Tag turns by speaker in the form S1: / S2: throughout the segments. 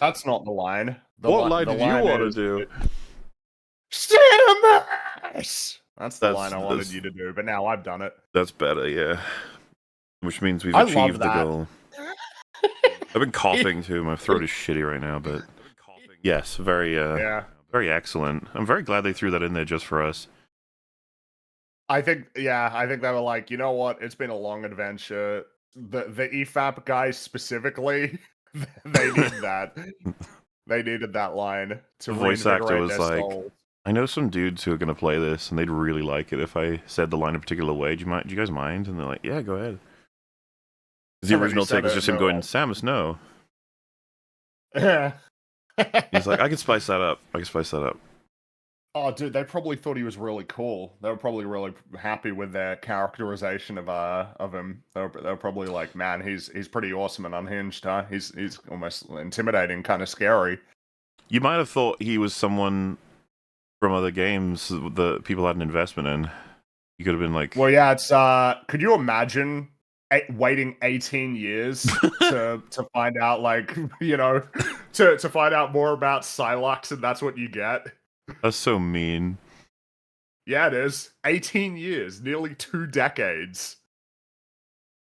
S1: That's not the line.
S2: What line did you want to do?
S1: Samus! That's the line I wanted
S2: That's-
S1: you to do, but now I've done it.
S2: That's better, yeah. Which means we've
S1: I love
S2: achieved the
S1: that.
S2: goal. I've been coughing too. My throat is shitty right now, but yes, very
S1: Yeah.
S2: very excellent. I'm very glad they threw that in there just for us.
S1: I think they were like, you know what? It's been a long adventure. The EFAP guys specifically, they need that. They needed that line to
S2: The voice actor
S1: reinvigorate
S2: was
S1: their
S2: like,
S1: souls.
S2: I know some dudes who are gonna play this, and they'd really like it if I said the line a particular way. Do you guys mind? And they're like, yeah, go ahead. 'Cause the
S1: And then he
S2: original
S1: said
S2: take was
S1: it,
S2: just
S1: and
S2: him
S1: they're
S2: going, Samus, no.
S1: like-
S2: He's like, I can spice that up. I can spice that up.
S1: Oh, dude, they probably thought he was really cool. They were probably really happy with their characterization of him. They were probably like, man, he's pretty awesome and unhinged, huh? He's almost intimidating, kind of scary.
S2: You might have thought he was someone from other games that people had an investment in. You could have been like,
S1: Well, yeah, it's could you imagine waiting 18 years to find out, like, you know, to find out more about Psylocke, and that's what you get?
S2: that's so mean.
S1: Yeah, it is. 18 years, nearly 2 decades.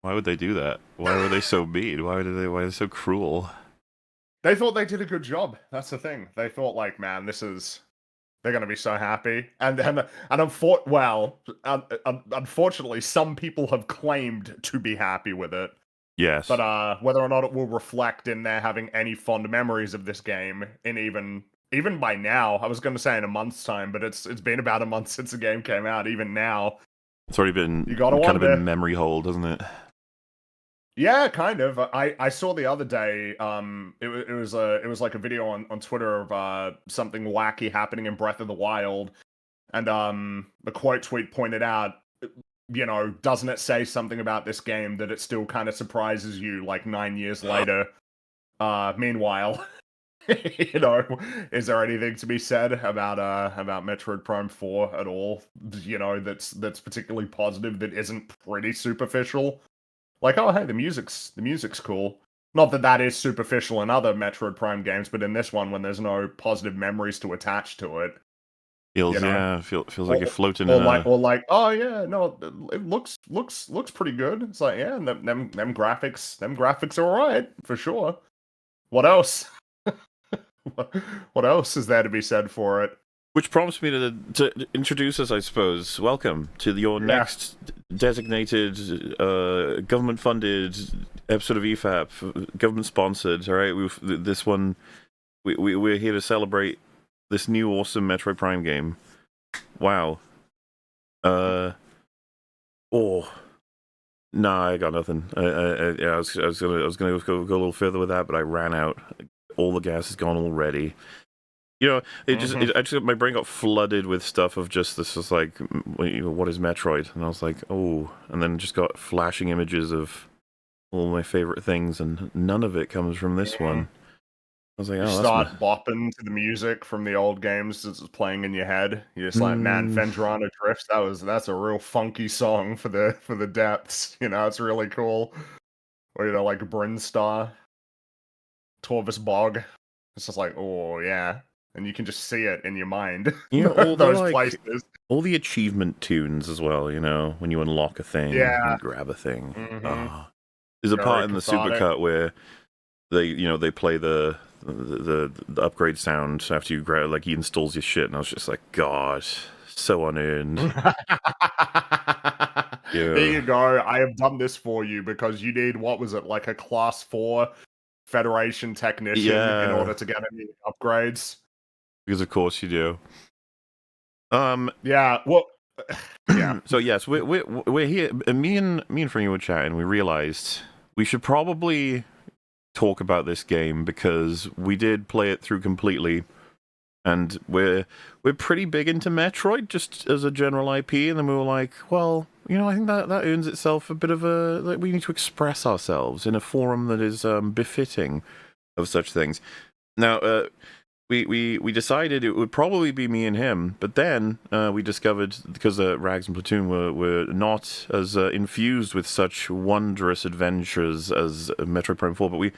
S2: Why would they do that? Why were they so mean? Why are they so cruel?
S1: They thought they did a good job. That's the thing. They thought, like, man, they're gonna be so happy. And unfortunately, some people have claimed to be happy with it.
S2: Yes.
S1: But whether or not it will reflect in their having any fond memories of this game, in even by now, I was going to say in a month's time, but it's been about a month since the game came out. Even now,
S2: it's already been
S1: you gotta
S2: kind of
S1: wonder.
S2: in memory hole, doesn't it?
S1: Yeah, kind of. I saw the other day. It was like a video on Twitter of something wacky happening in Breath of the Wild, and the quote tweet pointed out, you know, doesn't it say something about this game that it still kind of surprises you like 9 years later? Meanwhile, you know, is there anything to be said about Metroid Prime 4 at all? You know, that's particularly positive, that isn't pretty superficial. Like, oh hey, the music's cool. Not that that is superficial in other Metroid Prime games, but in this one, when there's no positive memories to attach to it,
S2: Feels
S1: you know?
S2: yeah, feels like you're floating
S1: Or
S2: in
S1: like, oh yeah, no, it looks pretty good. It's like, yeah, them graphics are alright for sure. What else? What else is there to be said for it?
S2: which prompts me to introduce us, I suppose. Welcome to your next designated government-funded episode of EFAP, government-sponsored. All right, this one we're here to celebrate this new awesome Metroid Prime game. Wow. Oh. Nah, I got nothing. I was gonna go a little further with that, but I ran out. All the gas is gone already. You know, my brain got flooded with stuff of just this was like, what is Metroid? And I was like, oh, and then just got flashing images of all my favorite things, and none of it comes from this one. I was like, oh,
S1: you start bopping to the music from the old games that's playing in your head. You're just like, man, Fendrana Drifts. That's a real funky song for the depths. You know, it's really cool. Or, you know, like Brinstar, Torvus Bog. It's just like, oh yeah, and you can just see it in your mind.
S2: You know, all
S1: those
S2: places, all the achievement tunes as well. You know, when you unlock a thing, you grab a thing. There's a part in the supercut where they play the upgrade sound after you grab, like he installs your shit, and I was just like, God, so unearned.
S1: Here you go. I have done this for you because you need, what was it, like a class 4 Federation technician in order to get any upgrades.
S2: Because of course you do.
S1: Yeah. Well. Yeah.
S2: So yes, we're here. Me and Franny were chatting. We realized we should probably talk about this game because we did play it through completely, and we're pretty big into Metroid just as a general IP. And then we were like, well, you know, I think that earns itself a bit of a, like, we need to express ourselves in a forum that is befitting of such things. Now, we decided it would probably be me and him, but then we discovered, because Rags and Platoon were not as infused with such wondrous adventures as Metroid Prime 4, but we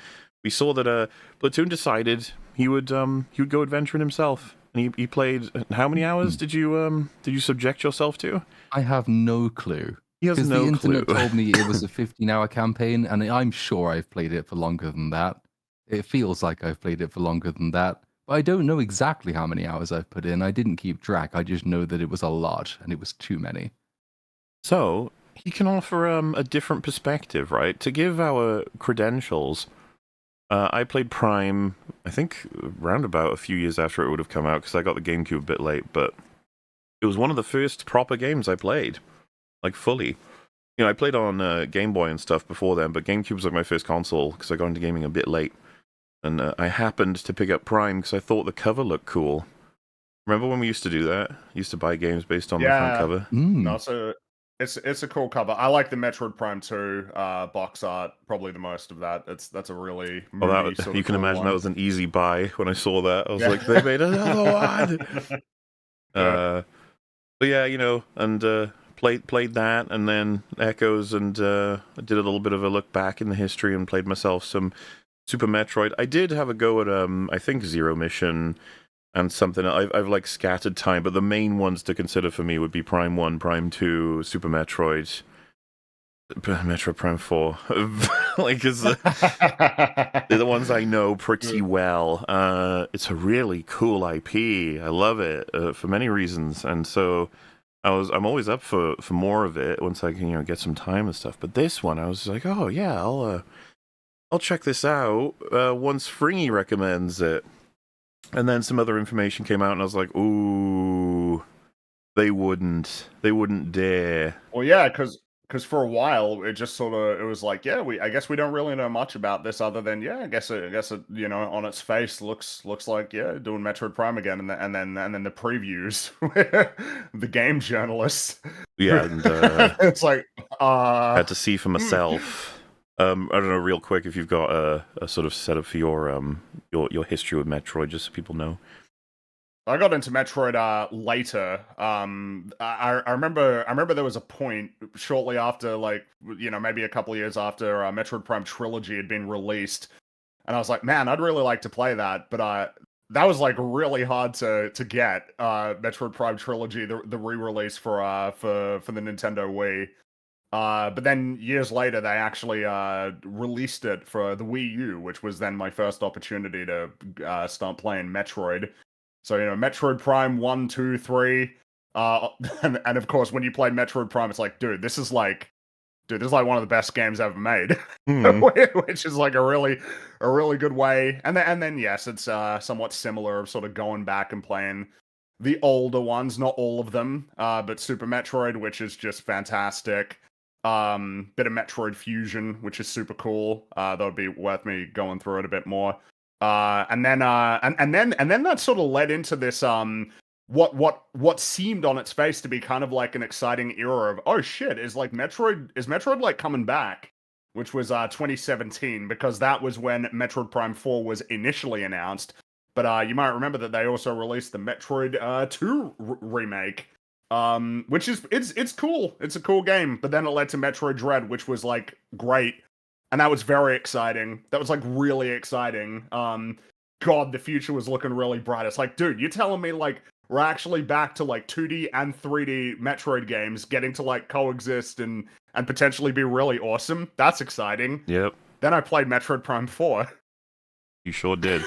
S2: saw that Platoon decided he would go adventuring himself, and he played. How many hours did you subject yourself to?
S3: I have no clue.
S2: He has
S3: Because
S2: no
S3: the internet
S2: clue.
S3: told me it was a 15-hour campaign, and I'm sure I've played it for longer than that. It feels like I've played it for longer than that. But I don't know exactly how many hours I've put in. I didn't keep track. I just know that it was a lot, and it was too many.
S2: So he can offer a different perspective, right? To give our credentials, I played Prime, I think, round about a few years after it would have come out, because I got the GameCube a bit late, but it was one of the first proper games I played, like fully. You know, I played on Game Boy and stuff before then, but GameCube was like my first console, because I got into gaming a bit late. And I happened to pick up Prime because I thought the cover looked cool. Remember when we used to do that? Used to buy games based on the front cover?
S1: No, so it's a cool cover. I like the Metroid Prime 2 box art, probably the most of that. That's a really moody sort of
S2: you can
S1: cool
S2: imagine
S1: one.
S2: that was an easy buy when I saw that. I was like, they made another one! But yeah, you know, and played that, and then Echoes, and I did a little bit of a look back in the history and played myself some Super Metroid. I did have a go at I think Zero Mission and something. I've like scattered time, but the main ones to consider for me would be Prime 1, Prime 2, Super Metroid, Metroid Prime 4. Like, they're the ones I know pretty well. It's a really cool IP. I love it for many reasons, and so I'm always up for more of it once I can get some time and stuff. But this one, I was like, oh yeah, I'll check this out once Fringy recommends it. And then some other information came out, and I was like, ooh, they wouldn't dare.
S1: Well, yeah, because for a while it just it was like, yeah, I guess we don't really know much about this other than, yeah, I guess it on its face looks like, yeah, doing Metroid Prime again, and then the previews, the game journalists,
S2: Yeah, and
S1: it's like,
S2: had to see for myself. I don't know, real quick, if you've got a sort of setup for your history with Metroid, just so people know.
S1: I got into Metroid later. I remember there was a point shortly after, like, maybe a couple of years after Metroid Prime Trilogy had been released, and I was like, man, I'd really like to play that, but that was like really hard to get. Metroid Prime Trilogy, the re-release for the Nintendo Wii. But then years later, they actually released it for the Wii U, which was then my first opportunity to start playing Metroid. So, Metroid Prime 1, 2, 3. And of course, when you play Metroid Prime, it's like, dude, this is like one of the best games ever made. Which is like a really good way. And then yes, it's somewhat similar, sort of going back and playing the older ones, not all of them, but Super Metroid, which is just fantastic. Bit of Metroid Fusion, which is super cool. That would be worth me going through it a bit more. And then that sort of led into this what seemed on its face to be kind of like an exciting era of, oh shit, is Metroid like coming back, which was 2017, because that was when Metroid Prime 4 was initially announced. But you might remember that they also released the Metroid 2 remake. Which is it's cool. It's a cool game. But then it led to Metroid Dread, which was like great, and that was very exciting. That was like really exciting. God, the future was looking really bright. It's like, dude, you're telling me like we're actually back to like 2D and 3D Metroid games getting to like coexist and potentially be really awesome. That's exciting.
S2: Yep.
S1: Then I played Metroid Prime 4.
S2: You sure did.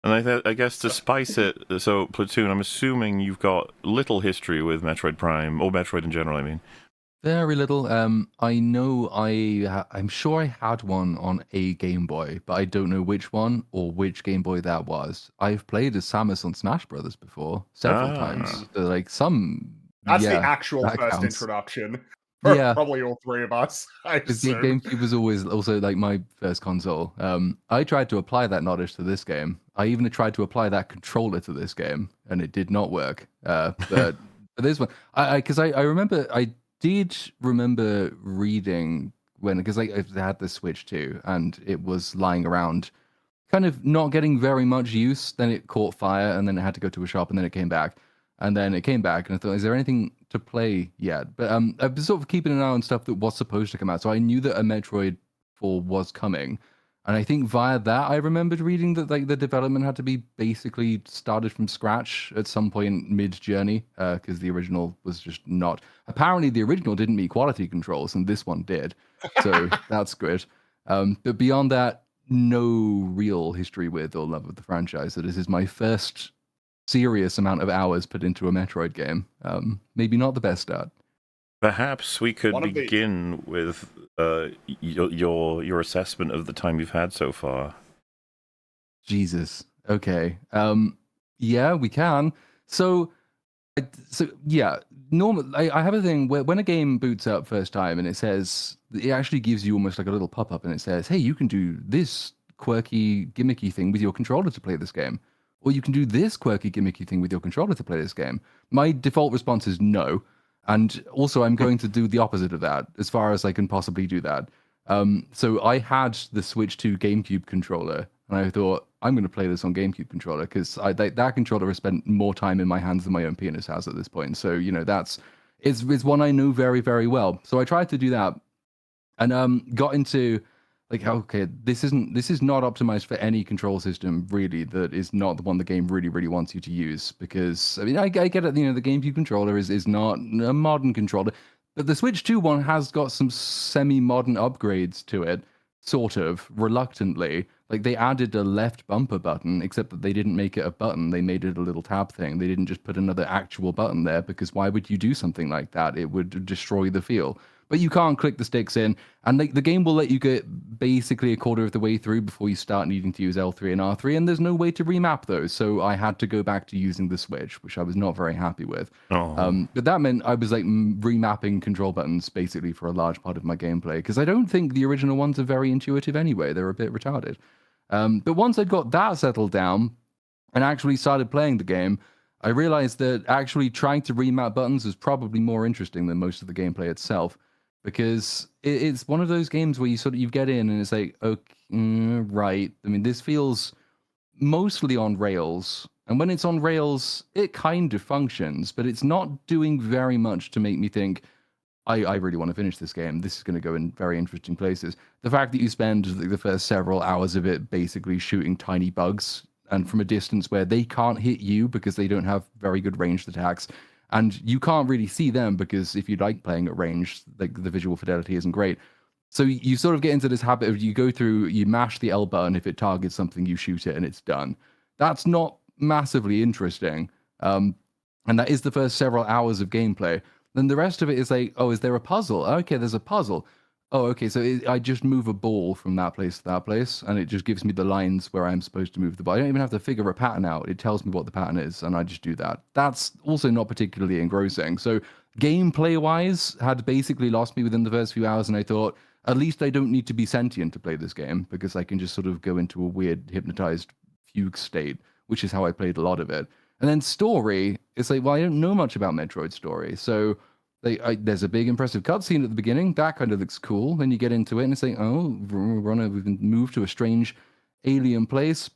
S2: And I guess to spice it, so Platoon, I'm assuming you've got little history with Metroid Prime, or Metroid in general, I mean.
S3: Very little. I know I'm sure I had one on a Game Boy, but I don't know which one or which Game Boy that was. I've played as Samus on Smash Brothers before several times. Like some.
S1: That's the
S3: yeah,
S1: actual
S3: that
S1: first
S3: counts.
S1: introduction for
S3: Yeah.
S1: probably all three of us.
S3: Because the GameCube was always also like my first console. I tried to apply that knowledge to this game. I even tried to apply that controller to this game, and it did not work. But for this one, because I remember I did remember reading because I had the Switch too, and it was lying around kind of not getting very much use. Then it caught fire, and then it had to go to a shop, and then it came back, and then it came back, and I thought, is there anything to play yet? But I've been sort of keeping an eye on stuff that was supposed to come out, so I knew that a Metroid 4 was coming. And I think via that, I remembered reading that like the development had to be basically started from scratch at some point mid-journey, because the original was just not. Apparently, the original didn't meet quality controls, and this one did. So that's good. But beyond that, no real history with or love of the franchise. So this is my first serious amount of hours put into a Metroid game. Maybe not the best start.
S2: Perhaps we could begin with your assessment of the time you've had so far.
S3: Jesus. Okay. Yeah, we can. So yeah. Normally, I have a thing where when a game boots up first time and it actually gives you almost like a little pop up and it says, "Hey, you can do this quirky, gimmicky thing with your controller to play this game, or you can do this quirky, gimmicky thing with your controller to play this game." My default response is no. And also, I'm going to do the opposite of that as far as I can possibly do that. So I had the Switch 2 GameCube controller, and I thought, I'm going to play this on GameCube controller because that controller has spent more time in my hands than my own penis has at this point. So, it's one I know very, very well. So I tried to do that and got into like, okay, this is not optimized for any control system really that is not the one the game really, really wants you to use. Because I mean, I get it, the GameCube controller is not a modern controller, but the Switch 2 one has got some semi-modern upgrades to it, sort of reluctantly. Like they added a left bumper button, except that they didn't make it a button. They made it a little tab thing. They didn't just put another actual button there because why would you do something like that? It would destroy the feel. But you can't click the sticks in, and the game will let you get basically a quarter of the way through before you start needing to use L3 and R3, and there's no way to remap those. So I had to go back to using the Switch, which I was not very happy with. But that meant I was like remapping control buttons basically for a large part of my gameplay, because I don't think the original ones are very intuitive anyway. They're a bit retarded. But once I'd got that settled down and actually started playing the game, I realized that actually trying to remap buttons is probably more interesting than most of the gameplay itself. Because it's one of those games where you get in and it's like, okay, right. I mean, this feels mostly on rails. And when it's on rails, it kind of functions, but it's not doing very much to make me think, I really want to finish this game. This is going to go in very interesting places. The fact that you spend the first several hours of it basically shooting tiny bugs and from a distance where they can't hit you because they don't have very good ranged attacks. And you can't really see them because if you like playing at range, like the visual fidelity isn't great. So you sort of get into this habit of you mash the L button. If it targets something, you shoot it and it's done. That's not massively interesting. And that is the first several hours of gameplay. Then the rest of it is like, oh, is there a puzzle? Okay, there's a puzzle. Oh, okay, so I just move a ball from that place to that place, and it just gives me the lines where I'm supposed to move the ball. I don't even have to figure a pattern out. It tells me what the pattern is, and I just do that. That's also not particularly engrossing. So gameplay-wise, had basically lost me within the first few hours, and I thought, at least I don't need to be sentient to play this game, because I can just sort of go into a weird hypnotized fugue state, which is how I played a lot of it. And then story, it's like, well, I don't know much about Metroid story, so there's a big impressive cutscene at the beginning. That kind of looks cool. Then you get into it and it's like, oh, we've been moved to a strange alien place.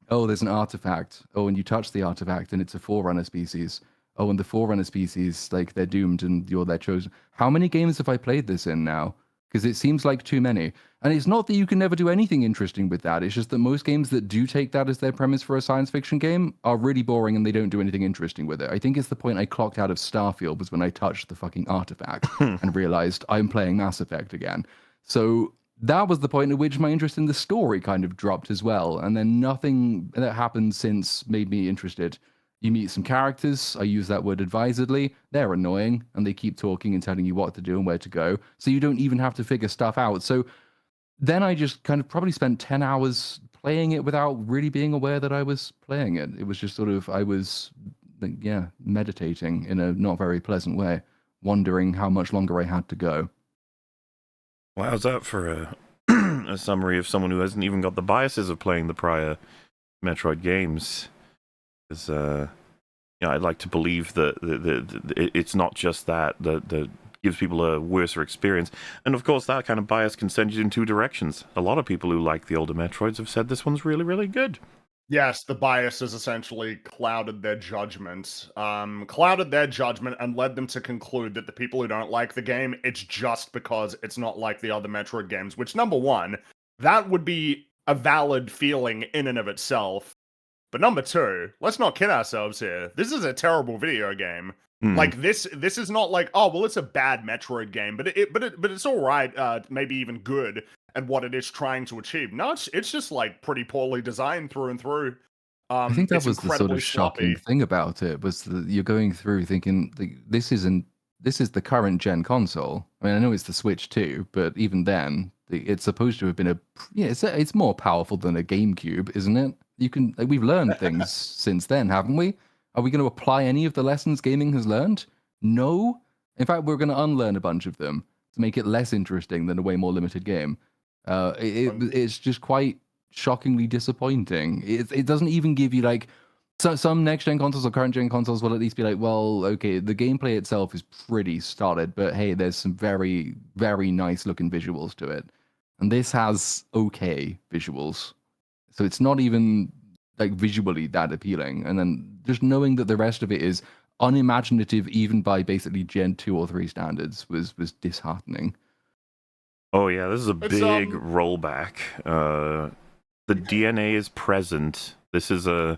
S3: Oh, there's an artifact. Oh, and you touch the artifact and it's a Forerunner species. Oh, and the Forerunner species, like they're doomed and you're their chosen. How many games have I played this in now? Because it seems like too many. And it's not that you can never do anything interesting with that. It's just that most games that do take that as their premise for a science fiction game are really boring and they don't do anything interesting with it. I think it's the point I clocked out of Starfield was when I touched the fucking artifact and realized I'm playing Mass Effect again. So that was the point at which my interest in the story kind of dropped as well. And then nothing that happened since made me interested. You meet some characters, I use that word advisedly, they're annoying, and they keep talking and telling you what to do and where to go, so you don't even have to figure stuff out. So then I just kind of probably spent 10 hours playing it without really being aware that I was playing it. It was just sort of, I was, meditating in a not very pleasant way, wondering how much longer I had to go.
S2: Wow, how's that for a summary of someone who hasn't even got the biases of playing the prior Metroid games? I'd like to believe that it's not just that the gives people a worse experience. And of course, that kind of bias can send you in two directions. A lot of people who like the older Metroids have said this one's really, really good.
S1: Yes, the bias has essentially clouded their judgment. Clouded their judgment and led them to conclude that the people who don't like the game, it's just because it's not like the other Metroid games, which, number one, that would be a valid feeling in and of itself. But number two, let's not kid ourselves here. This is a terrible video game. Like this is not like, oh well, it's a bad Metroid game, but it's all right, maybe even good at what it is trying to achieve. No, it's just like pretty poorly designed through and through.
S3: I think that
S1: It's
S3: was the sort
S1: incredibly
S3: of shocking
S1: sloppy.
S3: thing about it was that you're going through thinking this is the current gen console. I mean, I know it's the Switch too, but even then, it's supposed to have been it's more powerful than a GameCube, isn't it? We've learned things since then, haven't we? Are we going to apply any of the lessons gaming has learned? No. In fact, we're going to unlearn a bunch of them to make it less interesting than a way more limited game. It's just quite shockingly disappointing. It doesn't even give you like some next gen consoles or current gen consoles will at least be like, well, okay, the gameplay itself is pretty solid, but hey, there's some very, very nice looking visuals to it. And this has okay visuals. So it's not even like visually that appealing. And then just knowing that the rest of it is unimaginative even by basically Gen 2 or 3 standards was disheartening.
S2: Oh yeah, this is a
S1: It's,
S2: big rollback. The DNA is present. This is the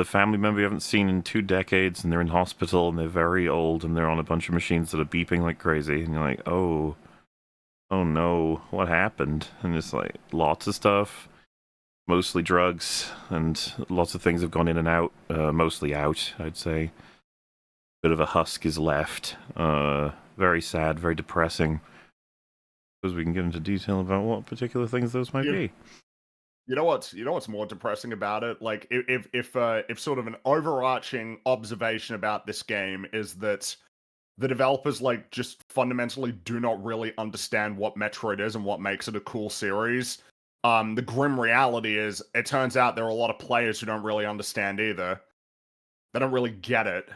S2: family member you haven't seen in 2 decades, and they're in hospital, and they're very old, and they're on a bunch of machines that are beeping like crazy, and you're like, oh no, what happened? And it's like lots of stuff, mostly drugs, and lots of things have gone in and out, mostly out, I'd say. Bit of a husk is left. Very sad, very depressing. Suppose we can get into detail about what particular things those might be.
S1: You know what's more depressing about it? Like if sort of an overarching observation about this game is that the developers like just fundamentally do not really understand what Metroid is and what makes it a cool series. The grim reality is it turns out there are a lot of players who don't really understand either. They don't really get it.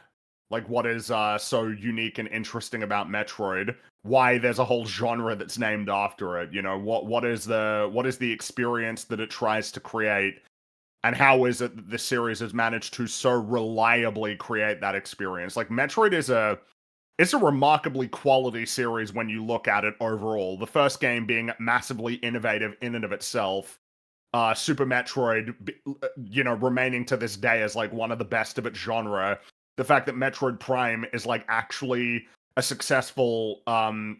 S1: Like what is so unique and interesting about Metroid? Why there's a whole genre that's named after it? You know, what is the experience that it tries to create? And how is it that the series has managed to so reliably create that experience? Like Metroid it's a remarkably quality series when you look at it overall. The first game being massively innovative in and of itself. Super Metroid, you know, remaining to this day as like one of the best of its genre. The fact that Metroid Prime is like actually a successful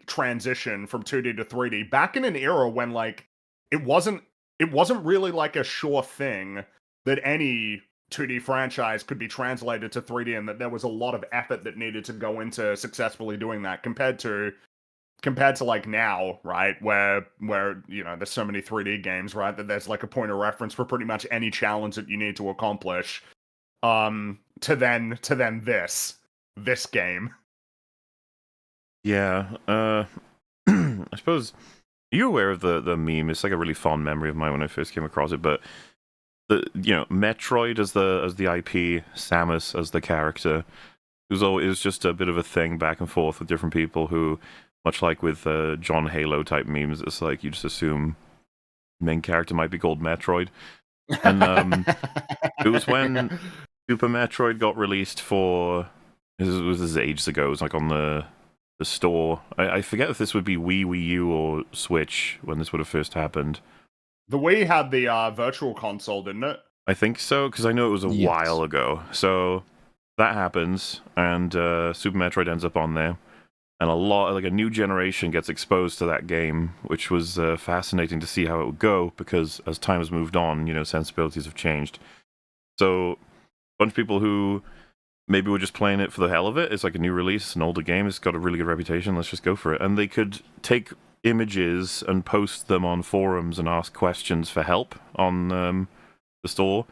S1: transition from 2D to 3D back in an era when like it wasn't really like a sure thing that any 2D franchise could be translated to 3D, and that there was a lot of effort that needed to go into successfully doing that compared to like now, right, where you know there's so many 3D games, right, that there's like a point of reference for pretty much any challenge that you need to accomplish. To then this game.
S2: Yeah. I suppose, are you aware of the meme? It's like a really fond memory of mine when I first came across it, but Metroid as the IP, Samus as the character, it was just a bit of a thing back and forth with different people who, much like with John Halo type memes, it's like you just assume main character might be called Metroid. And it was when Super Metroid got released for, this was ages ago, it was like on the store. I forget if this would be Wii U, or Switch when this would have first happened.
S1: The Wii had the virtual console, didn't it?
S2: I think so, because I know it was a while ago. So that happens, and Super Metroid ends up on there. And a new generation gets exposed to that game, which was fascinating to see how it would go, because as time has moved on, sensibilities have changed. So a bunch of people who maybe were just playing it for the hell of it, it's like a new release, an older game, it's got a really good reputation, let's just go for it. And they could take images and post them on forums and ask questions for help on the store,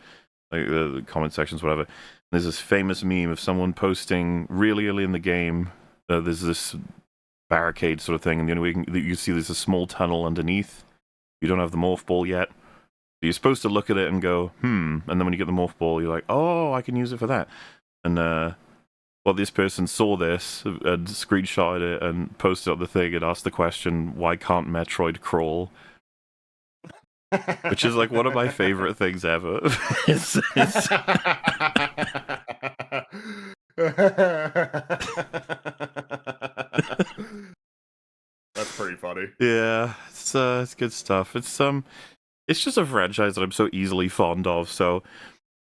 S2: like the comment sections, whatever. There's this famous meme of someone posting really early in the game. There's this barricade sort of thing, and the only way that you see there's a small tunnel underneath. You don't have the morph ball yet. You're supposed to look at it and go, and then when you get the morph ball, you're like, oh, I can use it for that. And well, this person saw this and screenshotted it and posted on the thing and asked the question, why can't Metroid crawl? Which is like one of my favorite things ever. it's,
S1: That's pretty funny.
S2: Yeah, it's good stuff. It's just a franchise that I'm so easily fond of. So,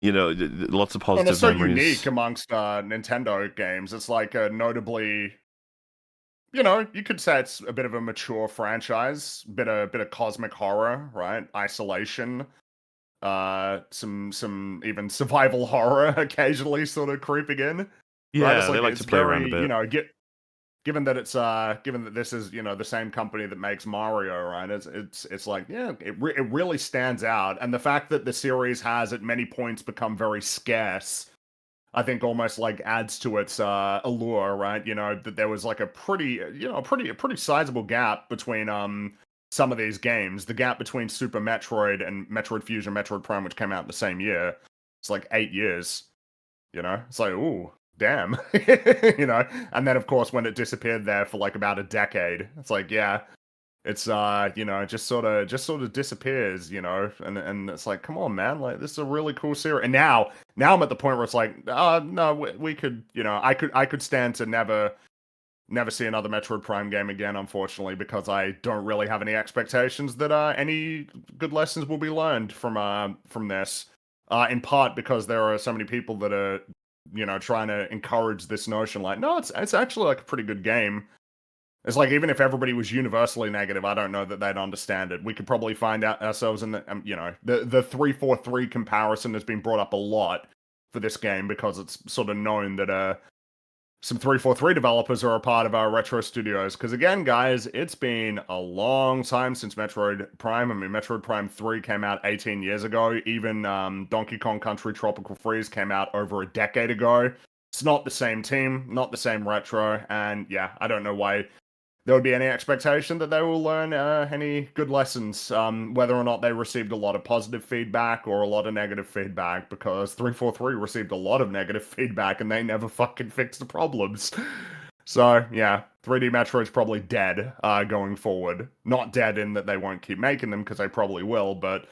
S2: lots of
S1: And
S2: positive
S1: it's so
S2: memories.
S1: unique amongst Nintendo games. It's like notably, you could say it's a bit of a mature franchise, bit of cosmic horror, right? Isolation, some even survival horror occasionally sort of creeping in, right? It's
S2: Yeah, they
S1: like
S2: like to
S1: it's
S2: play around a
S1: very,
S2: bit.
S1: given that given that this is the same company that makes Mario, right? It's like, yeah, it really stands out, and the fact that the series has at many points become very scarce, I think almost like adds to its allure, right? That there was like a pretty a pretty sizable gap between some of these games. The gap between Super Metroid and Metroid Fusion, Metroid Prime, which came out in the same year, it's like 8 years. It's like, ooh, damn. And then of course when it disappeared there for like about a decade, it's like, yeah, it's it just sort of disappears, and it's like, come on, man, like this is a really cool series. And now I'm at the point where it's like, no, we could, I could stand to never see another Metroid Prime game again, unfortunately, because I don't really have any expectations that any good lessons will be learned from this. In part because there are so many people that are, trying to encourage this notion, like, no, it's actually like a pretty good game. It's like, even if everybody was universally negative, I don't know that they'd understand it. We could probably find out ourselves in the 343 comparison has been brought up a lot for this game because it's sort of known that some 343 developers are a part of our retro studios. Because again, guys, it's been a long time since Metroid Prime. I mean, Metroid Prime 3 came out 18 years ago. Even Donkey Kong Country Tropical Freeze came out over a decade ago. It's not the same team, not the same retro, and yeah, I don't know why there would be any expectation that they will learn any good lessons, whether or not they received a lot of positive feedback or a lot of negative feedback, because 343 received a lot of negative feedback and they never fucking fixed the problems. So, yeah, 3D Metroid's probably dead going forward. Not dead in that they won't keep making them, because they probably will, but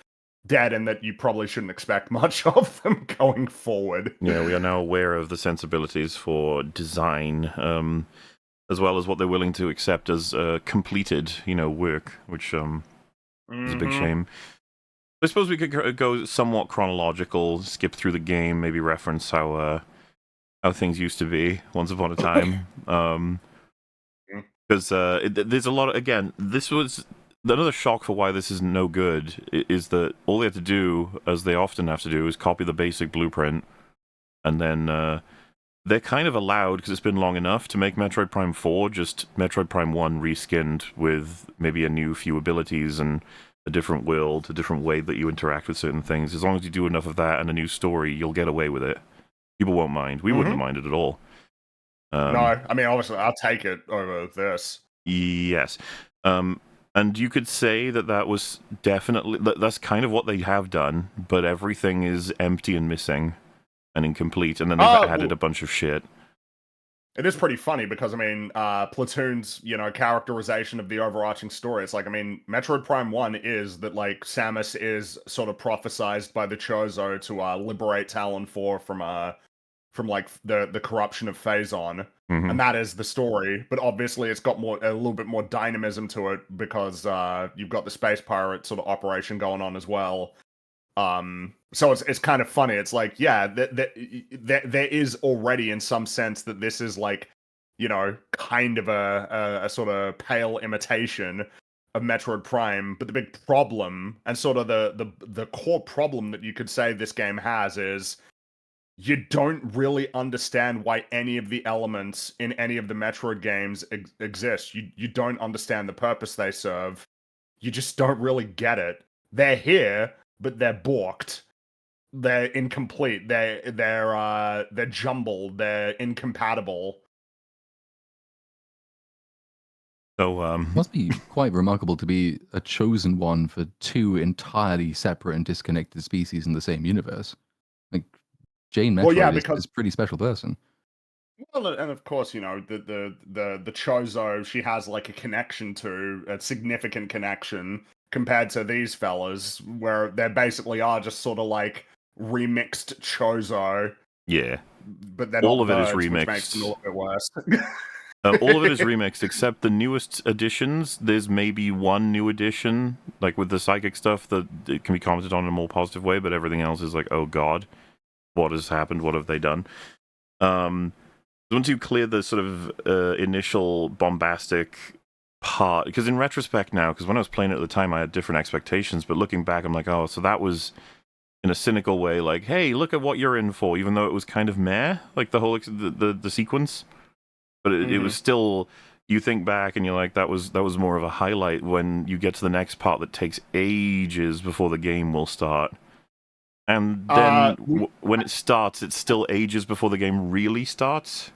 S1: dead in that you probably shouldn't expect much of them going forward.
S2: Yeah, we are now aware of the sensibilities for design, as well as what they're willing to accept as completed, work, which is a big shame. I suppose we could go somewhat chronological, skip through the game, maybe reference how things used to be once upon a time. Because there's a lot of, again, this was another shock for why this is no good, is that all they have to do, as they often have to do, is copy the basic blueprint, and then they're kind of allowed, because it's been long enough, to make Metroid Prime 4 just Metroid Prime 1 reskinned with maybe a new few abilities and a different world, a different way that you interact with certain things. As long as you do enough of that and a new story, you'll get away with it. People won't mind. We wouldn't have minded at all.
S1: No, I mean, obviously, I'll take it over this.
S2: Yes. And you could say that was definitely... That's kind of what they have done, but everything is empty and missing and incomplete, and then they've added a bunch of shit.
S1: It is pretty funny because, I mean, Platoon's, characterization of the overarching story, it's like, I mean, Metroid Prime 1 is that, like, Samus is sort of prophesized by the Chozo to liberate Talon 4 from like the corruption of Phazon. And that is the story, but obviously it's got a little bit more dynamism to it because you've got the space pirate sort of operation going on as well. So it's kind of funny. It's like, yeah, there is already in some sense that this is like, kind of a sort of pale imitation of Metroid Prime. But the big problem, and sort of the core problem that you could say this game has, is you don't really understand why any of the elements in any of the Metroid games exist. You don't understand the purpose they serve. You just don't really get it. They're here, but they're balked. They're incomplete. They're jumbled. They're incompatible.
S2: So
S3: must be quite remarkable to be a chosen one for two entirely separate and disconnected species in the same universe. Like, Jane Metroid is a pretty special person.
S1: Well, and of course, the Chozo, she has like a connection to a significant connection compared to these fellas, where they basically are just sort of like remixed Chozo,
S2: Yeah,
S1: but they're
S2: all
S1: not
S2: of it is
S1: birds, which makes them a
S2: remixed.
S1: little bit worse.
S2: All of it is remixed except the newest additions. There's maybe one new addition, like with the psychic stuff, that it can be commented on in a more positive way, but everything else is like, oh god, what has happened? What have they done? Um, Once you clear the sort of initial bombastic part, because in retrospect now, because when I was playing it at the time, I had different expectations, but looking back, I'm like, oh, so that was in a cynical way, like, hey, look at what you're in for, even though it was kind of meh, like the whole the sequence. But it
S1: Hmm.
S2: was still, you think back and you're like, that was more of a highlight when you get to the next part that takes ages before the game will start. And then when it starts, it's still ages before the game really starts.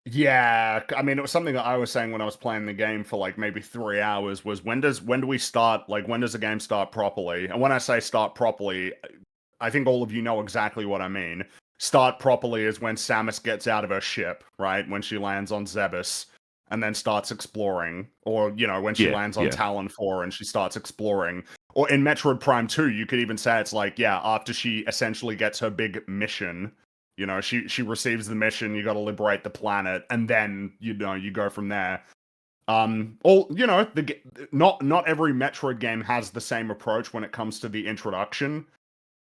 S1: Yeah, I mean, it was something that I was saying when I was playing the game for like maybe 3 hours. Was when do we start? Like, when does the game start properly? And when I say start properly, I think all of you know exactly what I mean. Start properly is when Samus gets out of her ship, right? When she lands on Zebes and then starts exploring. Or, when she
S2: Yeah,
S1: lands on
S2: yeah,
S1: Talon 4 and she starts exploring. Or in Metroid Prime 2, you could even say it's like, yeah, after she essentially gets her big mission. She receives the mission, you gotta liberate the planet, and then, you go from there. Not every Metroid game has the same approach when it comes to the introduction.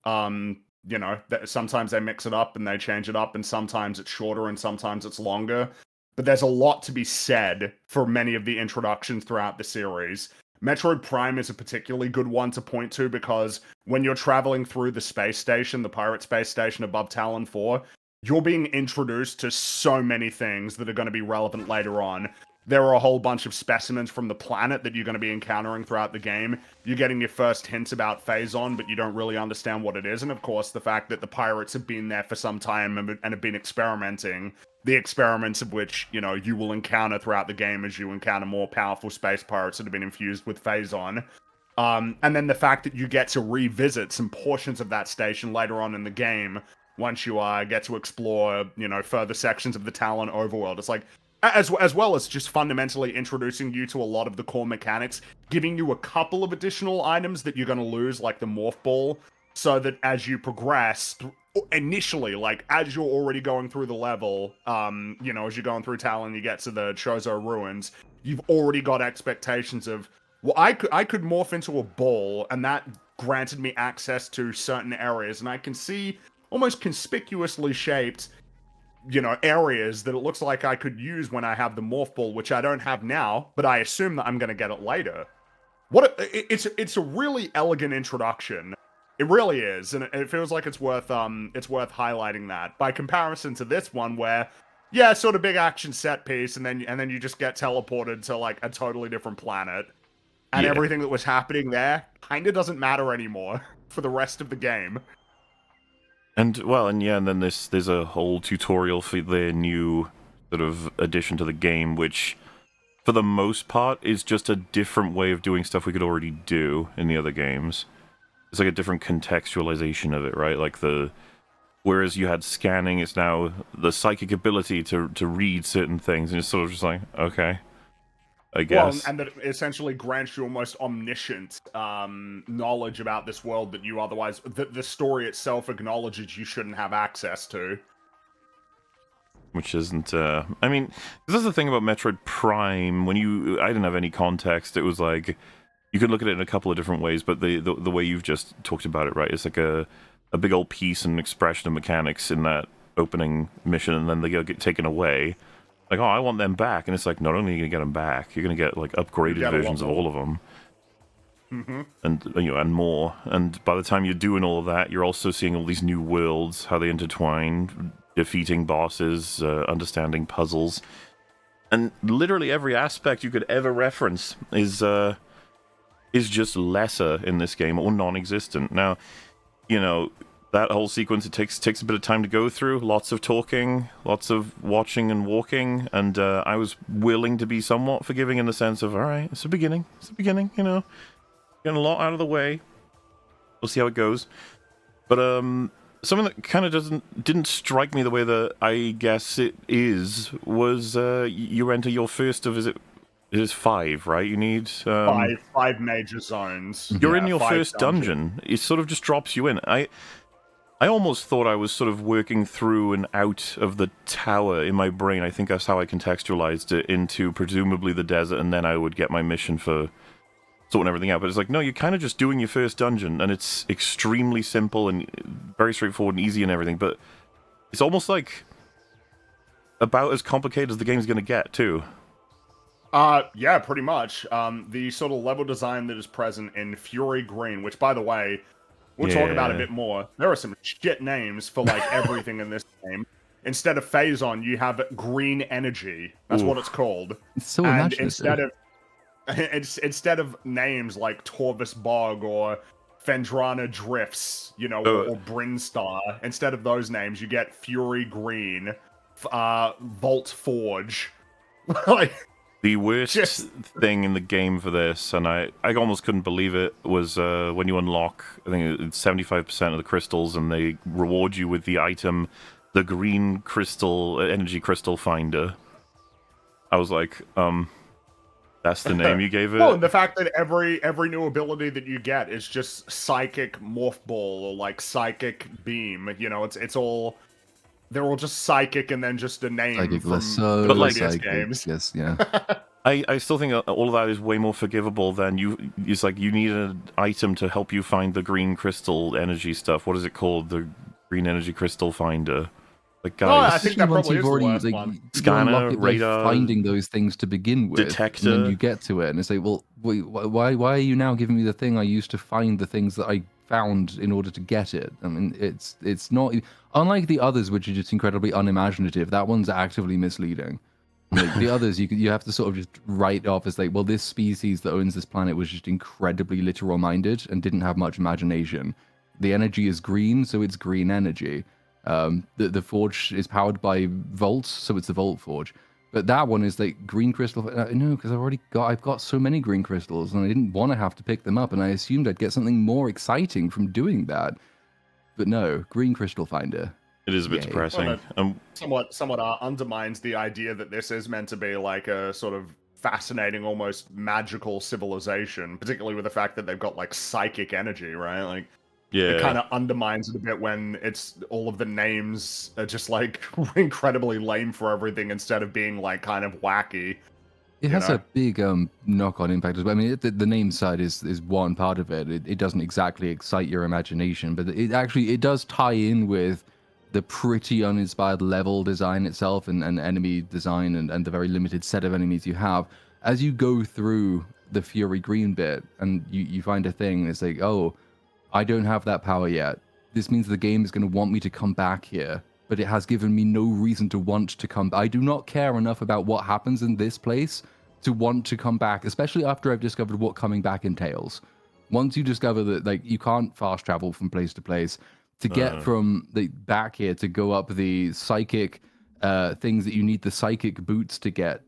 S1: Sometimes they mix it up and they change it up, and sometimes it's shorter and sometimes it's longer. But there's a lot to be said for many of the introductions throughout the series. Metroid Prime is a particularly good one to point to because when you're traveling through the space station, the pirate space station above Talon 4, you're being introduced to so many things that are going to be relevant later on. There are a whole bunch of specimens from the planet that you're going to be encountering throughout the game. You're getting your first hints about Phazon, but you don't really understand what it is. And of course, the fact that the pirates have been there for some time and have been experimenting, the experiments of which, you will encounter throughout the game as you encounter more powerful space pirates that have been infused with Phazon. And then the fact that you get to revisit some portions of that station later on in the game once you get to explore, further sections of the Talon overworld. It's like, as well as just fundamentally introducing you to a lot of the core mechanics, giving you a couple of additional items that you're going to lose, like the Morph Ball, so that as you progress, initially, like, as you're already going through the level, as you're going through Talon, you get to the Chozo Ruins, you've already got expectations of, well, I could morph into a ball, and that granted me access to certain areas, and I can see almost conspicuously shaped, areas that it looks like I could use when I have the morph ball, which I don't have now, but I assume that I'm going to get it later. It's a really elegant introduction. It really is, and it feels like it's worth highlighting that by comparison to this one where, yeah, sort of big action set piece, and then you just get teleported to like a totally different planet, and
S2: yeah.
S1: everything that was happening there kind of doesn't matter anymore for the rest of the game.
S2: And then there's a whole tutorial for their new sort of addition to the game, which for the most part is just a different way of doing stuff we could already do in the other games. It's like a different contextualization of it, right? Like whereas you had scanning, it's now the psychic ability to read certain things, and it's sort of just like, okay, I
S1: Well,
S2: guess.
S1: and that it essentially grants you almost omniscient knowledge about this world that you otherwise, the story itself acknowledges you shouldn't have access to.
S2: Which isn't, I mean, this is the thing about Metroid Prime. I didn't have any context. It was like, you could look at it in a couple of different ways, but the way you've just talked about it, right? It's like a big old piece and expression of mechanics in that opening mission, and then they get taken away. Like, oh, I want them back, and it's like, not only are you gonna get them back, you're gonna get like
S1: You
S2: upgraded
S1: get a lot
S2: versions of
S1: more.
S2: all of them,
S1: Mm-hmm.
S2: and and more. And by the time you're doing all of that, you're also seeing all these new worlds, how they intertwine, defeating bosses, understanding puzzles, and literally every aspect you could ever reference is just lesser in this game or non-existent. Now, that whole sequence, it takes a bit of time to go through, lots of talking, lots of watching and walking, and I was willing to be somewhat forgiving in the sense of, all right, it's a beginning, getting a lot out of the way, we'll see how it goes. But Something that kind of didn't strike me the way that I guess it is was you enter your first of it is 5, right? You need
S1: five major zones.
S2: you're
S1: Yeah,
S2: in your
S1: 5
S2: first dungeon. It sort of just drops you in. I almost thought I was sort of working through and out of the tower in my brain. I think that's how I contextualized it into presumably the desert, and then I would get my mission for sorting everything out. But it's like, no, you're kind of just doing your first dungeon, and it's extremely simple and very straightforward and easy and everything. But it's almost like about as complicated as the game's going to get, too.
S1: Yeah, pretty much. The sort of level design that is present in Fury Green, which, by the way, we'll talk about a bit more. There are some shit names for, like, everything in this game. Instead of Phazon, you have Green Energy. That's what it's called.
S3: It's so
S1: and
S3: imaginative.
S1: instead of names like Torvus Bog or Fendrana Drifts, you know, or Brinstar, instead of those names, you get Fury Green, Vault Forge. Like,
S2: the worst thing in the game for this, and I almost couldn't believe it, was when you unlock, I think it's 75% of the crystals, and they reward you with the item, the green crystal, energy crystal finder. I was like, that's the name you gave it?
S1: Well, and the fact that every new ability that you get is just Psychic Morph Ball or, like, Psychic Beam, you know, it's all... They're all just psychic and then just a name
S3: Psychic
S1: from
S3: Lasso,
S1: the
S2: like,
S1: previous
S3: Psychic,
S1: games.
S3: yes, yeah.
S2: I still think all of that is way more forgivable than it's like you need an item to help you find the green crystal energy stuff. What is it called? The green energy crystal finder. Like, guys,
S1: No, I think that
S3: once
S1: probably
S3: you've
S1: is the
S3: already
S1: worst
S3: like
S1: one.
S3: you
S2: Scanner,
S3: unlock it by
S2: radar,
S3: finding those things to begin with,
S2: detector.
S3: and then you get to it, and it's like, well, wait, why are you now giving me the thing I used to find the things that I found in order to get it? I mean, it's not unlike the others, which are just incredibly unimaginative. That one's actively misleading. Like, the others, you have to sort of just write off as like, well, this species that owns this planet was just incredibly literal minded and didn't have much imagination. The energy is green, so it's green energy. The forge is powered by volts, so it's the volt forge. But that one is like green crystal. No, because I've got so many green crystals, and I didn't want to have to pick them up, and I assumed I'd get something more exciting from doing that. But no, green crystal finder.
S2: It is a bit
S3: Yay.
S2: depressing.
S1: Somewhat undermines the idea that this is meant to be like a sort of fascinating, almost magical civilization, particularly with the fact that they've got like psychic energy, right? Like, it kind of undermines it a bit when it's all of the names are just like incredibly lame for everything instead of being like kind of wacky.
S3: It has a big knock-on impact as well. I mean, the name side is one part of it. It doesn't exactly excite your imagination, but it does tie in with the pretty uninspired level design itself and enemy design and the very limited set of enemies you have. As you go through the Fury Green bit and you find a thing, it's like, oh, I don't have that power yet. This means the game is going to want me to come back here, but it has given me no reason to want to come. I do not care enough about what happens in this place to want to come back, especially after I've discovered what coming back entails. Once you discover that like you can't fast travel from place to place, to get from the back here to go up the psychic things that you need the psychic boots to get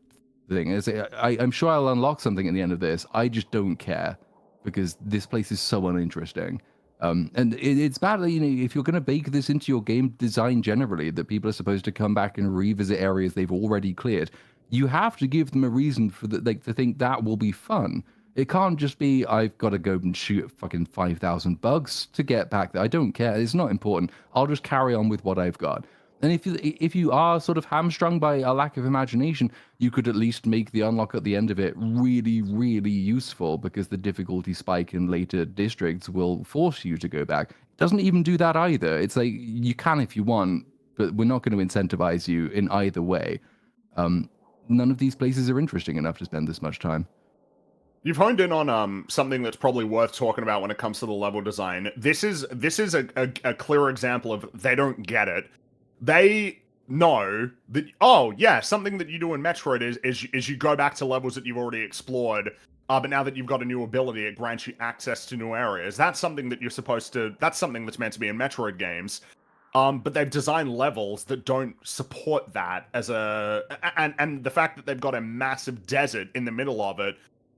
S3: thing. I'm sure I'll unlock something at the end of this. I just don't care because this place is so uninteresting. And it's bad, you know, if you're going to bake this into your game design generally, that people are supposed to come back and revisit areas they've already cleared, you have to give them a reason for to think that will be fun. It can't just be, I've got to go and shoot fucking 5,000 bugs to get back there. I don't care. It's not important. I'll just carry on with what I've got. And if you are sort of hamstrung by a lack of imagination, you could at least make the unlock at the end of it really, really useful, because the difficulty spike in later districts will force you to go back. It doesn't even do that either. It's like, you can if you want, but we're not going to incentivize you in either way. None of these places are interesting enough to spend this much time.
S1: You've honed in on something that's probably worth talking about when it comes to the level design. This is a clear example of they don't get it. They know that, oh yeah, something that you do in Metroid is you go back to levels that you've already explored, but now that you've got a new ability, it grants you access to new areas. That's something that that's something that's meant to be in Metroid games. But they've designed levels that don't support that and the fact that they've got a massive desert in the middle of it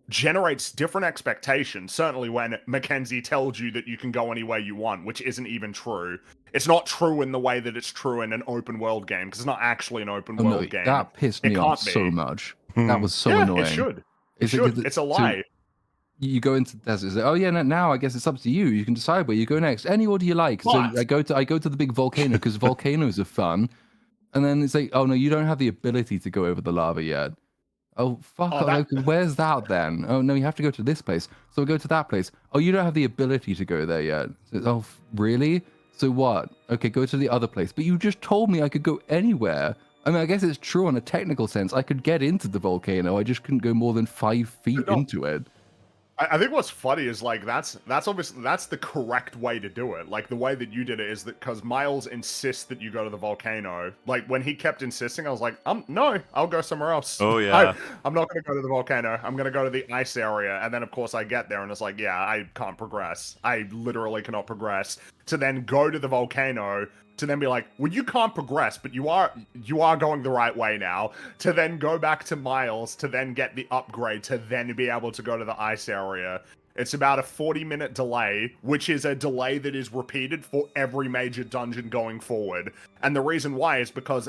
S1: generates different expectations. Certainly when Mackenzie tells you that you can go anywhere you want, which isn't even true. It's not true in the way that it's true in an open world game, because it's not actually an open
S3: Oh, no,
S1: world game.
S3: that pissed
S1: It
S3: me
S1: can't
S3: off
S1: be.
S3: so much. That was so
S1: Yeah,
S3: annoying.
S1: it should. It
S3: It's
S1: should.
S3: like,
S1: It's a lie.
S3: So you go into the desert. It's like, oh yeah, now I guess it's up to you. You can decide where you go next. Any order you like. So
S1: But-
S3: I go to the big volcano because volcanoes are fun. And then it's like, oh no, you don't have the ability to go over the lava yet. Oh fuck!
S1: Oh,
S3: Like, where's that then? Oh no, you have to go to this place. So we go to that place. Oh, you don't have the ability to go there yet. So, oh, really? So what? Okay, go to the other place. But you just told me I could go anywhere. I mean, I guess it's true in a technical sense. I could get into the volcano. I just couldn't go more than 5 feet into it.
S1: I think what's funny is like that's obviously that's the correct way to do it. Like the way that you did it is that because Miles insists that you go to the volcano. Like when he kept insisting, I was like, no, I'll go somewhere else.
S2: Oh yeah.
S1: I'm not going to go to the volcano. I'm going to go to the ice area. And then of course I get there and it's like, yeah, I can't progress. I literally cannot progress. To then go to the volcano. To then be like, well, you can't progress, but you are going the right way now. To then go back to Miles, to then get the upgrade, to then be able to go to the ice area. It's about a 40-minute delay, which is a delay that is repeated for every major dungeon going forward. And the reason why is because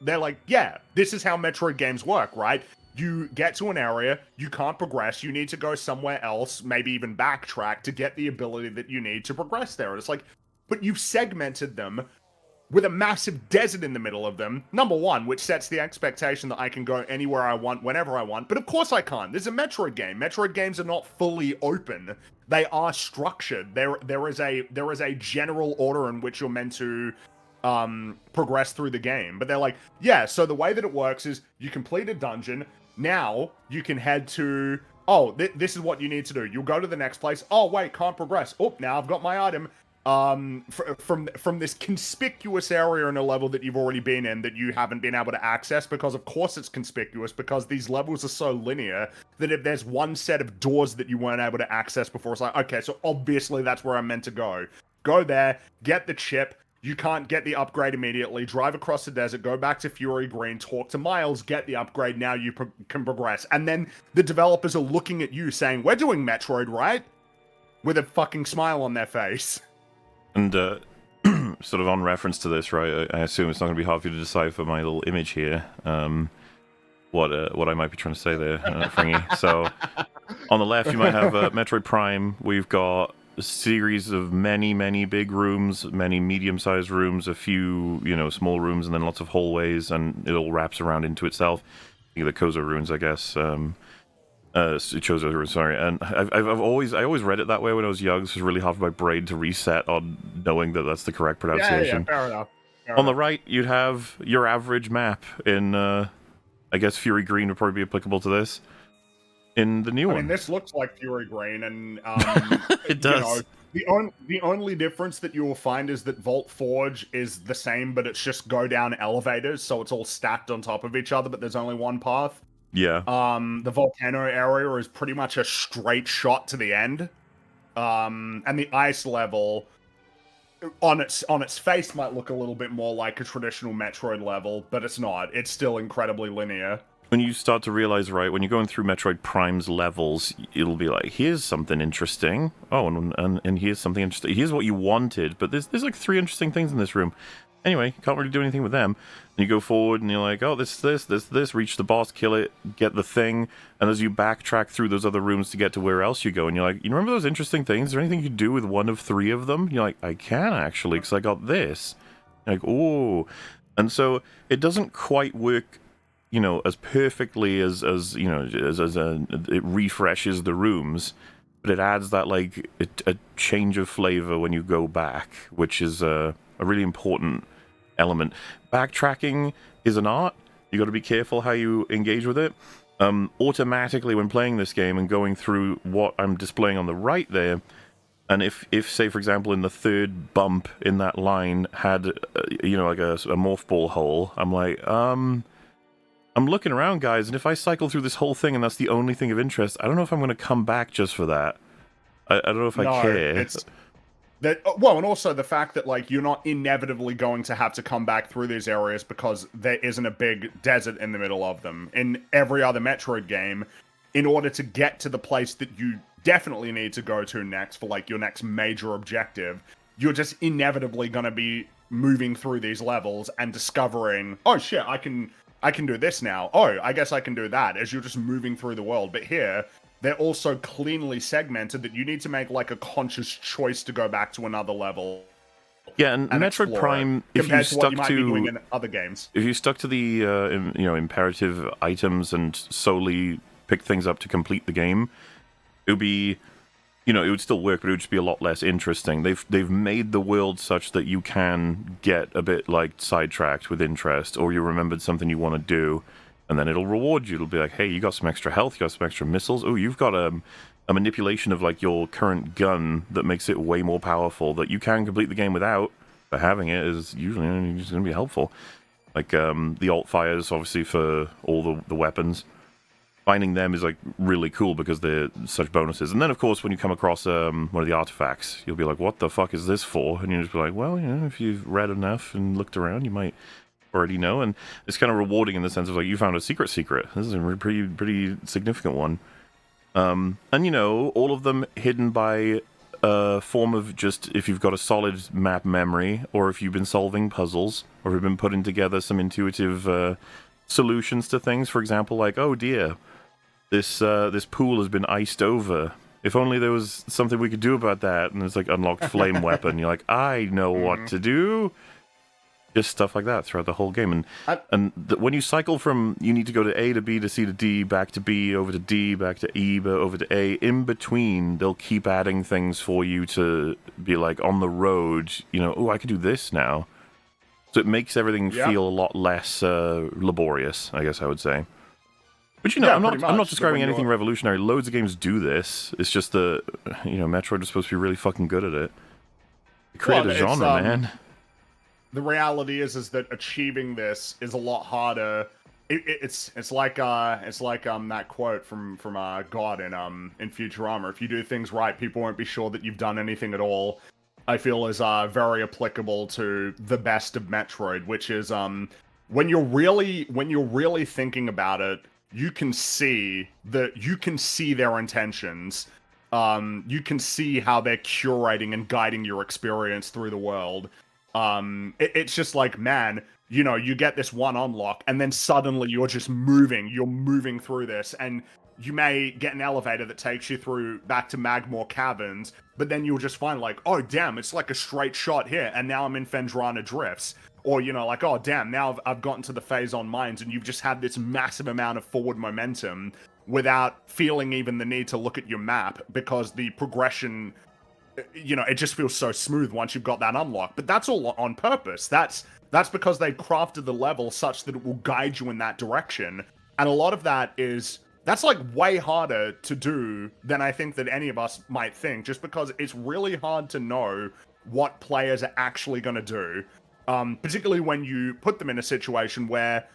S1: they're like, yeah, this is how Metroid games work, right? You get to an area, you can't progress, you need to go somewhere else, maybe even backtrack to get the ability that you need to progress there. And it's like, but you've segmented them with a massive desert in the middle of them, number one, which sets the expectation that I can go anywhere I want, whenever I want, but of course I can't. This is a Metroid game. Metroid games are not fully open. They are structured. There is a general order in which you're meant to progress through the game. But they're like, yeah, so the way that it works is you complete a dungeon, now you can head to, this is what you need to do. You'll go to the next place. Oh, wait, can't progress. Oh, now I've got my item. From this conspicuous area in a level that you've already been in that you haven't been able to access, because of course it's conspicuous, because these levels are so linear that if there's one set of doors that you weren't able to access before, it's like, okay, so obviously that's where I'm meant to go. Go there, get the chip. You can't get the upgrade immediately. Drive across the desert, go back to Fury Green, talk to Miles, get the upgrade. Now you can progress. And then the developers are looking at you saying, we're doing Metroid, right? With a fucking smile on their face.
S2: And sort of on reference to this, right? I assume it's not going to be hard for you to decipher my little image here. What I might be trying to say there, Fringy. So on the left, you might have Metroid Prime. We've got a series of many big rooms, many medium-sized rooms, a few small rooms, and then lots of hallways, and it all wraps around into itself. The Kozo ruins, I guess. Chozo ruins, sorry. And I always read it that way when I was young. So it was really hard for my brain to reset on knowing that that's the correct pronunciation.
S1: Yeah, fair enough.
S2: On the right, you'd have your average map in, I guess Fury Green would probably be applicable to this. In the new one.
S1: I mean, this looks like Fury Green, and
S2: it does.
S1: The only difference that you will find is that Vault Forge is the same, but it's just go down elevators, so it's all stacked on top of each other, but there's only one path.
S2: Yeah.
S1: The volcano area is pretty much a straight shot to the end. And the ice level on its face might look a little bit more like a traditional Metroid level, but it's not. It's still incredibly linear.
S2: When you start to realize, right, when you're going through Metroid Prime's levels, it'll be like, here's something interesting. Oh, and here's something interesting. Here's what you wanted, but there's like 3 interesting things in this room. Anyway, can't really do anything with them. And you go forward and you're like, oh, this, reach the boss, kill it, get the thing. And as you backtrack through those other rooms to get to where else you go, and you're like, you remember those interesting things? Is there anything you can do with one of 3 of them? You're like, I can actually, because I got this. You're like, oh. And so it doesn't quite work, as perfectly as it refreshes the rooms, but it adds that, like, a change of flavor when you go back, which is a really important element. Backtracking is an art. You got to be careful how you engage with it. Automatically, when playing this game and going through what I'm displaying on the right there, and if say for example in the 3rd bump in that line had like a morph ball hole, I'm like I'm looking around, guys, and if I cycle through this whole thing and that's the only thing of interest, I don't know if I'm going to come back just for that. I don't know if I care.
S1: Well, and also the fact that, like, you're not inevitably going to have to come back through these areas because there isn't a big desert in the middle of them. In every other Metroid game, in order to get to the place that you definitely need to go to next for, like, your next major objective, you're just inevitably going to be moving through these levels and discovering, oh shit, I can do this now. Oh, I guess I can do that, as you're just moving through the world. But here, they're also cleanly segmented that you need to make like a conscious choice to go back to another level.
S2: Yeah, and Metroid Prime, if you stuck
S1: in other games,
S2: if you stuck to the imperative items and solely pick things up to complete the game, it would be, it would still work, but it would just be a lot less interesting. They've made the world such that you can get a bit like sidetracked with interest, or you remembered something you want to do, and then it'll reward you. It'll be like, hey, you got some extra health, you got some extra missiles. Oh, you've got a manipulation of like your current gun that makes it way more powerful that you can complete the game without, but having it is usually just going to be helpful. Like the alt fires, obviously, for all the weapons. Finding them is like really cool because they're such bonuses. And then, of course, when you come across one of the artifacts, you'll be like, what the fuck is this for? And you'll just be like, well, if you've read enough and looked around, you might already know. And it's kind of rewarding in the sense of like, you found a secret. This is a pretty significant one. And all of them hidden by a form of just, if you've got a solid map memory, or if you've been solving puzzles, or if you've been putting together some intuitive solutions to things. For example, like, oh dear, this pool has been iced over. If only there was something we could do about that. And it's like unlocked flame weapon. You're like, I know what to do. Just stuff like that throughout the whole game. And when you cycle from, you need to go to A to B to C to D, back to B, over to D, back to E, over to A. In between, they'll keep adding things for you to be like on the road. Oh, I can do this now. So it makes everything feel a lot less laborious, I guess I would say. But I'm not describing anything revolutionary. Loads of games do this. It's just the Metroid is supposed to be really fucking good at it. They created a genre, man.
S1: The reality is that achieving this is a lot harder. It's like that quote from God in Futurama. If you do things right, people won't be sure that you've done anything at all. I feel is very applicable to the best of Metroid, which is when you're really thinking about it, you can see their intentions. You can see how they're curating and guiding your experience through the world. It's just like, man, you get this one unlock, and then suddenly you're moving through this, and you may get an elevator that takes you back to Magmore Caverns, but then you'll just find like, oh damn, it's like a straight shot here, and now I'm in Fendrana Drifts. Or, like, oh damn, now I've gotten to the Phazon Mines, and you've just had this massive amount of forward momentum without feeling even the need to look at your map, because the progression, it just feels so smooth once you've got that unlock. But that's all on purpose. That's because they crafted the level such that it will guide you in that direction. And a lot of that's like way harder to do than I think that any of us might think, just because it's really hard to know what players are actually going to do. Particularly when you put them in a situation where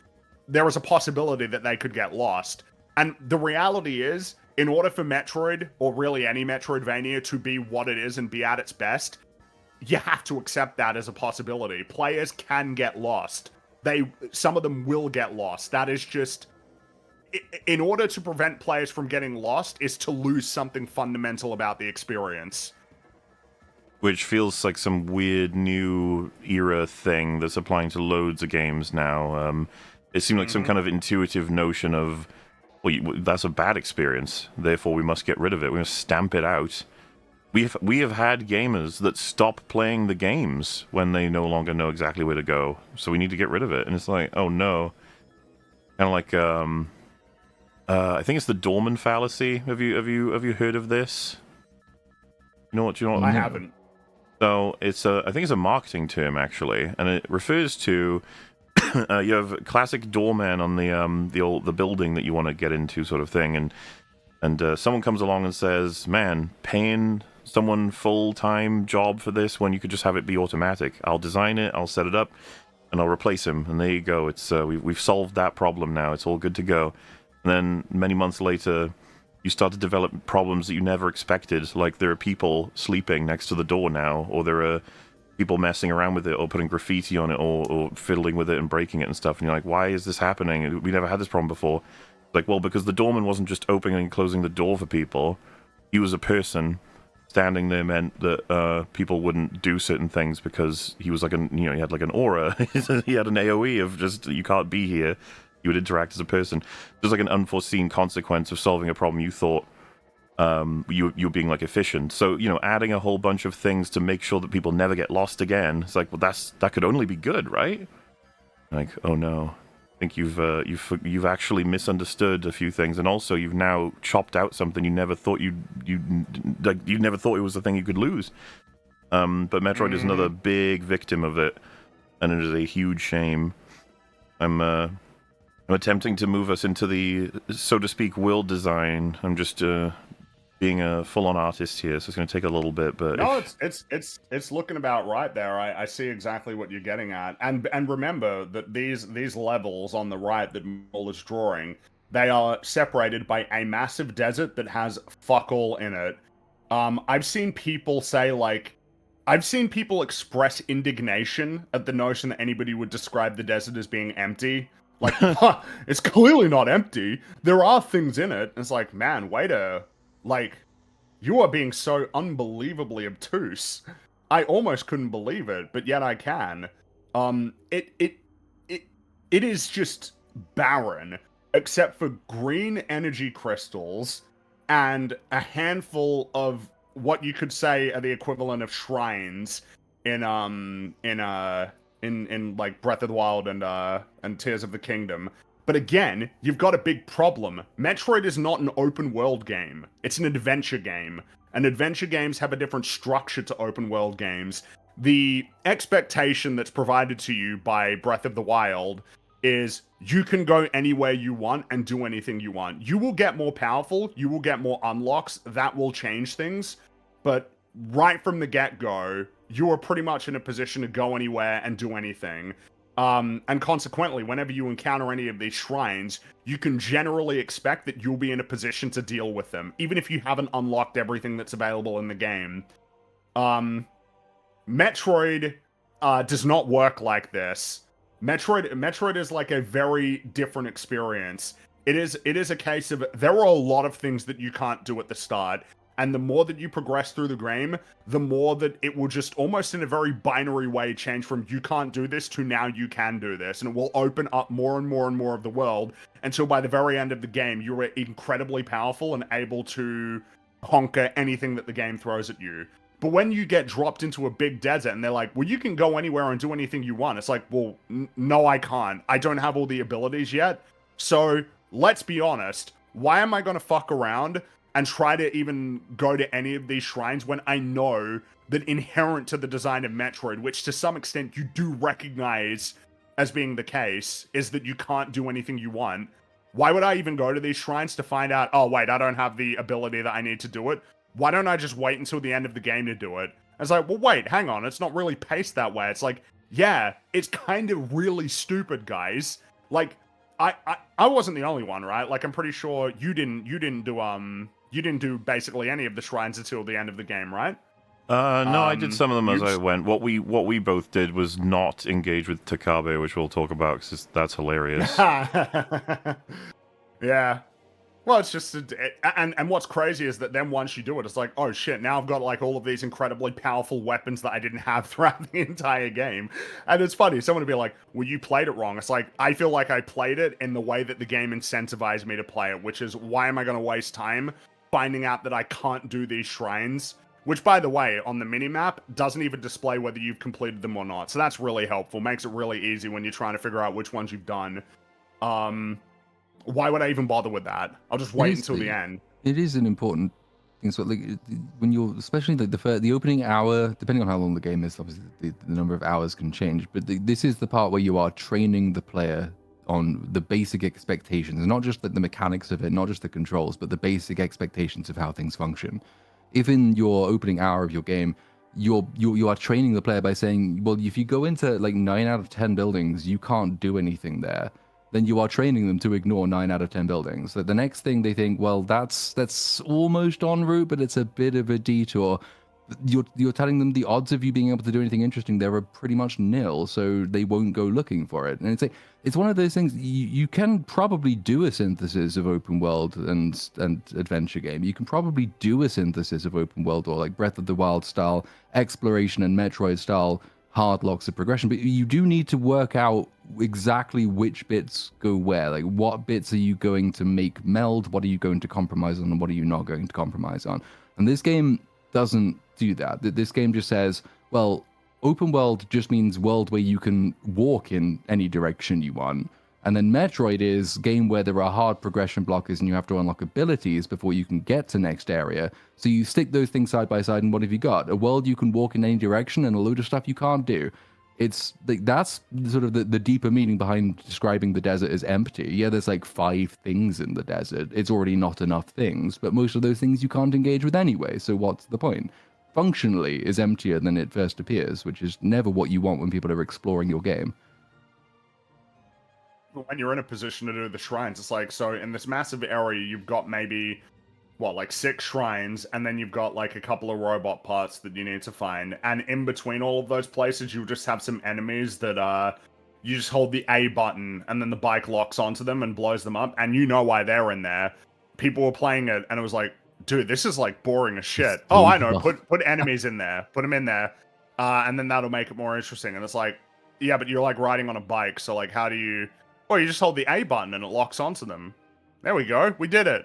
S1: there is a possibility that they could get lost. And the reality is, in order for Metroid, or really any Metroidvania, to be what it is and be at its best, you have to accept that as a possibility. Players can get lost. Some of them will get lost. That is just... In order to prevent players from getting lost is to lose something fundamental about the experience.
S2: Which feels like some weird new era thing that's applying to loads of games now. It seemed like some kind of intuitive notion of, well, that's a bad experience, therefore we must get rid of it. We must stamp it out. We have had gamers that stop playing the games when they no longer know exactly where to go. So we need to get rid of it. And it's like, oh no. Kind of like I think it's the Dorman fallacy. Have you heard of this? You know what?
S1: I haven't.
S2: So it's I think it's a marketing term actually, and it refers to you have classic doorman on the building that you want to get into, sort of thing, and someone comes along and says, "Man, paying someone full-time job for this when you could just have it be automatic. I'll design it, I'll set it up, and I'll replace him." And there you go. It's we've solved that problem now. It's all good to go. And then many months later, you start to develop problems that you never expected. Like there are people sleeping next to the door now, or there are people messing around with it, or putting graffiti on it, or fiddling with it and breaking it and stuff. And you're like, why is this happening? We never had this problem before. Like, well, because the doorman wasn't just opening and closing the door for people. He was a person standing there meant that people wouldn't do certain things because he was like he had like an aura. He had an AoE of just, you can't be here. You would interact as a person. There's like an unforeseen consequence of solving a problem you thought you being like efficient. So adding a whole bunch of things to make sure that people never get lost again. It's like, well, that could only be good, right? Like, oh no. I think you've actually misunderstood a few things, and also you've now chopped out something you never thought you never thought it was the thing you could lose. But Metroid is another big victim of it, and it is a huge shame. I'm attempting to move us into the, so to speak, world design. I'm just being a full-on artist here, so it's going to take a little bit. But
S1: no, it's looking about right there. I see exactly what you're getting at, and remember that these levels on the right that Mole is drawing, they are separated by a massive desert that has fuck all in it. I've seen people say I've seen people express indignation at the notion that anybody would describe the desert as being empty. Like, huh, it's clearly not empty. There are things in it. It's like, man, you are being so unbelievably obtuse. I almost couldn't believe it, but yet I can. It is just barren, except for green energy crystals and a handful of what you could say are the equivalent of shrines in like Breath of the Wild and Tears of the Kingdom. But again, you've got a big problem. Metroid is not an open world game. It's an adventure game. And adventure games have a different structure to open world games. The expectation that's provided to you by Breath of the Wild is you can go anywhere you want and do anything you want. You will get more powerful, you will get more unlocks, that will change things. But right from the get-go, you are pretty much in a position to go anywhere and do anything. And consequently, whenever you encounter any of these shrines, you can generally expect that you'll be in a position to deal with them, even if you haven't unlocked everything that's available in the game. Metroid does not work like this. Metroid is like a very different experience. It is a case of there are a lot of things that you can't do at the start. And the more that you progress through the game, the more that it will just almost in a very binary way change from you can't do this to now you can do this. And it will open up more and more and more of the world until by the very end of the game, you're incredibly powerful and able to conquer anything that the game throws at you. But when you get dropped into a big desert and they're like, well, you can go anywhere and do anything you want. It's like, well, no, I can't. I don't have all the abilities yet. So let's be honest. Why am I going to fuck around and try to even go to any of these shrines when I know that inherent to the design of Metroid, which to some extent you do recognize as being the case, is that you can't do anything you want? Why would I even go to these shrines to find out, oh wait, I don't have the ability that I need to do it? Why don't I just wait until the end of the game to do it? It's like, well wait, hang on, it's not really paced that way. It's like, yeah, it's kind of really stupid, guys. Like, I wasn't the only one, right? Like, I'm pretty sure you didn't do basically any of the shrines until the end of the game, right?
S2: No, I did some of them as I went. What we both did was not engage with Takabe, which we'll talk about because that's hilarious.
S1: Yeah. Well, it's just, and what's crazy is that then once you do it, it's like, oh shit, now I've got like all of these incredibly powerful weapons that I didn't have throughout the entire game. And it's funny, someone would be like, well, you played it wrong. It's like, I feel like I played it in the way that the game incentivized me to play it, which is, why am I going to waste time finding out that I can't do these shrines? Which, by the way, on the minimap, doesn't even display whether you've completed them or not. So that's really helpful. Makes it really easy when you're trying to figure out which ones you've done. Why would I even bother with that? I'll just wait until the end.
S3: It is an important thing. So, like, when you're, especially like the opening hour, depending on how long the game is, obviously the number of hours can change. But this is the part where you are training the player on the basic expectations, not just the mechanics of it, not just the controls, but the basic expectations of how things function. If in your opening hour of your game, you are training the player by saying, well, if you go into like 9 out of 10 buildings, you can't do anything there, then you are training them to ignore 9 out of 10 buildings. So the next thing they think, well, that's almost en route, but it's a bit of a detour. you're telling them the odds of you being able to do anything interesting there are pretty much nil, so they won't go looking for it. And it's one of those things. You can probably do a synthesis of open world and adventure game. You can probably do a synthesis of open world or like Breath of the Wild style exploration and Metroid style hard locks of progression, but you do need to work out exactly which bits go where. Like, what bits are you going to make meld? What are you going to compromise on? And what are you not going to compromise on? And this game doesn't do that. This game just says, well, open world just means world where you can walk in any direction you want. And then Metroid is game where there are hard progression blockers and you have to unlock abilities before you can get to next area. So you stick those things side by side, and what have you got? A world you can walk in any direction and a load of stuff you can't do. It's like, that's sort of the deeper meaning behind describing the desert as empty. Yeah, there's like 5 things in the desert. It's already not enough things, but most of those things you can't engage with anyway, so what's the point? Functionally is emptier than it first appears, which is never what you want when people are exploring your game.
S1: When you're in a position to do the shrines, it's like, so in this massive area, you've got maybe, what, like 6 shrines, and then you've got like a couple of robot parts that you need to find. And in between all of those places, you'll just have some enemies that, you just hold the A button, and then the bike locks onto them and blows them up, and you know why they're in there. People were playing it, and it was like, dude, this is like boring as shit. Oh, I know, put enemies in there, put them in there, and then that'll make it more interesting. And it's like, yeah, but you're like riding on a bike, so like, how do you... Well, you just hold the A button and it locks onto them. There we go. We did it.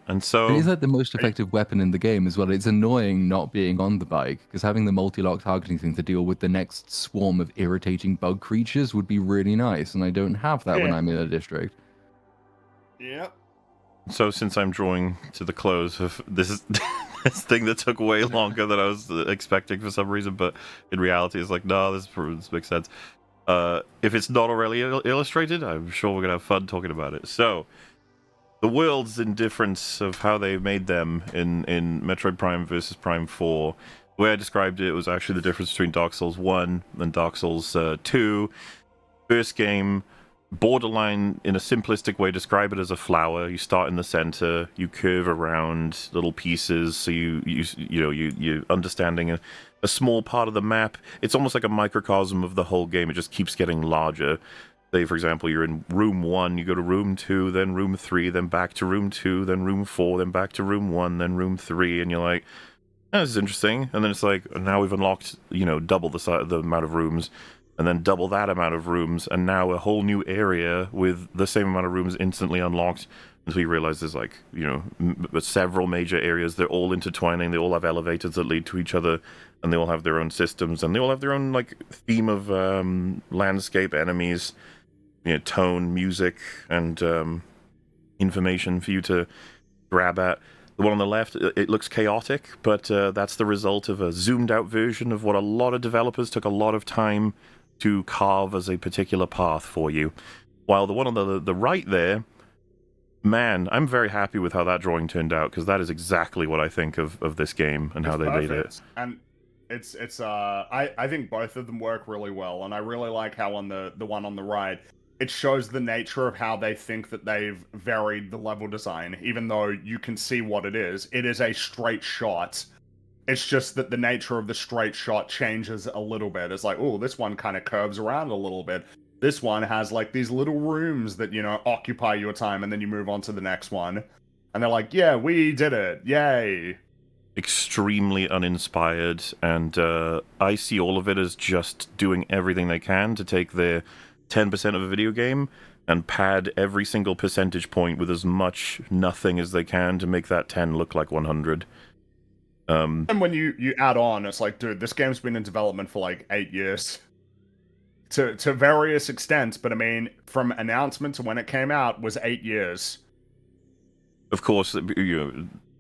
S2: And so...
S3: It is like the most effective weapon in the game as well. It's annoying not being on the bike, because having the multi-lock targeting thing to deal with the next swarm of irritating bug creatures would be really nice, and I don't have that when I'm in a district.
S1: Yep.
S2: So since I'm drawing to the close of this thing that took way longer than I was expecting for some reason, but in reality it's like, no, this makes sense. If it's not already illustrated, I'm sure we're gonna have fun talking about it. So, the world's indifference of how they made them in Metroid Prime versus Prime 4. The way I described it was actually the difference between Dark Souls 1 and Dark Souls 2. First game, borderline, in a simplistic way, describe it as a flower. You start in the center, you curve around little pieces, so you're understanding a small part of the map. It's almost like a microcosm of the whole game. It just keeps getting larger. Say, for example, you're in room 1, you go to room 2, then room 3, then back to room 2, then room 4, then back to room 1, then room 3, and you're like, oh, this is interesting. And then it's like, now we've unlocked, double the amount of rooms, and then double that amount of rooms, and now a whole new area with the same amount of rooms instantly unlocked, until you realize there's like, several major areas. They're all intertwining, they all have elevators that lead to each other, and they all have their own systems, and they all have their own like theme of landscape, enemies, tone, music, and information for you to grab at. The one on the left, it looks chaotic, but that's the result of a zoomed out version of what a lot of developers took a lot of time to carve as a particular path for you. While the one on the right there, man, I'm very happy with how that drawing turned out, because that is exactly what I think of this game and how they made it.
S1: And it's I think both of them work really well, and I really like how on the one on the right, it shows the nature of how they think that they've varied the level design, even though you can see what it is. It is a straight shot. It's just that the nature of the straight shot changes a little bit. It's like, oh, this one kind of curves around a little bit. This one has like these little rooms that, occupy your time, and then you move on to the next one. And they're like, yeah, we did it. Yay.
S2: Extremely uninspired, and I see all of it as just doing everything they can to take their 10% of a video game and pad every single percentage point with as much nothing as they can to make that 10 look like 100.
S1: And when you add on, it's like, dude, this game's been in development for like 8 years. To various extents, but I mean, from announcement to when it came out was 8 years.
S2: Of course,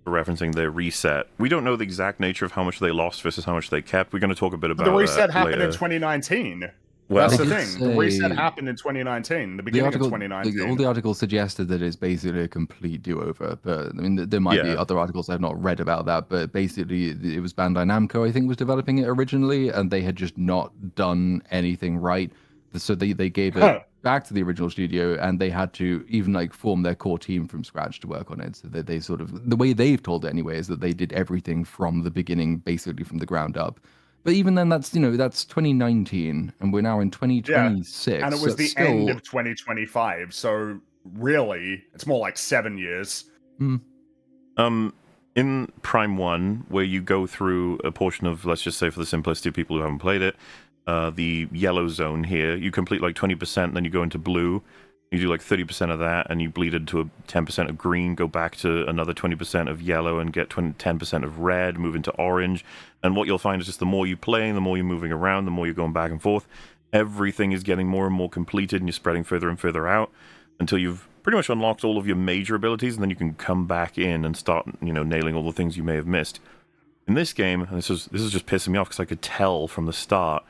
S2: referencing their reset. We don't know the exact nature of how much they lost versus how much they kept. We're going to talk a bit about
S1: the reset
S2: that
S1: happened
S2: later.
S1: in 2019.
S2: Well,
S1: that's the thing. The reset happened in 2019, the beginning of 2019.
S3: All the articles suggested that it's basically a complete do-over, but I mean, there might be other articles I've not read about that, but basically it was Bandai Namco, I think, was developing it originally, and they had just not done anything right. So they gave it back to the original studio, and they had to even like form their core team from scratch to work on it. So that they sort of, the way they've told it anyway, is that they did everything from the beginning, basically from the ground up. But even then, that's that's 2019, and we're now in
S1: Yeah,
S3: 2026.
S1: and it
S3: So
S1: was
S3: it's
S1: the end
S3: still
S1: of 2025, so really, it's more like 7 years.
S2: In Prime 1, where you go through a portion of, let's just say for the simplicity of people who haven't played it, the yellow zone here, you complete like 20%, then you go into blue, you do like 30% of that, and you bleed into a 10% of green, go back to another 20% of yellow, and get 10% of red, move into orange. And what you'll find is just the more you play, the more you're moving around, the more you're going back and forth, everything is getting more and more completed, and you're spreading further and further out until you've pretty much unlocked all of your major abilities, and then you can come back in and start, nailing all the things you may have missed. In this game, and this is just pissing me off because I could tell from the start,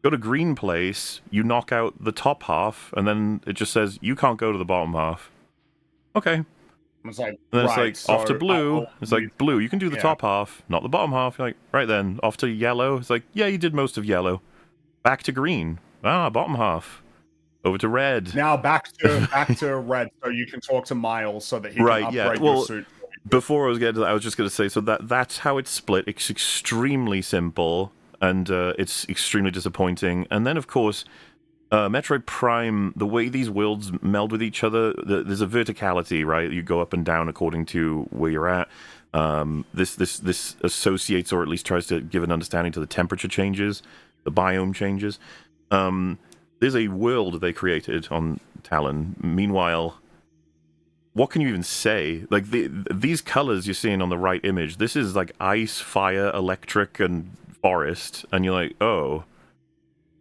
S2: go to green place, you knock out the top half, and then it just says, you can't go to the bottom half. Okay.
S1: It's like,
S2: And then it's like,
S1: so
S2: off to blue. It's like, blue, you can do the
S1: yeah.
S2: top half, not the bottom half. You're like, right then, off to yellow. It's like, yeah, you did most of yellow. Back to green. Bottom half. Over to red.
S1: Now back to red, so you can talk to Miles so that he can upgrade your suit.
S2: Before I was getting to that, I was just going to say, so that's how it's split. It's extremely simple, and it's extremely disappointing. And then, of course, Metroid Prime, the way these worlds meld with each other, there's a verticality, right? You go up and down according to where you're at. This associates, or at least tries to give an understanding to the temperature changes, the biome changes. There's a world they created on Talon. Meanwhile, what can you even say? Like, these colors you're seeing on the right image, this is like ice, fire, electric, and forest. And you're like, oh,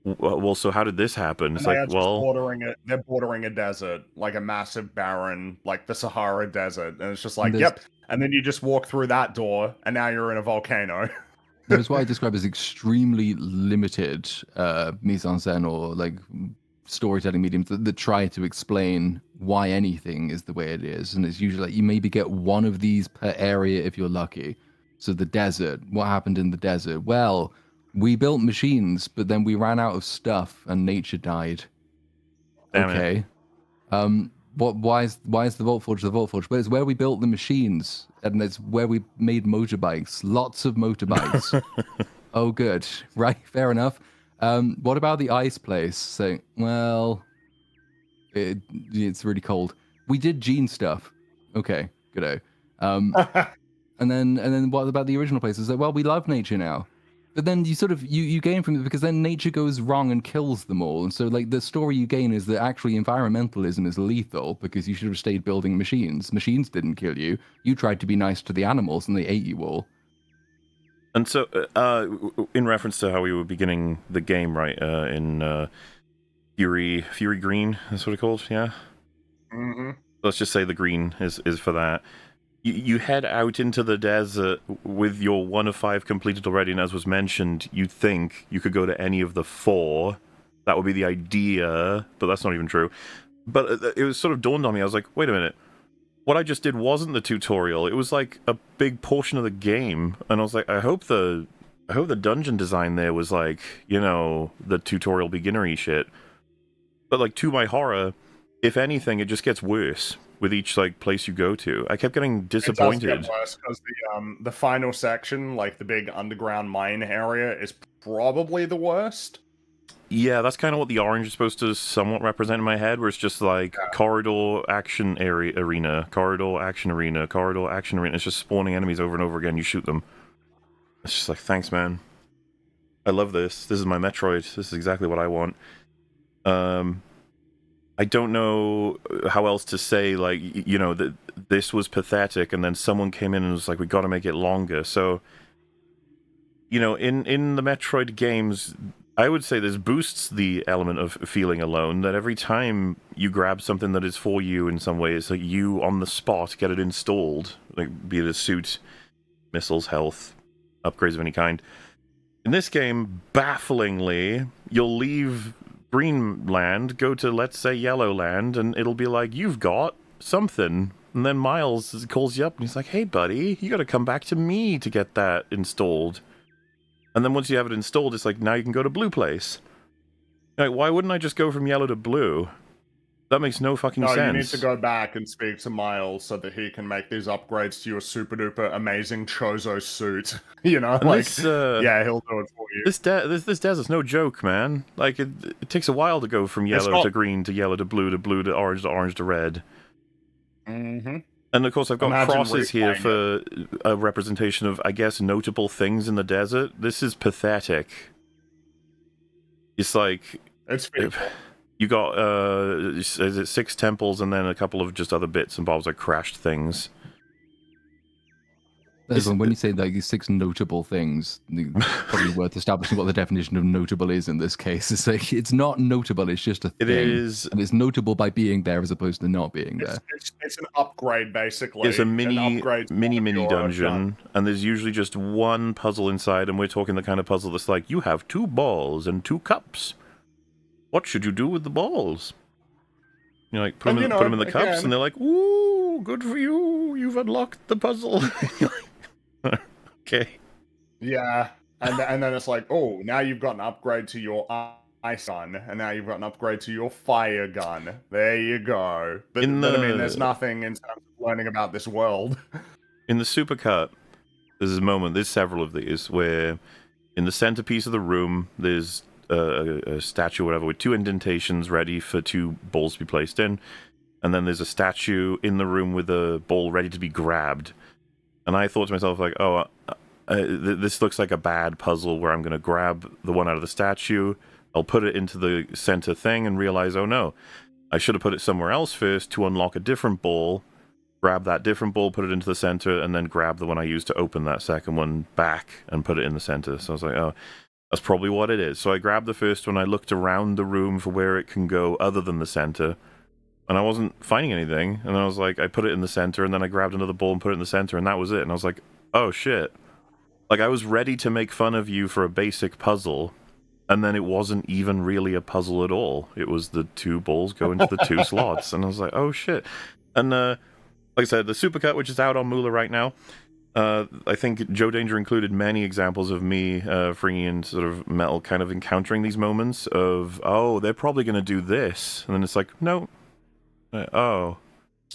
S2: well, so how did this happen? It's like, well,
S1: they're bordering a desert, like a massive barren, like the Sahara Desert. And it's just like, yep. And then you just walk through that door, and now you're in a volcano.
S3: There's what I describe as extremely limited mise-en-scène or like storytelling mediums that try to explain why anything is the way it is. And it's usually like you maybe get one of these per area if you're lucky. So the desert, what happened in the desert? Well, we built machines, but then we ran out of stuff and nature died.
S2: Damn
S3: okay. Why is the Vault Forge the Vault Forge? But it's where we built the machines, and it's where we made motorbikes. Lots of motorbikes. Oh, good. Right, fair enough. What about the ice place? So, well, it's really cold. We did gene stuff. Okay, good. And then what about the original place? It's like, well, we love nature now. But then you sort of you gain from it because then nature goes wrong and kills them all. And so like the story you gain is that actually environmentalism is lethal because you should have stayed building machines. Machines didn't kill you. You tried to be nice to the animals and they ate you all.
S2: And so in reference to how we were beginning the game, right, in Fury Green, that's what it's called, yeah?
S1: Mm-hmm.
S2: Let's just say the green is for that. You head out into the desert with your 1 of 5 completed already, and as was mentioned, you'd think you could go to any of the 4. That would be the idea, but that's not even true. But it was sort of dawned on me, I was like, wait a minute. What I just did wasn't the tutorial. It was like a big portion of the game, and I was like, I hope the dungeon design there was like, the tutorial beginnery shit. But like, to my horror, if anything, it just gets worse with each like place you go to. I kept getting disappointed.
S1: It does get worse because the final section, like the big underground mine area, is probably the worst.
S2: Yeah, that's kind of what the orange is supposed to somewhat represent in my head, where it's just like corridor action arena, corridor action arena, corridor action arena. It's just spawning enemies over and over again. You shoot them. It's just like, thanks, man. I love this. This is my Metroid. This is exactly what I want. I don't know how else to say, like, that this was pathetic, and then someone came in and was like, we got to make it longer. So, in the Metroid games, I would say this boosts the element of feeling alone, that every time you grab something that is for you in some way, it's like you on the spot get it installed, like be it a suit, missiles, health, upgrades of any kind. In this game, bafflingly, you'll leave green land, go to, let's say, yellow land, and it'll be like, you've got something. And then Miles calls you up, and he's like, hey, buddy, you got to come back to me to get that installed. And then once you have it installed, it's like, now you can go to blue place. Like, why wouldn't I just go from yellow to blue? That makes no fucking
S1: No,
S2: sense.
S1: you need to go back and speak to Miles so that he can make these upgrades to your super duper amazing Chozo suit. You know,
S2: And
S1: like,
S2: this,
S1: yeah, he'll do it for you.
S2: This desert's no joke, man. Like, it takes a while to go from yellow to green to yellow to blue to orange to red.
S1: Mm-hmm.
S2: And of course, I've got
S1: Imagine
S2: crosses here
S1: replaying
S2: for a representation of, I guess, notable things in the desert. This is pathetic. It's like
S1: It's beautiful.
S2: you got is it 6 temples and then a couple of just other bits and bobs like crashed things.
S3: When you say like these 6 notable things, probably worth establishing what the definition of notable is in this case. It's like it's not notable; it's just a thing.
S2: It is,
S3: and it's notable by being there as opposed to not being there.
S1: It's an upgrade, basically.
S2: it's a mini
S1: your
S2: dungeon, and there's usually just one puzzle inside, and we're talking the kind of puzzle that's like, you have 2 balls and 2 cups. What should you do with the balls? You like put them in the cups, and they're like, "Ooh, good for you! You've unlocked the puzzle." Okay.
S1: Yeah, and then it's like, oh, now you've got an upgrade to your ice gun, and now you've got an upgrade to your fire gun. There you go. But I mean, there's nothing in terms of learning about this world.
S2: In the supercut, there's several of these where, in the centerpiece of the room, there's a statue, or whatever, with 2 indentations ready for 2 balls to be placed in, and then there's a statue in the room with a ball ready to be grabbed. And I thought to myself, like, oh, this looks like a bad puzzle where I'm going to grab the one out of the statue, I'll put it into the center thing, and realize, oh no, I should have put it somewhere else first to unlock a different ball, grab that different ball, put it into the center, and then grab the one I used to open that second one back and put it in the center. So I was like, oh, that's probably what it is. So I grabbed the first one, I looked around the room for where it can go other than the center, and I wasn't finding anything. And I was like, I put it in the center, and then I grabbed another ball and put it in the center, and that was it. And I was like, oh shit. Like, I was ready to make fun of you for a basic puzzle, and then it wasn't even really a puzzle at all. It was the 2 balls go into the 2 slots, and I was like, oh shit. And like I said, the supercut, which is out on Moolah right now, I think Joe Danger included many examples of me, freaking sort of metal, kind of encountering these moments of, oh, they're probably going to do this. And then it's like, no. Oh.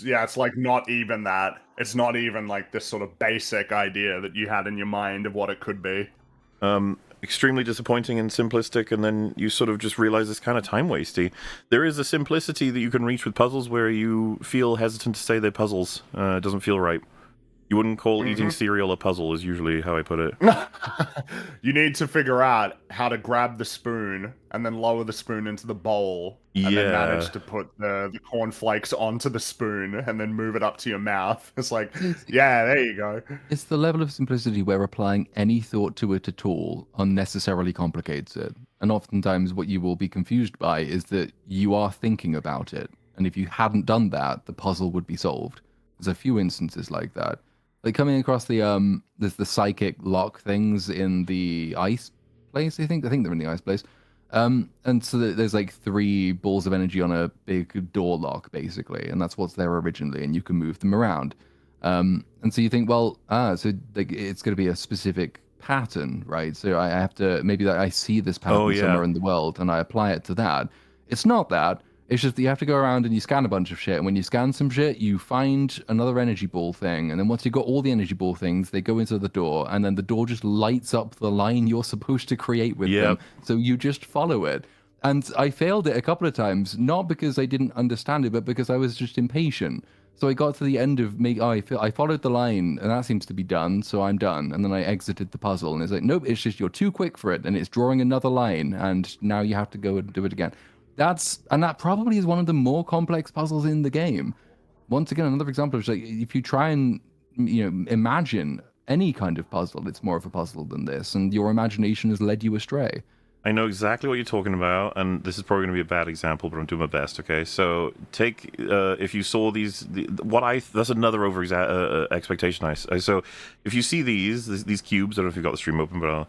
S1: Yeah, it's like not even that. It's not even like this sort of basic idea that you had in your mind of what it could be.
S2: Extremely disappointing and simplistic, and then you sort of just realize it's kind of time wasty. There is a simplicity that you can reach with puzzles where you feel hesitant to say they're puzzles. It doesn't feel right. You wouldn't call eating cereal a puzzle, is usually how I put it.
S1: You need to figure out how to grab the spoon and then lower the spoon into the bowl and then manage to put the cornflakes onto the spoon and then move it up to your mouth. It's like, yeah, there you go.
S3: It's the level of simplicity where applying any thought to it at all unnecessarily complicates it. And oftentimes what you will be confused by is that you are thinking about it. And if you hadn't done that, the puzzle would be solved. There's a few instances like that. Like coming across there's the psychic lock things in the ice place, I think they're in the ice place. And so there's like 3 balls of energy on a big door lock, basically, and that's what's there originally, and you can move them around. And so you think, well, so like, it's going to be a specific pattern, right? So I have to, maybe I see this pattern somewhere in the world, and I apply it to that. It's not that. It's just that you have to go around and you scan a bunch of shit. And when you scan some shit, you find another energy ball thing. And then once you've got all the energy ball things, they go into the door. And then the door just lights up the line you're supposed to create with them. So you just follow it. And I failed it a couple of times, not because I didn't understand it, but because I was just impatient. So I got to the end of I followed the line, and that seems to be done, so I'm done. And then I exited the puzzle. And it's like, nope, it's just you're too quick for it. And it's drawing another line. And now you have to go and do it again. That probably is one of the more complex puzzles in the game. Once again, another example of like, if you try and imagine any kind of puzzle, it's more of a puzzle than this, and your imagination has led you astray.
S2: I know exactly what you're talking about, and this is probably going to be a bad example, but I'm doing my best. Okay, so take if you saw these, that's another expectation. So if you see these cubes, I don't know if you've got the stream open, but I'll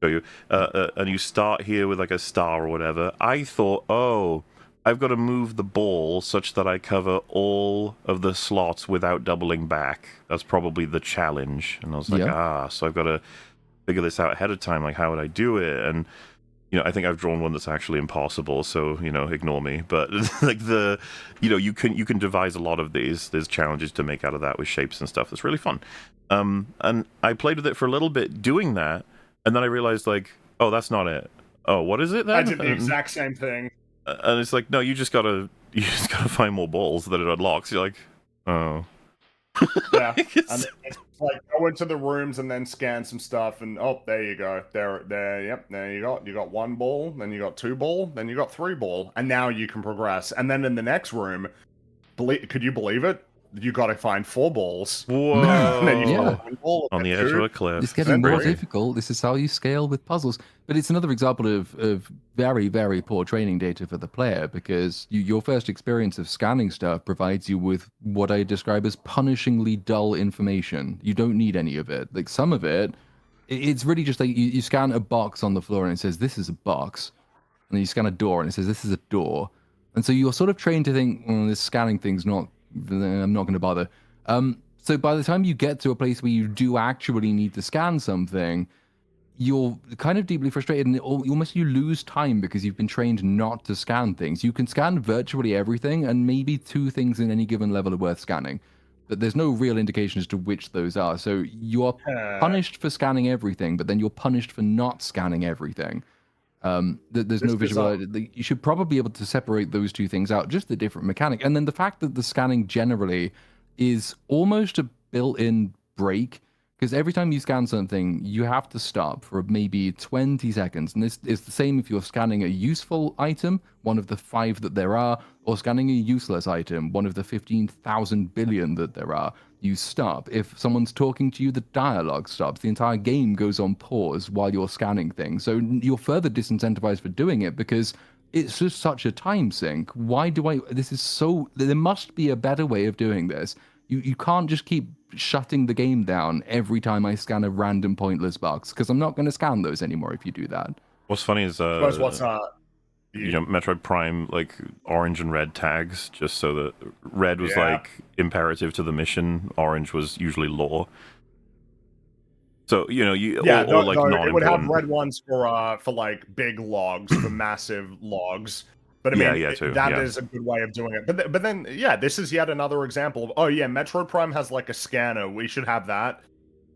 S2: show you, and you start here with like a star or whatever. I thought, oh, I've got to move the ball such that I cover all of the slots without doubling back. That's probably the challenge. And I was like, so I've got to figure this out ahead of time. Like, how would I do it? And I think I've drawn one that's actually impossible, so ignore me. But like you can devise a lot of these. There's challenges to make out of that with shapes and stuff. That's really fun. And I played with it for a little bit doing that, and then I realized like, oh, that's not it. Oh, what is it then?
S1: I did the exact same thing.
S2: And it's like, no, you just gotta find more balls that it unlocks. You're like, oh.
S1: Yeah, and it's like go into the rooms and then scan some stuff, and oh, there you go. Yep, there you go. You got 1 ball, then you got 2 ball, then you got 3 ball, and now you can progress. And then in the next room, could you believe it? You got to find 4 balls.
S2: Whoa!
S1: And then you
S3: Yeah.
S1: got 1 ball,
S2: On the
S1: then
S2: edge
S1: 2.
S2: of a cliff.
S3: It's getting
S1: Then
S3: more
S1: 3.
S3: difficult. This is how you scale with puzzles. But it's another example of very, very poor training data for the player, because your first experience of scanning stuff provides you with what I describe as punishingly dull information. You don't need any of it. Like some of it, it's really just like you scan a box on the floor and it says, this is a box. And then you scan a door and it says, this is a door. And so you're sort of trained to think, this scanning thing's not, I'm not going to bother. So by the time you get to a place where you do actually need to scan something, you're kind of deeply frustrated, and you lose time because you've been trained not to scan things. You can scan virtually everything, and maybe 2 things in any given level are worth scanning, but there's no real indication as to which those are. So you are punished for scanning everything, but then you're punished for not scanning everything. There's no visual. You should probably be able to separate those 2 things out, just the different mechanic. And then the fact that the scanning generally is almost a built-in break, because every time you scan something, you have to stop for maybe 20 seconds. And this is the same if you're scanning a useful item, one of the 5 that there are, or scanning a useless item, one of the 15,000 billion that there are. You stop. If someone's talking to you, the dialogue stops. The entire game goes on pause while you're scanning things. So you're further disincentivized for doing it because it's just such a time sink. Why do I... This is so... There must be a better way of doing this. You can't just keep shutting the game down every time I scan a random pointless box, because I'm not going to scan those anymore if you do that.
S2: What's funny is Metroid Prime, like orange and red tags, just so that red was like imperative to the mission, orange was usually lore. So or like non-important.
S1: It would have red ones for like big logs, for massive logs. But I mean, that is a good way of doing it. But then, this is yet another example of, Metroid Prime has like a scanner. We should have that.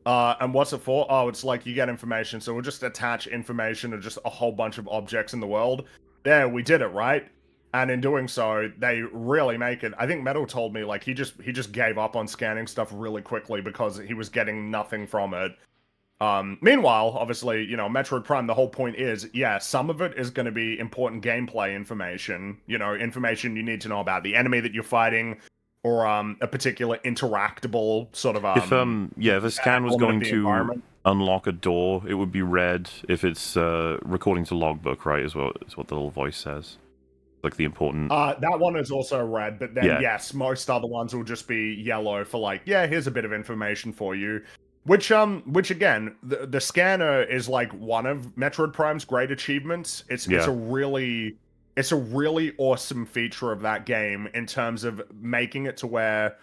S1: And what's it for? Oh, it's like you get information. So we'll just attach information to just a whole bunch of objects in the world. There, we did it, right? And in doing so, they really make it. I think Metal told me like he just gave up on scanning stuff really quickly because he was getting nothing from it. Meanwhile, obviously, Metroid Prime, the whole point is, some of it is going to be important gameplay information, information you need to know about the enemy that you're fighting, or a particular interactable sort of
S2: if a scan was going to unlock a door, it would be red. If it's recording to logbook, right, is what the little voice says. Like the important
S1: that one is also red, but then yes, most other ones will just be yellow for like, here's a bit of information for you. Which again, the scanner is like one of Metroid Prime's great achievements. It's a really awesome feature of that game in terms of making it to where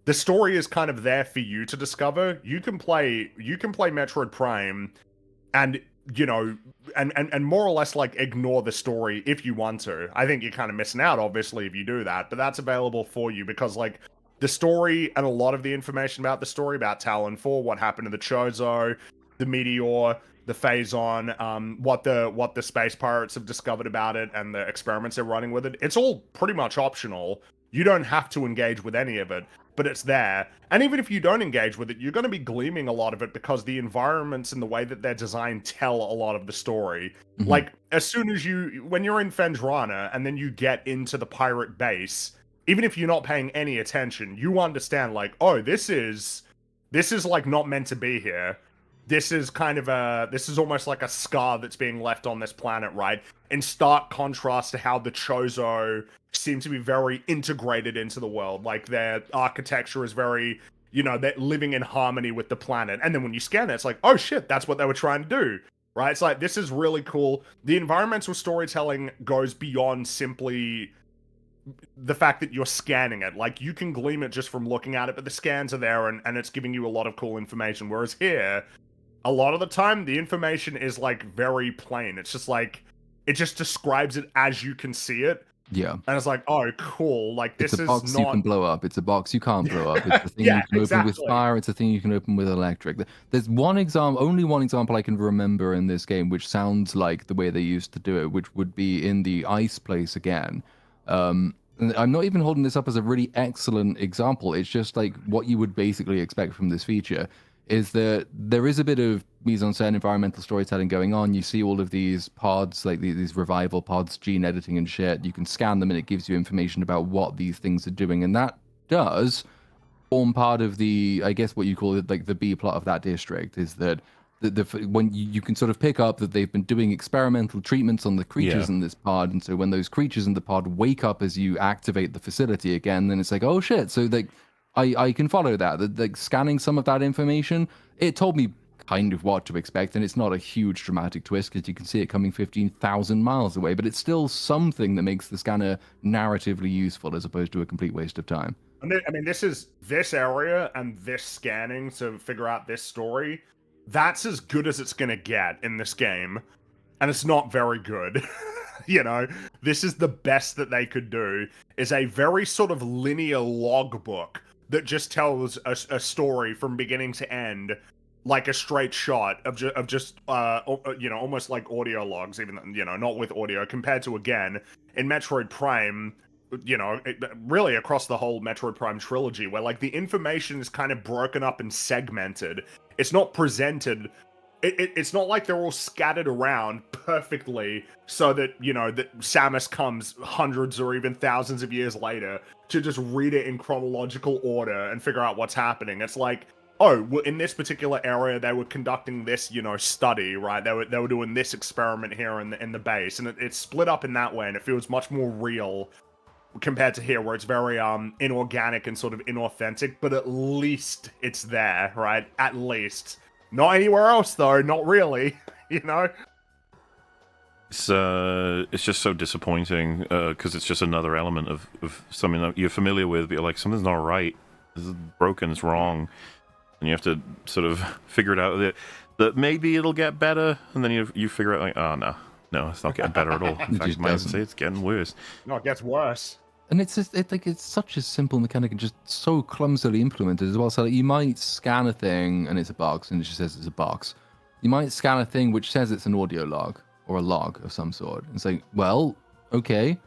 S1: the story is kind of there for you to discover. You can play Metroid Prime and and more or less like ignore the story if you want to. I think you're kind of missing out, obviously, if you do that, but that's available for you because like the story and a lot of the information about the story, about Talon 4, what happened to the Chozo, the Meteor, the Phazon, what the space pirates have discovered about it, and the experiments they're running with it. It's all pretty much optional. You don't have to engage with any of it, but it's there. And even if you don't engage with it, you're going to be gleaming a lot of it because the environments and the way that they're designed tell a lot of the story. Mm-hmm. Like, as soon as when you're in Fendrana and then you get into the pirate base, even if you're not paying any attention, you understand, like, oh, this is like not meant to be here. This is almost like a scar that's being left on this planet, right? In stark contrast to how the Chozo seem to be very integrated into the world. Like, their architecture is very, they're living in harmony with the planet. And then when you scan it, it's like, oh shit, that's what they were trying to do, right? It's like, this is really cool. The environmental storytelling goes beyond simply the fact that you're scanning it. Like, you can glean it just from looking at it, but the scans are there and it's giving you a lot of cool information. Whereas here, a lot of the time, the information is like very plain. It's just like, it just describes it as you can see it.
S3: Yeah.
S1: And it's like, oh, cool. Like,
S3: It's
S1: this
S3: a
S1: is
S3: box you
S1: not.
S3: can blow up. It's a box you can't blow up. It's a thing
S1: Yeah,
S3: you can open with
S1: exactly.
S3: fire. It's a thing you can open with electric. There's one example, only one example I can remember in this game, which sounds like the way they used to do it, which would be in the ice place again. And I'm not even holding this up as a really excellent example. It's just like what you would basically expect from this feature is that there is a bit of mise-en-scène environmental storytelling going on. You see all of these pods, like these revival pods, gene editing and shit. You can scan them and it gives you information about what these things are doing. And that does form part of the, I guess what you call it, like the B plot of that district, is that when you can sort of pick up that they've been doing experimental treatments on the creatures in this pod. And so when those creatures in the pod wake up as you activate the facility again, then it's like, oh shit. So like, I can follow that. Like scanning some of that information, it told me kind of what to expect, and it's not a huge dramatic twist because you can see it coming 15,000 miles away, but it's still something that makes the scanner narratively useful as opposed to a complete waste of time.
S1: I mean, this area and this scanning to figure out this story. That's as good as it's gonna get in this game, and it's not very good. You know, this is the best that they could do. Is a very sort of linear logbook that just tells a story from beginning to end, like a straight shot of just you know, almost like audio logs, even, you know, not with audio, compared to, again, in Metroid Prime, you know, really across the whole Metroid Prime trilogy, where like the information is kind of broken up and segmented. It's not presented. It's not like they're all scattered around perfectly so that, you know, that Samus comes hundreds or even thousands of years later to just read it in chronological order and figure out what's happening. It's like, oh, well, in this particular area, they were conducting this, you know, study, right? They were doing this experiment here in the base, and it's split up in that way, and it feels much more real compared to here, where it's very inorganic and sort of inauthentic. But at least it's there, right? At least. Not anywhere else, though. Not really. You know?
S2: It's just so disappointing because it's just another element of something that you're familiar with, but you're like, something's not right. This is broken, it's wrong. And you have to sort of figure it out that maybe it'll get better, and then you figure out, like, oh, no, it's not getting better at all. In fact, you might even say it's getting worse.
S1: No, it gets worse.
S3: And it's just, it's such a simple mechanic and just so clumsily implemented as well. So like, you might scan a thing and it's a box, and it just says it's a box. You might scan a thing which says it's an audio log or a log of some sort. And say, well, okay.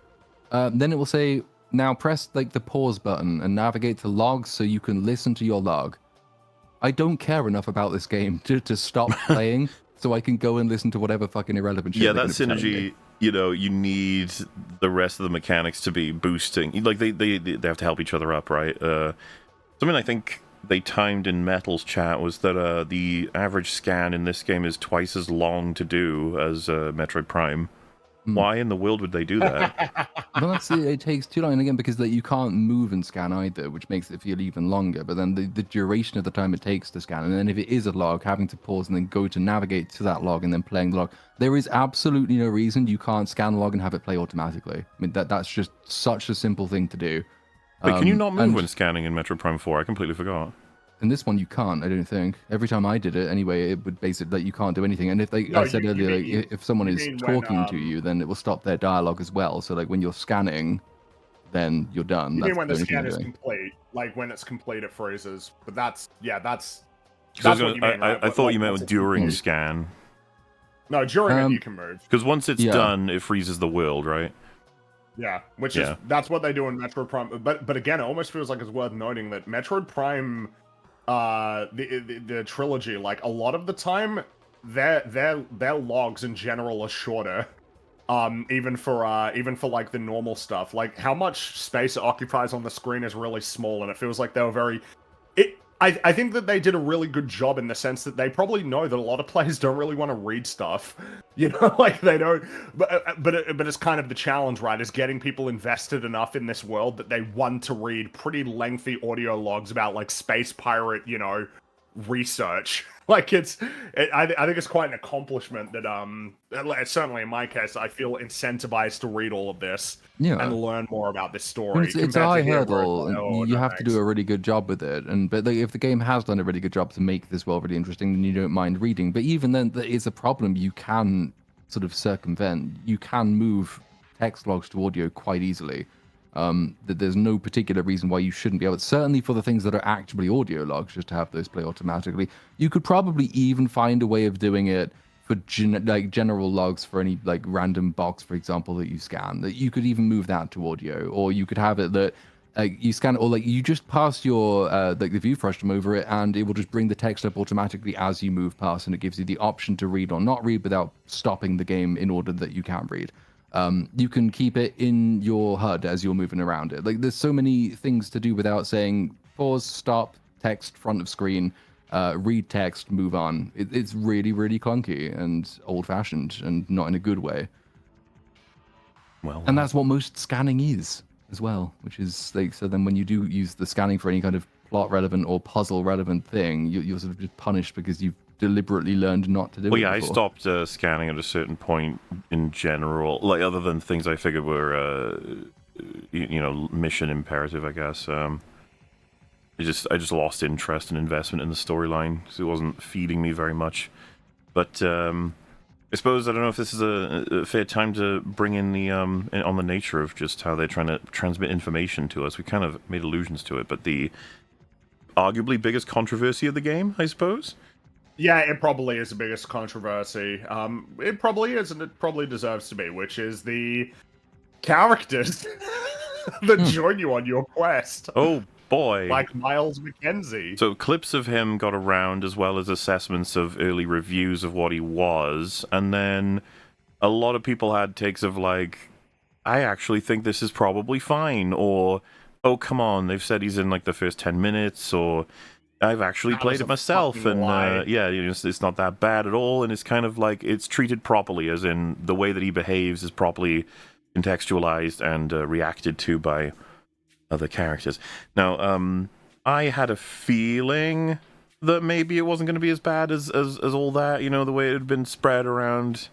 S3: Then it will say, now press like the pause button and navigate to logs so you can listen to your log. I don't care enough about this game to stop playing so I can go and listen to whatever fucking irrelevant shit.
S2: Yeah, that synergy. You know, you need the rest of the mechanics to be boosting. Like they have to help each other up, right? Something I think they timed in Metal's chat was that the average scan in this game is twice as long to do as Metroid Prime. Why in the world would they do that?
S3: Well, that's it takes too long, and again, because you can't move and scan either, which makes it feel even longer. But then the duration of the time it takes to scan, and then if it is a log, having to pause and then go to navigate to that log and then playing the log, there is absolutely no reason you can't scan the log and have it play automatically. I mean, that's just such a simple thing to do.
S2: Wait, can you not move when scanning in Metroid Prime 4? I completely forgot.
S3: In this one, you can't, I don't think. Every time I did it, anyway, it would basically you can't do anything. And if I said earlier, like, if someone is talking to you, then it will stop their dialogue as well. So like when you're scanning, then you're done.
S1: You mean when the scan is complete? Like when it's complete, it freezes. But that's what you mean, right?
S2: I thought you meant during scan.
S1: No, during it you can move.
S2: Because once it's done, it freezes the world, right?
S1: Yeah, that's what they do in Metroid Prime. But again, it almost feels like it's worth noting that Metroid Prime, the trilogy, like a lot of the time, their logs in general are shorter. Even for like the normal stuff, like how much space it occupies on the screen is really small, and it feels like they were very. I think that they did a really good job in the sense that they probably know that a lot of players don't really want to read stuff, you know, like they don't. But it's kind of the challenge, right? Is getting people invested enough in this world that they want to read pretty lengthy audio logs about like space pirate, you know, research. Like I think it's quite an accomplishment that certainly in my case I feel incentivized to read all of this and learn more about this story.
S3: It's a high hurdle, and you have to do a really good job with it. But like, if the game has done a really good job to make this world really interesting, then you don't mind reading. But even then, it's a problem. You can sort of circumvent, you can move text logs to audio quite easily. That there's no particular reason why you shouldn't be able to, certainly for the things that are actually audio logs, just to have those play automatically. You could probably even find a way of doing it for general logs for any like random box, for example, that you scan, that you could even move that to audio, or you could have it that you scan, or like you just pass your like the view frustum over it, and it will just bring the text up automatically as you move past, and it gives you the option to read or not read without stopping the game in order that you can read. You can keep it in your HUD as you're moving around it. Like there's so many things to do without saying pause, stop, text, front of screen, read text, move on. It's really, really clunky and old-fashioned, and not in a good way.
S2: Well,
S3: and that's what most scanning is as well, which is like, so then when you do use the scanning for any kind of plot relevant or puzzle relevant thing, you're sort of just punished because you've deliberately learned not to do it.
S2: Well, yeah,
S3: before.
S2: I stopped scanning at a certain point in general, like other than things I figured were, mission imperative, I guess. I just lost interest and investment in the storyline because it wasn't feeding me very much. But I suppose I don't know if this is a fair time to bring in the on the nature of just how they're trying to transmit information to us. We kind of made allusions to it, but the arguably biggest controversy of the game, I suppose.
S1: Yeah, it probably is the biggest controversy. It probably is, and it probably deserves to be, which is the characters that join you on your quest.
S2: Oh boy.
S1: Like Miles McKenzie.
S2: So clips of him got around, as well as assessments of early reviews of what he was, and then a lot of people had takes of like, I actually think this is probably fine, or, oh come on, they've said he's in like the first 10 minutes, or I've actually played it myself, and yeah, it's not that bad at all, and it's kind of like it's treated properly, as in the way that he behaves is properly contextualized and reacted to by other characters. Now, I had a feeling that maybe it wasn't going to be as bad as all that, the way it had been spread around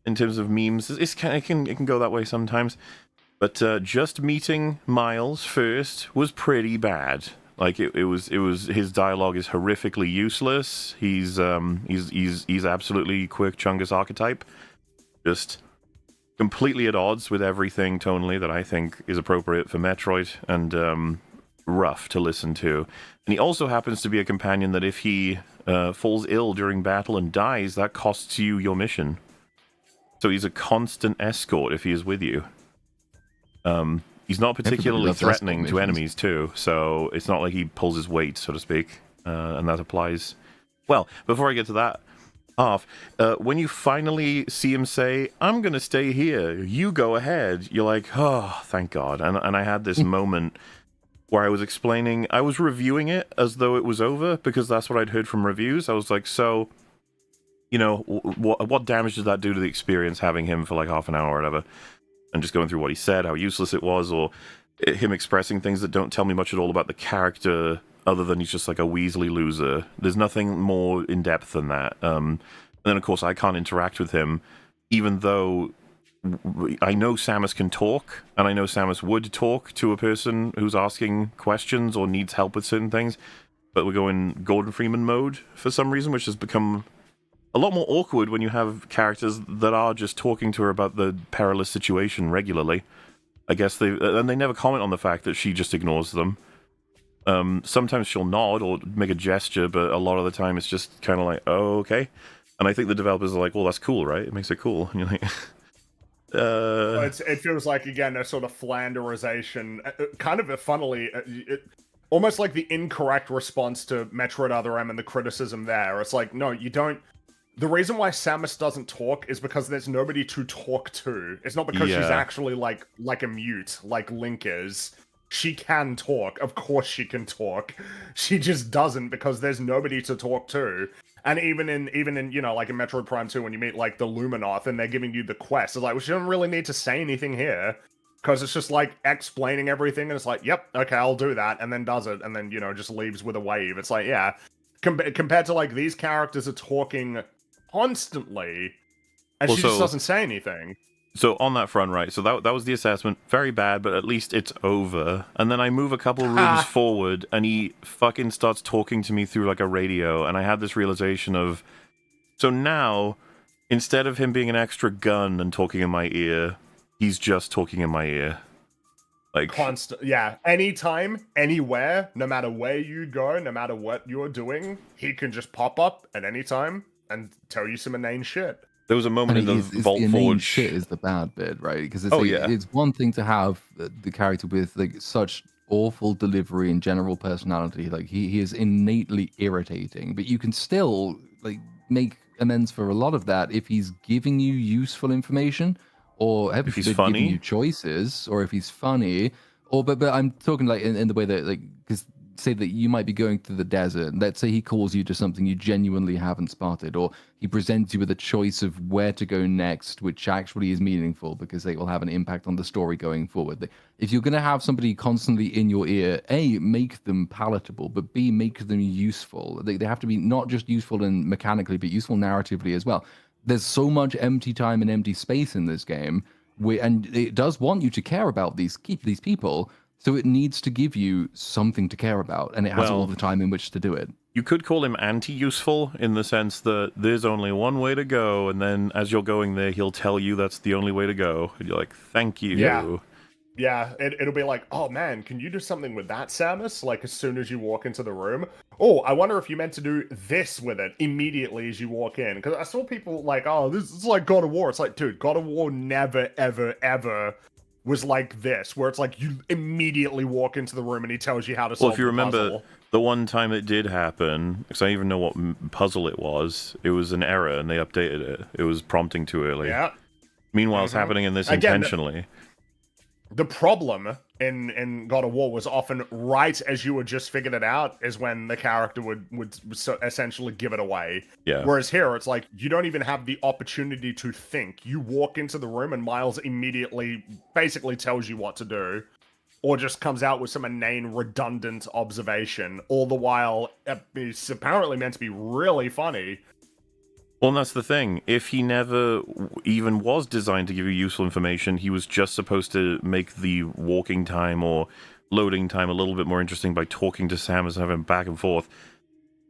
S2: in terms of memes. It can go that way sometimes, but just meeting Miles first was pretty bad. Like it was his dialogue is horrifically useless. He's absolutely Quirk Chungus archetype, just completely at odds with everything tonally that I think is appropriate for Metroid, and rough to listen to. And he also happens to be a companion that if he falls ill during battle and dies, that costs you your mission. So he's a constant escort if he is with you. He's not particularly threatening to enemies, too, so it's not like he pulls his weight, so to speak, and that applies. Well, before I get to that half, when you finally see him say, I'm going to stay here, you go ahead, you're like, oh, thank God. And I had this moment where I was explaining, I was reviewing it as though it was over, because that's what I'd heard from reviews. I was like, so, what damage did that do to the experience, having him for like half an hour or whatever? And just going through what he said, how useless it was, or him expressing things that don't tell me much at all about the character, other than he's just like a Weasley loser. There's nothing more in depth than that. And then, of course, I can't interact with him, even though I know Samus can talk, and I know Samus would talk to a person who's asking questions or needs help with certain things. But we're going Gordon Freeman mode for some reason, which has become a lot more awkward when you have characters that are just talking to her about the perilous situation regularly. I guess they never comment on the fact that she just ignores them. Sometimes she'll nod or make a gesture, but a lot of the time it's just kind of like, oh, okay. And I think the developers are like, well, that's cool, right? It makes it cool. And you're like,
S1: it feels like, again, a sort of Flanderization, kind of funnily, almost like the incorrect response to Metroid Other M and the criticism there. It's like, no, you don't. The reason why Samus doesn't talk is because there's nobody to talk to. It's not because she's actually like a mute, like Link is. She can talk. Of course she can talk. She just doesn't because there's nobody to talk to. And even in like in Metroid Prime 2, when you meet like the Luminoth and they're giving you the quest, it's like, well, she doesn't really need to say anything here. Because it's just like explaining everything, and it's like, yep, okay, I'll do that, and then does it, and then, just leaves with a wave. It's like, yeah. Compared to like these characters are talking constantly, and she just doesn't say anything.
S2: So on that front, right, so that was the assessment. Very bad, but at least it's over. And then I move a couple rooms forward, and he fucking starts talking to me through like a radio, and I had this realization of, so now, Instead of him being an extra gun and talking in my ear, he's just talking in my ear. Like
S1: constant, yeah. Anytime, anywhere, no matter where you go, no matter what you're doing, he can just pop up at any time and tell you some inane shit.
S2: there was a moment in the Vault
S3: the inane
S2: Forge.
S3: shit is the bad bit, right? Because it's
S2: yeah.
S3: it's one thing to have the character with like such awful delivery and general personality, like he is innately irritating, but you can still like make amends for a lot of that if he's giving you useful information, or heaven
S2: If he's
S3: forbid, giving
S2: funny.
S3: you choices, or if he's funny, or but I'm talking like in the way that like because say that you might be going through the desert, and let's say he calls you to something you genuinely haven't spotted, or he presents you with a choice of where to go next, which actually is meaningful because they will have an impact on the story going forward. If you're going to have somebody constantly in your ear, A, make them palatable, but B, make them useful. They have to be not just useful and mechanically, but useful narratively as well. There's so much empty time and empty space in this game, and it does want you to care about these people, so it needs to give you something to care about, and it has all the time in which to do it.
S2: You could call him anti-useful in the sense that there's only one way to go, and then as you're going there, he'll tell you that's the only way to go. And you're like, thank you.
S1: Yeah, it'll be like, oh man, can you do something with that, Samus? Like, as soon as you walk into the room. Oh, I wonder if you meant to do this with it immediately as you walk in. Because I saw people like, oh, this is like God of War. It's like, dude, God of War never, ever, ever was like this, where it's like you immediately walk into the room and he tells you how to solve
S2: Well, if you
S1: the
S2: remember,
S1: puzzle.
S2: the one time it did happen, because I don't even know what puzzle it was an error, and they updated it. It was prompting too early.
S1: Yeah.
S2: Meanwhile, it's happening in this intentionally.
S1: The problem in God of War was often right as you had just figured it out is when the character would essentially give it away.
S2: Yeah.
S1: Whereas here, it's like you don't even have the opportunity to think. You walk into the room and Miles immediately basically tells you what to do, or just comes out with some inane, redundant observation, all the while it's apparently meant to be really funny.
S2: Well, and that's the thing. If he never even was designed to give you useful information, he was just supposed to make the walking time or loading time a little bit more interesting by talking to Samus and having back and forth.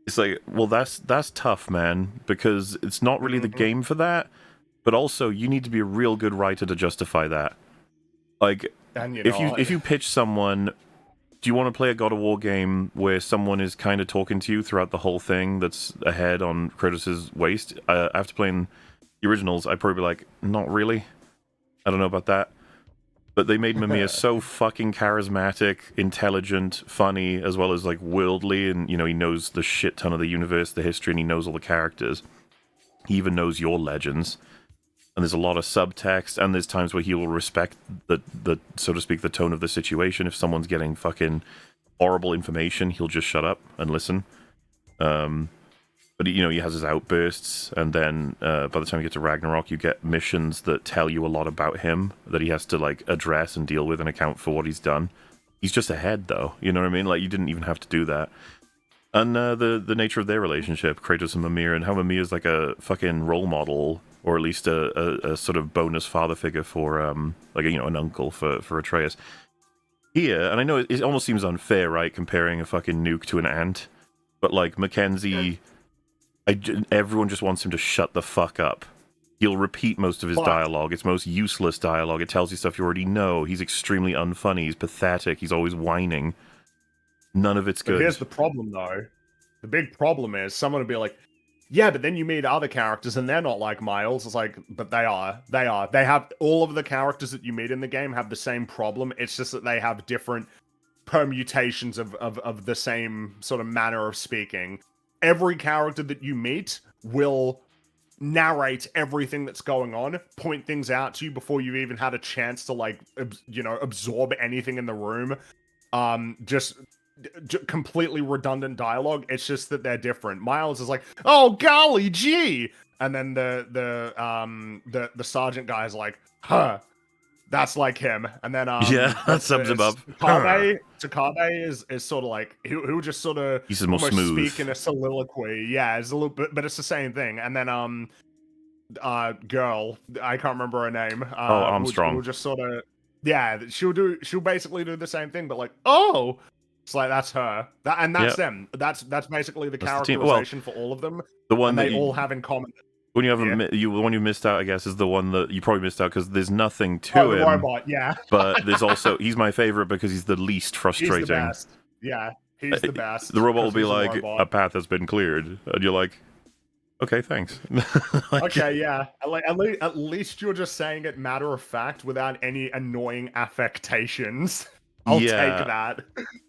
S2: It's like, well, that's tough, man, because it's not really the game for that, but also you need to be a real good writer to justify that. Like,
S1: and,
S2: if you pitch someone, do you want to play a God of War game where someone is kind of talking to you throughout the whole thing that's ahead on Kratos' waist? After playing the originals, I'd probably be like, not really. I don't know about that. But they made Mamiya so fucking charismatic, intelligent, funny, as well as like worldly, and he knows the shit ton of the universe, the history, and he knows all the characters. He even knows your legends. And there's a lot of subtext, and there's times where he will respect the so to speak, the tone of the situation. If someone's getting fucking horrible information, he'll just shut up and listen. But he has his outbursts, and then by the time you get to Ragnarok, you get missions that tell you a lot about him that he has to like address and deal with and account for what he's done. He's just ahead, though. You know what I mean? Like, you didn't even have to do that. And the nature of their relationship, Kratos and Mimir, and how Mimir is like a fucking role model, or at least a sort of bonus father figure for like an uncle for Atreus. Here, and I know it almost seems unfair, right, comparing a fucking nuke to an ant, but like Mackenzie, everyone just wants him to shut the fuck up. He'll repeat most of his dialogue. It's most useless dialogue. It tells you stuff you already know. He's extremely unfunny. He's pathetic. He's always whining. None of it's good.
S1: But here's the problem, though. The big problem is someone would be like, yeah, but then you meet other characters and they're not like Miles. It's like, but they are. They are. They have all of the characters that you meet in the game have the same problem. It's just that they have different permutations of the same sort of manner of speaking. Every character that you meet will narrate everything that's going on, point things out to you before you've even had a chance to like, absorb anything in the room. Just completely redundant dialogue. It's just that they're different. Miles is like, oh golly gee, and then the sergeant guy is like, huh, that's like him. And then
S2: yeah, that sums him up.
S1: Takabe is sort of like he'll just sort of
S2: he's more smooth,
S1: speak in a soliloquy. Yeah, it's a little bit, but it's the same thing. And then girl, I can't remember her name.
S2: Armstrong.
S1: Will just sort of, yeah, she'll basically do the same thing, but like, oh. It's like, that's her. That's them. That's basically the characterization for all of them.
S2: The one
S1: they all have in common.
S2: When you haven't, the one you missed out, I guess, is the one that you probably missed out because there's nothing to
S1: Oh, the
S2: him.
S1: robot, yeah.
S2: But there's also he's my favorite because he's the least frustrating.
S1: He's the best. Yeah, he's the best.
S2: The robot will be like,
S1: a
S2: "A path has been cleared," and you're like, "Okay, thanks."
S1: Like, okay, yeah. At least you're just saying it matter of fact without any annoying affectations. I'll take that.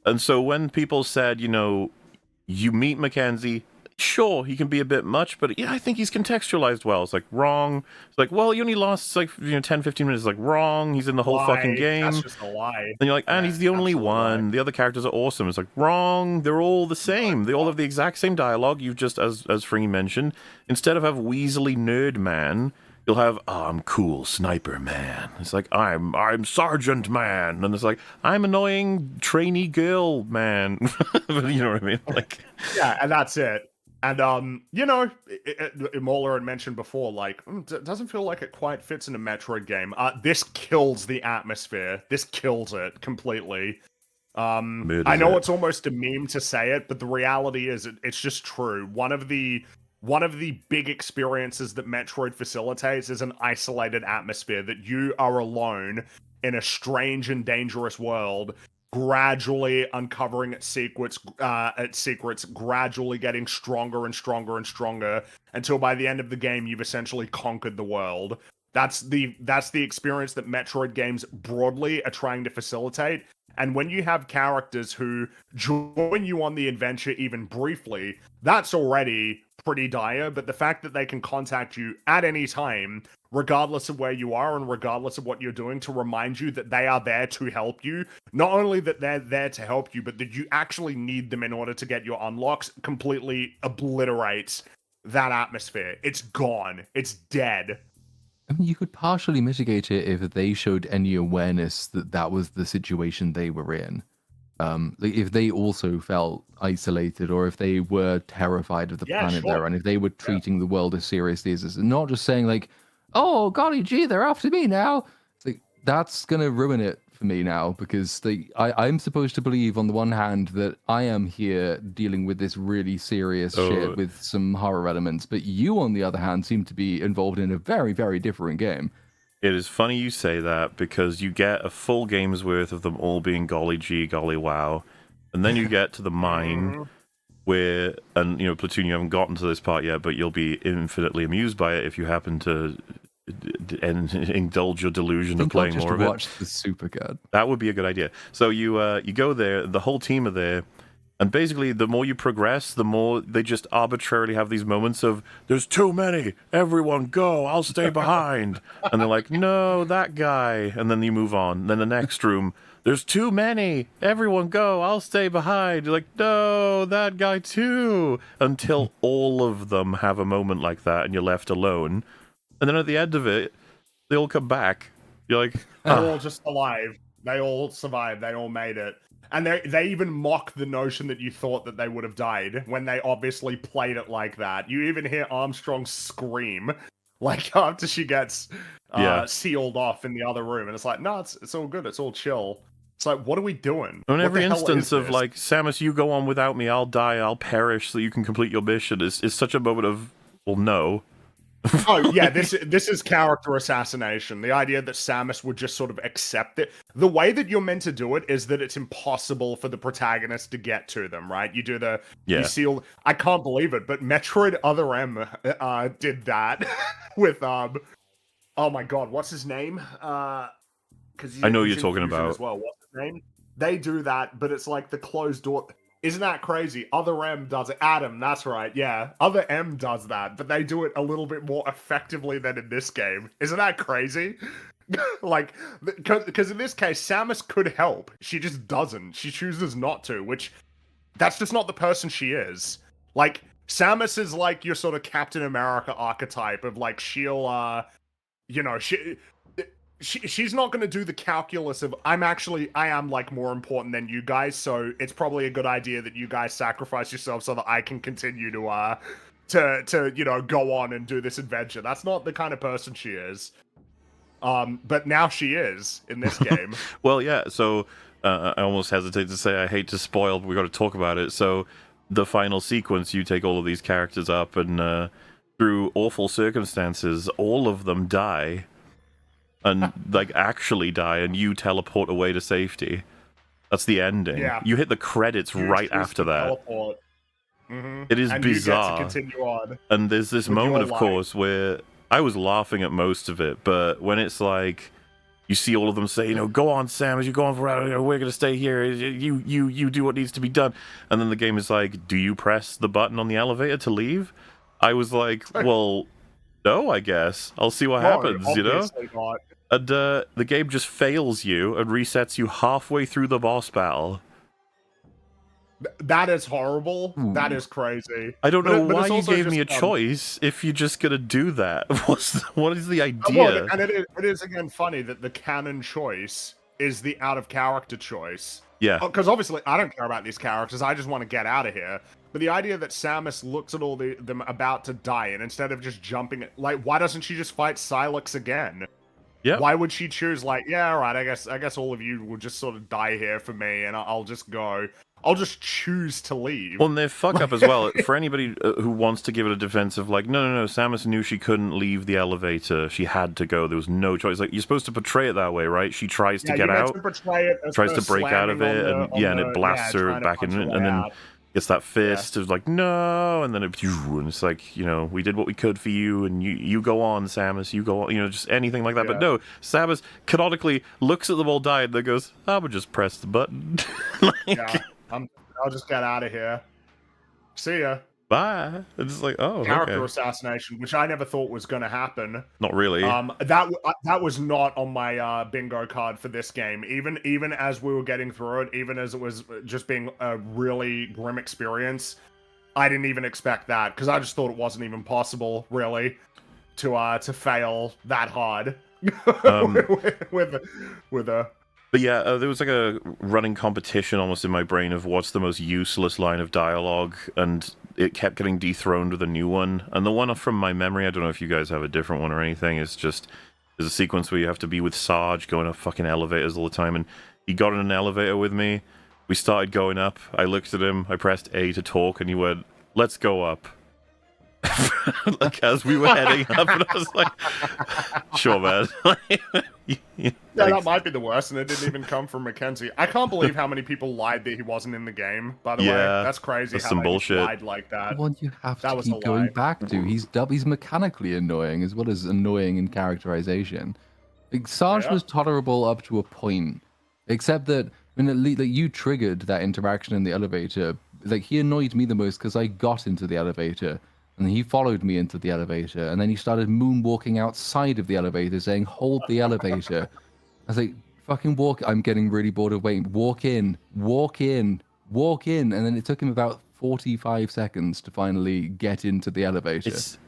S2: And so when people said, you meet Mackenzie, sure, he can be a bit much, but yeah, I think he's contextualized well. It's like, wrong. It's like, well, he only lasts like 10, 15 minutes. It's like, wrong. He's in the whole fucking game.
S1: That's just a lie.
S2: And you're like, and he's the only one. The other characters are awesome. It's like, wrong. They're all the same. They all have the exact same dialogue. You've just, as Fringy mentioned, instead of have Weasley Nerd Man, you'll have, I'm cool Sniper Man. It's like, I'm Sergeant Man. And it's like, I'm annoying trainee girl man. You know what I mean? Like,
S1: yeah, and that's it. And, Moeller had mentioned before, like, it doesn't feel like it quite fits in a Metroid game. This kills the atmosphere. This kills it completely. I know it's almost a meme to say it, but the reality is it's just true. One of the big experiences that Metroid facilitates is an isolated atmosphere, that you are alone in a strange and dangerous world, gradually uncovering its secrets, gradually getting stronger and stronger and stronger, until by the end of the game you've essentially conquered the world. That's the experience that Metroid games broadly are trying to facilitate. And when you have characters who join you on the adventure even briefly, that's already pretty dire. But the fact that they can contact you at any time, regardless of where you are and regardless of what you're doing, to remind you that they are there to help you, not only that they're there to help you, but that you actually need them in order to get your unlocks, completely obliterates that atmosphere. It's gone. It's dead.
S3: I mean, you could partially mitigate it if they showed any awareness that that was the situation they were in. Like if they also felt isolated, or if they were terrified of the planet they're on, if they were treating the world as seriously as this, and not just saying like, "Oh, golly gee, they're after me now." It's like, that's gonna ruin it for me now, because I'm supposed to believe on the one hand that I am here dealing with this really serious shit with some horror elements, but you on the other hand seem to be involved in a very, very different game.
S2: It is funny you say that, because you get a full game's worth of them all being golly gee, golly wow, and then you get to the mine where, and Platoon, you haven't gotten to this part yet, but you'll be infinitely amused by it if you happen to indulge your delusion of playing more of it.
S3: Watch the Supercard.
S2: That would be a good idea. So you go there, the whole team are there, and basically the more you progress, the more they just arbitrarily have these moments of, there's too many, everyone go, I'll stay behind. And they're like, no, that guy. And then you move on. Then the next room, there's too many, everyone go, I'll stay behind. You're like, no, that guy too. Until all of them have a moment like that and you're left alone. And then at the end of it, they all come back. You're like,
S1: they're all just alive. They all survived. They all made it. And they even mock the notion that you thought that they would have died when they obviously played it like that. You even hear Armstrong scream, like, after she gets sealed off in the other room. And it's like, no, it's all good. It's all chill. It's like, what are we doing?
S2: In every instance of, like, Samus, you go on without me, I'll die, I'll perish so you can complete your mission, is such a moment of, well, no.
S1: Oh yeah, this is character assassination. The idea that Samus would just sort of accept it. The way that you're meant to do it is that it's impossible for the protagonist to get to them, right? You do you seal. I can't believe it, but Metroid Other M did that with oh my god, what's his name? Because
S2: I know you're talking about
S1: as well. What's his name? They do that, but it's like the closed door. Isn't that crazy? Other M does it. Adam, that's right, yeah. Other M does that, but they do it a little bit more effectively than in this game. Isn't that crazy? Like, because in this case, Samus could help. She just doesn't. She chooses not to, which, that's just not the person she is. Like, Samus is like your sort of Captain America archetype of, like, she'll, she's not going to do the calculus of, I am like more important than you guys, so it's probably a good idea that you guys sacrifice yourself so that I can continue to go on and do this adventure. That's not the kind of person she is. But now she is in this game.
S2: Well, yeah, so I almost hesitate to say I hate to spoil, but we got to talk about it. So the final sequence, you take all of these characters up and through awful circumstances, all of them die, and like actually die, and you teleport away to safety. That's the ending.
S1: Yeah.
S2: You hit the credits
S1: You
S2: right
S1: choose
S2: after
S1: to
S2: that.
S1: teleport.
S2: It is
S1: And
S2: bizarre.
S1: you get to continue on.
S2: And there's this
S1: with
S2: moment,
S1: your
S2: of
S1: life.
S2: course, where I was laughing at most of it, but when it's like, you see all of them say, go on, Sam, as you go on forever, we're going to stay here, you do what needs to be done. And then the game is like, do you press the button on the elevator to leave? I was like, well, no, I guess. I'll see what happens,
S1: obviously not.
S2: And the game just fails you and resets you halfway through the boss battle.
S1: That is horrible.
S3: Ooh.
S1: That is crazy.
S2: I don't know why you gave
S1: just,
S2: me a choice if you're just gonna do that. What is the idea?
S1: Well, and it is again funny that the canon choice is the out of character choice.
S2: Yeah.
S1: Because obviously I don't care about these characters. I just want to get out of here. But the idea that Samus looks at all them about to die, and instead of just jumping, like, why doesn't she just fight Silex again?
S2: Yeah.
S1: Why would she choose, like, yeah, all right, I guess all of you will just sort of die here for me, and I'll just go. I'll just choose to leave.
S2: Well, and they fuck up as well. For anybody who wants to give it a defense of like, no, Samus knew she couldn't leave the elevator. She had to go. There was no choice. Like, you're supposed to portray it that way, right? She tries to get out, tries to break out of it, and it blasts her back in, and then gets that fist of like, no, and then and it's like, we did what we could for you, and you go on, Samus, you go on, just anything like that. But no, Samus canonically looks at them all die and then goes, I would just press the button.
S1: I'll just get out of here. See ya.
S2: Bye. It's just like, oh,
S1: character
S2: okay.
S1: assassination, which I never thought was going to happen.
S2: Not really.
S1: That was not on my bingo card for this game. Even as we were getting through it, even as it was just being a really grim experience, I didn't even expect that because I just thought it wasn't even possible, really, to fail that hard with a.
S2: But yeah, there was like a running competition almost in my brain of what's the most useless line of dialogue, and it kept getting dethroned with a new one. And the one from my memory, I don't know if you guys have a different one or anything, is just there's a sequence where you have to be with Sarge going up fucking elevators all the time, and he got in an elevator with me. We started going up. I looked at him. I pressed A to talk, and he went, "Let's go up." Like as we were heading up, and I was like, "Sure, man."
S1: Yeah, that might be the worst, and it didn't even come from Mackenzie. I can't believe how many people lied that he wasn't in the game. By the way, that's crazy.
S2: That's some bullshit.
S1: Lied like that.
S3: What you have to keep going back to. He's mechanically annoying as well as annoying in characterization. Like, Sarge was tolerable up to a point, except that when you triggered that interaction in the elevator. Like, he annoyed me the most because I got into the elevator. And he followed me into the elevator, and then he started moonwalking outside of the elevator, saying, "Hold the elevator." I was like, "Fucking walk!" I'm getting really bored of waiting. Walk in, and then it took him about 45 seconds to finally get into the elevator.
S2: It's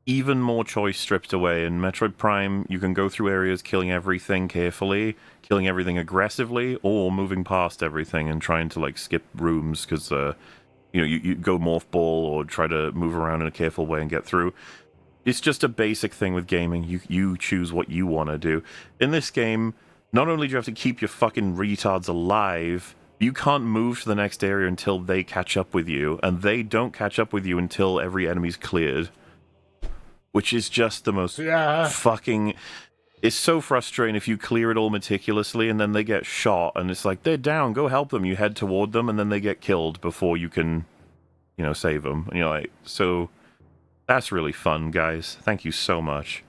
S2: even more choice stripped away. In Metroid Prime, you can go through areas killing everything carefully, killing everything aggressively, or moving past everything and trying to like skip rooms because you go morph ball or try to move around in a careful way and get through. It's just a basic thing with gaming. You choose what you want to do. In this game, not only do you have to keep your fucking retards alive, you can't move to the next area until they catch up with you, and they don't catch up with you until every enemy's cleared. Which is just the most fucking... It's so frustrating if you clear it all meticulously and then they get shot and it's like, they're down, go help them. You head toward them and then they get killed before you can, save them. And you're like, so that's really fun, guys. Thank you so much.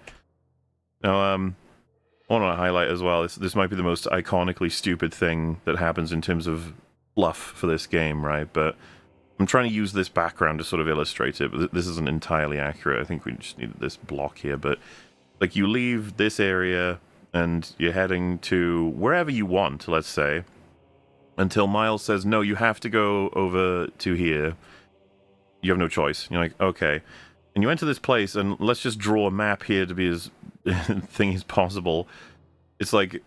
S2: Now, I want to highlight as well, this might be the most iconically stupid thing that happens in terms of fluff for this game, right? But I'm trying to use this background to sort of illustrate it, but this isn't entirely accurate. I think we just need this block here, but... Like, you leave this area, and you're heading to wherever you want, let's say, until Miles says, no, you have to go over to here. You have no choice. You're like, okay. And you enter this place, and let's just draw a map here to be as thing as possible. It's like,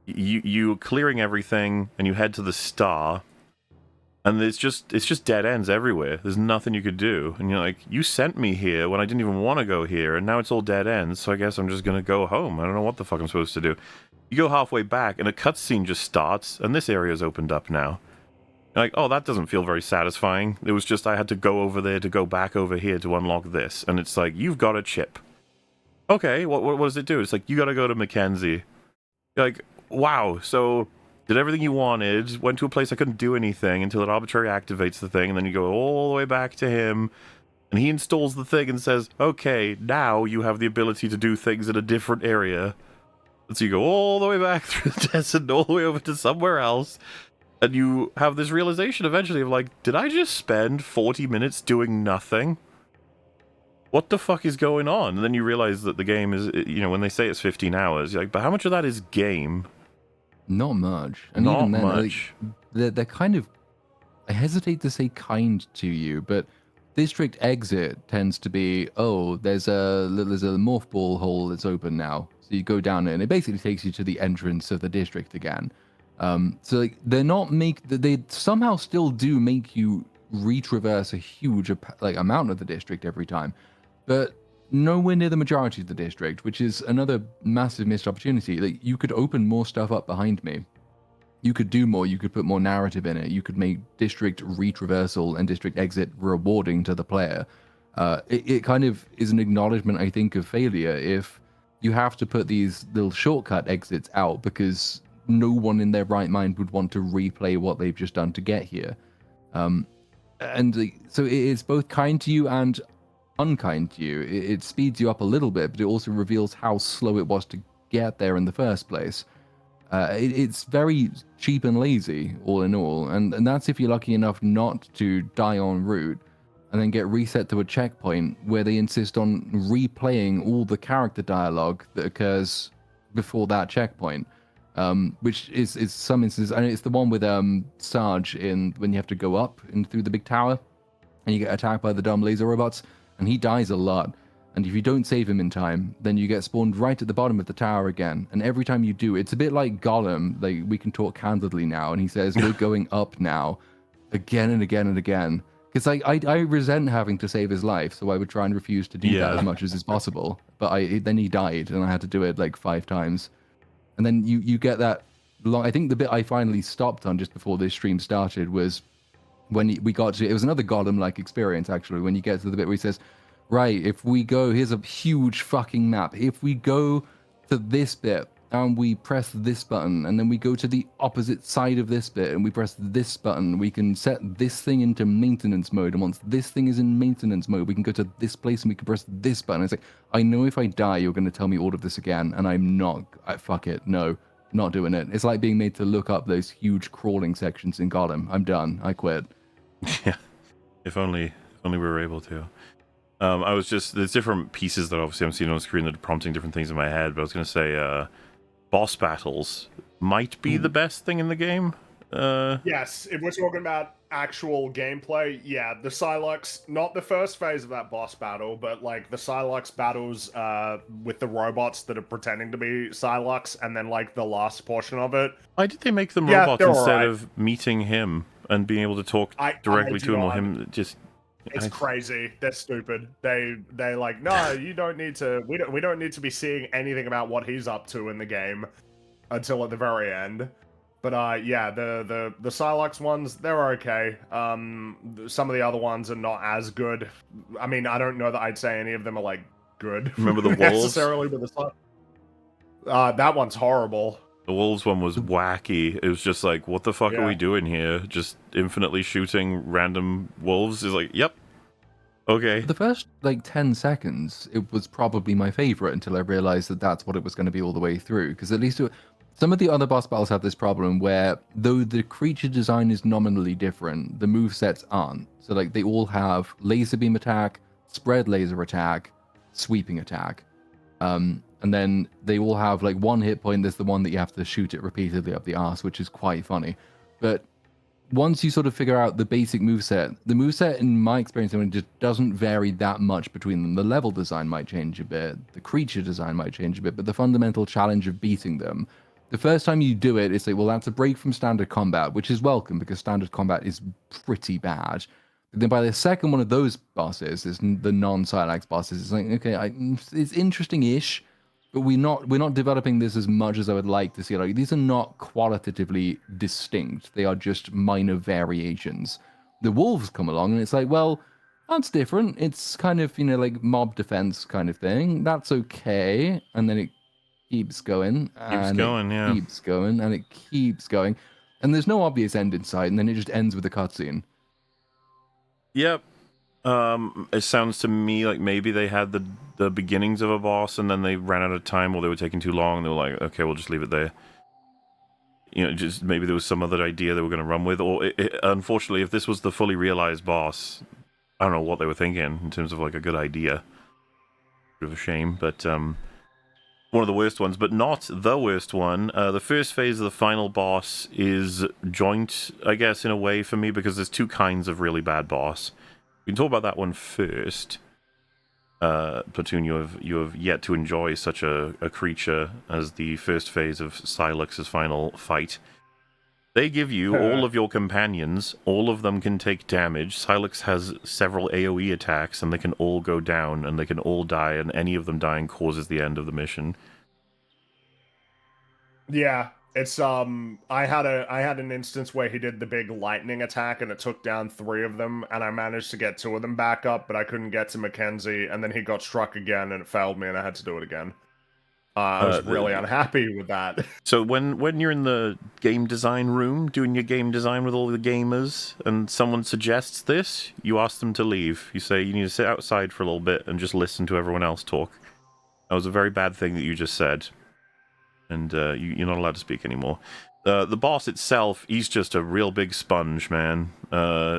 S2: you're clearing everything, and you head to the star, and it's just dead ends everywhere. There's nothing you could do. And you're like, you sent me here when I didn't even want to go here, and now it's all dead ends, so I guess I'm just going to go home. I don't know what the fuck I'm supposed to do. You go halfway back, and a cutscene just starts, and this area's opened up now. Like, oh, that doesn't feel very satisfying. It was just I had to go over there to go back over here to unlock this. And it's like, you've got a chip. Okay, what does it do? It's like, you gotta go to Mackenzie. You're like, wow, so did everything you wanted, went to a place I couldn't do anything until it arbitrarily activates the thing, and then you go all the way back to him, and he installs the thing and says, okay, now you have the ability to do things in a different area. And so you go all the way back through the desert, all the way over to somewhere else, and you have this realization eventually of like, did I just spend 40 minutes doing nothing? What the fuck is going on? And then you realize that the game is, you know, when they say it's 15 hours, you're like, but how much of that is game?
S3: Not much. And
S2: Not
S3: even then,
S2: much.
S3: like, they're kind of, I hesitate to say kind to you, but district exit tends to be, oh, there's a morph ball hole that's open now. So you go down it, and it basically takes you to the entrance of the district again. So like they somehow still do make you retraverse a huge like amount of the district every time, but nowhere near the majority of the district, which is another massive missed opportunity. Like, you could open more stuff up behind me. You could do more. You could put more narrative in it. You could make district retraversal and district exit rewarding to the player. It kind of is an acknowledgement, I think, of failure if you have to put these little shortcut exits out because no one in their right mind would want to replay what they've just done to get here. So it's both kind to you and unkind to you. It speeds you up a little bit, but it also reveals how slow it was to get there in the first place. It's very cheap and lazy, all in all, and that's if you're lucky enough not to die en route and then get reset to a checkpoint where they insist on replaying all the character dialogue that occurs before that checkpoint, which is some instances, and it's the one with Sarge in when you have to go up and through the big tower and you get attacked by the dumb laser robots, and he dies a lot. And if you don't save him in time, then you get spawned right at the bottom of the tower again. And every time you do, it's a bit like Gollum, like, we can talk candidly now, and he says, we're going up now, again and again and again. Because I resent having to save his life, so I would try and refuse to do that as much as is possible. But then he died, and I had to do it like 5 times. And then you get that long. I think the bit I finally stopped on just before this stream started was when we got to, it was another Gollum-like experience, actually, when you get to the bit where he says, right, if we go, here's a huge fucking map. If we go to this bit and we press this button, and then we go to the opposite side of this bit and we press this button, we can set this thing into maintenance mode. And once this thing is in maintenance mode, we can go to this place and we can press this button. It's like, I know if I die, you're going to tell me all of this again, and I'm not. Fuck it. No, not doing it. It's like being made to look up those huge crawling sections in Gollum. I'm done. I quit.
S2: Yeah. If only we were able to. I was just, there's different pieces that obviously I'm seeing on the screen that are prompting different things in my head, but I was going to say boss battles might be the best thing in the game.
S1: Yes, if we're talking about actual gameplay, yeah, the Psylocke, not the first phase of that boss battle, but like the Psylocke battles with the robots that are pretending to be Psylocke, and then like the last portion of it.
S2: Why did they make them robots instead
S1: right.
S2: of meeting him and being able to talk directly to him, or him just...
S1: It's crazy. They're stupid. They like, no, you don't need to. We don't need to be seeing anything about what he's up to in the game until at the very end. But yeah, the Psylocke ones, they're okay. Some of the other ones are not as good. I mean, I don't know that I'd say any of them are like good.
S2: Remember the wolves?
S1: Necessarily, but that one's horrible.
S2: The wolves one was wacky. It was just like, what the fuck are we doing here? Just infinitely shooting random wolves? Is like, yep. Okay.
S3: For the first, like, 10 seconds, it was probably my favorite until I realized that that's what it was going to be all the way through. Because at least some of the other boss battles have this problem where, though the creature design is nominally different, the movesets aren't. So, like, they all have laser beam attack, spread laser attack, sweeping attack. And then they all have like one hit point. There's the one that you have to shoot it repeatedly up the arse, which is quite funny. But once you sort of figure out the basic moveset, the moveset, in my experience, just doesn't vary that much between them. The level design might change a bit, the creature design might change a bit, but the fundamental challenge of beating them, the first time you do it, it's like, well, that's a break from standard combat, which is welcome because standard combat is pretty bad. But then by the second one of those bosses, is the non-Silax bosses, it's like, okay, it's interesting-ish. but we're not developing this as much as I would like to see. Like these are not qualitatively distinct; they are just minor variations. The wolves come along, and it's like, well, that's different. It's kind of like mob defense kind of thing. That's okay, and then it keeps going, and it
S2: yeah.
S3: keeps going, and it keeps going, and there's no obvious end in sight, and then it just ends with a cutscene.
S2: Yep. It sounds to me like maybe they had the beginnings of a boss, and then they ran out of time, or they were taking too long, and they were like, okay, we'll just leave it there. Just maybe there was some other idea they were going to run with, or unfortunately, if this was the fully realized boss, I don't know what they were thinking in terms of like a good idea. Bit of a shame, but one of the worst ones, but not the worst one. The first phase of the final boss is joint, I guess, in a way for me, because there's two kinds of really bad boss. We can talk about that one first. Platoon, you have yet to enjoy such a creature as the first phase of Silux's final fight. They give you all of your companions. All of them can take damage. Silux has several AoE attacks, and they can all go down, and they can all die, and any of them dying causes the end of the mission.
S1: Yeah, it's I had an instance where he did the big lightning attack and it took down 3 of them, and I managed to get 2 of them back up, but I couldn't get to Mackenzie, and then he got struck again and it failed me and I had to do it again. I was really unhappy with that.
S2: So when you're in the game design room doing your game design with all the gamers, and someone suggests this, you ask them to leave. You say you need to sit outside for a little bit and just listen to everyone else talk. That was a very bad thing that you just said. And you're not allowed to speak anymore. The boss itself, he's just a real big sponge, man.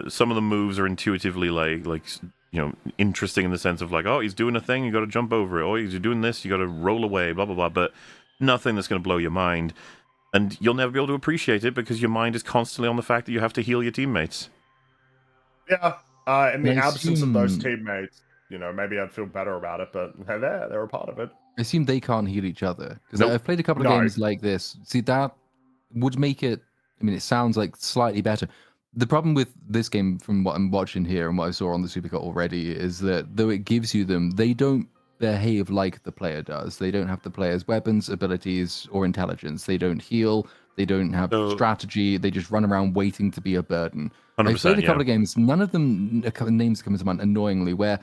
S2: Some of the moves are intuitively like interesting in the sense of like, oh, he's doing a thing, you got to jump over it. Oh, he's doing this, you got to roll away, blah blah blah. But nothing that's going to blow your mind, and you'll never be able to appreciate it because your mind is constantly on the fact that you have to heal your teammates.
S1: Yeah. In the absence of those teammates, maybe I'd feel better about it, but they're a part of it.
S3: I assume they can't heal each other because
S2: Nope.
S3: I've played a couple of games like this. See, that would make it. I mean, it sounds like slightly better. The problem with this game, from what I'm watching here and what I saw on the Supercut already, is that though it gives you them, they don't behave like the player does. They don't have the player's weapons, abilities, or intelligence. They don't heal. They don't have strategy. They just run around waiting to be a burden. I've played a couple of games. None of them names come to mind annoyingly, where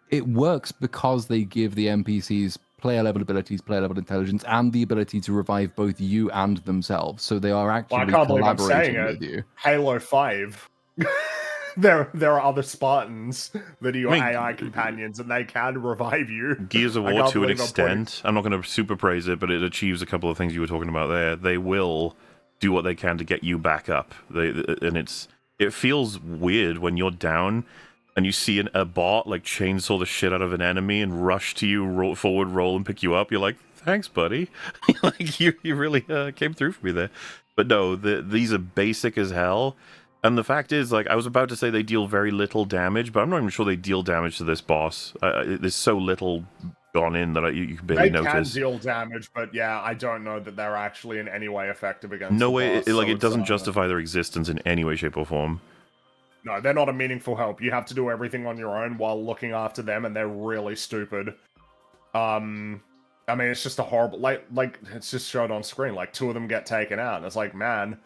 S3: it works because they give the NPCs player level abilities, player level intelligence, and the ability to revive both you and themselves. So they are actually collaborating with you.
S1: Halo 5. there are other Spartans that are your AI companions, and they can revive you.
S2: Gears of War to an extent. I'm not going to super praise it, but it achieves a couple of things you were talking about there. They will do what they can to get you back up. It feels weird when you're down and you see a bot like chainsaw the shit out of an enemy and rush to you, roll and pick you up. You're like, thanks, buddy. Like you really came through for me there. But no, these are basic as hell. And the fact is, like, I was about to say they deal very little damage, but I'm not even sure they deal damage to this boss. There's so little gone in that you can barely notice.
S1: They can deal damage, but yeah, I don't know that they're actually in any way effective against
S2: no
S1: the
S2: way,
S1: boss,
S2: it doesn't justify their existence in any way, shape, or form.
S1: No, they're not a meaningful help. You have to do everything on your own while looking after them, and they're really stupid. I mean, it's just a horrible... Like it's just showed on screen. Like, 2 of them get taken out, and it's like, man,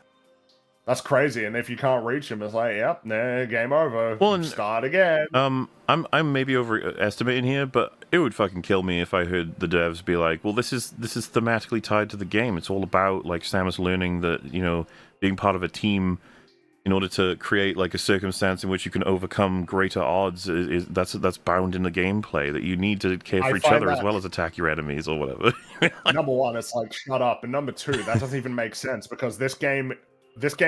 S1: that's crazy. And if you can't reach them, it's like, yep, nah, game over. Well, start again.
S2: I'm maybe overestimating here, but it would fucking kill me if I heard the devs be like, well, this is thematically tied to the game. It's all about, like, Samus learning that, being part of a team in order to create like a circumstance in which you can overcome greater odds that's bound in the gameplay, that you need to care for each other as well as attack your enemies or whatever.
S1: Number 1, it's like, shut up. And number 2, that doesn't even make sense because this game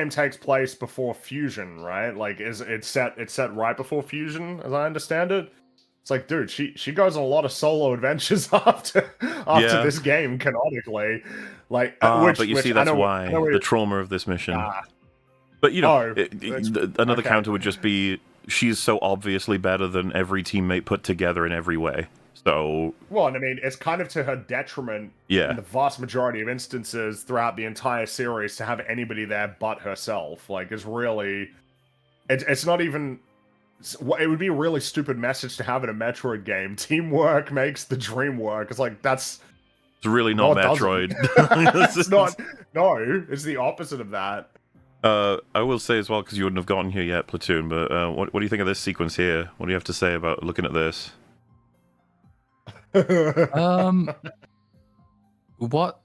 S1: takes place before Fusion, right? Like, it's set right before Fusion, as I understand it. It's like, dude, she goes on a lot of solo adventures after this game, canonically. Like,
S2: but you see, that's why the trauma of this mission. But, another counter would just be, she's so obviously better than every teammate put together in every way. So...
S1: Well, and I mean, it's kind of to her detriment in the vast majority of instances throughout the entire series to have anybody there but herself. Like, it's really... It's not even... It would be a really stupid message to have in a Metroid game. Teamwork makes the dream work. It's like, that's
S2: It's really
S1: No,
S2: not
S1: it doesn't.
S2: Metroid.
S1: It's not. No, it's the opposite of that.
S2: I will say as well, because you wouldn't have gotten here yet, Platoon, but what do you think of this sequence here? What do you have to say about looking at this?
S3: What?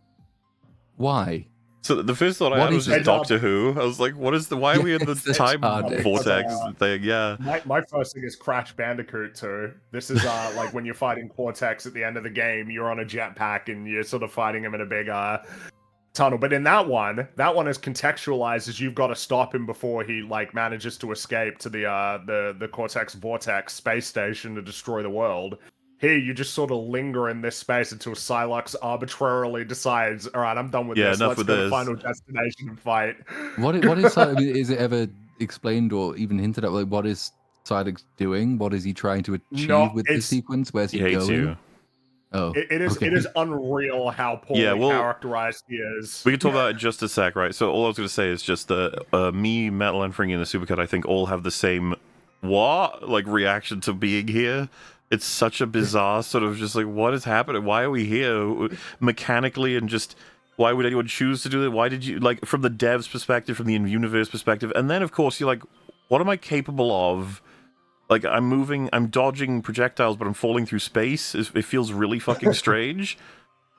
S3: Why?
S2: So the first thought I
S3: What
S2: had was
S3: is
S2: just
S1: it?
S2: Doctor Who. I was like, what is the? Why are we in the
S3: Yes, it's
S2: time
S3: TARDIS.
S2: vortex thing? Yeah.
S1: My first thing is Crash Bandicoot 2. This is like when you're fighting Cortex at the end of the game, you're on a jetpack and you're sort of fighting him in a big tunnel. But in that one is contextualized as you've got to stop him before he like manages to escape to the Cortex Vortex space station to destroy the world. Here, you just sort of linger in this space until Psylocke arbitrarily decides, all right, I'm done with this.
S2: Enough
S1: Let's
S2: with
S1: go to
S2: this.
S1: Final Destination and fight.
S3: What is I mean, is it ever explained or even hinted at? Like, what is Psylocke doing? What is he trying to achieve
S1: No,
S3: with this
S1: it's-
S3: sequence? Where's
S2: He
S3: he
S2: hates
S3: going?
S2: you.
S3: Oh,
S1: It is
S3: okay.
S1: it is unreal how poorly
S2: Yeah, well,
S1: characterized he is.
S2: We can talk about it in just a sec, right? So all I was going to say is just that me, Metal, and Fringy and the Supercut, I think, all have the same like reaction to being here. It's such a bizarre sort of just like, what is happening? Why are we here mechanically, and just why would anyone choose to do that? Why did you, like, from the dev's perspective, from the in-universe perspective, and then of course you're like, what am I capable of? Like, I'm dodging projectiles, but I'm falling through space. It feels really fucking strange.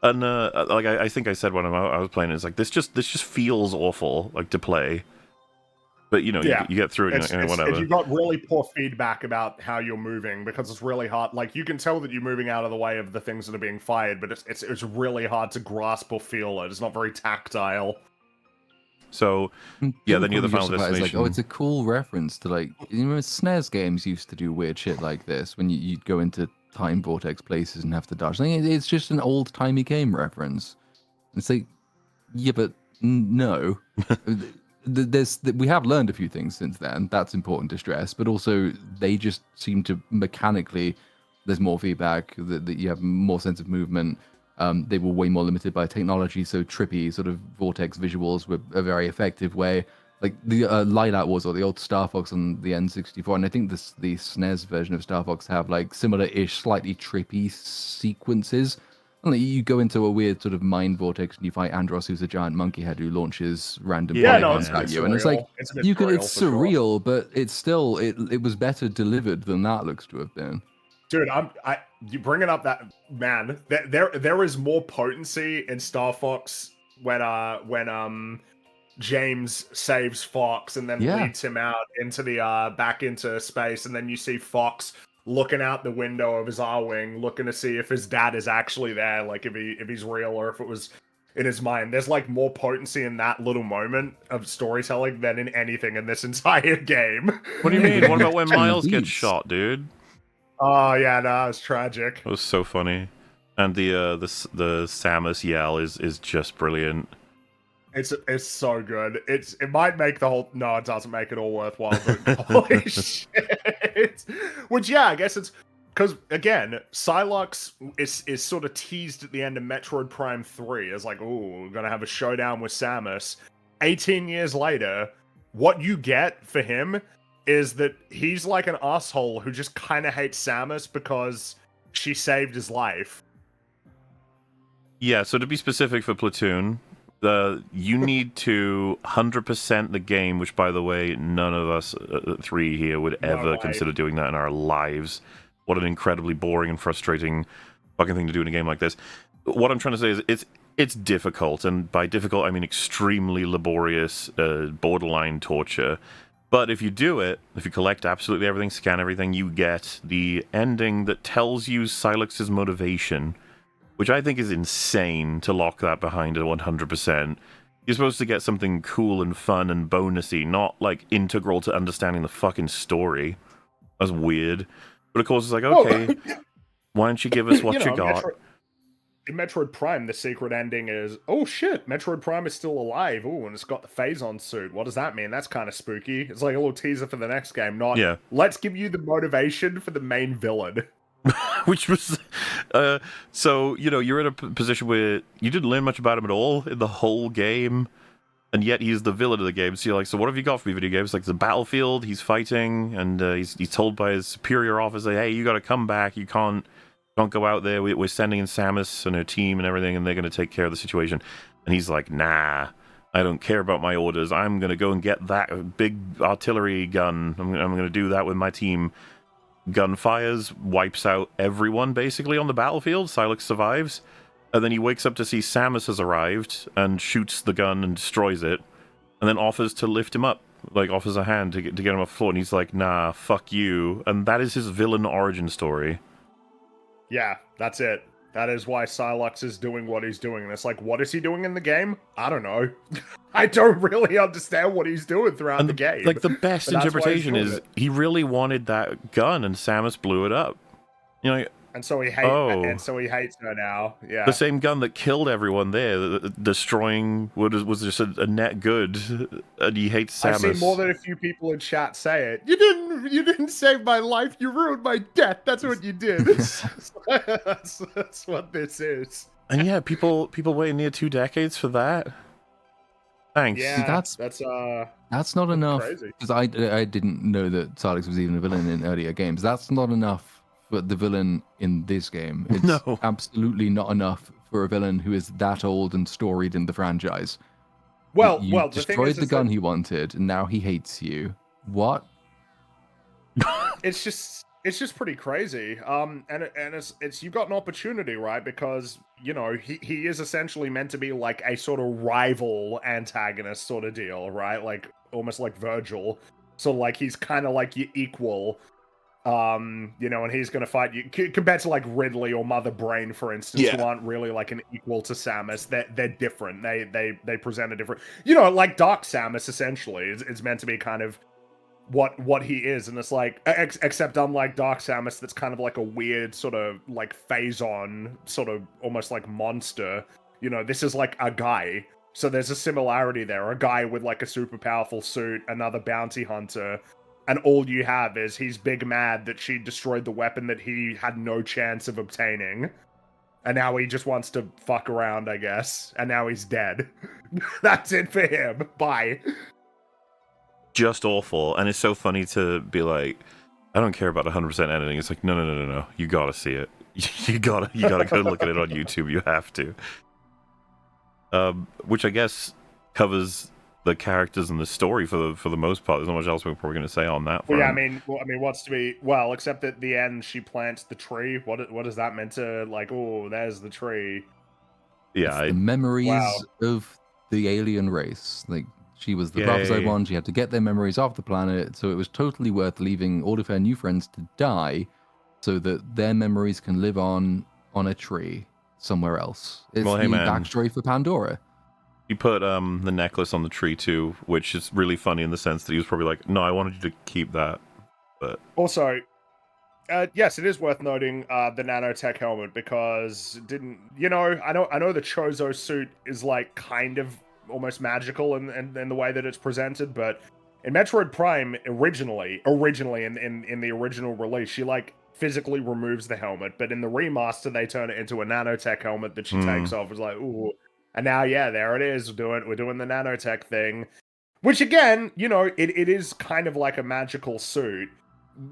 S2: And like I think I said when I was playing, it's like this just feels awful, like, to play. But you know,
S1: Yeah.
S2: you get through it, and whatever.
S1: You've got really poor feedback about how you're moving because it's really hard. Like you can tell that you're moving out of the way of the things that are being fired, but it's really hard to grasp or feel it. It's not very tactile.
S2: So yeah, then you're the Final
S3: It's like,
S2: Destination.
S3: oh, it's a cool reference to, like, you know, SNES games used to do weird shit like this when you'd go into time vortex places and have to dodge. I think it's just an old timey game reference. It's like, yeah, but no. We have learned a few things since then. That's important to stress, but also they just seem to mechanically, there's more feedback, that you have more sense of movement. They were way more limited by technology, so trippy sort of vortex visuals were a very effective way. Like the Lilac Wars or the old Star Fox on the N64, and I think the SNES version of Star Fox have like similar-ish, slightly trippy sequences. And you go into a weird sort of mind vortex and you fight Andros, who's a giant monkey head who launches random polygons at you. And it's like, it's surreal, but it's still, it was better delivered than that looks to have been.
S1: Dude, you bringing up that, man, there is more potency in Star Fox when James saves Fox and then leads him out into the back into space, and then you see Fox looking out the window of his R-Wing, looking to see if his dad is actually there, like if he's real or if it was in his mind. There's like more potency in that little moment of storytelling than in anything in this entire game.
S2: What do you mean? What about when Miles gets shot, dude?
S1: Oh yeah, no, it's tragic.
S2: It was so funny, and the Samus yell is just brilliant.
S1: It's so good. It might make the whole, no, it doesn't make it all worthwhile, but holy shit. Which, yeah, I guess it's because, again, Psylocke is sort of teased at the end of Metroid Prime 3 as like, oh, we're gonna have a showdown with Samus. 18 years later, what you get for him is that he's like an asshole who just kind of hates Samus because she saved his life.
S2: Yeah, so to be specific for Platoon, you need to 100% the game, which, by the way, none of us three here would ever consider doing that in our lives. What an incredibly boring and frustrating fucking thing to do in a game like this. What I'm trying to say is it's difficult, and by difficult I mean extremely laborious, borderline torture. But if you do it, if you collect absolutely everything, scan everything, you get the ending that tells you Silux's motivation, which I think is insane to lock that behind at 100%. You're supposed to get something cool and fun and bonusy, not, like, integral to understanding the fucking story. That's weird. But of course it's like, okay, why don't you give us what you got?
S1: In Metroid Prime, the secret ending is, oh shit, Metroid Prime is still alive. Oh, and it's got the Phazon suit. What does that mean? That's kind of spooky. It's like a little teaser for the next game, not, let's give you the motivation for the main villain.
S2: Which was, so, you know, you're in a position where you didn't learn much about him at all in the whole game, and yet he's the villain of the game. So you're like, so what have you got for me, video games? Like, the battlefield, he's fighting, and he's told by his superior officer, hey, you gotta come back, you can't don't go out there. We're sending in Samus and her team and everything, and they're going to take care of the situation. And he's like, nah, I don't care about my orders. I'm going to go and get that big artillery gun. I'm going to do that with my team. Gun fires, wipes out everyone, basically, on the battlefield. Silex survives. And then he wakes up to see Samus has arrived and shoots the gun and destroys it. And then offers to lift him up. Like, offers a hand to get him off the floor. And he's like, nah, fuck you. And that is his villain origin story.
S1: Yeah, that's it. That is why Silex is doing what he's doing. And it's like, what is he doing in the game? I don't know. I don't really understand what he's doing throughout the game.
S2: Like, the best interpretation is he really wanted that gun and Samus blew it up. You know,
S1: and so he hates her now. Yeah.
S2: The same gun that killed everyone there, destroying was just a net good, and he hates Samus.
S1: I've seen more than a few people in chat say it. You didn't save my life. You ruined my death. That's what you did. that's what this is.
S2: And yeah, people waiting near 2 decades for that. Thanks.
S1: Yeah,
S3: that's not enough. Because I didn't know that Silex was even a villain in earlier games. That's not enough. But the villain in this game, it's absolutely not enough for a villain who is that old and storied in the franchise. You destroyed the gun he wanted, and now he hates you. What?
S1: It's just pretty crazy. And it's you've got an opportunity, right? Because he is essentially meant to be like a sort of rival antagonist sort of deal, right? Like almost like Virgil. So like he's kind of like your equal. And he's gonna fight you compared to like Ridley or Mother Brain, for instance, who aren't really like an equal to Samus. They're different. They present a different, like Dark Samus essentially is meant to be kind of what he is, and it's like except unlike Dark Samus, that's kind of like a weird sort of like phase-on sort of almost like monster. This is like a guy. So there's a similarity there. A guy with like a super powerful suit, another bounty hunter. And all you have is he's big mad that she destroyed the weapon that he had no chance of obtaining. And now he just wants to fuck around, I guess. And now he's dead. That's it for him. Bye.
S2: Just awful. And it's so funny to be like, I don't care about 100% editing. It's like, no. You gotta see it. You gotta go look at it on YouTube. You have to. Which I guess covers the characters and the story for the most part. There's not much else we're probably going to say on that.
S1: Well, yeah, I mean, what's to be except at the end she plants the tree. What is that meant to like? Oh, there's the tree.
S3: Yeah, the memories of the alien race. Like she was the prophesied one. She had to get their memories off the planet, so it was totally worth leaving all of her new friends to die, so that their memories can live on a tree somewhere else. It's the backstory for Pandora.
S2: He put the necklace on the tree too, which is really funny in the sense that he was probably like, no, I wanted you to keep that. But
S1: also, yes, it is worth noting the nanotech helmet, because I know the Chozo suit is like kind of almost magical in the way that it's presented, but in Metroid Prime originally in the original release, she like physically removes the helmet, but in the remaster they turn it into a nanotech helmet that she takes off. It's like, ooh. And now, there it is. We're doing the nanotech thing, which again, it is kind of like a magical suit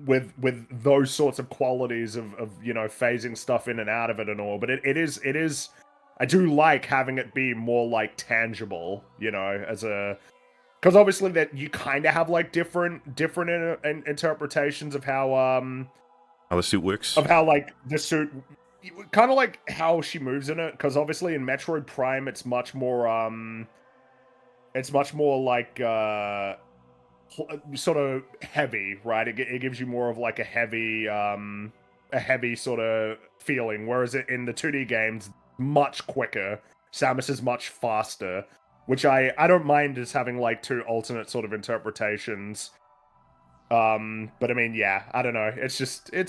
S1: with those sorts of qualities of phasing stuff in and out of it and all. But it is. I do like having it be more like tangible, because obviously that you kind of have like different interpretations of how
S2: the suit works,
S1: of how like the suit. Kind of like how she moves in it, because obviously in Metroid Prime it's much more like sort of heavy, right? It gives you more of like a heavy sort of feeling, whereas in the 2D games, much quicker. Samus is much faster, which I don't mind as having like two alternate sort of interpretations. But I mean, I don't know. It's just, and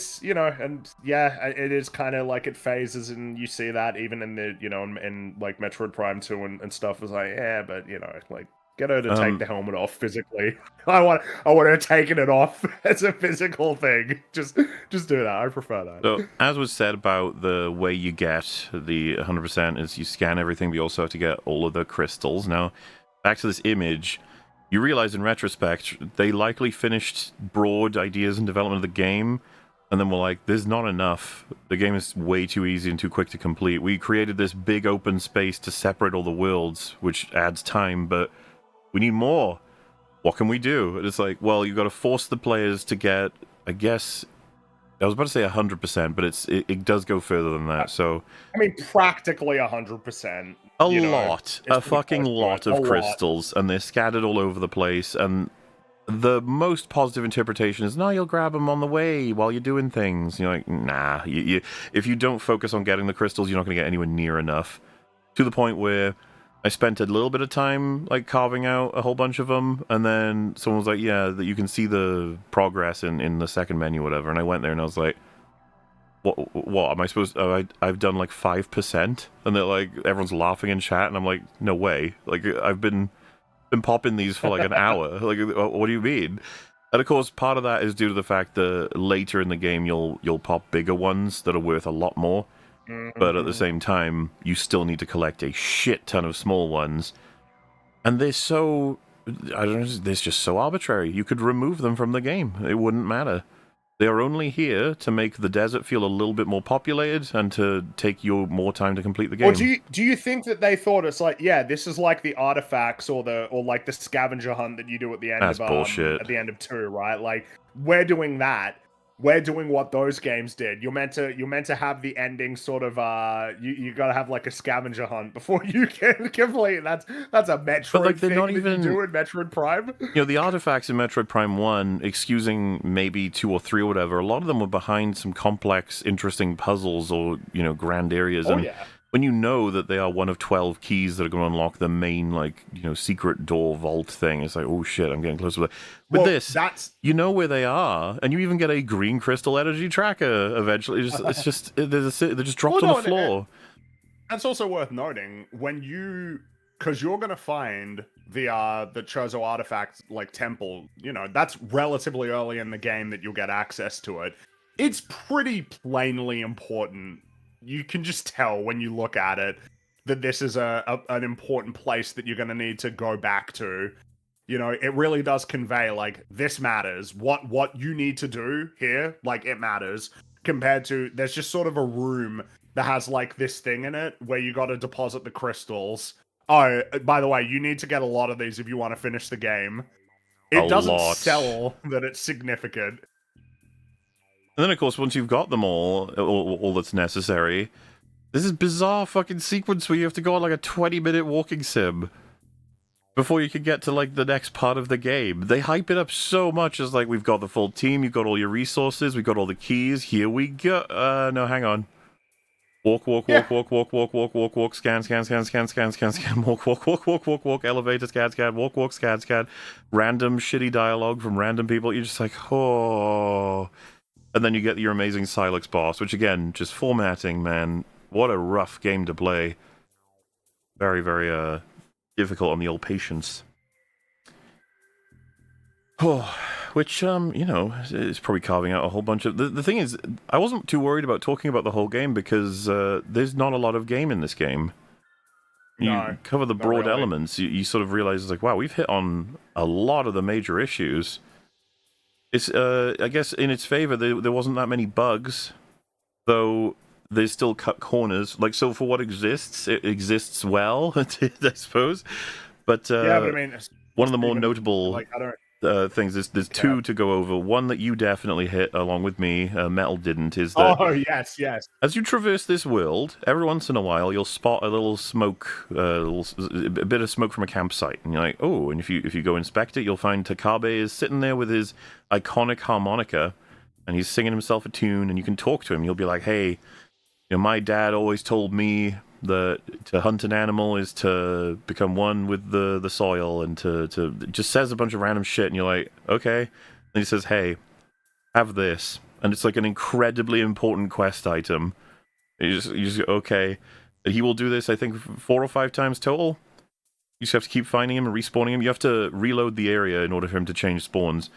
S1: it is kind of like it phases, and you see that even in the, in like Metroid Prime 2 and stuff. Is like, but like get her to take the helmet off physically. I want her taking it off as a physical thing. Just do that. I prefer that.
S2: So, as was said about the way you get the 100% is you scan everything, but you also have to get all of the crystals. Now, back to this image. You realize in retrospect, they likely finished broad ideas and development of the game And then we're like, there's not enough. The game is way too easy and too quick to complete. We created this big open space to separate all the worlds, which adds time, but we need more. What can we do? And it's like, well, you've got to force the players to get, I guess, I was about to say 100%, but it does go further than that. So
S1: I mean, practically 100%.
S2: A fucking lot of crystals, and they're scattered all over the place. And the most positive interpretation is, no, you'll grab them on the way while you're doing things. You're like, nah. If you don't focus on getting the crystals, you're not going to get anywhere near enough. To the point where I spent a little bit of time like carving out a whole bunch of them, and then someone was like, yeah, that you can see the progress in the second menu or whatever. And I went there and I was like, what am I supposed to, I've done like 5%? And they're like, everyone's laughing in chat, and I'm like, no way. Like, I've been popping these for like an hour. Like, what do you mean? And of course, part of that is due to the fact that later in the game you'll pop bigger ones that are worth a lot more. But at the same time, you still need to collect a shit ton of small ones. And they're so, I don't know, they're just so arbitrary. You could remove them from the game. It wouldn't matter. They are only here to make the desert feel a little bit more populated and to take you more time to complete the game.
S1: Or do you think that they thought it's like, yeah, this is like the artifacts or like the scavenger hunt that you do at the end
S2: bullshit.
S1: At the end of 2, right? Like, we're doing that. We're doing what those games did. You're meant to have the ending sort of you gotta have like a scavenger hunt before you can complete. That's a Metroid thing that you do in Metroid Prime.
S2: You know, the artifacts in Metroid Prime 1, excusing maybe 2 or 3 or whatever, a lot of them were behind some complex, interesting puzzles or, you know, grand areas.
S1: Oh,
S2: and
S1: yeah.
S2: when you know that they are one of 12 keys that are going to unlock the main, like, you know, secret door vault thing, it's like, oh shit, I'm getting closer to that. With this, you know where they are, and you even get a green crystal energy tracker eventually. They're just dropped on the floor.
S1: That's also worth noting because you're going to find the Chozo artifact like temple. You know, that's relatively early in the game that you'll get access to it. It's pretty plainly important. You can just tell when you look at it that this is an important place that you're going to need to go back to. You know, it really does convey, like, this matters. What you need to do here, like, it matters. Compared to, there's just sort of a room that has, like, this thing in it where you got to deposit the crystals. Oh, by the way, you need to get a lot of these if you want to finish the game. It doesn't sell that it's significant.
S2: And then, of course, once you've got them all that's necessary, there's this bizarre fucking sequence where you have to go on like a 20-minute walking sim before you can get to like the next part of the game. They hype it up so much as like, we've got the full team, you've got all your resources, we've got all the keys, here we go. No, hang on. Walk, walk, walk, walk, walk, walk, walk, walk, walk, scan, scan, scan, scan, scan, scan, scan, walk, walk, walk, walk, walk, walk, elevator, scan, scan, walk, walk, scan, scan, random shitty dialogue from random people. You're just like, oh. And then you get your amazing Silex boss, which again, just formatting, man. What a rough game to play. Very, very difficult on the old patience. Oh, which, you know, is probably carving out a whole bunch of... The thing is, I wasn't too worried about talking about the whole game because there's not a lot of game in this game. You cover the broad elements, you sort of realize, it's like, wow, we've hit on a lot of the major issues. It's, I guess, in its favor, there wasn't that many bugs, though there's still cut corners. Like, so for what exists, it exists well, I suppose. But,
S1: yeah, but I mean,
S2: one of the more notable things, there's 2 to go over. One that you definitely hit along with me, Metal didn't, is that...
S1: Oh, yes, yes.
S2: As you traverse this world, every once in a while, you'll spot a little smoke, a bit of smoke from a campsite. And you're like, oh, and if you go inspect it, you'll find Takabe is sitting there with his iconic harmonica, and he's singing himself a tune, and you can talk to him. You'll be like, hey, you know, my dad always told me that to hunt an animal is to become one with the soil, and to just says a bunch of random shit, and you're like, okay. And he says, hey, have this. And it's like an incredibly important quest item. You just okay. And he will do this, I think, 4 or 5 times total. You just have to keep finding him and respawning him. You have to reload the area in order for him to change spawns.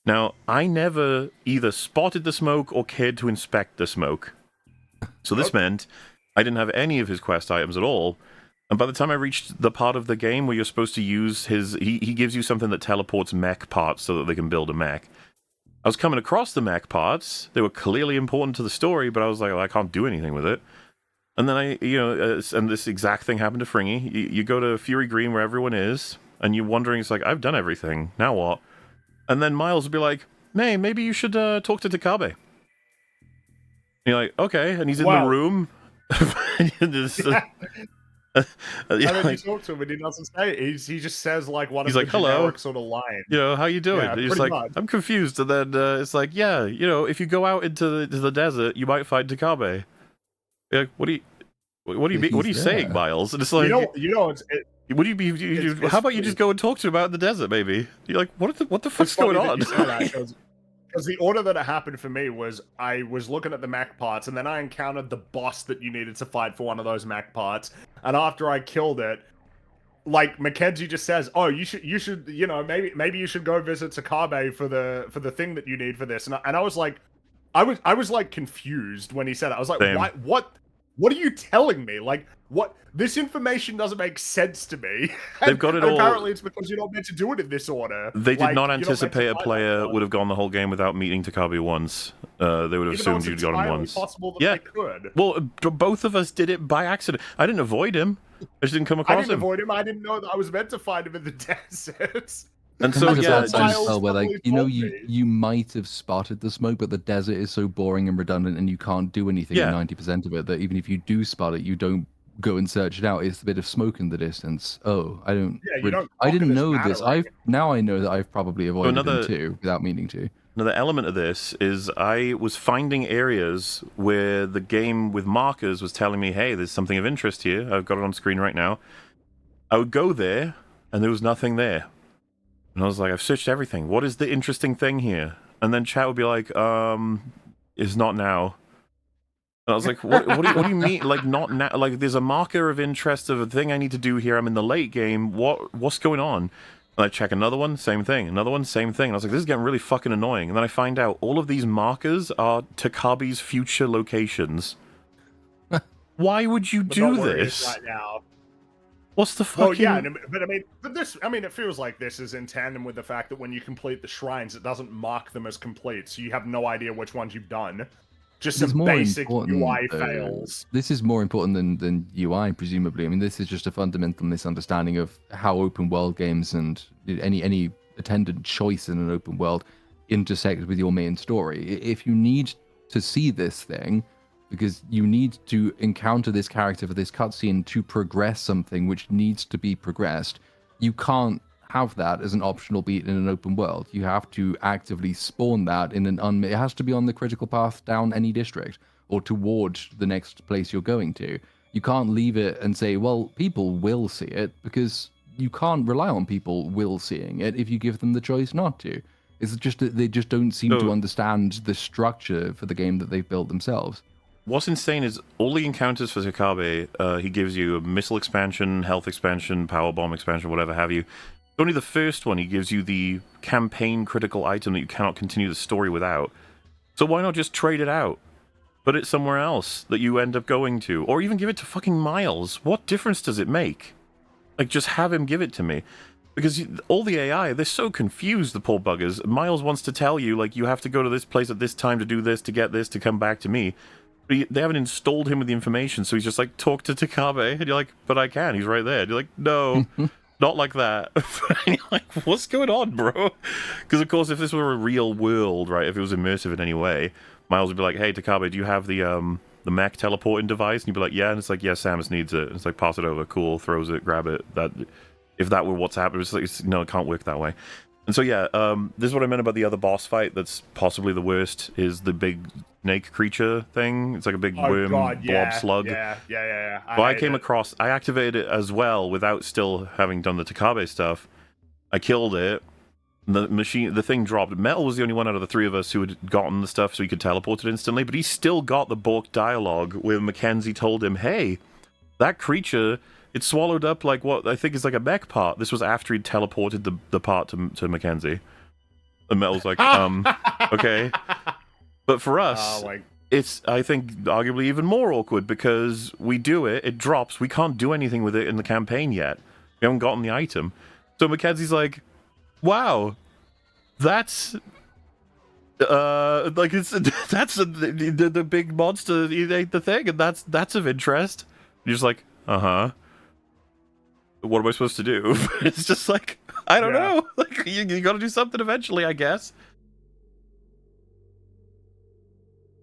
S2: Now, I never either spotted the smoke or cared to inspect the smoke. So this meant I didn't have any of his quest items at all. And by the time I reached the part of the game where you're supposed to use his... He gives you something that teleports mech parts so that they can build a mech. I was coming across the mech parts. They were clearly important to the story, but I was like, well, I can't do anything with it. And then and this exact thing happened to Fringy. You go to Fury Green where everyone is, and you're wondering, it's like, I've done everything. Now what? And then Miles will be like, hey, maybe you should talk to Takabe. And you're like, okay. And he's in the room.
S1: And then you talk to him and he doesn't say it. He just says like one of the generic sort of lines.
S2: How you doing?
S1: Yeah,
S2: he's like, much. I'm confused. And then it's like, yeah, if you go out into the desert, you might find Takabe. You're like, what are you saying, Miles? And it's like, would you be? How about you just go and talk to him out in the desert, maybe? You're like, what the fuck's going on?
S1: Because the order that it happened for me was I was looking at the mech parts, and then I encountered the boss that you needed to fight for one of those mech parts. And after I killed it, like Mackenzie just says, "Oh, you should, maybe you should go visit Takabe for the thing that you need for this." And I was like, I was like confused when he said it. I was like,
S2: Same.
S1: What are you telling me? Like, what? This information doesn't make sense to me.
S2: They've got it all.
S1: Apparently, it's because you're not meant to do it in this order.
S2: They did not anticipate a player would have gone the whole game without meeting Takabe once. They would have assumed you'd got him once.
S1: Possible that they could.
S2: Well, both of us did it by accident. I didn't avoid him. I just didn't come across him.
S1: I didn't avoid him. I didn't know that I was meant to find him in the desert.
S2: And so
S3: where like you might have spotted the smoke, but the desert is so boring and redundant, and you can't do anything in 90% of it. That even if you do spot it, you don't go and search it out. It's a bit of smoke in the distance. Oh, I don't.
S1: Yeah,
S3: I didn't know this. Now I know that I've probably avoided them too without meaning to.
S2: Another element of this is I was finding areas where the game with markers was telling me, hey, there's something of interest here. I've got it on screen right now. I would go there, and there was nothing there. And I was like, I've searched everything. What is the interesting thing here? And then chat would be like, it's not now. And I was like, what do you mean? Like, not now? Like, there's a marker of interest of a thing I need to do here. I'm in the late game. What's going on? And I check another one, same thing. Another one, same thing. And I was like, this is getting really fucking annoying. And then I find out all of these markers are Takabe's future locations. Why would you do this?
S1: Right now.
S2: What's the fucking...
S1: Oh, yeah, but it feels like this is in tandem with the fact that when you complete the shrines, it doesn't mark them as complete, so you have no idea which ones you've done. Just some basic UI fails.
S3: This is more important than UI, presumably. I mean, this is just a fundamental misunderstanding of how open world games and any attendant choice in an open world intersect with your main story. If you need to see this thing, because you need to encounter this character for this cutscene to progress something which needs to be progressed, you can't have that as an optional beat in an open world. You have to actively spawn that in it has to be on the critical path down any district or toward the next place you're going to. You can't leave it and say, well, people will see it, because you can't rely on people will seeing it if you give them the choice not to. It's just that they just don't seem to understand the structure for the game that they've built themselves.
S2: What's insane is all the encounters for Takabe, he gives you a missile expansion, health expansion, power bomb expansion, whatever have you. Only the first one, he gives you the campaign critical item that you cannot continue the story without. So why not just trade it out? Put it somewhere else that you end up going to. Or even give it to fucking Miles. What difference does it make? Like, just have him give it to me. Because all the AI, they're so confused, the poor buggers. Miles wants to tell you, like, you have to go to this place at this time to do this, to get this, to come back to me. They haven't installed him with the information, so he's just like, talk to Takabe. And you're like, but I can, he's right there. And you're like, no, not like that. And you're like, what's going on, bro? Because, of course, if this were a real world, right, if it was immersive in any way, Miles would be like, hey, Takabe, do you have the mech teleporting device? And you'd be like, yeah. And it's like, yeah, Samus needs it. And it's like, pass it over. Cool, throws it, grab it. If that were what's happened, it's like, no, it can't work that way. And so, yeah, this is what I meant about the other boss fight that's possibly the worst, is the big snake creature thing. It's like a big worm blob slug.
S1: Yeah.
S2: I activated it as well without still having done the Takabe stuff. I killed it. The thing dropped. Metal was the only one out of the three of us who had gotten the stuff so he could teleport it instantly, but he still got the Bork dialogue where Mackenzie told him, hey, that creature... It swallowed up, like, what I think is like a mech part. This was after he'd teleported the part to Mackenzie. And Metal's like, okay. But for us, it's, I think, arguably even more awkward, because we do it, it drops, we can't do anything with it in the campaign yet. We haven't gotten the item. So Mackenzie's like, wow, that's Like it's that's the big monster. He ate the thing, and that's of interest. You're just like, uh-huh. What am I supposed to do? It's just like, I don't know. Like you got to do something eventually, I guess.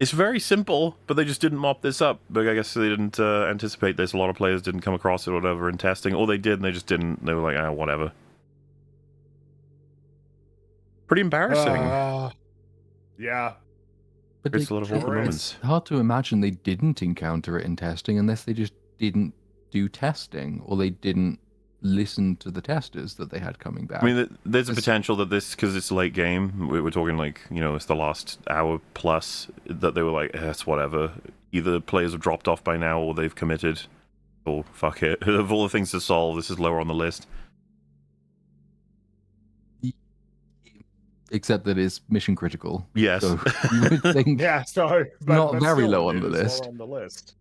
S2: It's very simple, but they just didn't mop this up. But I guess they didn't anticipate this. A lot of players didn't come across it or whatever in testing, or they did and they just didn't. They were like, whatever. Pretty embarrassing.
S1: Yeah.
S3: But
S2: It's a lot of awkward moments.
S3: It's hard to imagine they didn't encounter it in testing unless they just didn't do testing or they didn't listen to the testers that they had coming back.
S2: I mean, there's a potential that this, because it's late game, we're talking like, it's the last hour plus, that they were like, it's whatever. Either players have dropped off by now or they've committed. Or fuck it. Of all the things to solve, this is lower on the list.
S3: Except that it's mission critical.
S2: Yes.
S3: So you would think not very low on the list.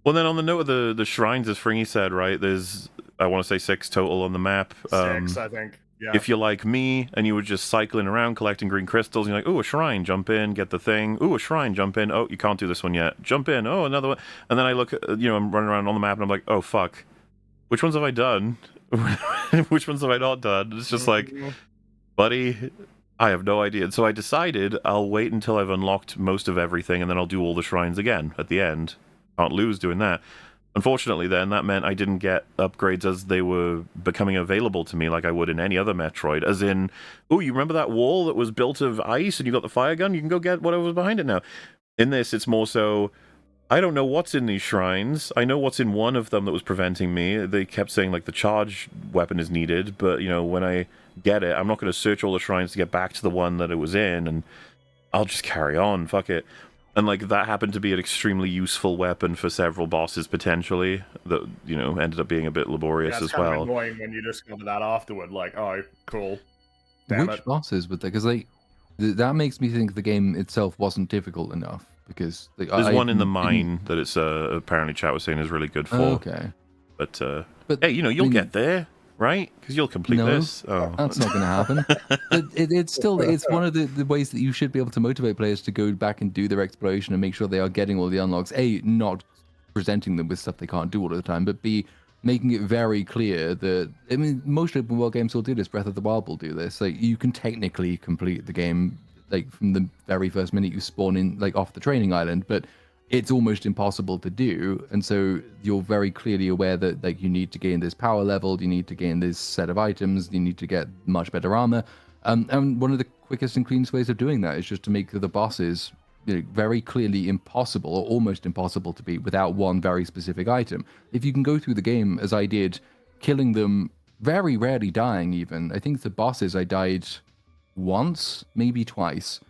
S2: Well, then on the note of the shrines, as Fringy said, right, there's, I want to say 6 total on the map.
S1: 6, I think. Yeah.
S2: If you're like me and you were just cycling around collecting green crystals, and you're like, ooh, a shrine, jump in, get the thing. Ooh, a shrine, jump in. Oh, you can't do this one yet. Jump in. Oh, another one. And then I look, I'm running around on the map and I'm like, oh, fuck. Which ones have I done? Which ones have I not done? It's just like, buddy, I have no idea. And so I decided I'll wait until I've unlocked most of everything and then I'll do all the shrines again at the end. Can't lose doing that. Unfortunately, then, that meant I didn't get upgrades as they were becoming available to me like I would in any other Metroid. As in, oh, you remember that wall that was built of ice and you got the fire gun? You can go get whatever was behind it now. In this, it's more so, I don't know what's in these shrines. I know what's in one of them that was preventing me. They kept saying, like, the charge weapon is needed, but, when I get it, I'm not going to search all the shrines to get back to the one that it was in, and I'll just carry on. Fuck it. And, like, that happened to be an extremely useful weapon for several bosses, potentially, that, ended up being a bit laborious as well.
S1: It's kind of annoying when you discover that afterward, like, oh, cool. Damn
S3: Which
S1: it.
S3: bosses would they? Because, that makes me think the game itself wasn't difficult enough, because...
S2: There's one in the mine that it's, apparently chat was saying is really good for.
S3: Okay.
S2: But hey, you'll get there, right? Because you'll complete this.
S3: Oh. That's not going to happen. But it's one of the ways that you should be able to motivate players to go back and do their exploration and make sure they are getting all the unlocks. A, not presenting them with stuff they can't do all the time, but B, making it very clear that, most open world games will do this. Breath of the Wild will do this. Like, you can technically complete the game, like, from the very first minute you spawn in, like, off the training island, but it's almost impossible to do, and so you're very clearly aware that, like, you need to gain this power level, you need to gain this set of items, you need to get much better armor, and one of the quickest and cleanest ways of doing that is just to make the bosses very clearly impossible or almost impossible to beat without one very specific item. If you can go through the game as I did, killing them, very rarely dying even. I think the bosses I died once, maybe twice.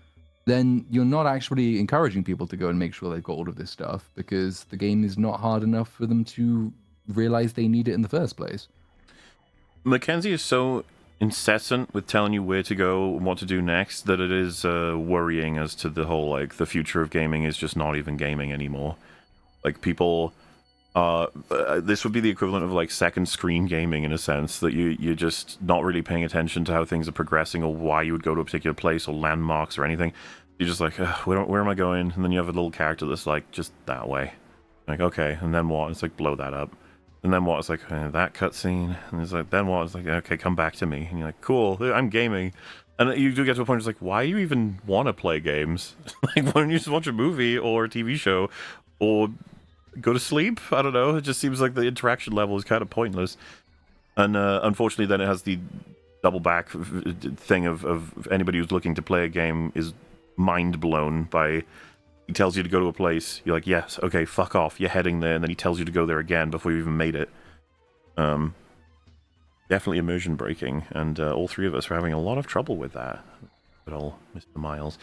S3: Then you're not actually encouraging people to go and make sure they've got all of this stuff, because the game is not hard enough for them to realize they need it in the first place.
S2: Mackenzie is so incessant with telling you where to go and what to do next that it is worrying as to the whole, like, the future of gaming is just not even gaming anymore. Like, people... this would be the equivalent of, like, second screen gaming, in a sense, that you're just not really paying attention to how things are progressing or why you would go to a particular place or landmarks or anything. You're just like, where am I going? And then you have a little character that's like, just that way. Like, okay, and then what? It's like, blow that up. And then what? It's like, that cutscene. And it's like, then what? It's like, okay, come back to me. And you're like, cool, I'm gaming. And you do get to a point where it's like, why do you even want to play games? Like, why don't you just watch a movie or a TV show or go to sleep? I don't know. It just seems like the interaction level is kind of pointless. And unfortunately, then it has the double back thing of anybody who's looking to play a game is mind blown by... He tells you to go to a place. You're like, yes, okay, fuck off. You're heading there. And then he tells you to go there again before you even made it. Definitely immersion breaking. And all three of us are having a lot of trouble with that. Good old Mr. Miles.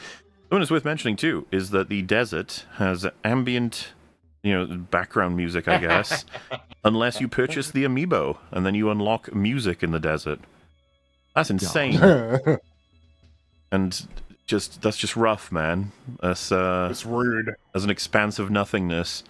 S2: Something that's worth mentioning, too, is that the desert has ambient... background music, I guess, unless you purchase the amiibo, and then you unlock music in the desert. That's insane. And that's just rough, man. That's
S1: it's rude.
S2: As an expanse of nothingness.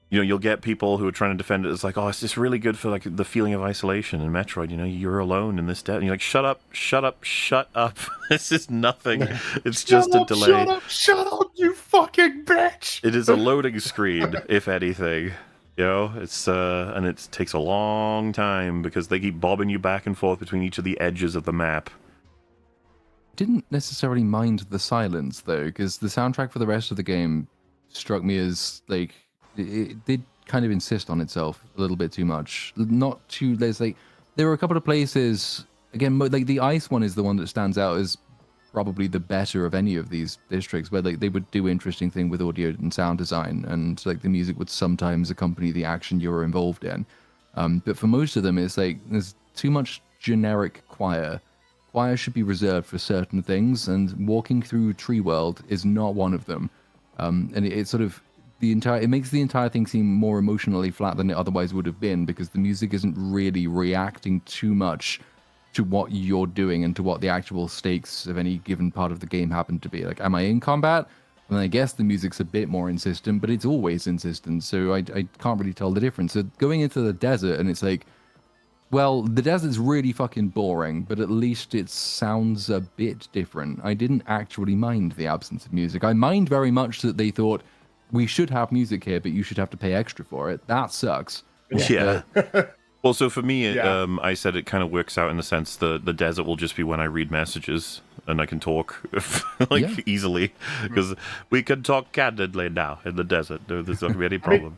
S2: you'll get people who are trying to defend it. It's like, oh, it's just really good for like the feeling of isolation in Metroid. You're alone in this death. And you're like, shut up, shut up, shut up. This is nothing. It's just a delay.
S1: Shut up, you fucking bitch.
S2: It is a loading screen, if anything. It's and it takes a long time because they keep bobbing you back and forth between each of the edges of the map.
S3: Didn't necessarily mind the silence though, because the soundtrack for the rest of the game struck me as like it did kind of insist on itself a little bit too much. Not too. There's like there were a couple of places again, like the ice one is the one that stands out as probably the better of any of these districts, where like they would do interesting thing with audio and sound design, and like the music would sometimes accompany the action you were involved in. But for most of them, it's like there's too much generic choir. Choir should be reserved for certain things, and walking through Tree World is not one of them. And it sort of it makes the entire thing seem more emotionally flat than it otherwise would have been, because the music isn't really reacting too much to what you're doing and to what the actual stakes of any given part of the game happen to be. Like, am I in combat? And I guess the music's a bit more insistent, but it's always insistent, so I can't really tell the difference. So going into the desert, and it's like, well, the desert's really fucking boring, but at least it sounds a bit different. I didn't actually mind the absence of music. I mind very much that they thought, we should have music here, but you should have to pay extra for it. That sucks.
S2: Yeah. Well, so for me, I said it kind of works out in the sense the desert will just be when I read messages and I can talk easily, because we can talk candidly now in the desert. There's not going to be any problem.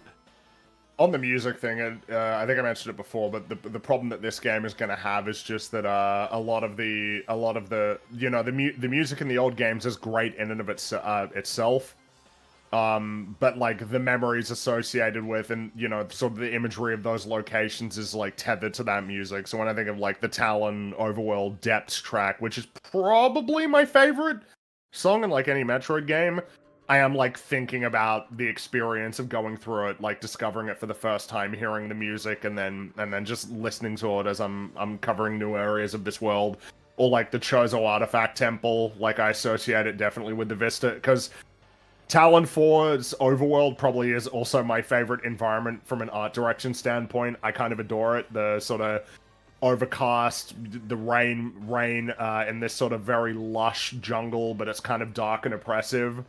S1: On the music thing, I think I mentioned it before, but the problem that this game is going to have is just that a lot of the the music in the old games is great in and of itself. But like the memories associated with and sort of the imagery of those locations is like tethered to that music. So when I think of like the Talon Overworld Depths track, which is probably my favorite song in like any Metroid game, I am like thinking about the experience of going through it, like discovering it for the first time, hearing the music, and then just listening to it as I'm covering new areas of this world. Or like the Chozo Artifact Temple, like I associate it definitely with the Vista, because Talon 4's Overworld probably is also my favorite environment from an art direction standpoint. I kind of adore it. The sort of overcast, the rain in this sort of very lush jungle, but it's kind of dark and oppressive.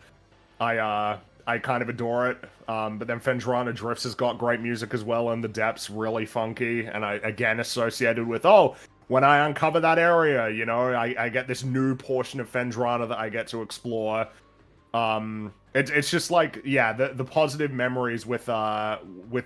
S1: I kind of adore it. But then Fendrana Drifts has got great music as well, and the Depths really funky, and I again associated with, when I uncover that area, I get this new portion of Fendrana that I get to explore. It's just like, the positive memories with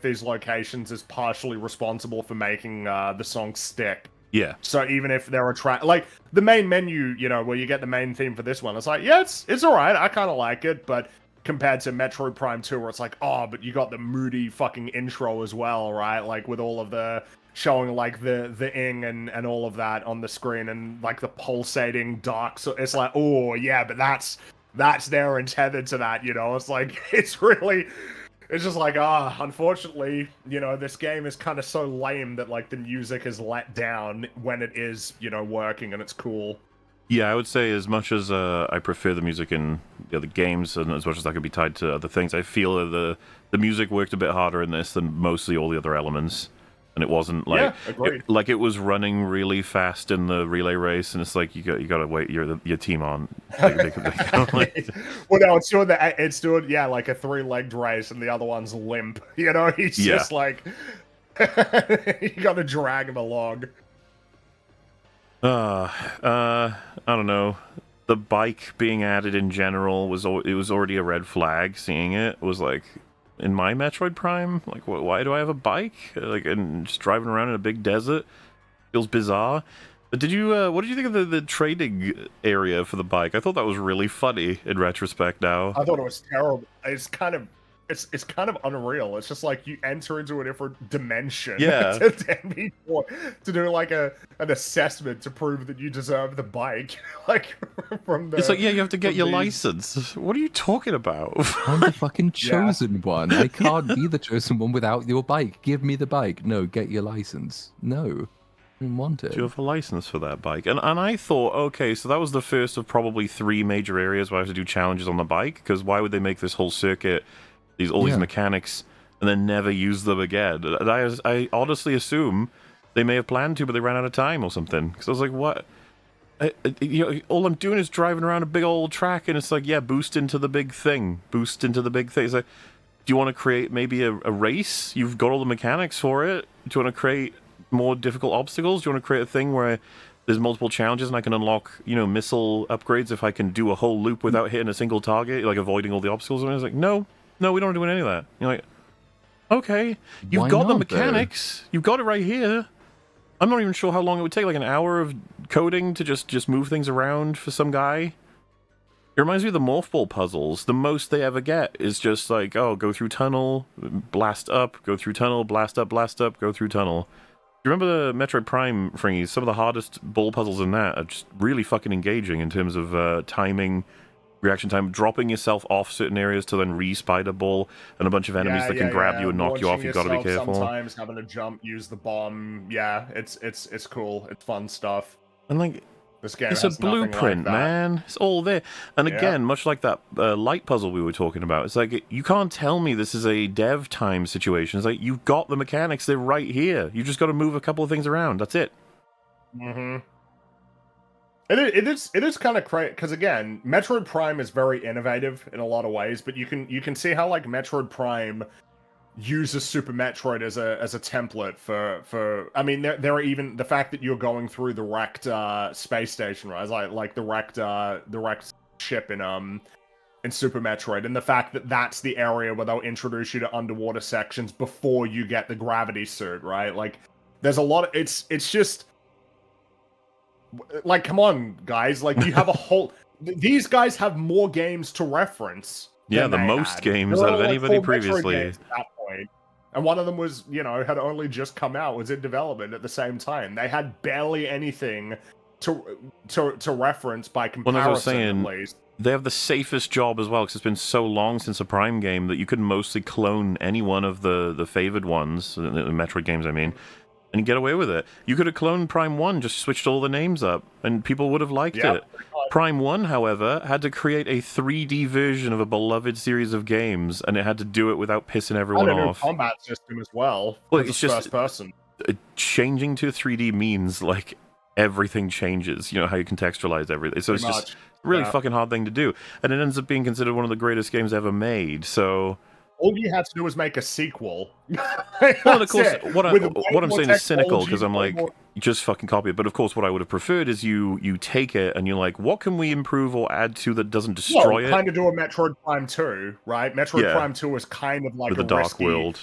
S1: these locations is partially responsible for making the song stick.
S2: Yeah.
S1: So even if there are like the main menu, where you get the main theme for this one, it's like, it's all right. I kind of like it, but compared to Metroid Prime 2, where it's like, but you got the moody fucking intro as well, right? Like with all of the showing like the ing and all of that on the screen, and like the pulsating dark. So it's like, but that's there and tethered to that, it's like, it's just like, unfortunately, this game is kind of so lame that like the music is let down when it is, working and it's cool.
S2: Yeah, I would say as much as I prefer the music in the other games, and as much as that could be tied to other things, I feel that the music worked a bit harder in this than mostly all the other elements. And it wasn't like it was running really fast in the relay race, and it's like you got to wait your team on.
S1: Well, no, it's doing like a 3-legged race, and the other one's limp. He's just like you got to drag him along.
S2: I don't know. The bike being added in general was already a red flag. Seeing it was like, in my Metroid Prime, like, why do I have a bike? Like, and just driving around in a big desert feels bizarre. But what did you think of the trading area for the bike? I thought that was really funny in retrospect now.
S1: I thought it was terrible. It's kind of unreal. It's just like you enter into a different dimension to do like an assessment to prove that you deserve the bike. Like from the.
S2: It's like, you have to get your license. What are you talking about?
S3: I'm the fucking chosen one. I can't be the chosen one without your bike. Give me the bike. No, get your license. No. I didn't want it.
S2: Do you have a license for that bike? And I thought, okay, so that was the first of probably 3 major areas where I have to do challenges on the bike, because why would they make this whole circuit, all these mechanics and then never use them again. And I honestly assume they may have planned to, but they ran out of time or something. Because I was like, what? All I'm doing is driving around a big old track, and it's like, yeah, boost into the big thing. Boost into the big thing. It's like, do you want to create maybe a race? You've got all the mechanics for it. Do you want to create more difficult obstacles? Do you want to create a thing where there's multiple challenges and I can unlock, missile upgrades if I can do a whole loop without hitting a single target, like avoiding all the obstacles? And I was like, no, we don't do any of that. You're like, okay, you've got the mechanics. You've got it right here. I'm not even sure how long it would take, like an hour of coding to just move things around for some guy. It reminds me of the Morph Ball puzzles. The most they ever get is just like, oh, go through tunnel, blast up, go through tunnel, blast up, go through tunnel. Do you remember the Metroid Prime fringies? Some of the hardest ball puzzles in that are just really fucking engaging in terms of timing, reaction time, dropping yourself off certain areas to then re-spider ball, and a bunch of enemies that can grab you and knock you off. You've got to be careful.
S1: Sometimes having to jump, use the bomb. Yeah, it's cool. It's fun stuff.
S2: And like,
S1: this game
S2: it's a blueprint, man. It's all there. And again, much like that light puzzle we were talking about, it's like, you can't tell me this is a dev time situation. It's like, you've got the mechanics. They're right here. You just got to move a couple of things around. That's it.
S1: Mm-hmm. It is kind of crazy because again, Metroid Prime is very innovative in a lot of ways, but you can see how like Metroid Prime uses Super Metroid as a template for I mean there are even the fact that you're going through the wrecked space station, right? Like the wrecked ship in Super Metroid, and the fact that that's the area where they'll introduce you to underwater sections before you get the gravity suit, right? Like there's a lot of it's just like, come on, guys. Like, you have a whole... These guys have more games to reference.
S2: Yeah, the most games out of anybody previously.
S1: At that point. And one of them was, had only just come out, was in development at the same time. They had barely anything to reference by comparison,
S2: as I was saying,
S1: at least.
S2: They have the safest job as well, because it's been so long since a Prime game that you could mostly clone any one of the favored ones, the Metroid games, I mean, and you get away with it. You could have cloned Prime 1, just switched all the names up, and people would have liked it. Prime 1, however, had to create a 3D version of a beloved series of games, and it had to do it without pissing everyone off.
S1: Combat system as well.
S2: Well, it's just
S1: first person.
S2: Changing to 3D means, like, everything changes. You know, how you contextualize everything. So it's just a really fucking hard thing to do. And it ends up being considered one of the greatest games ever made, so...
S1: All you had to do was make a sequel.
S2: Well, of course, what I'm saying is cynical, because I'm like, just fucking copy it. But of course, what I would have preferred is you take it and you're like, what can we improve or add to that doesn't destroy it?
S1: Kind of do a Metroid Prime 2, right? Metroid Prime 2 was kind of like
S2: with the Dark World.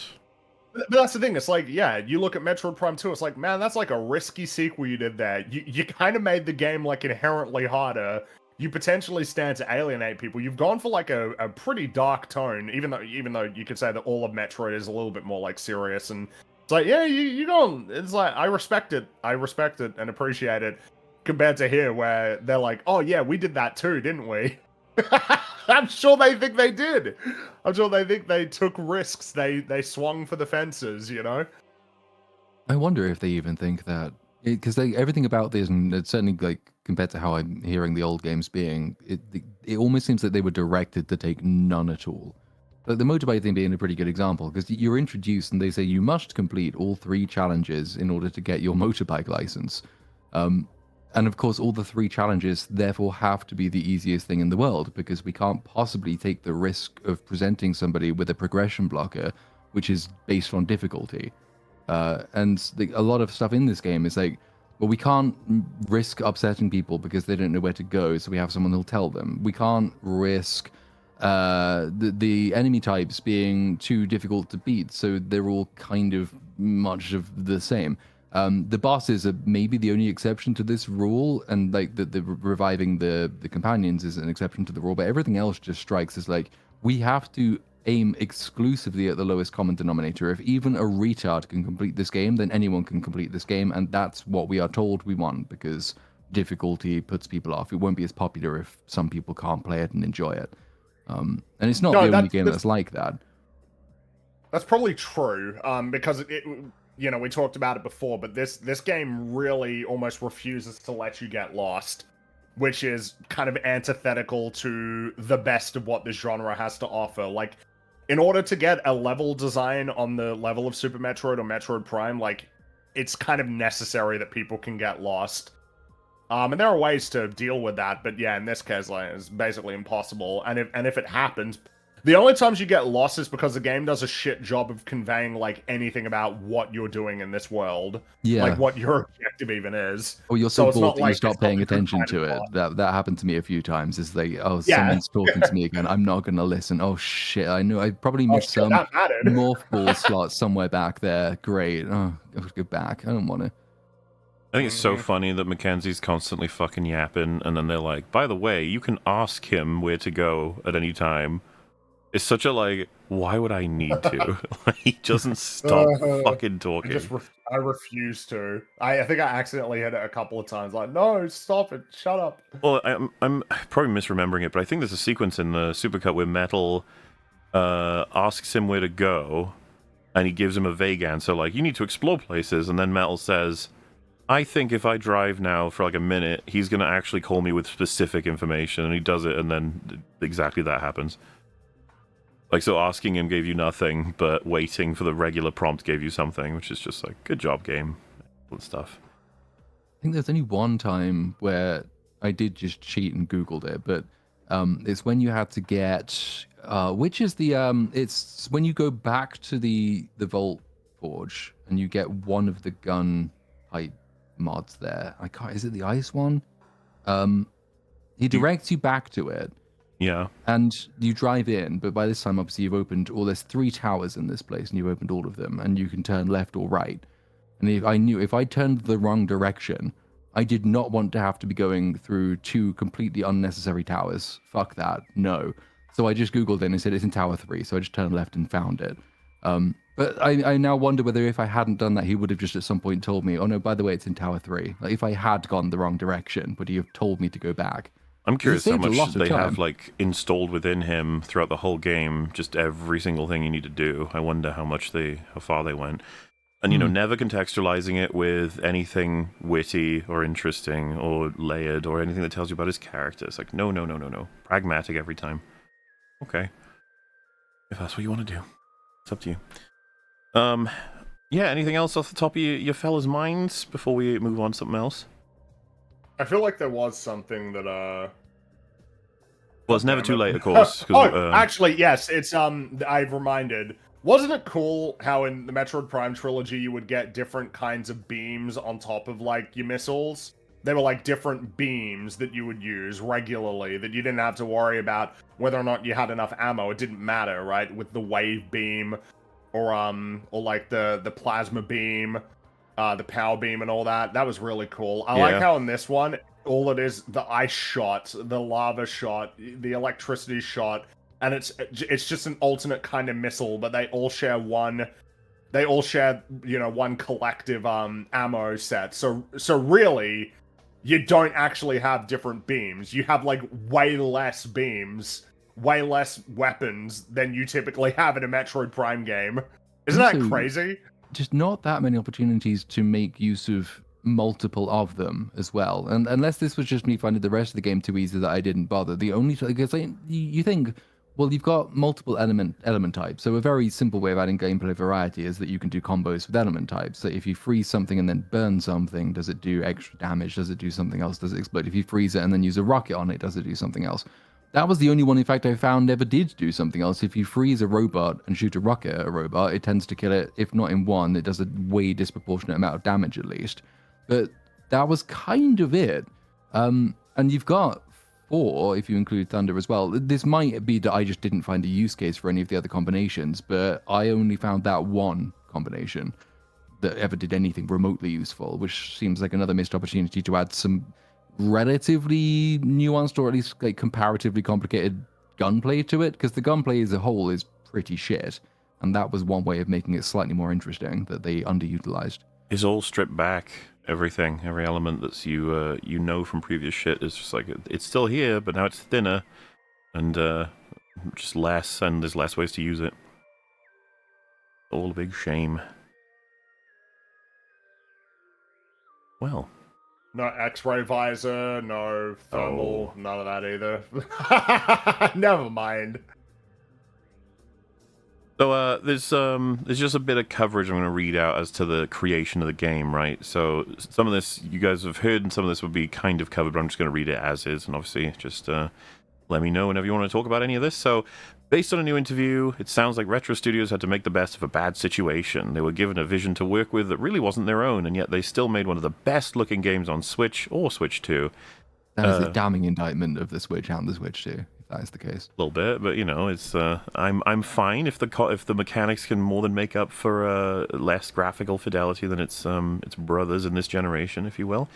S1: But that's the thing. It's like, yeah, you look at Metroid Prime 2, it's like, man, that's like a risky sequel you did there. You kind of made the game like inherently harder. You potentially stand to alienate people. You've gone for like a pretty dark tone, even though you could say that all of Metroid is a little bit more like serious. And it's like, yeah, you go. It's like, I respect it and appreciate it, compared to here where they're like, oh yeah, we did that too, didn't we? I'm sure they think they did. I'm sure they think they took risks. They swung for the fences,
S3: I wonder if they even think that, because everything about this, and it's certainly like compared to how I'm hearing the old games being, it almost seems that they were directed to take none at all. Like the motorbike thing being a pretty good example, because you're introduced and they say you must complete all 3 challenges in order to get your motorbike license. And of course, all the 3 challenges therefore have to be the easiest thing in the world, because we can't possibly take the risk of presenting somebody with a progression blocker, which is based on difficulty. And a lot of stuff in this game is like, well, we can't risk upsetting people because they don't know where to go, so we have someone who'll tell them. We can't risk the enemy types being too difficult to beat, so they're all kind of much of the same. The bosses are maybe the only exception to this rule, and like the reviving the companions is an exception to the rule, but everything else just strikes as like, we have to aim exclusively at the lowest common denominator. If even a retard can complete this game, then anyone can complete this game, and that's what we are told we want, because difficulty puts people off. It won't be as popular if some people can't play it and enjoy it. And it's not the only game that's like that.
S1: That's probably true, because we talked about it before, but this game really almost refuses to let you get lost, which is kind of antithetical to the best of what this genre has to offer. Like, in order to get a level design on the level of Super Metroid or Metroid Prime, like, it's kind of necessary that people can get lost. And there are ways to deal with that, but yeah, in this case, like, it's basically impossible. And if it happens, the only times you get lost is because the game does a shit job of conveying, like, anything about what you're doing in this world.
S3: Yeah.
S1: Like, what your objective even is.
S3: Or you're so
S1: it's
S3: bored
S1: not
S3: that
S1: like
S3: you stop
S1: it's not
S3: paying
S1: the good
S3: attention
S1: kind
S3: to
S1: of
S3: it.
S1: plot.
S3: That happened to me a few times. Is like, oh,
S1: Yeah.
S3: someone's talking to me again. I'm not going to listen. Oh shit! I knew I probably
S1: Oh,
S3: missed
S1: shit,
S3: some
S1: that mattered.
S3: morph ball slot somewhere back there. Great. Oh, I have to go back. I don't want to.
S2: I think it's so funny that Mackenzie's constantly fucking yapping, and then they're like, by the way, you can ask him where to go at any time. It's such a, like, why would I need to? He doesn't stop fucking talking.
S1: I refuse to. I think I accidentally hit it a couple of times. Like, no, stop it. Shut up.
S2: Well, I'm probably misremembering it, but I think there's a sequence in the Supercut where Metal asks him where to go, and he gives him a vague answer, like, you need to explore places, and then Metal says, I think if I drive now for like a minute, he's going to actually call me with specific information, and he does it, and then exactly that happens. Like, so asking him gave you nothing, but waiting for the regular prompt gave you something, which is just like, good job, game. Excellent stuff.
S3: I think there's only one time where I did just cheat and Googled it, but it's when you had to get, which is the, it's when you go back to the Vault Forge and you get one of the gun type mods there. I can't, is it the ice one? He directs you back to it.
S2: Yeah.
S3: And you drive in, but by this time, obviously, you've opened, well, there's 3 towers in this place, and you've opened all of them, and you can turn left or right. And if I turned the wrong direction, I did not want to have to be going through 2 completely unnecessary towers. Fuck that. No. So I just Googled it and it said it's in Tower 3, so I just turned left and found it. But I now wonder whether if I hadn't done that, he would have just at some point told me, oh no, by the way, it's in Tower 3. Like, if I had gone the wrong direction, would he have told me to go back?
S2: I'm curious how much they have, like, installed within him throughout the whole game, just every single thing you need to do. I wonder how far they went. And, you know, never contextualizing it with anything witty or interesting or layered or anything that tells you about his character. It's like, no. Pragmatic every time. Okay. If that's what you want to do. It's up to you. Yeah, anything else off the top of your fellas' minds before we move on to something else?
S1: I feel like there was something that,
S2: Well, it's never too late, of course.
S1: Actually, yes, it's, I've reminded. Wasn't it cool how in the Metroid Prime trilogy you would get different kinds of beams on top of, like, your missiles? They were, like, different beams that you would use regularly, that you didn't have to worry about whether or not you had enough ammo. It didn't matter, right? With the wave beam, or like, the plasma beam, the power beam and all that. That was really cool. I like how in this one, all it is, the ice shot, the lava shot, the electricity shot, and it's just an alternate kind of missile, but they all share one, you know, one collective ammo set. So really, you don't actually have different beams. You have, like, way less beams, way less weapons than you typically have in a Metroid Prime game. Isn't that crazy?
S3: Just not that many opportunities to make use of multiple of them as well. And unless this was just me finding the rest of the game too easy that I didn't bother. The only, because you think, well, you've got multiple element types. So a very simple way of adding gameplay variety is that you can do combos with element types. So if you freeze something and then burn something, does it do extra damage? Does it do something else? Does it explode? If you freeze it and then use a rocket on it, does it do something else? That was the only one, in fact, I found ever did do something else. If you freeze a robot and shoot a rocket at a robot, it tends to kill it. If not in one, it does a way disproportionate amount of damage at least. But that was kind of it. And you've got 4, if you include Thunder as well. This might be that I just didn't find a use case for any of the other combinations, but I only found that one combination that ever did anything remotely useful, which seems like another missed opportunity to add some relatively nuanced, or at least like comparatively complicated gunplay to it, because the gunplay as a whole is pretty shit, and that was one way of making it slightly more interesting that they underutilized.
S2: Is all stripped back. Everything, every element that's you know from previous shit is just like, it's still here, but now it's thinner and just less, and there's less ways to use it. All a big shame. Well.
S1: No X-ray visor, no thermal, none of that either. Never mind.
S2: So there's just a bit of coverage I'm going to read out as to the creation of the game, right? So some of this you guys have heard, and some of this would be kind of covered, but I'm just going to read it as is, and obviously just let me know whenever you want to talk about any of this. So, based on a new interview, it sounds like Retro Studios had to make the best of a bad situation. They were given a vision to work with that really wasn't their own, and yet they still made one of the best-looking games on Switch or Switch 2.
S3: That is a damning indictment of the Switch and the Switch 2, if that is the case.
S2: A little bit, but you know, it's I'm fine if the mechanics can more than make up for less graphical fidelity than its brothers in this generation, if you will.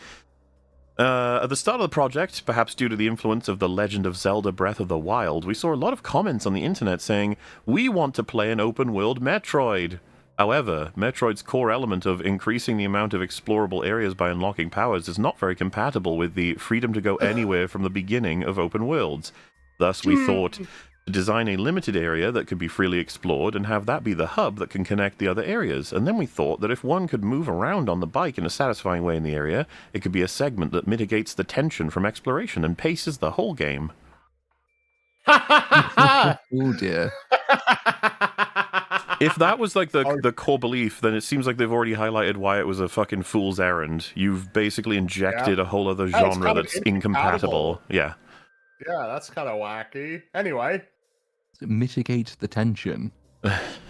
S2: At the start of the project, perhaps due to the influence of The Legend of Zelda Breath of the Wild, we saw a lot of comments on the internet saying, "We want to play an open-world Metroid." However, Metroid's core element of increasing the amount of explorable areas by unlocking powers is not very compatible with the freedom to go anywhere from the beginning of open worlds. Thus, we thought to design a limited area that could be freely explored and have that be the hub that can connect the other areas. And then we thought that if one could move around on the bike in a satisfying way in the area, it could be a segment that mitigates the tension from exploration and paces the whole game.
S3: Oh dear.
S2: If that was like the core belief, then it seems like they've already highlighted why it was a fucking fool's errand. You've basically injected a whole other genre that's incompatible. Yeah.
S1: Yeah, that's kind of wacky. Anyway.
S3: Mitigate the tension.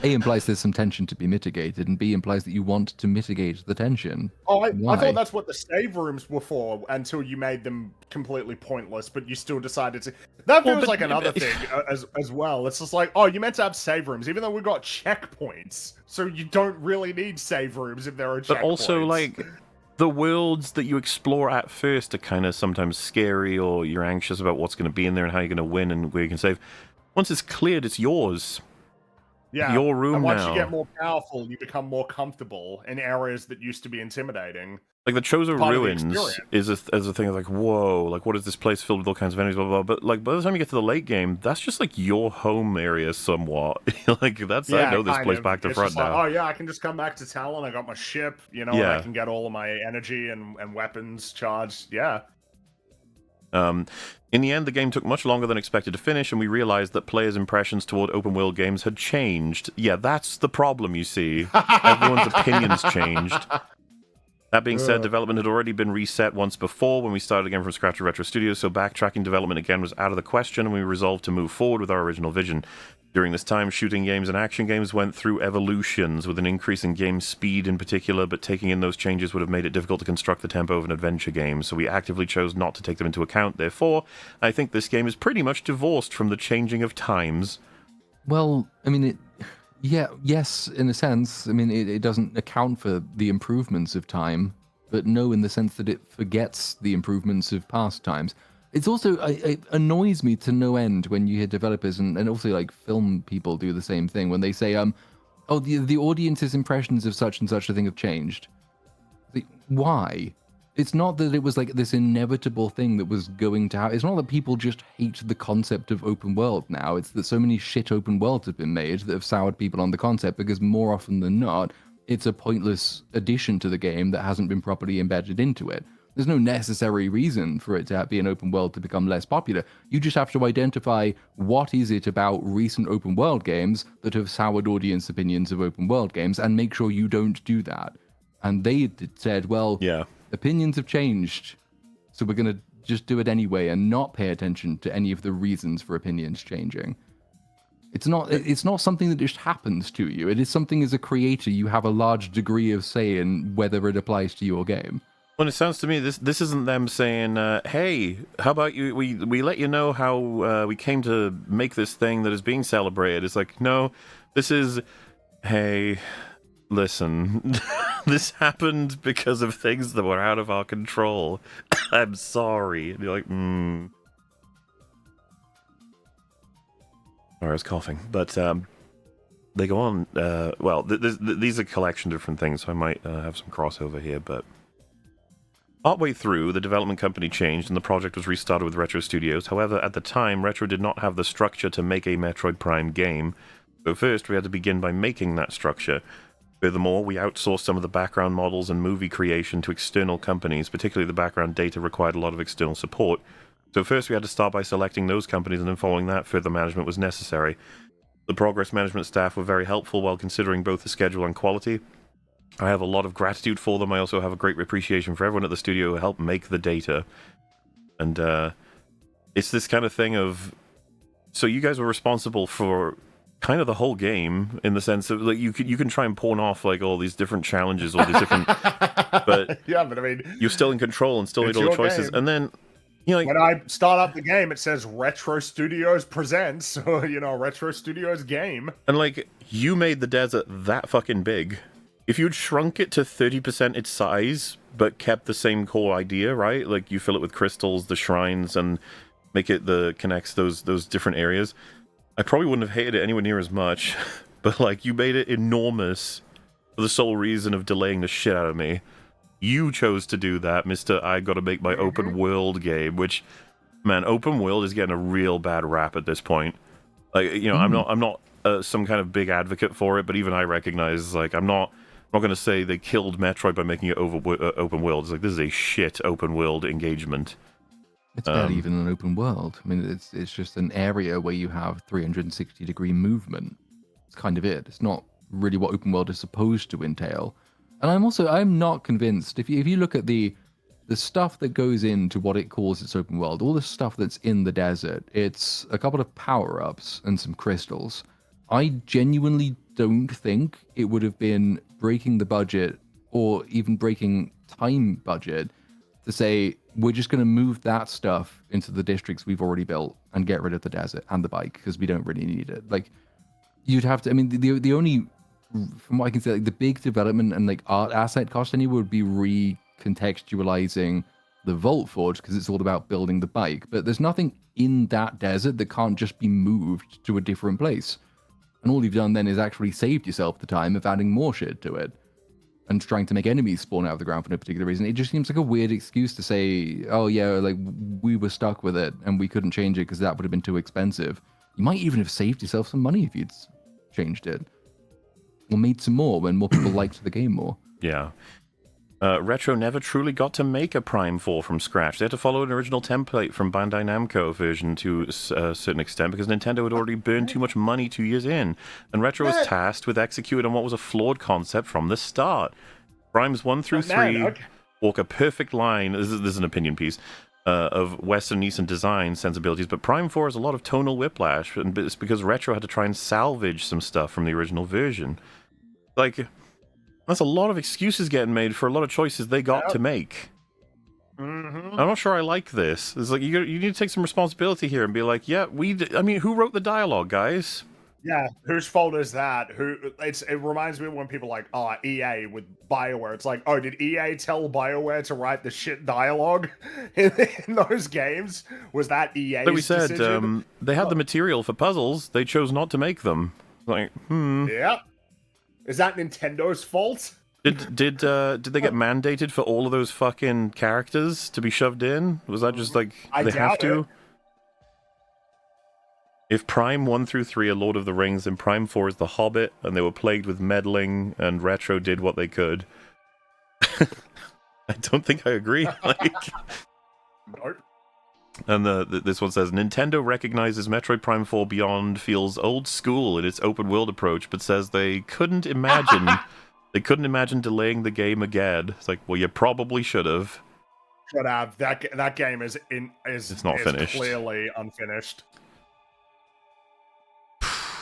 S3: A implies there's some tension to be mitigated, and B implies that you want to mitigate the tension.
S1: Oh, I thought that's what the save rooms were for until you made them completely pointless, but you still decided to. That feels like another thing as well. It's just like, oh, you meant to have save rooms, even though we've got checkpoints. So you don't really need save rooms if there are checkpoints.
S2: But also, like, the worlds that you explore at first are kind of sometimes scary, or you're anxious about what's going to be in there and how you're going to win and where you can save. Once it's cleared, it's yours.
S1: Yeah,
S2: your room
S1: and once
S2: now.
S1: You get more powerful, you become more comfortable in areas that used to be intimidating.
S2: Like the Chozo Ruins is a thing of like, whoa, like what is this place filled with all kinds of enemies, blah, blah, blah. But like by the time you get to the late game, that's just like your home area somewhat. Like that's I know this place back to front now.
S1: Like, oh yeah, I can just come back to Talon. I got my ship, you know, and I can get all of my energy and weapons charged. Yeah.
S2: In the end, the game took much longer than expected to finish, and we realized that players' impressions toward open-world games had changed. Yeah, that's the problem, you see. Everyone's opinions changed. That being said, development had already been reset once before when we started again from scratch at Retro Studios, so backtracking development again was out of the question, and we resolved to move forward with our original vision. During this time, shooting games and action games went through evolutions, with an increase in game speed in particular, but taking in those changes would have made it difficult to construct the tempo of an adventure game, so we actively chose not to take them into account. Therefore, I think this game is pretty much divorced from the changing of times.
S3: Well, I mean, yes, in a sense. I mean, it doesn't account for the improvements of time, but no, in the sense that it forgets the improvements of past times. It's also, it annoys me to no end when you hear developers and also like film people do the same thing when they say, oh, the audience's impressions of such and such a thing have changed. Why? It's not that it was like this inevitable thing that was going to happen. It's not that people just hate the concept of open world now. It's that so many shit open worlds have been made that have soured people on the concept because more often than not, it's a pointless addition to the game that hasn't been properly embedded into it. There's no necessary reason for it to be an open world to become less popular. You just have to identify what is it about recent open world games that have soured audience opinions of open world games and make sure you don't do that. And they said, well, opinions have changed, so we're going to just do it anyway and not pay attention to any of the reasons for opinions changing. It's not something that just happens to you. It is something as a creator you have a large degree of say in whether it applies to your game.
S2: Well, it sounds to me this isn't them saying, hey, how about we let you know how we came to make this thing that is being celebrated. It's like, no, this is, hey, listen, this happened because of things that were out of our control. I'm sorry. And you're like, Sorry, I was coughing. But they go on, well, these are a collection of different things, so I might have some crossover here, but partway through, the development company changed and the project was restarted with Retro Studios. However, at the time, Retro did not have the structure to make a Metroid Prime game, so first we had to begin by making that structure. Furthermore, we outsourced some of the background models and movie creation to external companies, particularly the background data required a lot of external support. So first we had to start by selecting those companies, and then following that, further management was necessary. The progress management staff were very helpful while considering both the schedule and quality. I have a lot of gratitude for them. I also have a great appreciation for everyone at the studio who helped make the data. And it's this kind of thing of... So you guys were responsible for kind of the whole game, in the sense of, like, you can try and pawn off, like, all these different challenges, all these different... But
S1: yeah, but I mean...
S2: You're still in control and still made all the choices.
S1: Game.
S2: And then... You know, like,
S1: when I start up the game, it says Retro Studios presents, so, you know, Retro Studios game.
S2: And, like, you made the desert that fucking big. If you'd shrunk it to 30% its size, but kept the same core idea, right? Like, you fill it with crystals, the shrines, and make it connects those different areas, I probably wouldn't have hated it anywhere near as much. But, like, you made it enormous for the sole reason of delaying the shit out of me. You chose to do that, Mr. I gotta make my open world game, which, man, open world is getting a real bad rap at this point. Like, you know, I'm not some kind of big advocate for it, but even I recognize, like, I'm not gonna say they killed Metroid by making it open world. It's like, this is a shit open world engagement.
S3: It's barely even an open world. I mean, it's just an area where you have 360-degree movement. It's kind of it. It's not really what open world is supposed to entail. And I'm not convinced. If you look at the stuff that goes into what it calls its open world, all the stuff that's in the desert, it's a couple of power-ups and some crystals. I genuinely don't think it would have been breaking the budget or even breaking time budget to say, we're just going to move that stuff into the districts we've already built and get rid of the desert and the bike because we don't really need it. Like, you'd have to, I mean, the only... From what I can say, like, the big development and, like, art asset cost anyway would be recontextualizing the Vault Forge, because it's all about building the bike. But there's nothing in that desert that can't just be moved to a different place. And all you've done then is actually saved yourself the time of adding more shit to it and trying to make enemies spawn out of the ground for no particular reason. It just seems like a weird excuse to say, oh yeah, like, we were stuck with it and we couldn't change it because that would have been too expensive. You might even have saved yourself some money if you'd changed it. Or made some more when more people liked the game more.
S2: Yeah. Retro never truly got to make a Prime 4 from scratch. They had to follow an original template from Bandai Namco version to a certain extent because Nintendo had already burned too much money 2 years in, and Retro was tasked with executing on what was a flawed concept from the start. Primes 1 through 3 walk a perfect line, this is an opinion piece, of Western and Eastern design sensibilities, but Prime 4 has a lot of tonal whiplash, and it's because Retro had to try and salvage some stuff from the original version. Like, that's a lot of excuses getting made for a lot of choices they got to make. I'm not sure I like this. It's like, you need to take some responsibility here and be like, yeah, I mean, who wrote the dialogue, guys?
S1: Yeah, whose fault is that? It reminds me of when people like, EA with BioWare. It's like, oh, did EA tell BioWare to write the shit dialogue in those games? Was that EA's
S2: like we said,
S1: decision?
S2: they had the material for puzzles. They chose not to make them. Like,
S1: Yeah. Is that Nintendo's fault?
S2: Did they get mandated for all of those fucking characters to be shoved in? Was that just like they have to?
S1: It.
S2: If Prime 1 through 3 are Lord of the Rings, then Prime 4 is The Hobbit, and they were plagued with meddling, and Retro did what they could. I don't think I agree. Like,
S1: nope.
S2: And this one says, Nintendo recognizes Metroid Prime 4 Beyond feels old school in its open world approach, but says they couldn't imagine delaying the game again. It's like, well, you probably should have.
S1: Should have. That game is
S2: not finished.
S1: Clearly unfinished.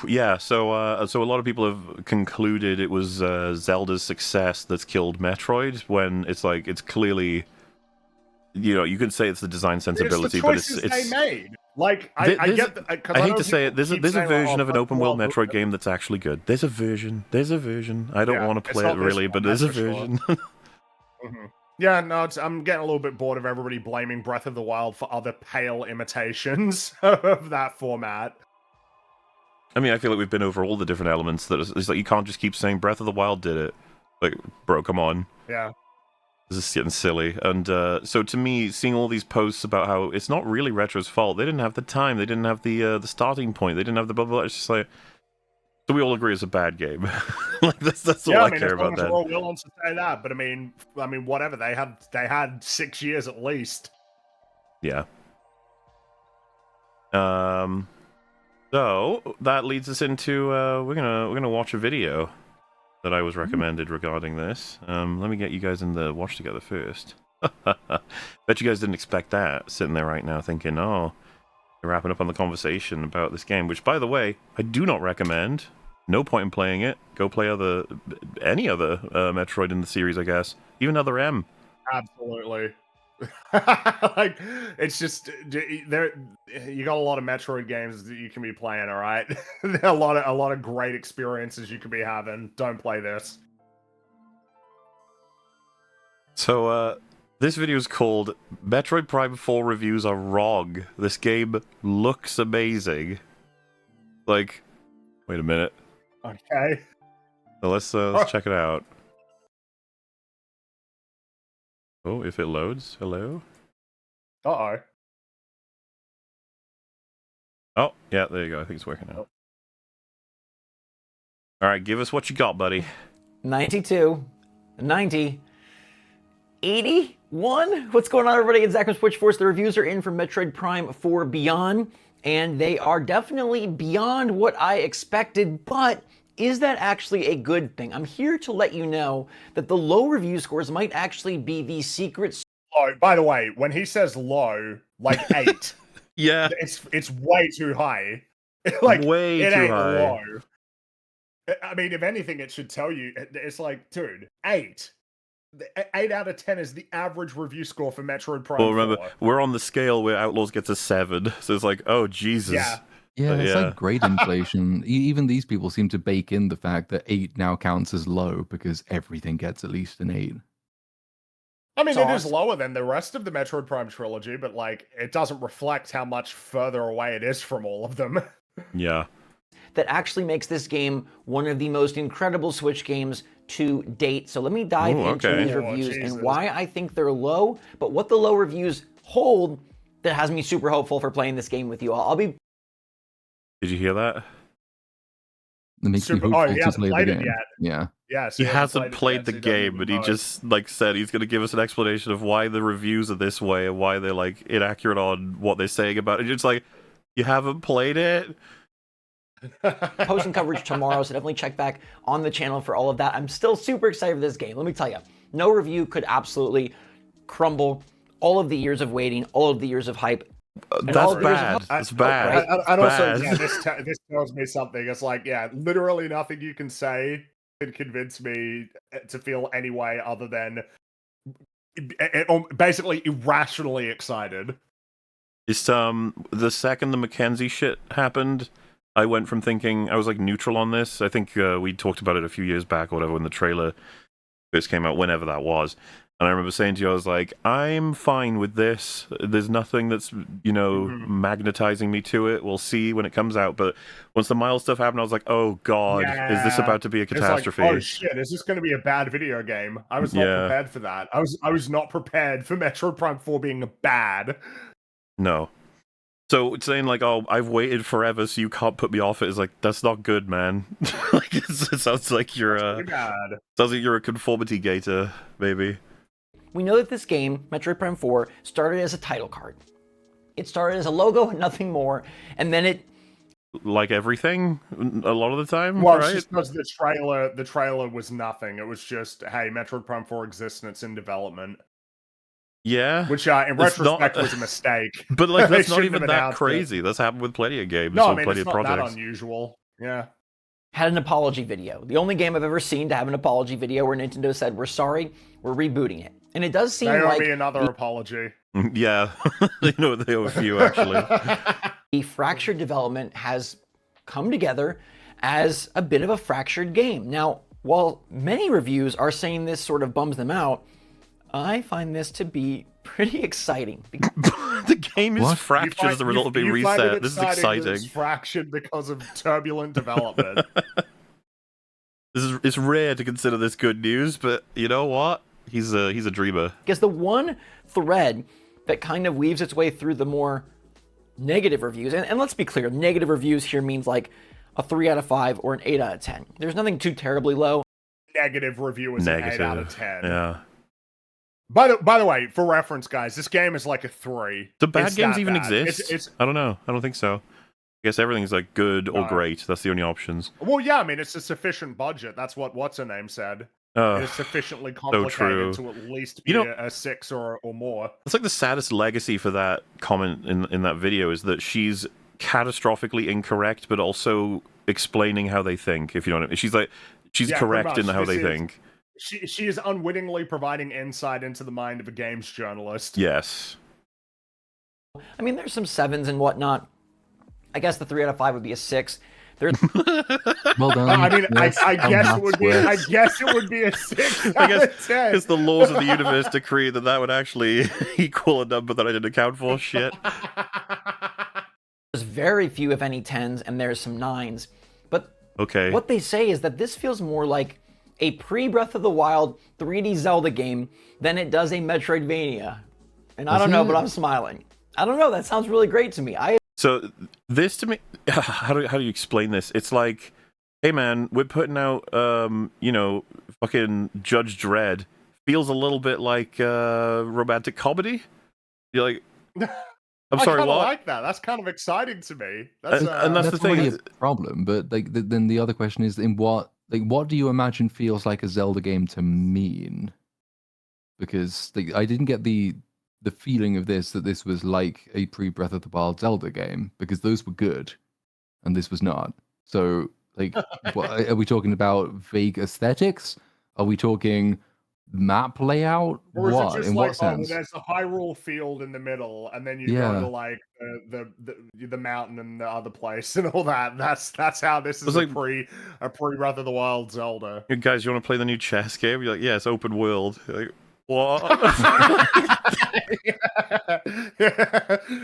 S2: Yeah, so a lot of people have concluded it was Zelda's success that's killed Metroid, when it's like, it's clearly, you know, you can say it's the design sensibility, but it's
S1: they made. Like,
S2: I hate to say it, there's a version of an open world Metroid game that's actually good. There's a version. I don't want to play it really, but there's a version.
S1: Sure. Yeah, no, I'm getting a little bit bored of everybody blaming Breath of the Wild for other pale imitations of that format.
S2: I mean, I feel like we've been over all the different elements. It's like, you can't just keep saying Breath of the Wild did it. Like, bro, come on.
S1: Yeah.
S2: This is getting silly. And so to me, seeing all these posts about how it's not really Retro's fault, they didn't have the time, they didn't have the starting point, they didn't have the blah, blah, blah. It's just like, so we all agree it's a bad game. Like, that's all I care about that.
S1: We're all willing to say that, but I mean, whatever, they had 6 years at least.
S2: Yeah. So that leads us into we're gonna watch a video that I was recommended regarding this. Let me get you guys in the watch together first. Bet you guys didn't expect that, sitting there right now thinking, oh, you're wrapping up on the conversation about this game, which, by the way, I do not recommend. No point in playing it. Go play any other Metroid in the series, I guess. Even Other M.
S1: Absolutely. Like, it's just there. You got a lot of Metroid games that you can be playing. All right, there are a lot of great experiences you could be having. Don't play this.
S2: So, this video is called Metroid Prime 4 Reviews Are Wrong. This game looks amazing. Like, wait a minute.
S1: Okay.
S2: So let's check it out. Oh, if it loads. Hello?
S1: Uh-oh.
S2: Oh, yeah, there you go. I think it's working now. Alright, give us what you got, buddy.
S4: 92, 90, 81. What's going on, everybody? It's Zach from Switch Force. The reviews are in for Metroid Prime 4 Beyond, and they are definitely beyond what I expected, but is that actually a good thing? I'm here to let you know that the low review scores might actually be the secret.
S1: Oh, by the way, when he says low, like 8,
S2: Yeah.
S1: it's way too high. Like,
S2: way
S1: it
S2: too
S1: ain't
S2: high.
S1: low. I mean, if anything, it should tell you. It's like, dude, 8. 8 out of 10 is the average review score for Metroid Prime 4.
S2: Well, remember, we're on the scale where Outlaws gets a 7, so it's like, oh, Jesus.
S1: Yeah.
S3: Yeah, it's like grade inflation. Even these people seem to bake in the fact that 8 now counts as low because everything gets at least an 8.
S1: I mean, it is lower than the rest of the Metroid Prime trilogy, but, like, it doesn't reflect how much further away it is from all of them.
S2: Yeah.
S4: That actually makes this game one of the most incredible Switch games to date. So let me dive into these reviews and why I think they're low, but what the low reviews hold that has me super hopeful for playing this game with you all. I'll be...
S2: Did you hear that?
S3: That makes me hopeful
S1: he
S3: to
S1: hasn't
S3: play
S1: played
S3: the
S1: it
S3: game.
S1: yet.
S3: Yeah.
S1: Yes,
S2: he hasn't played the game, but he just like said he's going to give us an explanation of why the reviews are this way and why they're like inaccurate on what they're saying about it. It's like, you haven't played it?
S4: Posting coverage tomorrow, so definitely check back on the channel for all of that. I'm still super excited for this game. Let me tell you, no review could absolutely crumble all of the years of waiting, all of the years of hype.
S2: That's bad. That's bad.
S1: And also, yeah, this tells me something. It's like, yeah, literally nothing you can say can convince me to feel any way other than basically irrationally excited.
S2: It's the second the Mackenzie shit happened, I went from thinking I was like neutral on this. I think we talked about it a few years back or whatever when the trailer first came out, whenever that was. And I remember saying to you, I was like, I'm fine with this. There's nothing that's, magnetizing me to it. We'll see when it comes out. But once the Miles stuff happened, I was like, oh god, is this about to be a catastrophe?
S1: It's like, oh shit, is this going to be a bad video game? I was not prepared for that. I was not prepared for Metroid Prime 4 being bad.
S2: No. So it's saying like, oh, I've waited forever, so you can't put me off it. Is like, that's not good, man. Like, it sounds like you're sounds like you're a conformity gator, maybe.
S4: We know that this game, Metroid Prime 4, started as a title card. It started as a logo, nothing more, and then it...
S2: Like everything, a lot of the time,
S1: well,
S2: right?
S1: It's just because the trailer was nothing. It was just, hey, Metroid Prime 4 exists and it's in development.
S2: Yeah.
S1: Which, in retrospect, was a mistake.
S2: But, like, that's not even that crazy. That's happened with plenty of games.
S1: No, I mean,
S2: plenty
S1: it's
S2: of
S1: not
S2: projects.
S1: that unusual. Yeah.
S4: Had an apology video. The only game I've ever seen to have an apology video where Nintendo said, we're sorry, we're rebooting it. And it does seem
S1: like...
S4: They owe
S1: me another apology.
S2: Yeah. They owe a few, actually.
S4: The fractured development has come together as a bit of a fractured game. Now, while many reviews are saying this sort of bums them out, I find this to be pretty exciting.
S2: The game is fractured as a result of being reset. This is exciting.
S1: It's fractured because of turbulent development.
S2: It's rare to consider this good news, but you know what? He's a dreamer.
S4: Because the one thread that kind of weaves its way through the more negative reviews, and let's be clear, negative reviews here means like a 3 out of 5 or an 8 out of 10. There's nothing too terribly low.
S1: Negative review is an 8 out of 10.
S2: Yeah.
S1: By the way, for reference, guys, this game is like a 3.
S2: Do bad games even exist? I don't know. I don't think so. I guess everything's like good or
S1: No.
S2: great. That's the only options.
S1: Well, yeah, I mean, it's a sufficient budget. That's what what's-her-name said. It is sufficiently complicated to at least be a 6 or more.
S2: It's like the saddest legacy for that comment in that video is that she's catastrophically incorrect, but also explaining how they think, if you know what I mean. She's correct in how they think.
S1: She is unwittingly providing insight into the mind of a games journalist.
S2: Yes.
S1: I
S4: mean, there's some 7s and whatnot. I guess the 3 out of 5 would be a 6.
S3: Well done.
S1: I mean,
S3: Yes,
S1: I guess it would be.
S3: works.
S1: I guess it would be a 6
S2: I
S1: out
S2: guess
S1: of 10.
S2: because the laws of the universe decree that would actually equal a number that I didn't account for. Shit.
S4: There's very few, if any, 10s, and there's some 9s. But
S2: okay,
S4: what they say is that this feels more like a pre-Breath of the Wild 3D Zelda game than it does a Metroidvania. And I don't know, but I'm smiling. I don't know. That sounds really great to me.
S2: So this to me, how do you explain this? It's like, hey man, we're putting out, fucking Judge Dredd. Feels a little bit like romantic comedy. You're like, I'm sorry,
S1: I
S2: what?
S1: I like that. That's kind of exciting to me. That's,
S2: and that's the thing.
S3: Really a problem, but like then the other question is, in what do you imagine feels like a Zelda game to mean? Because I didn't get the feeling of this, that this was like a pre-Breath of the Wild Zelda game, because those were good and this was not. So like what, are we talking about vague aesthetics? Are we talking map layout?
S1: or is
S3: What
S1: it just
S3: in
S1: like,
S3: what sense?
S1: there's a Hyrule field in the middle, and then you go to like the mountain and the other place and all that. That's how this is a pre Breath of the Wild Zelda.
S2: Hey guys, you want to play the new chess game? You're like, yeah, it's open world. You're like, what?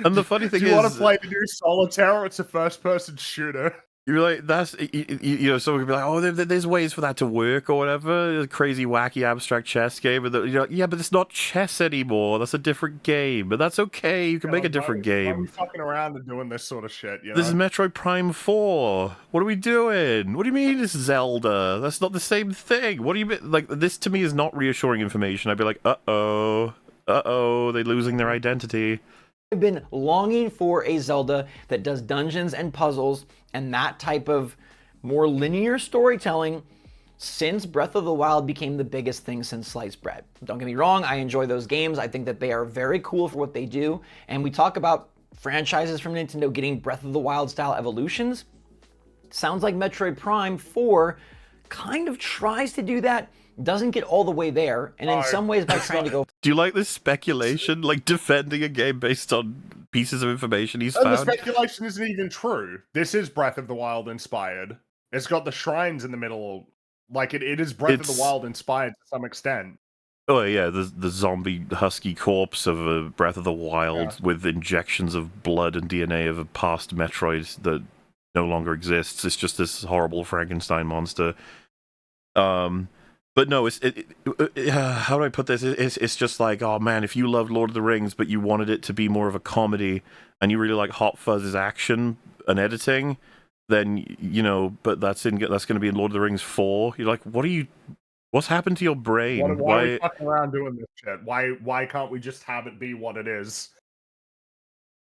S2: And the funny thing
S1: Do
S2: is,
S1: you want to play the new Solitaire? It's a first-person shooter.
S2: you're like, that's someone could be like, oh, there's ways for that to work or whatever. A crazy, wacky, abstract chess game, and you're like, yeah, but it's not chess anymore. That's a different game, but that's okay. You can make a different
S1: Why are
S2: game.
S1: we fucking around and doing this sort of shit? You know?
S2: This is Metroid Prime 4. What are we doing? What do you mean it's Zelda? That's not the same thing. What do you mean? Like, this to me is not reassuring information. I'd be like, uh-oh, they're losing their identity.
S4: I've been longing for a Zelda that does dungeons and puzzles and that type of more linear storytelling since Breath of the Wild became the biggest thing since sliced bread. Don't get me wrong, I enjoy those games. I think that they are very cool for what they do. And we talk about franchises from Nintendo getting Breath of the Wild style evolutions. Sounds like Metroid Prime 4 kind of tries to do that, doesn't get all the way there, and in some ways by trying to go...
S2: Do you like this speculation? Like defending a game based on pieces of information he's
S1: And
S2: found?
S1: the speculation isn't even true. This is Breath of the Wild inspired. It's got the shrines in the middle. Like, it is Breath of the Wild inspired to some extent.
S2: Oh yeah, the zombie husky corpse of a Breath of the Wild with injections of blood and DNA of a past Metroid that no longer exists. It's just this horrible Frankenstein monster. But no, how do I put this? It's just like, oh man, if you loved Lord of the Rings, but you wanted it to be more of a comedy, and you really like Hot Fuzz's action and editing, then but that's going to be in Lord of the Rings 4. You're like, what's happened to your brain?
S1: Why are we fucking around doing this shit? Why can't we just have it be what it is?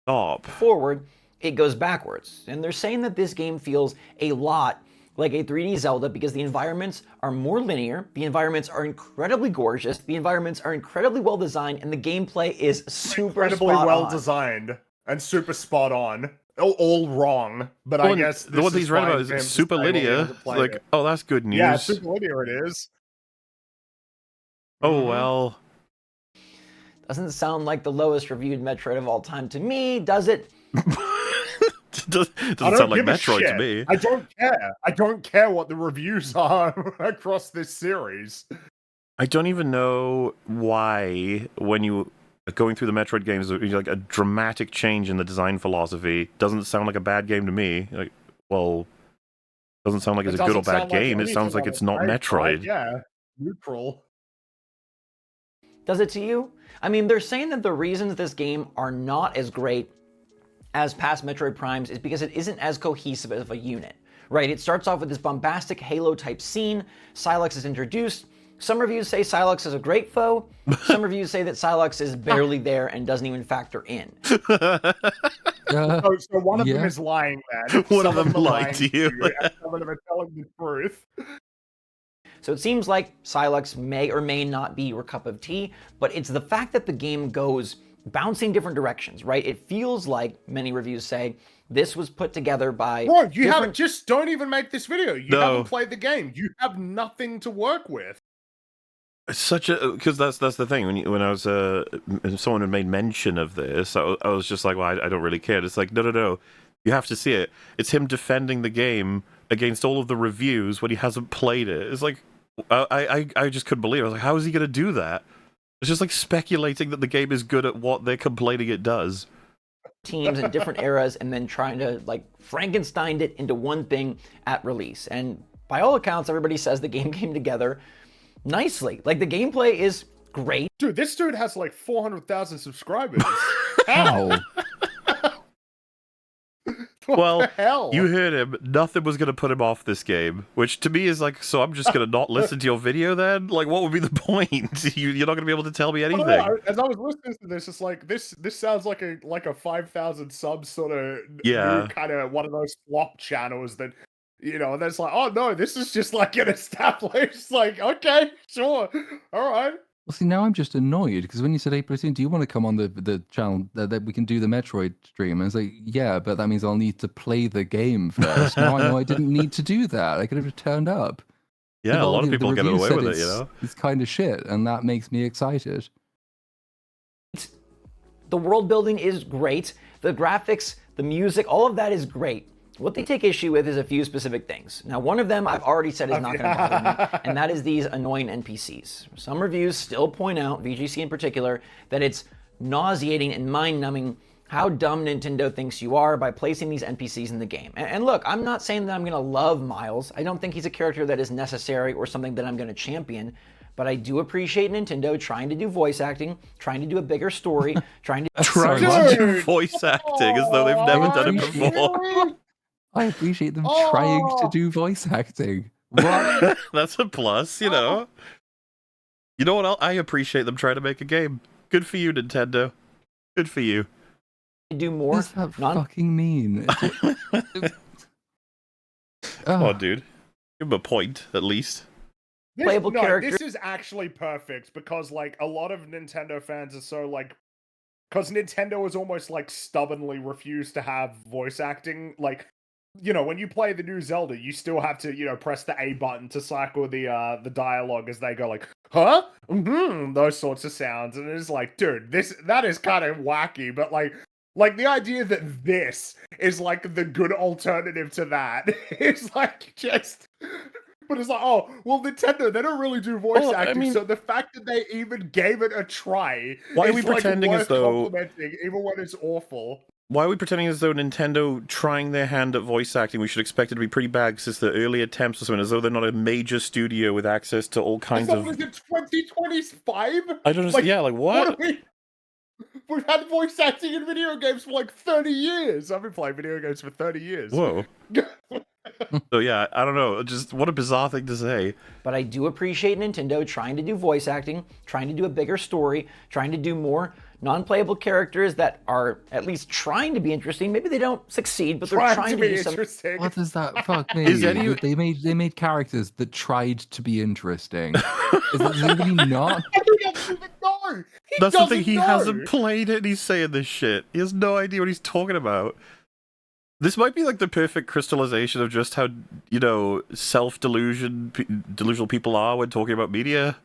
S2: Stop.
S4: Forward, it goes backwards, and they're saying that this game feels a lot like a 3D Zelda because the environments are more linear, the environments are incredibly gorgeous, the environments are incredibly well designed, and the gameplay is super
S1: incredibly well designed and super spot on. All wrong, but I guess
S2: the one he's read about is super linear. Like, oh, that's good news.
S1: Yeah, super linear it is.
S2: Oh well.
S4: Doesn't sound like the lowest reviewed Metroid of all time to me, does it?
S2: Doesn't sound like Metroid to me.
S1: I don't care. I don't care what the reviews are across this series.
S2: I don't even know why, when you are going through the Metroid games, like a dramatic change in the design philosophy doesn't sound like a bad game to me. Like, well, doesn't sound like it's a good or bad game. It sounds like it's not Metroid.
S1: Yeah, neutral.
S4: Does it to you? I mean, they're saying that the reasons this game are not as great as past Metroid Primes is because it isn't as cohesive of a unit, right? It starts off with this bombastic Halo-type scene, Silex is introduced, Some reviews say Silux is a great foe. Some reviews say that Silux is barely there and doesn't even factor in.
S1: So one of them is lying, man.
S2: One of
S1: Some
S2: them
S1: are
S2: lied
S1: lying
S2: to you.
S1: and some of them are telling the truth.
S4: So it seems like Silux may or may not be your cup of tea, but it's the fact that the game goes bouncing different directions, right? It feels like, many reviews say, this was put together by
S1: Bro, you haven't, just don't even make this video. You
S2: No.
S1: haven't played the game. You have nothing to work with.
S2: It's such a, because that's the thing. When I was someone had made mention of this, I was just like, well, I don't really care. It's like, no, you have to see it. It's him defending the game against all of the reviews when he hasn't played it. It's like, I just couldn't believe it. I was like, how is he going to do that? It's just like speculating that the game is good at what they're complaining it does.
S4: teams in different eras and then trying to like Frankenstein it into one thing at release. And by all accounts, everybody says the game came together nicely. Like the gameplay is great.
S1: Dude, this dude has like 400,000 subscribers.
S3: How?
S1: What
S2: Well,
S1: the hell?
S2: you heard him. Nothing was going to put him off this game, which to me is like, so I'm just going to not listen to your video then? Like, what would be the point? You're not going to be able to tell me anything.
S1: As I was listening to this, it's like this sounds like a 5,000 subs sort of
S2: Yeah.
S1: new kind of one of those flop channels that, you know, and that's like, oh no, this is just like an established, like, okay, sure, all right.
S3: Well, see, now I'm just annoyed because when you said April 18, do you want to come on the channel that we can do the Metroid stream? And it's like, yeah, but that means I'll need to play the game first. Now I know I didn't need to do that. I could have just turned up.
S2: Yeah, a lot of
S3: The
S2: people get
S3: review
S2: away
S3: said
S2: with it, you know?
S3: It's kind of shit, and that makes me excited.
S4: The world building is great. The graphics, the music, all of that is great. What they take issue with is a few specific things. Now, one of them I've already said is not going to bother me, and that is these annoying NPCs. Some reviews still point out, VGC in particular, that it's nauseating and mind-numbing how dumb Nintendo thinks you are by placing these NPCs in the game. And look, I'm not saying that I'm going to love Miles. I don't think he's a character that is necessary or something that I'm going to champion. But I do appreciate Nintendo trying to do voice acting, trying to do a bigger story, trying to
S2: do voice acting as though they've never done it before.
S3: I appreciate them trying to do voice acting. What?
S2: That's a plus, you know. You know what else? I appreciate them trying to make a game. Good for you, Nintendo. Good for you.
S4: do more.
S3: What does that fucking mean?
S2: Come on, dude. Give him a point, at least.
S4: Playable character.
S1: This is actually perfect because, like, a lot of Nintendo fans are so, like, because Nintendo has almost, like, stubbornly refused to have voice acting. Like, you know, when you play the new Zelda, you still have to, you know, press the A button to cycle the dialogue as they go, like, huh? Mm-hmm, those sorts of sounds. And it's like, dude, that is kind of wacky, but, like the idea that this is, like, the good alternative to that is, like, just... But it's like, oh, well, Nintendo, they don't really do voice acting, I mean, so the fact that they even gave it a try
S2: why
S1: is,
S2: are we
S1: like,
S2: pretending
S1: worth
S2: as though...
S1: complimenting, even when it's awful.
S2: Why are we pretending as though Nintendo trying their hand at voice acting, we should expect it to be pretty bad because it's the early attempts or something, as though they're not a major studio with access to all kinds of...
S1: Was it 2025?
S2: I don't know, yeah, like, what?
S1: We've had voice acting in video games for like 30 years. I've been playing video games for 30 years.
S2: Whoa. So yeah, I don't know, just what a bizarre thing to say.
S4: But I do appreciate Nintendo trying to do voice acting, trying to do a bigger story, trying to do more non-playable characters that are at least trying to be interesting. Maybe they don't succeed, but they're trying to
S1: be
S4: do
S1: interesting.
S3: What does that fuck mean? They made characters that tried to be interesting. Does anybody not?
S1: He doesn't even know.
S2: That's the thing, he hasn't played it and he's saying this shit. He has no idea what he's talking about. This might be like the perfect crystallization of just how, you know, delusional people are when talking about media.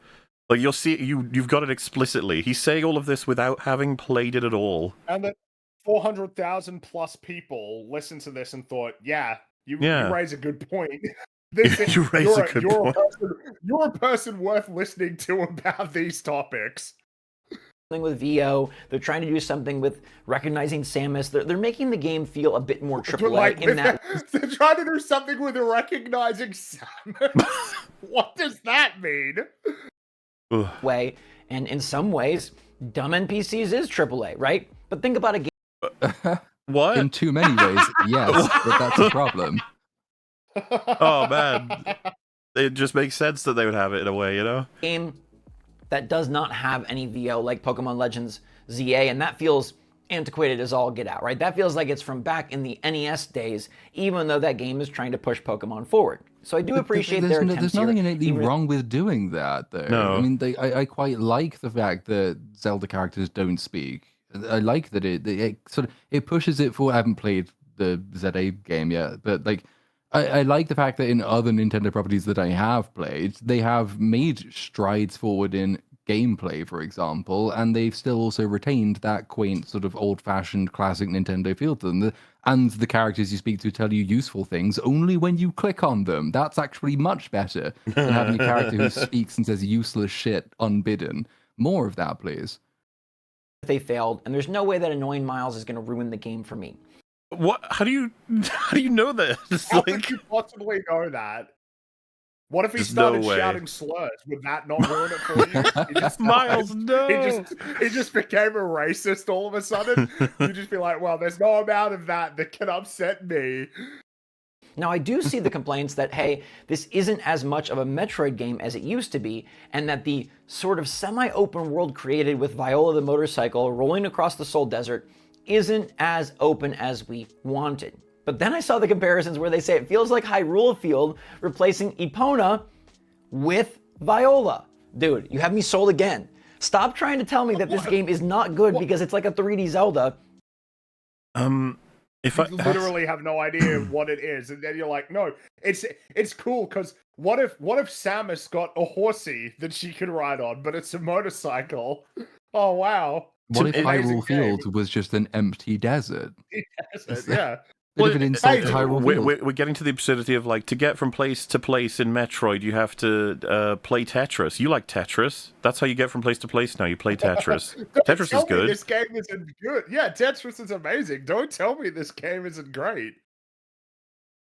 S2: Like, you'll see, you've got it explicitly. He's saying all of this without having played it at all.
S1: And that 400,000 plus people listened to this and thought, yeah, you raise a good point.
S2: You raise a good point.
S1: You're a person worth listening to about these topics.
S4: With VO, they're trying to do something with recognizing Samus. They're making the game feel a bit more AAA in that.
S1: They're trying to do something with recognizing Samus. What does that mean?
S4: Way, and in some ways, dumb NPCs is AAA, right? But think about a game.
S2: What?
S3: In too many ways, yes, but that's a problem.
S2: Oh man. it just makes sense that they would have it in a way, you know?
S4: Game that does not have any VO like Pokemon Legends ZA, and that feels antiquated as all get out, right? That feels like it's from back in the NES days, even though that game is trying to push Pokemon forward. So I do appreciate their attempts
S3: There's nothing
S4: here,
S3: innately wrong with doing that, though.
S2: No.
S3: I mean, I quite like the fact that Zelda characters don't speak. I like that it sort of it pushes it forward. I haven't played the ZA game yet, but like I like the fact that in other Nintendo properties that I have played, they have made strides forward in gameplay, for example, and they've still also retained that quaint sort of old-fashioned classic Nintendo feel to them. And the characters you speak to tell you useful things only when you click on them. That's actually much better than having a character who speaks and says useless shit unbidden. More of that, please.
S4: they failed, and there's no way that annoying Miles is going to ruin the game for me.
S2: What? How do you know that? It's
S1: How
S2: like,
S1: could you possibly know that? What if he
S2: There's no
S1: started
S2: way.
S1: shouting slurs? Would that not ruin it for you? He just
S2: Miles, no.
S1: He just became a racist all of a sudden. You'd just be like, well, there's no amount of that can upset me.
S4: Now, I do see the complaints that, hey, this isn't as much of a Metroid game as it used to be, and that the sort of semi-open world created with Viola the motorcycle rolling across the Soul Desert isn't as open as we wanted. But then I saw the comparisons where they say it feels like Hyrule Field replacing Epona with Viola. Dude, you have me sold again. Stop trying to tell me that this game is not good because it's like a 3D Zelda.
S2: If
S1: You literally have no idea what it is, and then you're like, no, it's cool because what if Samus got a horsey that she could ride on, but it's a motorcycle? Oh wow!
S3: What if
S1: Amazing
S3: Hyrule
S1: game.
S3: Field was just an empty desert?
S1: Yeah.
S3: Bit of an insult to Hyrule Field.
S2: we're getting to the absurdity of like to get from place to place in Metroid, you have to play Tetris. You like Tetris? That's how you get from place to place now. You play Tetris. Tetris
S1: Tell
S2: is
S1: me
S2: good.
S1: this game isn't good. Yeah, Tetris is amazing. Don't tell me this game isn't great.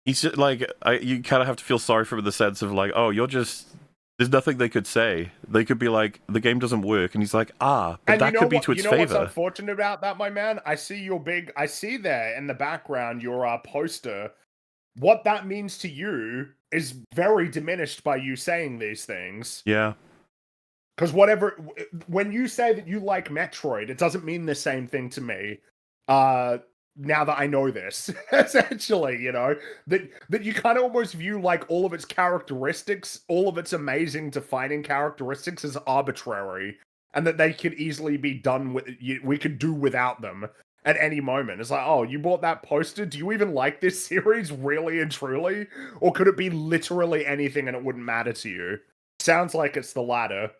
S2: He's just, like, you kind of have to feel sorry for him in the sense of like, oh, you're just. There's nothing they could say. They could be like, the game doesn't work, and he's like, but
S1: And
S2: that could be to its
S1: you know what's
S2: favor.
S1: unfortunate about that, my man? I see there in the background your poster. What that means to you is very diminished by you saying these things.
S2: Yeah.
S1: Because when you say that you like Metroid, it doesn't mean the same thing to me. Now that I know this, essentially, you know, that you kind of almost view like all of its characteristics, all of its amazing defining characteristics as arbitrary, and that they could easily be done with, we could do without them at any moment. It's like, oh, you bought that poster? Do you even like this series really and truly? Or could it be literally anything and it wouldn't matter to you? Sounds like it's the latter.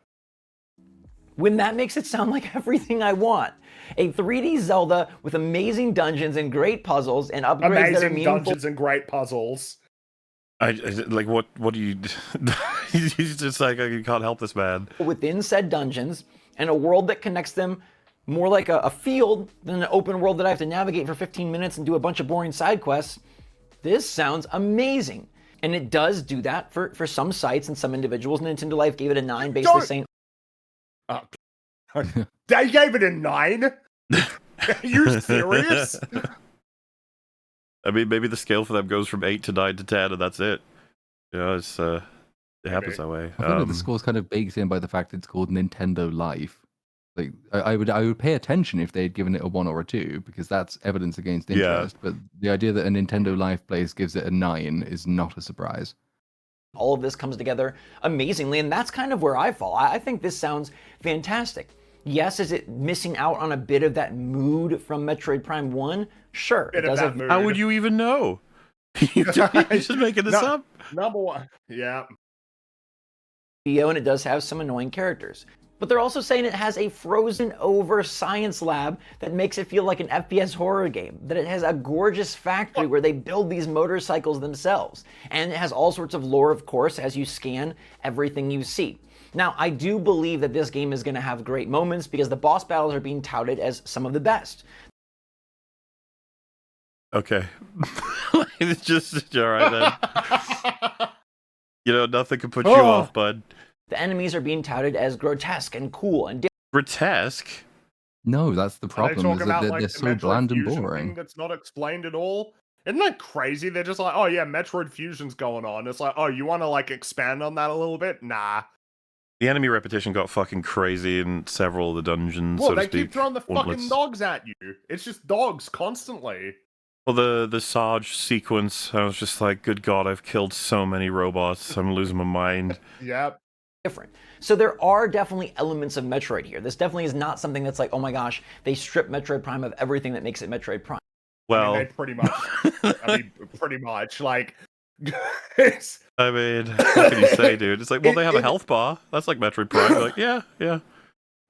S4: When that makes it sound like everything I want. A 3D Zelda with amazing dungeons and great puzzles and upgrades that are
S1: Amazing
S4: meaningful.
S1: dungeons and great puzzles.
S2: I like what do you? He's just like, you can't help this man.
S4: Within said dungeons, and a world that connects them more like a field than an open world that I have to navigate for 15 minutes and do a bunch of boring side quests. This sounds amazing. And it does do that for some sites and some individuals. Nintendo Life gave it a 9, basically saying,
S1: They gave it a 9? Are you serious?
S2: I mean, maybe the scale for them goes from 8 to 9 to 10, and that's it. You know, it's it happens that way.
S3: I think the score's kind of baked in by the fact it's called Nintendo Life. Like I would pay attention if they had given it a 1 or a 2 because that's evidence against interest. But the idea that a Nintendo Life place gives it a 9 is not a surprise.
S4: all of this comes together amazingly, and that's kind of where I fall. I think this sounds fantastic. Yes, is it missing out on a bit of that mood from Metroid Prime 1? Sure. It does have
S1: mood.
S2: How would you even know? You're just making this up?
S1: Number one. Yeah.
S4: and it does have some annoying characters. But they're also saying it has a frozen over science lab that makes it feel like an FPS horror game, that it has a gorgeous factory where they build these motorcycles themselves. And it has all sorts of lore, of course, as you scan everything you see. Now, I do believe that this game is going to have great moments because the boss battles are being touted as some of the best.
S2: Okay. It's just all right then. You know, nothing can put you off, bud.
S4: The enemies are being touted as grotesque and cool and
S2: Grotesque?
S3: No, that's the problem. Is that they're so bland and boring.
S1: That's not explained at all. Isn't that crazy? They're just like, oh yeah, Metroid Fusion's going on. It's like, oh, you want to like expand on that a little bit? Nah.
S2: The enemy repetition got fucking crazy in several of the dungeons,
S1: Well,
S2: so to
S1: they
S2: speak.
S1: keep throwing the fucking dogs at you. It's just dogs constantly.
S2: Well, the Sarge sequence, I was just like, good god, I've killed so many robots, I'm losing my mind.
S1: Yep.
S4: Different. So there are definitely elements of Metroid here. This definitely is not something that's like, oh my gosh, they stripped Metroid Prime of everything that makes it Metroid Prime.
S2: Well,
S1: I mean, they pretty much. I mean, pretty much. Like, it's,
S2: I mean, what can you say, dude? It's like, well, they have a health bar. That's like Metroid Prime. You're like, yeah.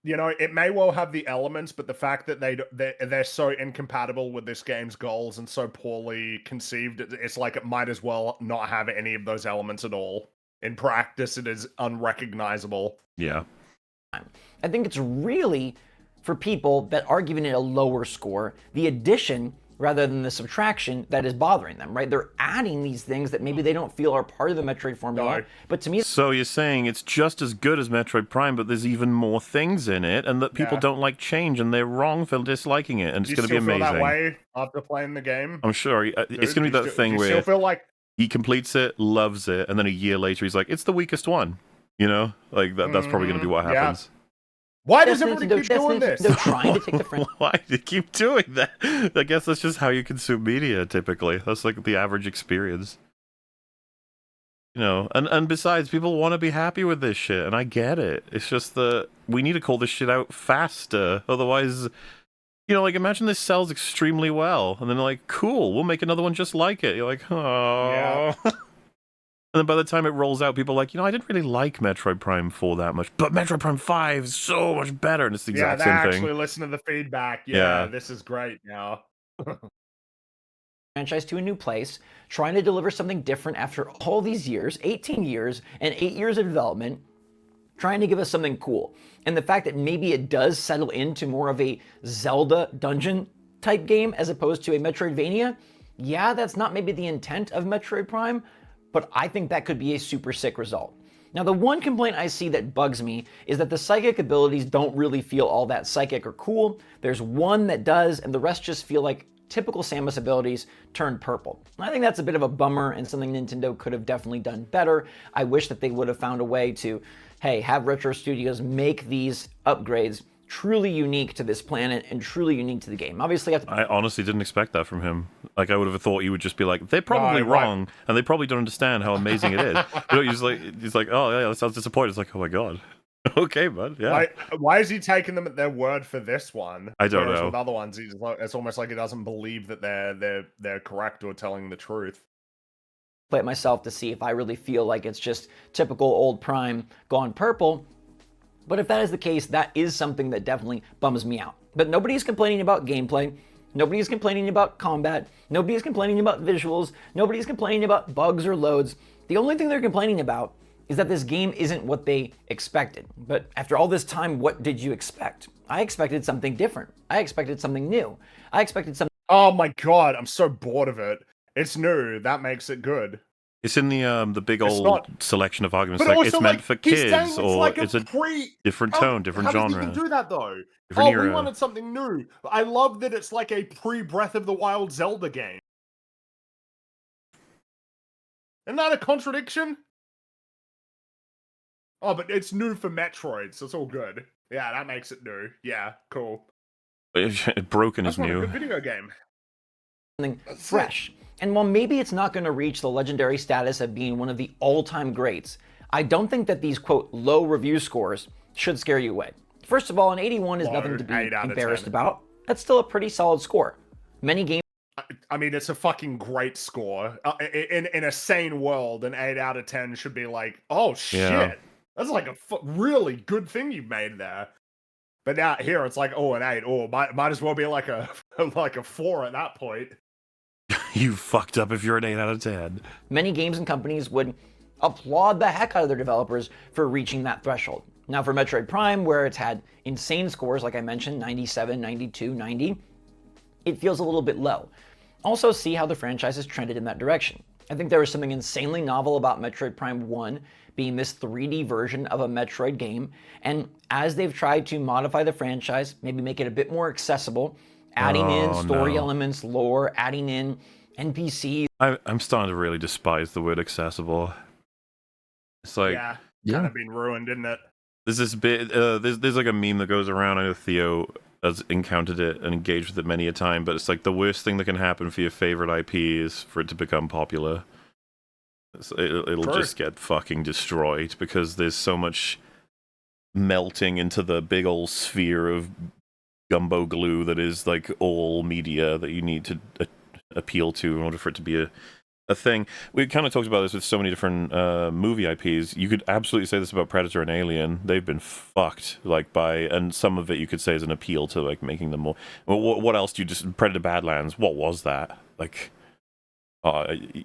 S1: you know, it may well have the elements, but the fact that they're so incompatible with this game's goals and so poorly conceived, it's like it might as well not have any of those elements at all. In practice, it is unrecognizable.
S2: Yeah.
S4: I think it's really for people that are giving it a lower score, the addition rather than the subtraction that is bothering them, right? They're adding these things that maybe they don't feel are part of the Metroid formula.
S1: No.
S4: But to me,
S2: So you're saying it's just as good as Metroid Prime, but there's even more things in it, and that people don't like change, and they're wrong for disliking it, and it's going to be amazing.
S1: Do you still feel that way after playing the game?
S2: I'm sure. It's going to be that thing where
S1: still feel like
S2: he completes it, loves it, and then a year later he's like, it's the weakest one. You know? Like, that's probably going to be what happens.
S1: Why does everybody keep doing this?
S4: They're trying to take the friend.
S2: Why do you keep doing that? I guess that's just how you consume media, typically. That's like the average experience. You know, and besides, people want to be happy with this shit, and I get it. It's just that we need to call this shit out faster. Otherwise, you know, like, imagine this sells extremely well, and then like, cool, we'll make another one just like it. You're like, oh.
S1: Yeah.
S2: And then by the time it rolls out, people are like, you know, I didn't really like Metroid Prime 4 that much, but Metroid Prime 5 is so much better, and it's the exact same thing.
S1: Actually listen to the feedback. Yeah, this is great now.
S4: Franchise to a new place, trying to deliver something different after all these years, 18 years, and 8 years of development, trying to give us something cool. And the fact that maybe it does settle into more of a Zelda dungeon type game as opposed to a Metroidvania, yeah, that's not maybe the intent of Metroid Prime, but I think that could be a super sick result. Now, the one complaint I see that bugs me is that the psychic abilities don't really feel all that psychic or cool. There's one that does, and the rest just feel like typical Samus abilities turned purple. I think that's a bit of a bummer and something Nintendo could have definitely done better. I wish that they would have found a way to, hey, have Retro Studios make these upgrades truly unique to this planet and truly unique to the game. Obviously,
S2: I honestly didn't expect that from him. Like, I would have thought he would just be like, they're probably wrong, and they probably don't understand how amazing it is. You know, he's like, oh yeah, that sounds disappointing. It's like, oh my god. Okay, bud. Yeah.
S1: Why is he taking them at their word for this one?
S2: I don't know.
S1: With other ones, it's almost like he doesn't believe that they're correct or telling the truth.
S4: Play it myself to see if I really feel like it's just typical old Prime gone purple. But if that is the case, that is something that definitely bums me out. But nobody's complaining about gameplay. Nobody's complaining about combat. Nobody's complaining about visuals. Nobody's complaining about bugs or loads. The only thing they're complaining about is that this game isn't what they expected. But after all this time, what did you expect? I expected something different. I expected something new. I expected something.
S1: Oh my god, I'm so bored of it. It's new. That makes it good.
S2: It's in the big old selection of arguments.
S1: But
S2: Like, it's meant
S1: like,
S2: for kids, or
S1: like
S2: it's a different tone, different
S1: genre.
S2: genre.
S1: How does he do that though?
S2: Different era.
S1: We wanted something new. I love that it's like a pre-Breath of the Wild Zelda game. Isn't that a contradiction? Oh, but it's new for Metroid, so it's all good. Yeah, that makes it new. Yeah, cool.
S2: Broken
S1: That's
S2: is new.
S1: A good video game.
S4: Something fresh. And while maybe it's not going to reach the legendary status of being one of the all-time greats, I don't think that these, quote, low review scores should scare you away. First of all, an 81 is nothing to be embarrassed about. That's still a pretty solid score. Many games...
S1: I mean, it's a fucking great score. In a sane world, an 8 out of 10 should be like, oh shit,
S2: yeah.
S1: That's like a really good thing you've made there. But now here it's like, oh, an 8. Oh, might as well be like a 4 at that point.
S2: You fucked up if you're an 8 out of 10.
S4: Many games and companies would applaud the heck out of their developers for reaching that threshold. Now for Metroid Prime, where it's had insane scores, like I mentioned, 97, 92, 90, it feels a little bit low. Also see how the franchise has trended in that direction. I think there was something insanely novel about Metroid Prime 1 being this 3D version of a Metroid game, and as they've tried to modify the franchise, maybe make it a bit more accessible, adding in story elements, lore, adding in NPCs.
S2: I'm starting to really despise the word accessible. It's like,
S1: yeah,
S3: Yeah.
S1: kind of been ruined, isn't it?
S2: there's this bit, there's like a meme that goes around. I know Theo has encountered it and engaged with it many a time, but it's like the worst thing that can happen for your favorite IP is for it to become popular. It'll
S1: True.
S2: just get fucking destroyed because there's so much melting into the big old sphere of gumbo glue that is like all media that you need to appeal to in order for it to be a thing. We kind of talked about this with so many different movie IPs. You could absolutely say this about Predator and Alien. They've been fucked, like, by, and some of it you could say is an appeal to like making them more. Well, what else do you just Predator Badlands? What was that? Like,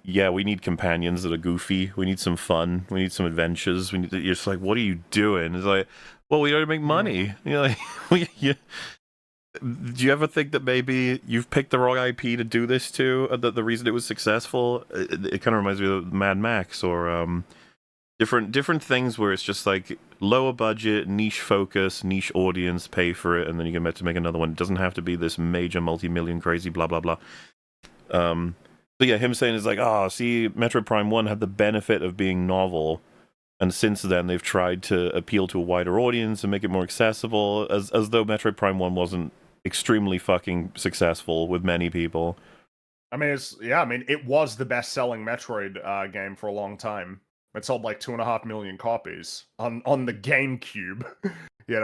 S2: yeah, we need companions that are goofy. We need some fun. We need some adventures. We need. You're just like, what are you doing? It's like, well, we gotta make money. You're like, do you ever think that maybe you've picked the wrong IP to do this to? The reason it was successful, it kind of reminds me of Mad Max or different things where it's just like lower budget, niche focus, niche audience, pay for it, and then you get to make another one. It doesn't have to be this major multi-million crazy blah blah blah. But yeah, him saying is like, see, Metroid Prime 1 had the benefit of being novel, and since then they've tried to appeal to a wider audience and make it more accessible, as though Metroid Prime 1 wasn't extremely fucking successful with many people.
S1: I mean, it was the best-selling Metroid game for a long time. It sold like 2.5 million copies on the GameCube, you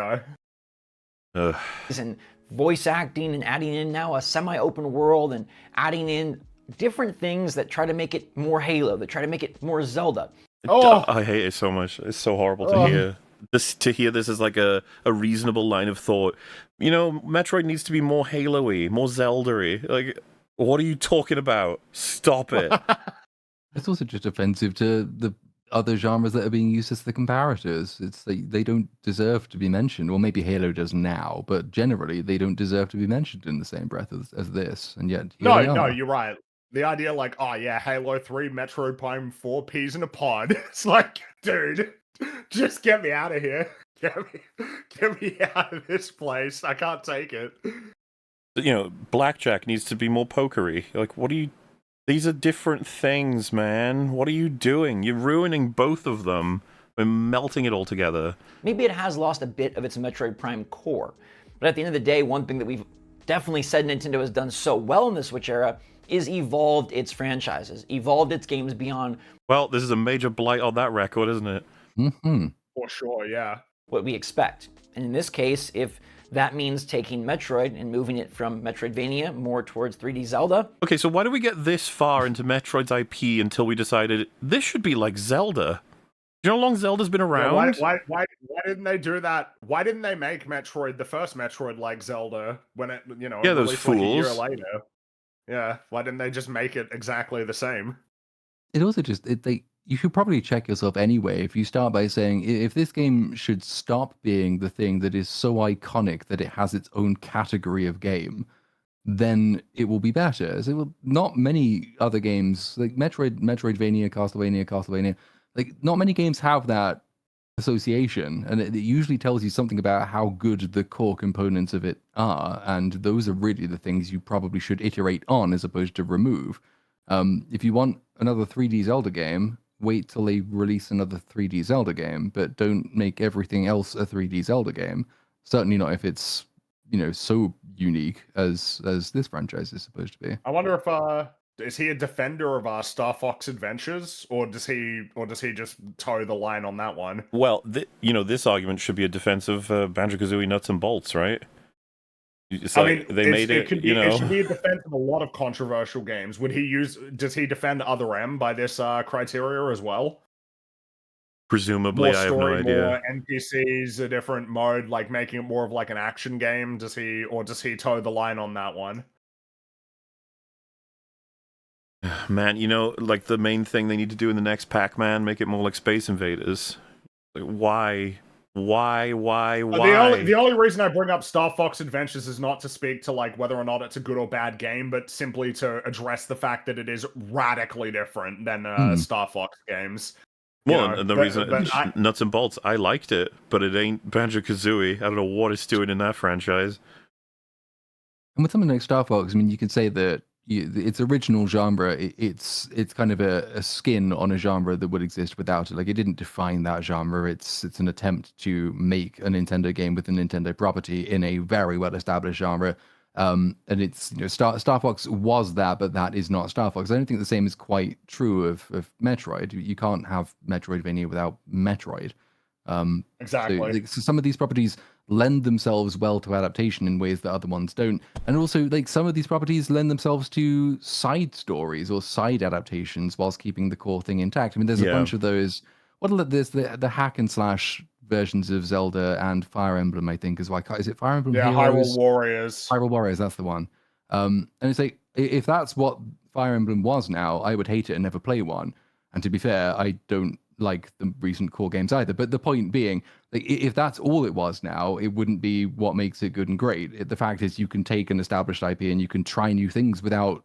S1: know?
S4: And voice acting and adding in now a semi-open world and adding in different things that try to make it more Halo, that try to make it more Zelda.
S1: Oh,
S2: I hate it so much. It's so horrible to hear. To hear this as like a reasonable line of thought. You know, Metroid needs to be more Halo-y, more Zelda-y. Like, what are you talking about? Stop it.
S3: It's also just offensive to the other genres that are being used as the comparators. It's they don't deserve to be mentioned. Well, maybe Halo does now, but generally they don't deserve to be mentioned in the same breath as this. And yet, here they
S1: no,
S3: are.
S1: you're right. The idea, like, oh yeah, Halo 3, Metroid Prime 4, peas in a pod. It's like, dude, just get me out of here. Get me out of this place. I can't take it.
S2: You know, Blackjack needs to be more pokery. Like, what are you... These are different things, man. What are you doing? You're ruining both of them and melting it all together.
S4: Maybe it has lost a bit of its Metroid Prime core. But at the end of the day, one thing that we've definitely said Nintendo has done so well in the Switch era is evolved its franchises, evolved its games beyond...
S2: Well, this is a major blight on that record, isn't it?
S3: Mm-hmm.
S1: For sure, yeah.
S4: what we expect. And in this case, if that means taking Metroid and moving it from Metroidvania more towards 3D Zelda.
S2: Okay, so why did we get this far into Metroid's IP until we decided this should be like Zelda? Do you know how long Zelda's been around?
S1: Yeah, why didn't they do that? Why didn't they make Metroid, the first Metroid, like Zelda when it,
S2: Yeah, those
S1: released like a year
S2: fools.
S1: later? Yeah, why didn't they just make it exactly the same?
S3: It also just you should probably check yourself anyway if you start by saying if this game should stop being the thing that is so iconic that it has its own category of game, then it will be better. So not many other games like Metroidvania, Castlevania, like not many games have that association, and it usually tells you something about how good the core components of it are, and those are really the things you probably should iterate on as opposed to remove. If you want another 3D Zelda game, wait till they release another 3D Zelda game, but don't make everything else a 3D Zelda game. Certainly not if it's, so unique as this franchise is supposed to be.
S1: I wonder if is he a defender of Star Fox Adventures, or does he just toe the line on that one?
S2: Well, this argument should be a defense of Banjo-Kazooie Nuts and Bolts, right? It's like they made it,
S1: It should be a defense of a lot of controversial games. Does he defend Other M by this criteria as well?
S2: Presumably,
S1: More
S2: I have no
S1: story,
S2: idea.
S1: more NPCs, a different mode, like making it more of like an action game. Does he toe the line on that one?
S2: Man, like the main thing they need to do in the next Pac-Man, make it more like Space Invaders. Like, why?
S1: The only reason I bring up Star Fox Adventures is not to speak to like whether or not it's a good or bad game, but simply to address the fact that it is radically different than Star Fox games.
S2: Well, and the reason Nuts and Bolts, I liked it, but it ain't Banjo-Kazooie. I don't know what it's doing in that franchise.
S3: And with something like Star Fox, I mean, you could say that its original genre, it's kind of a skin on a genre that would exist without it. Like it didn't define that genre. It's an attempt to make a Nintendo game with a Nintendo property in a very well established genre. And it's Star Fox was that, but that is not Star Fox. I don't think the same is quite true of Metroid. You can't have Metroidvania without Metroid.
S1: Exactly.
S3: So some of these properties lend themselves well to adaptation in ways that other ones don't, and also like some of these properties lend themselves to side stories or side adaptations whilst keeping the core thing intact. I mean, there's a bunch of those. There's the hack and slash versions of Zelda and Fire Emblem, I think, is it Fire Emblem?
S1: Yeah,
S3: Heroes?
S1: Hyrule Warriors.
S3: Hyrule Warriors, that's the one. And it's like if that's what Fire Emblem was now, I would hate it and never play one. And to be fair, I don't like the recent core games either. But the point being, like, if that's all it was now, it wouldn't be what makes it good and great. The fact is, you can take an established IP and you can try new things without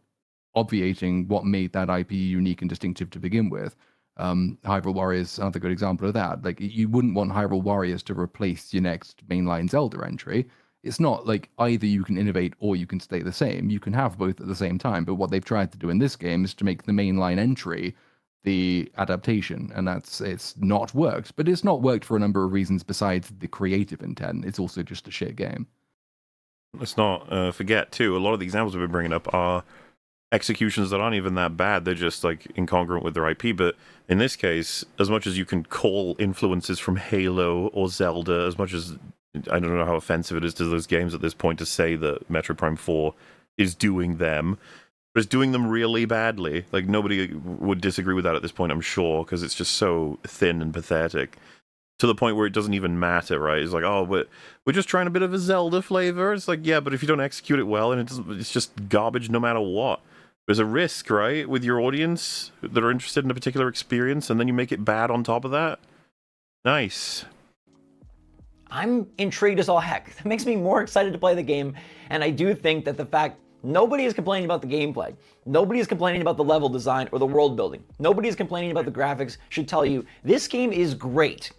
S3: obviating what made that IP unique and distinctive to begin with. Hyrule Warriors is another good example of that. Like, you wouldn't want Hyrule Warriors to replace your next mainline Zelda entry. It's not like either you can innovate or you can stay the same. You can have both at the same time. But what they've tried to do in this game is to make the mainline entry the adaptation, and it's not worked. But it's not worked for a number of reasons besides the creative intent. It's also just a shit game.
S2: Let's not forget too, a lot of the examples we've been bringing up are executions that aren't even that bad. They're just like incongruent with their IP. But in this case, as much as you can call influences from Halo or Zelda, as much as I don't know how offensive it is to those games at this point to say that Metroid Prime 4 is doing them, but it's doing them really badly. Like, nobody would disagree with that at this point, I'm sure, because it's just so thin and pathetic. To the point where it doesn't even matter, right? It's like, oh, we're just trying a bit of a Zelda flavor. It's like, yeah, but if you don't execute it well, and it's just garbage no matter what. There's a risk, right, with your audience that are interested in a particular experience, and then you make it bad on top of that. Nice.
S4: I'm intrigued as all heck. That makes me more excited to play the game, and I do think that the fact nobody is complaining about the gameplay, nobody is complaining about the level design or the world building, nobody is complaining about the graphics should tell you this game is great.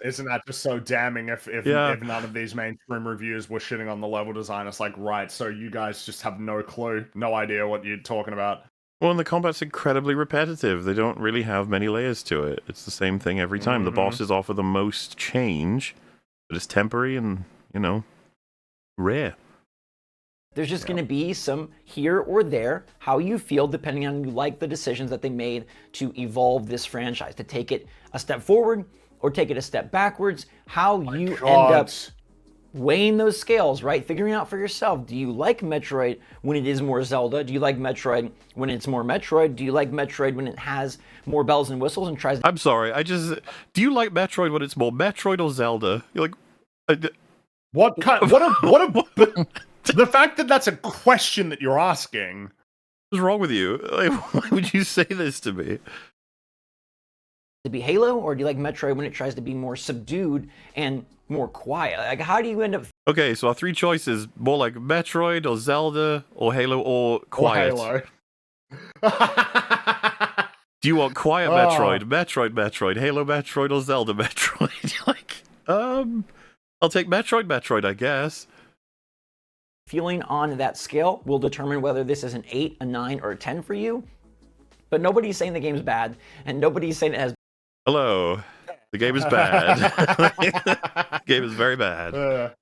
S1: Isn't that just so damning? If none of these mainstream reviews were shitting on the level design, it's like, right, so you guys just have no clue, no idea what you're talking about.
S2: Well, and the combat's incredibly repetitive. They don't really have many layers to it. It's the same thing every time. The bosses offer the most change, but it's temporary and, rare.
S4: There's just going to be some here or there, how you feel, depending on you like the decisions that they made to evolve this franchise, to take it a step forward or take it a step backwards, how you end up weighing those scales, right? Figuring out for yourself, do you like Metroid when it is more Zelda? Do you like Metroid when it's more Metroid? Do you like Metroid when it has more bells and whistles and tries...
S2: I'm sorry, do you like Metroid when it's more Metroid or Zelda? You're like...
S1: The fact that that's a question that you're asking.
S2: What's wrong with you? Like, why would you say this to me?
S4: To be Halo, or do you like Metroid when it tries to be more subdued and more quiet? Like, how do you end up...
S2: Okay, so our three choices, more like Metroid or Zelda or Halo or quiet.
S1: Or Halo.
S2: Do you want quiet Metroid, Metroid, Halo Metroid, or Zelda Metroid? Like, I'll take Metroid, I guess.
S4: Feeling on that scale will determine whether this is an 8, a 9, or a 10 for you. But nobody's saying the game's bad, and nobody's saying it has...
S2: Hello. The game is bad. The game is very bad.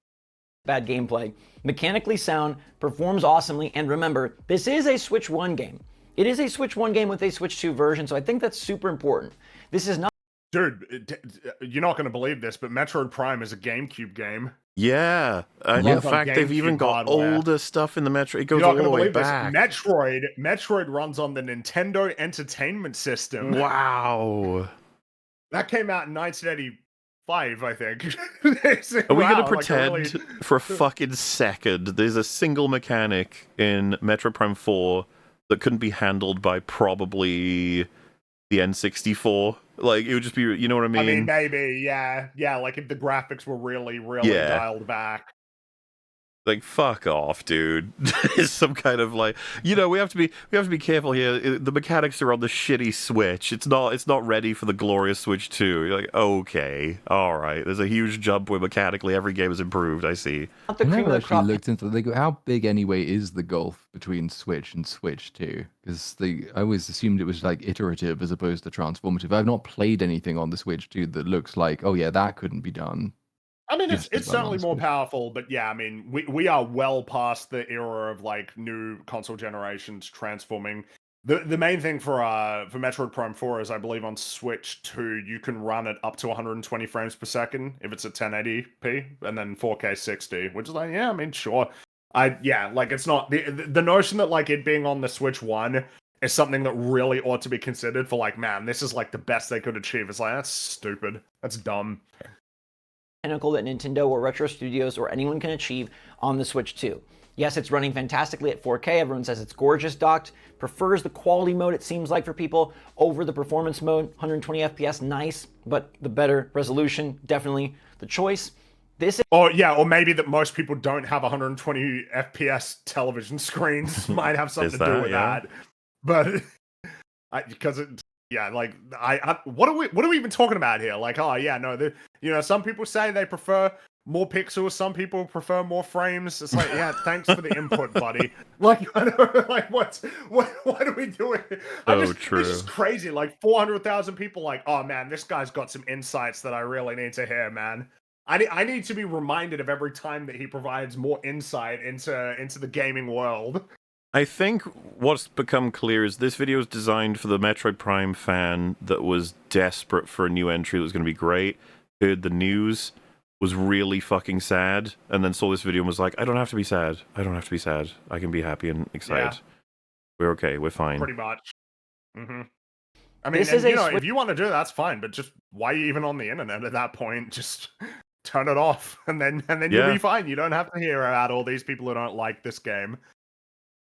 S4: Bad gameplay. Mechanically sound, performs awesomely, and remember, this is a Switch 1 game. It is a Switch 1 game with a Switch 2 version, so I think that's super important. This is not...
S1: Dude, you're not going to believe this, but Metroid Prime is a GameCube game.
S2: Yeah. In fact, they've even got older stuff in the Metroid. It goes all the way back.
S1: Metroid runs on the Nintendo Entertainment System.
S2: Wow.
S1: That came out in 1985, I think.
S2: Are we going to pretend for a fucking second there's a single mechanic in Metroid Prime 4 that couldn't be handled by probably the N64? Like, it would just be, you know what I mean?
S1: I mean, maybe, yeah. Yeah, like if the graphics were really dialed back.
S2: Like, fuck off, dude. It's some kind of like, we have to be careful here. The mechanics are on the shitty Switch. It's not ready for the glorious Switch 2. You're like, okay, all right. There's a huge jump where mechanically every game is improved. I see.
S4: Not the
S3: I
S4: cream
S3: never
S4: of the
S3: actually
S4: crop.
S3: looked into how big anyway is the gulf between Switch and Switch 2? Because I always assumed it was like iterative as opposed to transformative. I've not played anything on the Switch 2 that looks like, oh yeah, that couldn't be done.
S1: I mean,
S3: just
S1: it's
S3: as well on
S1: certainly
S3: the
S1: more
S3: Switch.
S1: powerful, but yeah, I mean, we are well past the era of like new console generations transforming. The main thing for Metroid Prime 4 is I believe on Switch 2 you can run it up to 120 frames per second if it's at 1080p, and then 4K 60, which is like, yeah, I mean, sure. Like it's not the notion that like it being on the Switch 1 is something that really ought to be considered for like, man, this is like the best they could achieve. It's like, that's stupid. That's dumb.
S4: Pinnacle that Nintendo or Retro Studios or anyone can achieve on the Switch 2. Yes, it's running fantastically at 4K. Everyone says it's gorgeous docked. Prefers the quality mode, it seems like, for people over the performance mode. 120 FPS, nice, but the better resolution, definitely the choice.
S1: Or maybe that most people don't have 120 FPS television screens might have something to do with that. But because it, yeah, like what are we even talking about here? Like, oh yeah, no, some people say they prefer more pixels, some people prefer more frames. It's like, yeah, thanks for the input, buddy. Like, I don't, like what are we doing?
S2: True.
S1: It's just crazy. Like 400,000 people, like, oh man, this guy's got some insights that I really need to hear, man. I need to be reminded of every time that he provides more insight into the gaming world.
S2: I think what's become clear is this video is designed for the Metroid Prime fan that was desperate for a new entry that was going to be great, heard the news, was really fucking sad, and then saw this video and was like, I don't have to be sad. I don't have to be sad. I can be happy and excited. Yeah. We're okay. We're fine.
S1: Pretty much. Mm-hmm. I mean, if you want to do that, that's fine, but just why are you even on the internet at that point? Just turn it off, and then you'll be fine. You don't have to hear about all these people who don't like this game.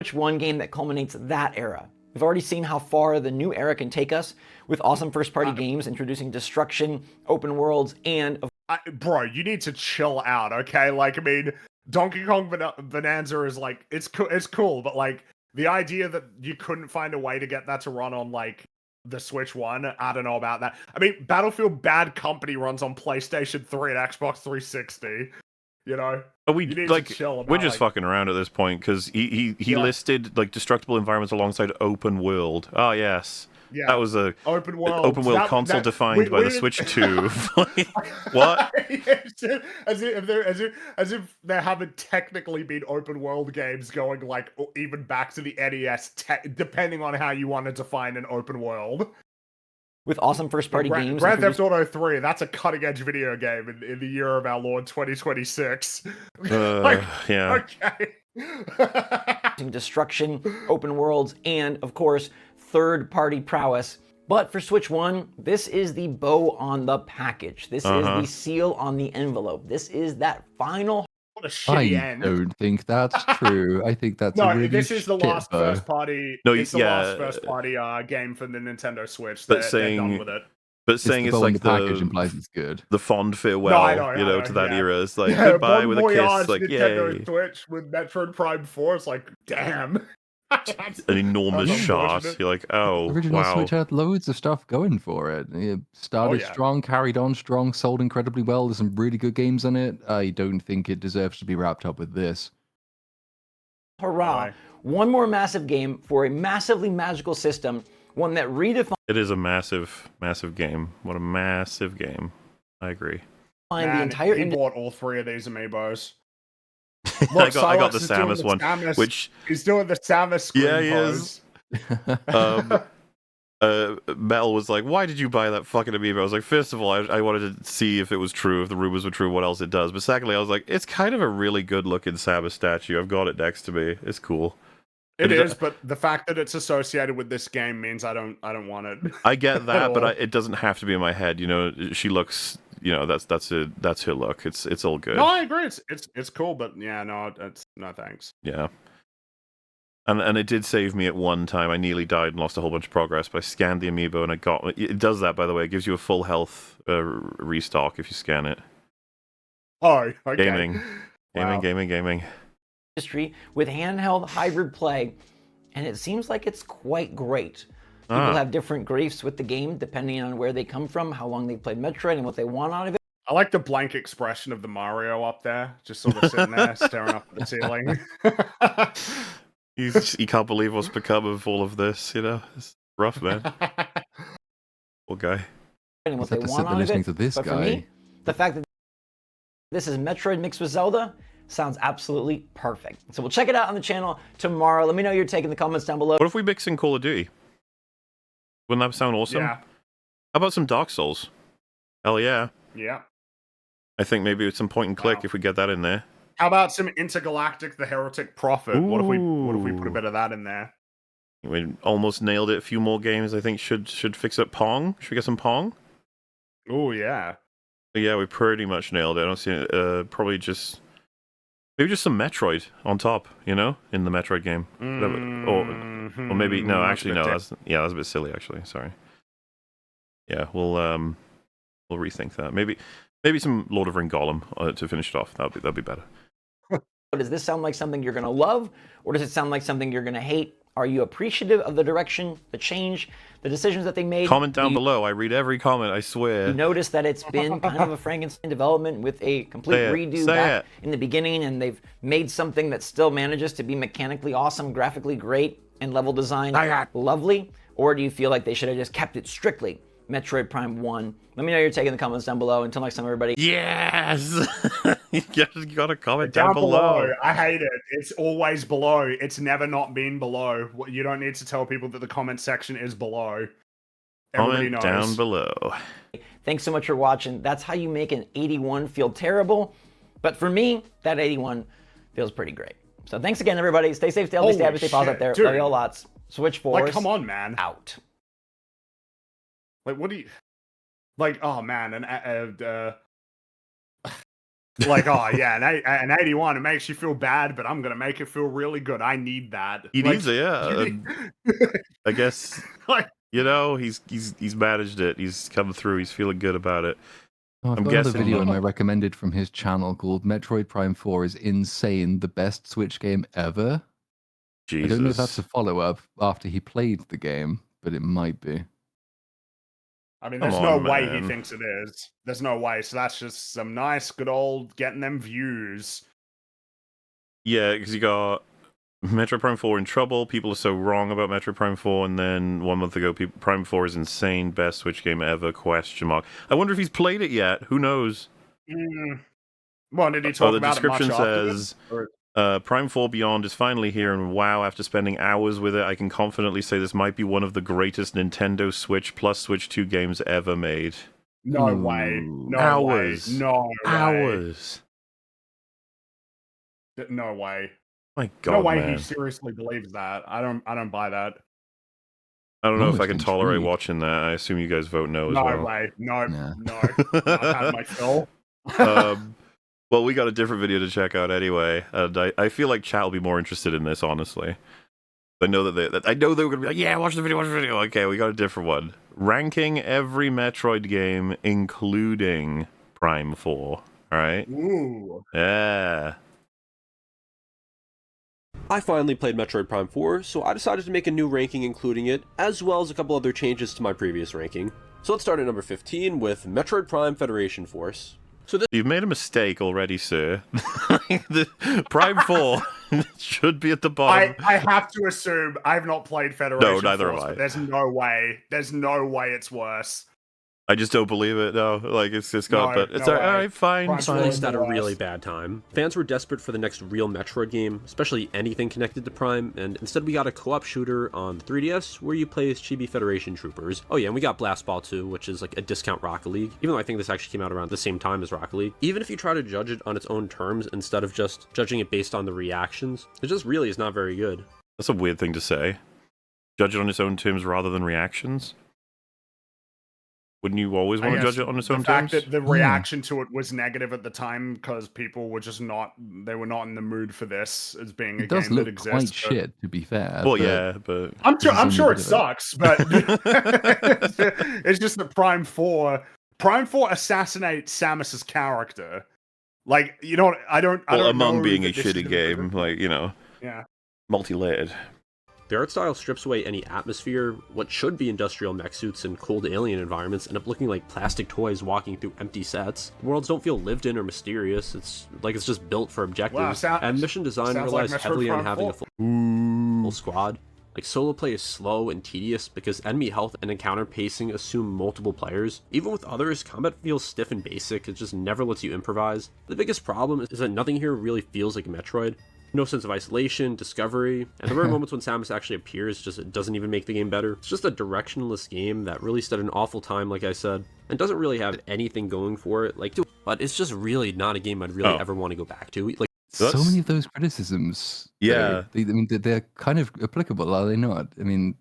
S4: Switch 1 game that culminates that era. We've already seen how far the new era can take us with awesome first-party games introducing destruction, open worlds, and...
S1: bro, you need to chill out, okay? Like, I mean, Donkey Kong Bonanza is like, it's cool, but like, the idea that you couldn't find a way to get that to run on, like, the Switch 1, I don't know about that. I mean, Battlefield Bad Company runs on PlayStation 3 and Xbox 360. You know,
S2: but we're just fucking around at this point because he listed like destructible environments alongside open world. Oh yes, that was a
S1: open world
S2: console defined by the Switch 2. What?
S1: as if there haven't technically been open world games going like even back to the NES, depending on how you want to define an open world.
S4: With awesome first-party games.
S1: Grand Theft Auto 3, that's a cutting-edge video game in the year of our Lord 2026.
S2: Yeah.
S1: Okay.
S4: Destruction, open worlds, and, of course, third-party prowess. But for Switch 1, this is the bow on the package. This is the seal on the envelope. This is that final...
S1: What a shitty end.
S3: I don't think that's true. I think that's a really
S1: this is the last first party.
S2: No,
S1: it's the last first party game for the Nintendo Switch.
S2: But
S1: they're done with it.
S2: But saying it's like
S3: the package implies it's good.
S2: The fond farewell, to that era. It's like goodbye with a kiss. Like
S1: Nintendo
S2: yay.
S1: Switch with Metroid Prime 4. It's like damn.
S2: An enormous shot. You're like, oh,
S3: original
S2: wow.
S3: Switch had loads of stuff going for it. It started strong, carried on strong, sold incredibly well. There's some really good games on it. I don't think it deserves to be wrapped up with this.
S4: Hurrah! One more massive game for a massively magical system. One that redefines...
S2: It is a massive, massive game. What a massive game. I agree.
S1: Man,
S4: the entire
S1: he bought all three of these amiibos.
S2: Look, I got the Samus one, which
S1: he's doing the Samus screen pose.
S2: Mel was like, "Why did you buy that fucking amiibo?" I was like, first of all, I wanted to see if it was true, if the rumors were true, what else it does. But secondly, I was like, it's kind of a really good looking Samus statue. I've got it next to me. It's cool.
S1: It is, but the fact that it's associated with this game means I don't want it.
S2: I get that, but it doesn't have to be in my head. You know, she looks. You know, that's her look. It's all good.
S1: No, I agree. It's cool, but yeah, no thanks.
S2: Yeah. And it did save me at one time. I nearly died and lost a whole bunch of progress, but I scanned the amiibo and I got it. Does that, by the way. It gives you a full health restock if you scan it.
S1: Oh, okay.
S2: Gaming.
S1: Wow.
S2: Gaming.
S4: Industry with handheld hybrid play, and it seems like it's quite great. People have different griefs with the game depending on where they come from, how long they've played Metroid, and what they want out of it.
S1: I like the blank expression of the Mario up there, just sort of sitting there, staring up at the ceiling.
S2: You can't believe what's become of all of this, you know? It's rough, man. Poor guy.
S4: And what
S3: Just
S4: they
S3: have to sit
S4: want
S3: there
S4: out of
S3: listening
S4: it.
S3: to this
S4: But for
S3: guy.
S4: me, the fact that this is Metroid mixed with Zelda sounds absolutely perfect. So we'll check it out on the channel tomorrow. Let me know your take in the comments down below.
S2: What if we mix in Call of Duty? Wouldn't that sound awesome?
S1: Yeah.
S2: How about some Dark Souls? Hell yeah.
S1: Yeah.
S2: I think maybe it's some point and click
S1: Wow.
S2: if we get that in there.
S1: How about some Intergalactic the Heretic Prophet? What if we put a bit of that in there?
S2: We almost nailed it. A few more games, I think, should fix up Pong. Should we get some Pong?
S1: Oh yeah.
S2: But yeah, we pretty much nailed it. I don't see it. Probably just maybe just some Metroid on top, you know, in the Metroid game. Or maybe no, actually no. That's a bit silly. Actually, sorry. Yeah, we'll rethink that. Maybe some Lord of Ring Golem to finish it off. That'd be better.
S4: Does this sound like something you're going to love, or does it sound like something you're going to hate? Are you appreciative of the direction, the change, the decisions that they made?
S2: Comment down below. I read every comment, I swear.
S4: You notice that it's been kind of a Frankenstein development with a complete redo back in the beginning, and they've made something that still manages to be mechanically awesome, graphically great, and level design lovely? Or do you feel like they should have just kept it strictly Metroid Prime 1? Let me know your take in the comments down below. Until next time, everybody.
S2: Yes! You gotta comment
S1: Down
S2: below.
S1: below. I hate it. It's always below. It's never not been below. You don't need to tell people that the comment section is below. Everybody
S2: Comment
S1: knows.
S2: down below.
S4: Thanks so much for watching. That's how you make an 81 feel terrible. But for me, that 81 feels pretty great. So thanks again, everybody. Stay safe, stay healthy, stay happy, stay positive out there.
S1: Dude.
S4: Love you all lots. Switch Force.
S1: Like, come on, man.
S4: Out.
S1: Like, what do you... Like, oh, man. Like, oh, yeah, an 81, it makes you feel bad, but I'm going to make it feel really good. I need that.
S2: He
S1: like,
S2: needs it, yeah. I guess,
S1: like,
S2: you know, he's managed it. He's come through. He's feeling good about it.
S3: Oh, I've
S2: I'm
S3: got another
S2: guessing-
S3: video in my recommended from his channel called Metroid Prime 4 is insane, the best Switch game ever.
S2: Jesus.
S3: I don't know if that's a follow-up after he played the game, but it might be.
S1: I mean,
S2: Come
S1: there's
S2: on,
S1: no way
S2: man.
S1: he thinks it is. There's no way. So that's just some nice, good old getting them views.
S2: Yeah, because you got Metroid Prime 4 in trouble. People are so wrong about Metroid Prime 4, and then 1 month ago, Prime 4 is insane, best Switch game ever, question mark. I wonder if he's played it yet. Who knows?
S1: Well, did he talk
S2: The
S1: about
S2: description
S1: it much afterwards?
S2: says,
S1: Or-
S2: Prime 4 Beyond is finally here, and wow, after spending hours with it, I can confidently say this might be one of the greatest Nintendo Switch plus Switch 2 games ever made.
S1: No way. No
S2: Hours.
S1: way. No way.
S2: Hours.
S1: No way.
S2: My God,
S1: No way
S2: man.
S1: he seriously believes that. I don't buy that.
S2: I don't know if I
S3: Almost
S2: can tolerate
S3: intrigued.
S2: watching that. I assume you guys vote no as
S1: No
S2: well.
S1: way. No.
S3: Nah.
S1: No. I've had my fill.
S2: Well, we got a different video to check out anyway, and I feel like chat will be more interested in this, honestly. I know that they were going to be like, yeah, watch the video. Okay, we got a different one. Ranking every Metroid game, including Prime 4. All right?
S1: Ooh.
S2: Yeah.
S5: I finally played Metroid Prime 4, so I decided to make a new ranking including it, as well as a couple other changes to my previous ranking. So let's start at number 15 with Metroid Prime Federation Force. So this
S2: You've made a mistake already, sir. The Prime 4 should be at the bottom.
S1: I have to assume I've not played Federation.
S2: No, neither
S1: Force,
S2: have I.
S1: but there's no way. There's no way it's worse.
S2: I just don't believe it. No, like it's got,
S1: No,
S2: but it's
S1: no
S2: all
S1: way.
S2: right. Fine,
S1: Prime
S5: was
S1: Fine.
S5: released at a
S1: Fine.
S5: really bad time. Fans were desperate for the next real Metroid game, especially anything connected to Prime, and instead we got a co-op shooter on the 3DS where you play as Chibi Federation troopers. Oh yeah, and we got Blast Ball 2, which is like a discount Rocket League, even though I think this actually came out around the same time as Rocket League. Even if you try to judge it on its own terms instead of just judging it based on the reactions, it just really is not very good.
S2: That's a weird thing to say. Judge it on its own terms rather than reactions. Wouldn't you always
S1: I
S2: want to
S1: guess
S2: judge it on its
S1: the
S2: own
S1: fact
S2: terms?
S1: that the reaction to it was negative at the time because people were just not. They were not in the mood for this as being a
S3: It does
S1: game that
S3: look
S1: exists.
S3: quite
S1: but-
S3: shit, to be fair.
S2: Well,
S3: but
S2: yeah, but
S1: I'm sure.
S3: This is
S1: I'm
S3: only
S1: sure
S3: a
S1: it
S3: bit of it.
S1: sucks, but it's just that Prime 4 assassinates Samus's character. Like, you know, I don't
S2: among
S1: know
S2: being a
S1: that this is
S2: shitty
S1: gonna be
S2: game,
S1: good.
S2: like, you know,
S1: Yeah.
S2: multi-layered.
S5: The art style strips away any atmosphere. What should be industrial mech suits and cold alien environments end up looking like plastic toys walking through empty sets. Worlds don't feel lived in or mysterious. It's like it's just built for objectives. And mission design relies
S1: like
S5: heavily on
S1: Metroid
S5: having a
S1: 4.
S5: full squad. Like, solo play is slow and tedious because enemy health and encounter pacing assume multiple players. Even with others, combat feels stiff and basic. It just never lets you improvise. The biggest problem is that nothing here really feels like a Metroid. No sense of isolation, discovery, and the rare moments when Samus actually appears just it doesn't even make the game better. It's just a directionless game that released at an awful time, like I said, and doesn't really have anything going for it. Like, but it's just really not a game I'd really ever want to go back to. Like,
S3: so many of those criticisms,
S2: yeah,
S3: I mean, they're kind of applicable, are they not? I mean,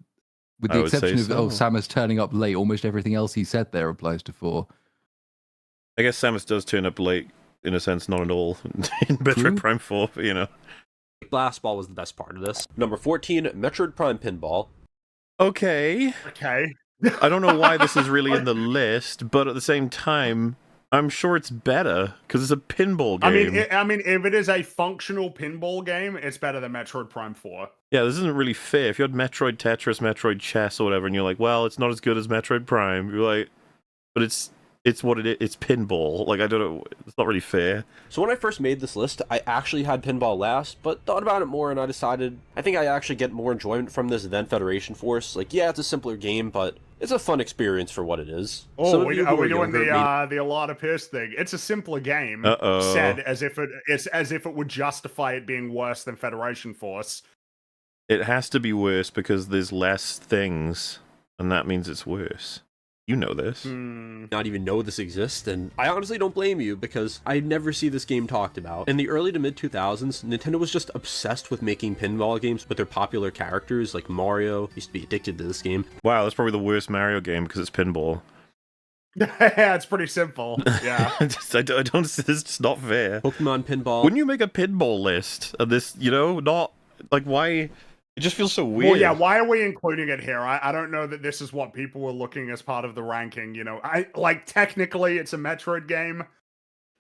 S3: with the exception of Samus turning up late, almost everything else he said there applies to 4.
S2: I guess Samus does turn up late, in a sense, not at all, in Metroid Prime 4, but, you know.
S5: Blast Ball was the best part of this. Number 14, Metroid Prime Pinball.
S2: Okay. I don't know why this is really in the list, but at the same time, I'm sure it's better because it's a pinball game.
S1: I mean, if it is a functional pinball game, it's better than Metroid Prime 4.
S2: Yeah, this isn't really fair. If you had Metroid Tetris, Metroid Chess, or whatever, and you're like, well, it's not as good as Metroid Prime, you're like, but it's what it is. It's pinball. Like, I don't know. It's not really fair.
S5: So when I first made this list, I actually had pinball last, but thought about it more and I decided I think I actually get more enjoyment from this than Federation Force. Like, yeah, it's a simpler game, but it's a fun experience for what it is.
S1: Oh, are we doing the Alana Pierce thing? It's a simpler game, said as if it would justify it being worse than Federation Force.
S2: It has to be worse because there's less things, and that means it's worse. You know this.
S5: Not even know this exists, and I honestly don't blame you because I never see this game talked about. In the early to mid 2000s, Nintendo was just obsessed with making pinball games with their popular characters, like Mario used to be addicted to this game.
S2: Wow, that's probably the worst Mario game because it's pinball.
S1: Yeah, it's pretty simple. Yeah.
S2: I don't, this is just not fair.
S5: Pokemon Pinball.
S2: Wouldn't you make a pinball list of this, you know, not, like, why? It just feels so weird.
S1: Well, yeah, why are we including it here? I don't know that this is what people were looking as part of the ranking, you know. Technically it's a Metroid game,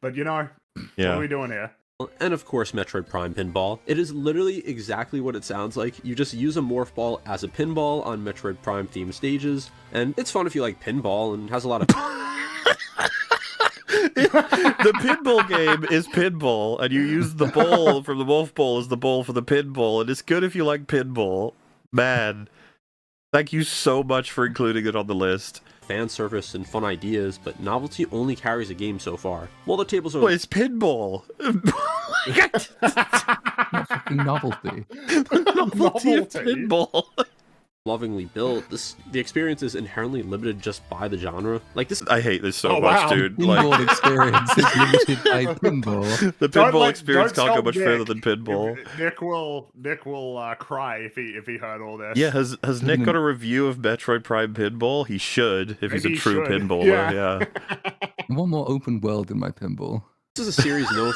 S1: but you know, what are we doing here?
S5: And of course, Metroid Prime Pinball. It is literally exactly what it sounds like. You just use a morph ball as a pinball on Metroid Prime themed stages, and it's fun if you like pinball and has a lot of
S2: The pinball game is pinball, and you use the ball from the morph ball as the ball for the pinball, and it's good if you like pinball. Man, thank you so much for including it on the list.
S5: fan service and fun ideas, but novelty only carries a game so far. Well, the tables are...
S2: Well, it's pinball.
S3: Not fucking novelty.
S2: Novelty of pinball.
S5: Lovingly built, the experience is inherently limited just by the genre. Like this,
S2: I hate this so much, dude.
S3: Pinball experience is limited by pinball.
S2: The pinball experience can't go much further than pinball.
S1: Nick will cry if he heard all this.
S2: Yeah, has Nick got a review of Metroid Prime Pinball? He should, if he's a true pinballer. Yeah.
S3: One more open world in my pinball.
S5: this is a series known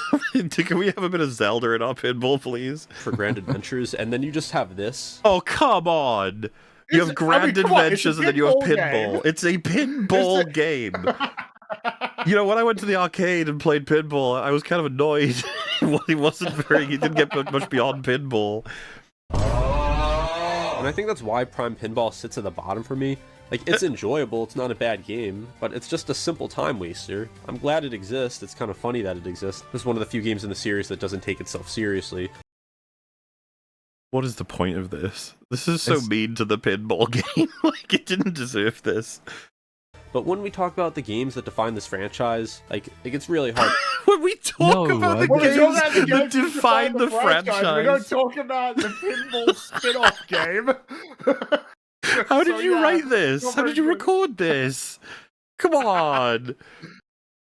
S2: Can we have a bit of Zelda in our pinball, please?
S5: for grand adventures, and then you just have this.
S2: Oh, come on! You have grand adventures and then you have pinball.
S1: Game.
S2: It's a pinball game. You know, when I went to the arcade and played pinball, I was kind of annoyed. He didn't get much beyond pinball.
S5: And I think that's why Prime Pinball sits at the bottom for me. Like, it's enjoyable, it's not a bad game, but it's just a simple time waster. I'm glad it exists, it's kind of funny that it exists. This is one of the few games in the series that doesn't take itself seriously.
S2: What is the point of this? This is so mean to the pinball game. Like, it didn't deserve this.
S5: But when we talk about the games that define this franchise, like, it gets really hard.
S2: When we talk about the games that define the franchise,
S1: we don't talk about the pinball spin-off game.
S2: How did you write this? How did you record this? Come on.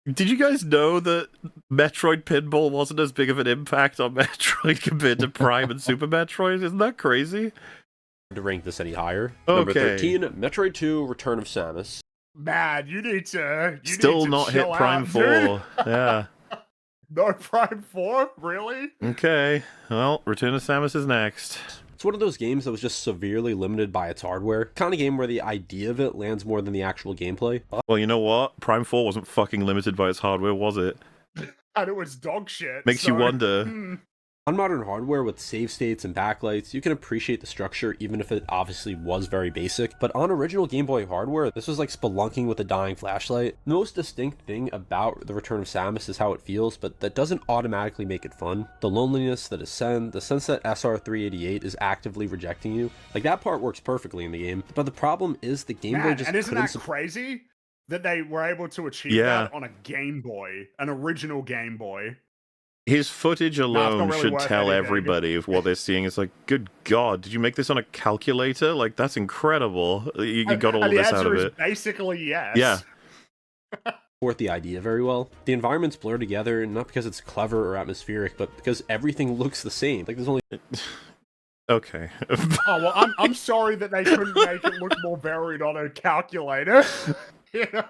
S2: Did you guys know that Metroid Pinball wasn't as big of an impact on Metroid compared to Prime and Super Metroid? Isn't that crazy?
S5: To rank this any higher.
S2: Okay.
S5: Number 13, Metroid 2, Return of Samus.
S1: Man, you need to
S2: Still not hit Prime 4. Yeah.
S1: No Prime 4? Really?
S2: Okay. Well, Return of Samus is next.
S5: It's one of those games that was just severely limited by its hardware. Kind of game where the idea of it lands more than the actual gameplay.
S2: Well, you know what? Prime 4 wasn't fucking limited by its hardware, was it?
S1: and it was dog shit.
S2: Makes you wonder.
S5: On modern hardware with save states and backlights, you can appreciate the structure even if it obviously was very basic, but on original Game Boy hardware, this was like spelunking with a dying flashlight. The most distinct thing about The Return of Samus is how it feels, but that doesn't automatically make it fun. The loneliness, the descent, the sense that SR388 is actively rejecting you, like that part works perfectly in the game, but the problem is the Game Boy just
S1: and isn't
S5: couldn't
S1: that crazy that they were able to achieve
S2: Yeah.
S1: that on a Game Boy, an original Game Boy?
S2: His footage
S1: it's not
S2: alone
S1: really
S2: should
S1: worth
S2: tell
S1: anything.
S2: everybody of what they're seeing. It's like, good God, did you make this on a calculator? Like, that's incredible. You got all of
S1: the
S2: this out
S1: answer
S2: of
S1: is
S2: it.
S1: basically yes.
S2: Yeah.
S5: support the idea very well. The environments blur together, not because it's clever or atmospheric, but because everything looks the same. Like there's only
S2: Okay.
S1: Oh well, I'm sorry that they couldn't make it look more varied on a calculator. You know?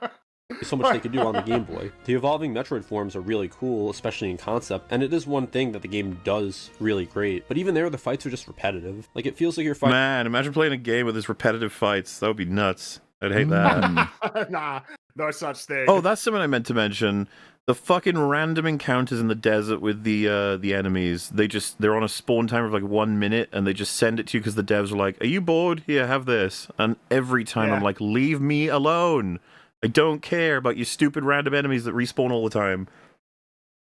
S5: so much they could do on the Game Boy. The evolving Metroid forms are really cool, especially in concept, and it is one thing that the game does really great. But even there, the fights are just repetitive. Like it feels like you're fighting.
S2: Man, imagine playing a game with this repetitive fights. That would be nuts. I'd hate that.
S1: Nah, no such thing.
S2: Oh, that's something I meant to mention. The fucking random encounters in the desert with the enemies. They're on a spawn timer of like 1 minute, and they just send it to you because the devs are like, "Are you bored? Here, have this." And every time
S1: Yeah.
S2: I'm like, "Leave me alone. I don't care about your stupid random enemies that respawn all the time."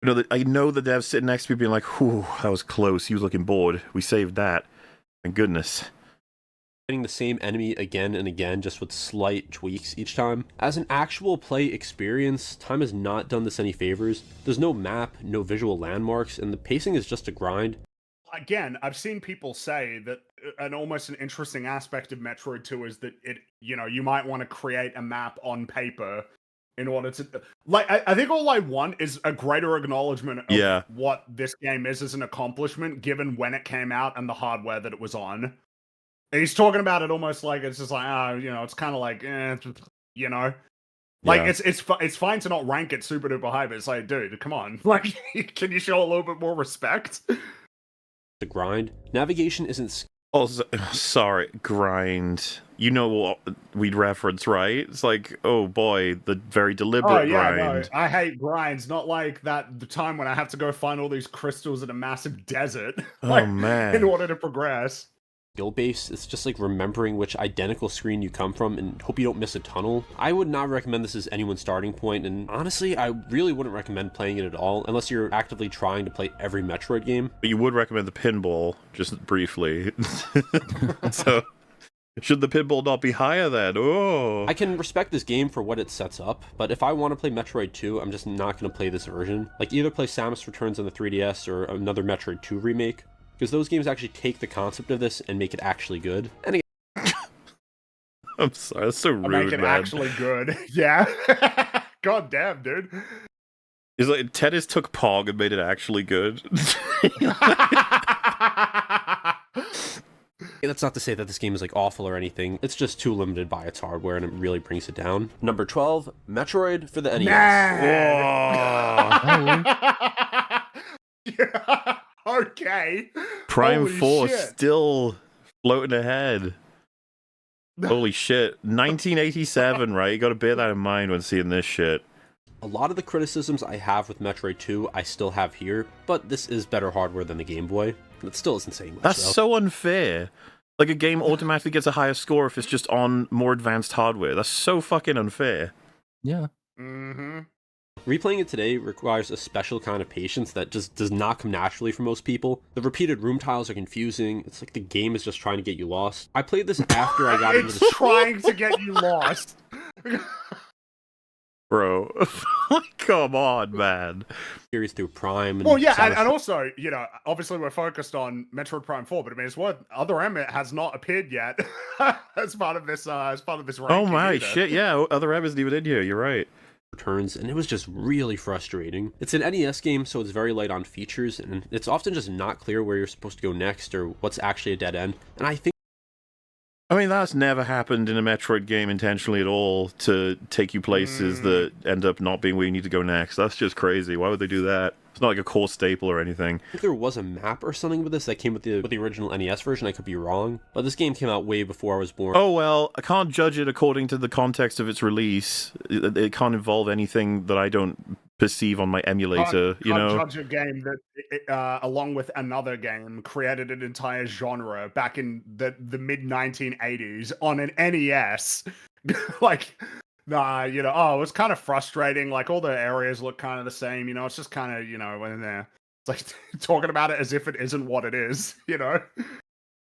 S2: You know, I know the devs sitting next to me being like, "Whew, that was close. He was looking bored. We saved that. Thank goodness."
S5: The same enemy again and again, just with slight tweaks each time. As an actual play experience, time has not done this any favors. There's no map, no visual landmarks, and the pacing is just a grind.
S1: Again, I've seen people say that an interesting aspect of Metroid 2 is that you might want to create a map on paper in order to I think all I want is a greater acknowledgement of what this game is as an accomplishment given when it came out and the hardware that it was on. He's talking about it almost like it's just like, it's kind of like, like it's fine to not rank it super duper high, but it's like, dude, come on, like, can you show a little bit more respect?
S5: The grind. Navigation isn't.
S2: Oh, sorry, grind. You know what we'd reference, right? It's like, oh boy, the very deliberate grind.
S1: No, I hate grinds. Not like the time when I have to go find all these crystals in a massive desert.
S2: Oh man!
S1: In order to progress.
S5: Skill base, it's just like remembering which identical screen you come from and hope you don't miss a tunnel. I would not recommend this as anyone's starting point, and honestly, I really wouldn't recommend playing it at all unless you're actively trying to play every Metroid game.
S2: But you would recommend the pinball, just briefly. So, should the pinball not be higher then? Oh!
S5: I can respect this game for what it sets up, but if I want to play Metroid 2, I'm just not going to play this version. Like, either play Samus Returns on the 3DS or another Metroid 2 remake. Because those games actually take the concept of this and make it actually good. And again,
S2: I'm sorry, that's so rude,
S1: make it
S2: man.
S1: actually good. Yeah. God damn, dude.
S2: It's like Tennis took Pong and made it actually good.
S5: that's not to say that this game is like awful or anything. It's just too limited by its hardware and it really brings it down. Number 12, Metroid for the NES.
S1: Yeah. Okay.
S2: Prime
S1: Holy
S2: 4
S1: shit.
S2: still floating ahead. Holy shit. 1987, right? You gotta bear that in mind when seeing this shit.
S5: A lot of the criticisms I have with Metroid 2 I still have here, but this is better hardware than the Game Boy. It still isn't saying much.
S2: That's
S5: though.
S2: so unfair. Like, a game automatically gets a higher score if it's just on more advanced hardware. That's so fucking unfair.
S3: Yeah.
S1: Mm-hmm.
S5: Replaying it today requires a special kind of patience that just does not come naturally for most people. The repeated room tiles are confusing. It's like the game is just trying to get you lost. I played this after I got into
S1: It's
S5: the
S1: trying to get you lost.
S2: Bro. Come on, man.
S5: series through Prime. And
S1: Well, yeah,
S5: Samus-
S1: and also, obviously we're focused on Metroid Prime 4, but I mean, it's what Other M has not appeared yet as part of this ranking.
S2: Oh my
S1: either.
S2: shit, yeah. Other M isn't even in here. You're right.
S5: returns, and it was just really frustrating. It's an NES game, so it's very light on features, and it's often just not clear where you're supposed to go next or what's actually a dead end. And I think
S2: I mean, that's never happened in a Metroid game intentionally at all, to take you places that end up not being where you need to go next. That's just crazy. Why would they do that? It's not like a core staple or anything.
S5: there was a map or something with this that came with the original NES version. I could be wrong, but this game came out way before I was born.
S2: Oh, well, I can't judge it according to the context of its release. It can't involve anything that I don't perceive on my emulator, you
S1: Can't
S2: know?
S1: judge a game that, along with another game, created an entire genre back in the mid 1980s on an NES. Like, nah, it was kind of frustrating. Like, all the areas look kind of the same. It's just kind of, when they're like talking about it as if it isn't what it is.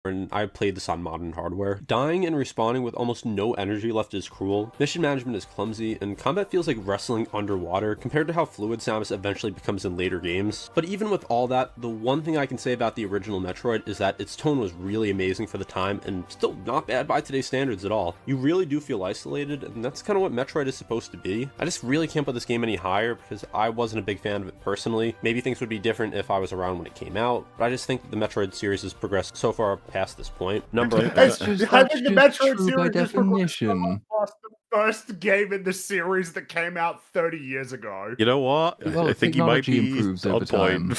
S5: And I played this on modern hardware. Dying and respawning with almost no energy left is cruel, mission management is clumsy, and combat feels like wrestling underwater compared to how fluid Samus eventually becomes in later games. But even with all that, the one thing I can say about the original Metroid is that its tone was really amazing for the time and still not bad by today's standards at all. You really do feel isolated, and that's kind of what Metroid is supposed to be. I just really can't put this game any higher because I wasn't a big fan of it personally. Maybe things would be different if I was around when it came out, but I just think that the Metroid series has progressed so far past this point.
S1: I think the Metroid
S3: true by
S1: series is
S3: definition.
S1: the first game in the series that came out 30 years ago.
S2: You know what?
S3: Well,
S2: I think you might
S3: technology
S2: be
S3: improves
S2: on
S3: over
S2: point.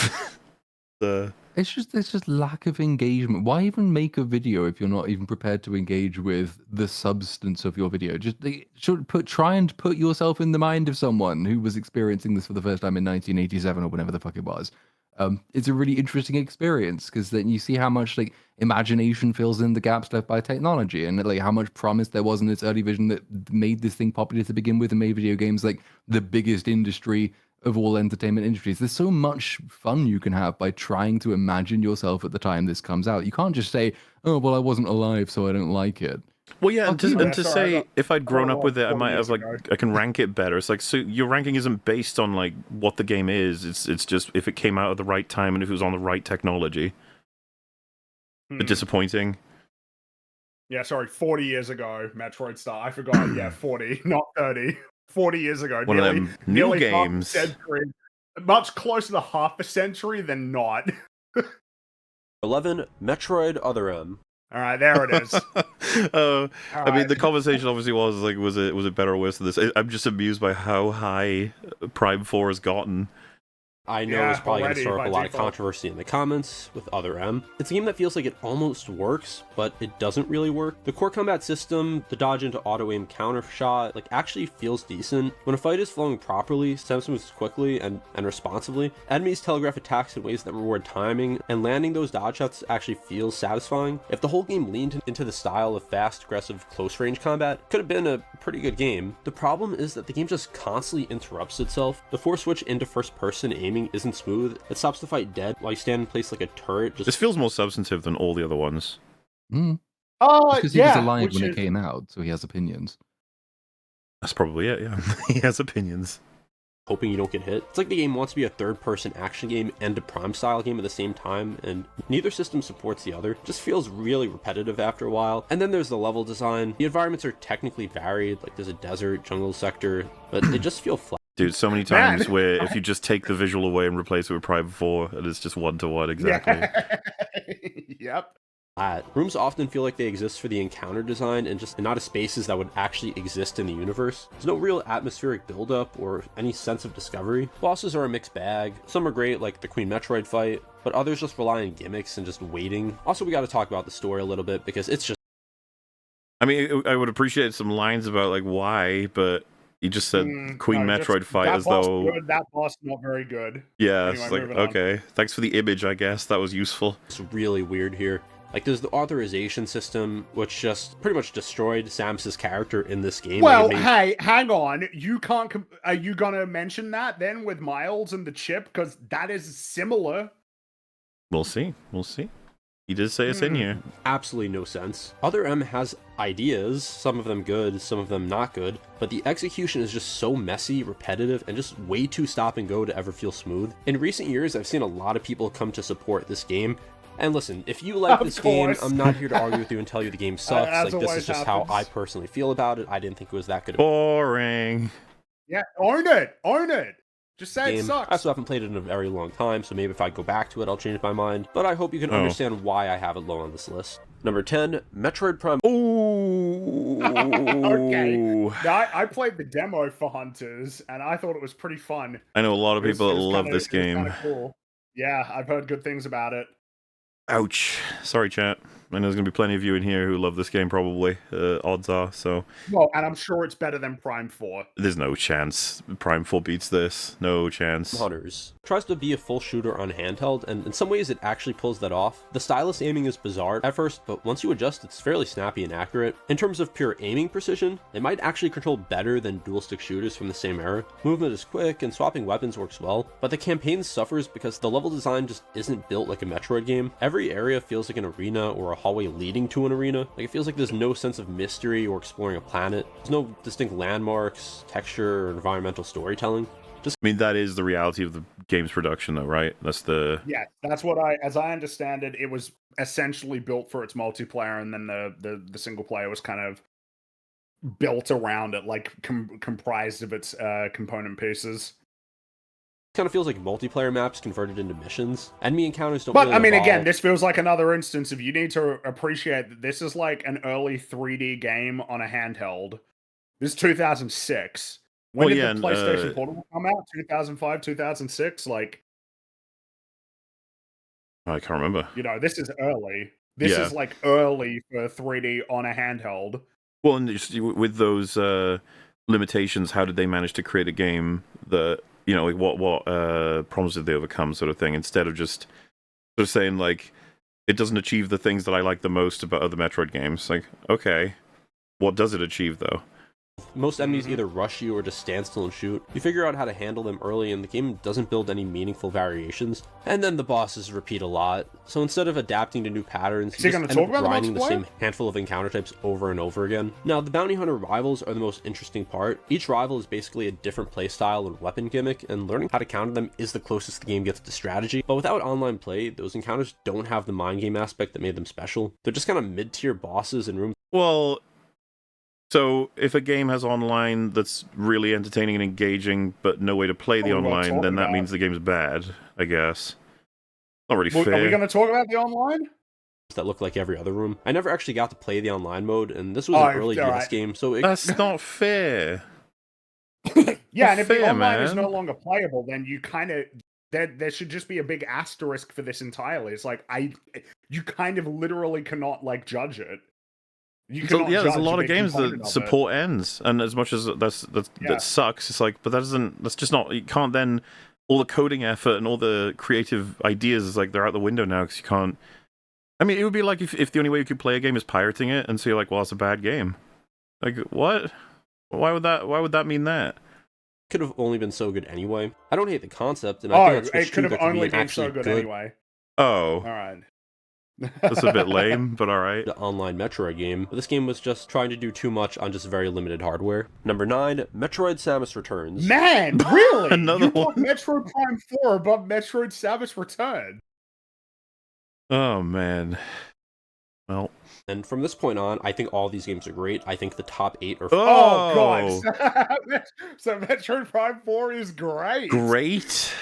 S3: time. It's just lack of engagement. Why even make a video if you're not even prepared to engage with the substance of your video? Try and put yourself in the mind of someone who was experiencing this for the first time in 1987 or whenever the fuck it was. It's a really interesting experience because then you see how much like imagination fills in the gaps left by technology, and like how much promise there was in its early vision that made this thing popular to begin with and made video games like the biggest industry of all entertainment industries. There's so much fun you can have by trying to imagine yourself at the time this comes out. You can't just say, "Oh, well, I wasn't alive, so I don't like it."
S2: Well, yeah, and
S3: Okay.
S2: to say if I'd grown up with it, I might have like I can rank it better. It's like, so your ranking isn't based on like what the game is. It's just if it came out at the right time and if it was on the right technology. But disappointing.
S1: Yeah, sorry, 40 years ago, Metroid Star. I forgot. Yeah, 40, not 30. 40 years ago.
S2: One of them new
S1: nearly
S2: games.
S1: Half a century, much closer to half a century than not.
S5: 11, Metroid Other M.
S1: All right, there it is.
S2: I mean, the conversation obviously was like, was it better or worse than this? I'm just amused by how high Prime 4 has gotten.
S5: I know
S1: Yeah,
S5: it's probably going to
S1: already
S5: stir up
S1: by
S5: a lot of
S1: default.
S5: controversy in the comments with Other M. It's a game that feels like it almost works, but it doesn't really work. The core combat system, the dodge into auto-aim counter shot, like actually feels decent. When a fight is flowing properly, Samus moves quickly and responsively, enemies telegraph attacks in ways that reward timing, and landing those dodge shots actually feels satisfying. If the whole game leaned into the style of fast, aggressive, close-range combat, it could have been a pretty good game. The problem is that the game just constantly interrupts itself. The force switch into first-person aiming isn't smooth. It stops the fight dead while you stand in place like a turret.
S2: This feels more substantive than all the other ones.
S3: Because he was
S1: Yeah,
S3: alive when it came out, so he has opinions.
S2: That's probably it, yeah. He has opinions.
S5: Hoping you don't get hit. It's like the game wants to be a third-person action game and a Prime-style game at the same time, and neither system supports the other. It just feels really repetitive after a while. And then there's the level design. The environments are technically varied, like there's a desert, jungle sector, but they just feel flat.
S2: Dude, so many times where if you just take the visual away and replace it with Prime 4, and it's just one-to-one, exactly.
S1: Yep.
S5: Rooms often feel like they exist for the encounter design and not as spaces that would actually exist in the universe. There's no real atmospheric buildup or any sense of discovery. Bosses are a mixed bag. Some are great, like the Queen Metroid fight, but others just rely on gimmicks and just waiting. Also, we got to talk about the story a little bit because it's just...
S2: I mean, I would appreciate some lines about like why, but you just said Queen Metroid fight as though...
S1: That boss not very good.
S2: Yeah,
S1: Anyway,
S2: it's like,
S1: moving on.
S2: okay, thanks for the image, I guess. That was useful.
S5: It's really weird here. Like, there's the authorization system, which just pretty much destroyed Samus's character in this game.
S1: Well,
S5: Like,
S1: hey, hang on. You can't. Are you gonna mention that then with Miles and the chip? Because that is similar.
S2: We'll see. We'll see. He did say it's in here.
S5: absolutely no sense. Other M has ideas, some of them good, some of them not good, but the execution is just so messy, repetitive, and just way too stop and go to ever feel smooth. In recent years, I've seen a lot of people come to support this game. And listen, if you like this game, I'm not here to argue with you and tell you the game sucks. Like, this is just how I personally feel about it. I didn't think it was that good.
S2: Boring.
S1: Yeah, own it. Own it. Just say it sucks.
S5: I also haven't played it in a very long time, so maybe if I go back to it, I'll change my mind. But I hope you can understand why I have it low on this list. Number 10, Metroid Prime.
S2: Ooh.
S1: Okay. Now, I played the demo for Hunters, and I thought it was pretty fun.
S2: I know a lot of people that love this
S1: It was
S2: game.
S1: kinda cool. Yeah, I've heard good things about it.
S2: Ouch. Sorry, chat. I know there's going to be plenty of you in here who love this game, probably. Odds are, so...
S1: Well, and I'm sure it's better than Prime 4.
S2: There's no chance Prime 4 beats this. No chance.
S5: Hunters tries to be a full shooter on handheld, and in some ways it actually pulls that off. The stylus aiming is bizarre at first, but once you adjust, it's fairly snappy and accurate. In terms of pure aiming precision, it might actually control better than dual-stick shooters from the same era. Movement is quick, and swapping weapons works well, but the campaign suffers because the level design just isn't built like a Metroid game. Every area feels like an arena or a hallway leading to an arena. Like, it feels like there's no sense of mystery or exploring a planet. There's no distinct landmarks, texture, or environmental storytelling.
S2: I mean, that is the reality of the game's production, though, right? That's the...
S1: Yeah, that's what as I understand it, it was essentially built for its multiplayer, and then the single player was kind of built around it, like comprised of its component pieces.
S5: Kind of feels like multiplayer maps converted into missions. Enemy encounters don't
S1: But,
S5: really
S1: I mean,
S5: evolve.
S1: again, this feels like another instance of you need to appreciate that this is like an early 3D game on a handheld. This is 2006. When
S2: Well,
S1: did
S2: yeah,
S1: the PlayStation Portable come out? 2005, 2006? Like,
S2: I can't remember.
S1: you know, this is early. This
S2: Yeah.
S1: is like early for 3D on a handheld.
S2: Well, and just with those limitations, how did they manage to create a game that, you know, like what problems did they overcome, sort of thing, instead of just sort of saying, like, it doesn't achieve the things that I like the most about other Metroid games. Like, okay, what does it achieve, though?
S5: Most enemies either rush you or just stand still and shoot. You figure out how to handle them early, and the game doesn't build any meaningful variations. And then the bosses repeat a lot. So instead of adapting to new patterns, you just end up grinding the same handful of encounter types over and over again. Now, the bounty hunter rivals are the most interesting part. Each rival is basically a different playstyle and weapon gimmick, and learning how to counter them is the closest the game gets to strategy. But without online play, those encounters don't have the mind game aspect that made them special. They're just kind of mid-tier bosses in rooms.
S2: Well, so if a game has online that's really entertaining and engaging, but no way to play the online, then that means the game's bad, I guess. Not really fair.
S1: Are we going to talk about the online?
S5: That look like every other room. I never actually got to play the online mode, and this was an early DS game, so
S2: that's not fair.
S1: Yeah, and if the online is no longer playable, then you kind of there should just be a big asterisk for this entirely. It's like you kind of literally cannot like judge it.
S2: There's a lot of games that support ends, and as much as that sucks, it's like, but that's just not. You can't then, all the coding effort and all the creative ideas is like they're out the window now because you can't. I mean, it would be like if the only way you could play a game is pirating it, and so you're like, well, it's a bad game. Like, what? Why would that mean that?
S5: Could have only been so good anyway. I don't hate the concept, and I think
S1: it could have only been so good anyway.
S2: Oh,
S1: all right.
S2: That's a bit lame, but alright.
S5: The online Metroid game, but this game was just trying to do too much on just very limited hardware. Number 9, Metroid Samus Returns.
S1: Man, really?
S2: Another one.
S1: Put Metroid Prime 4 above Metroid Samus Return.
S2: Oh, man. Well.
S5: And from this point on, I think all these games are great. I think the top 8 are...
S1: Oh, God. So Metroid Prime 4 is great.
S2: Great?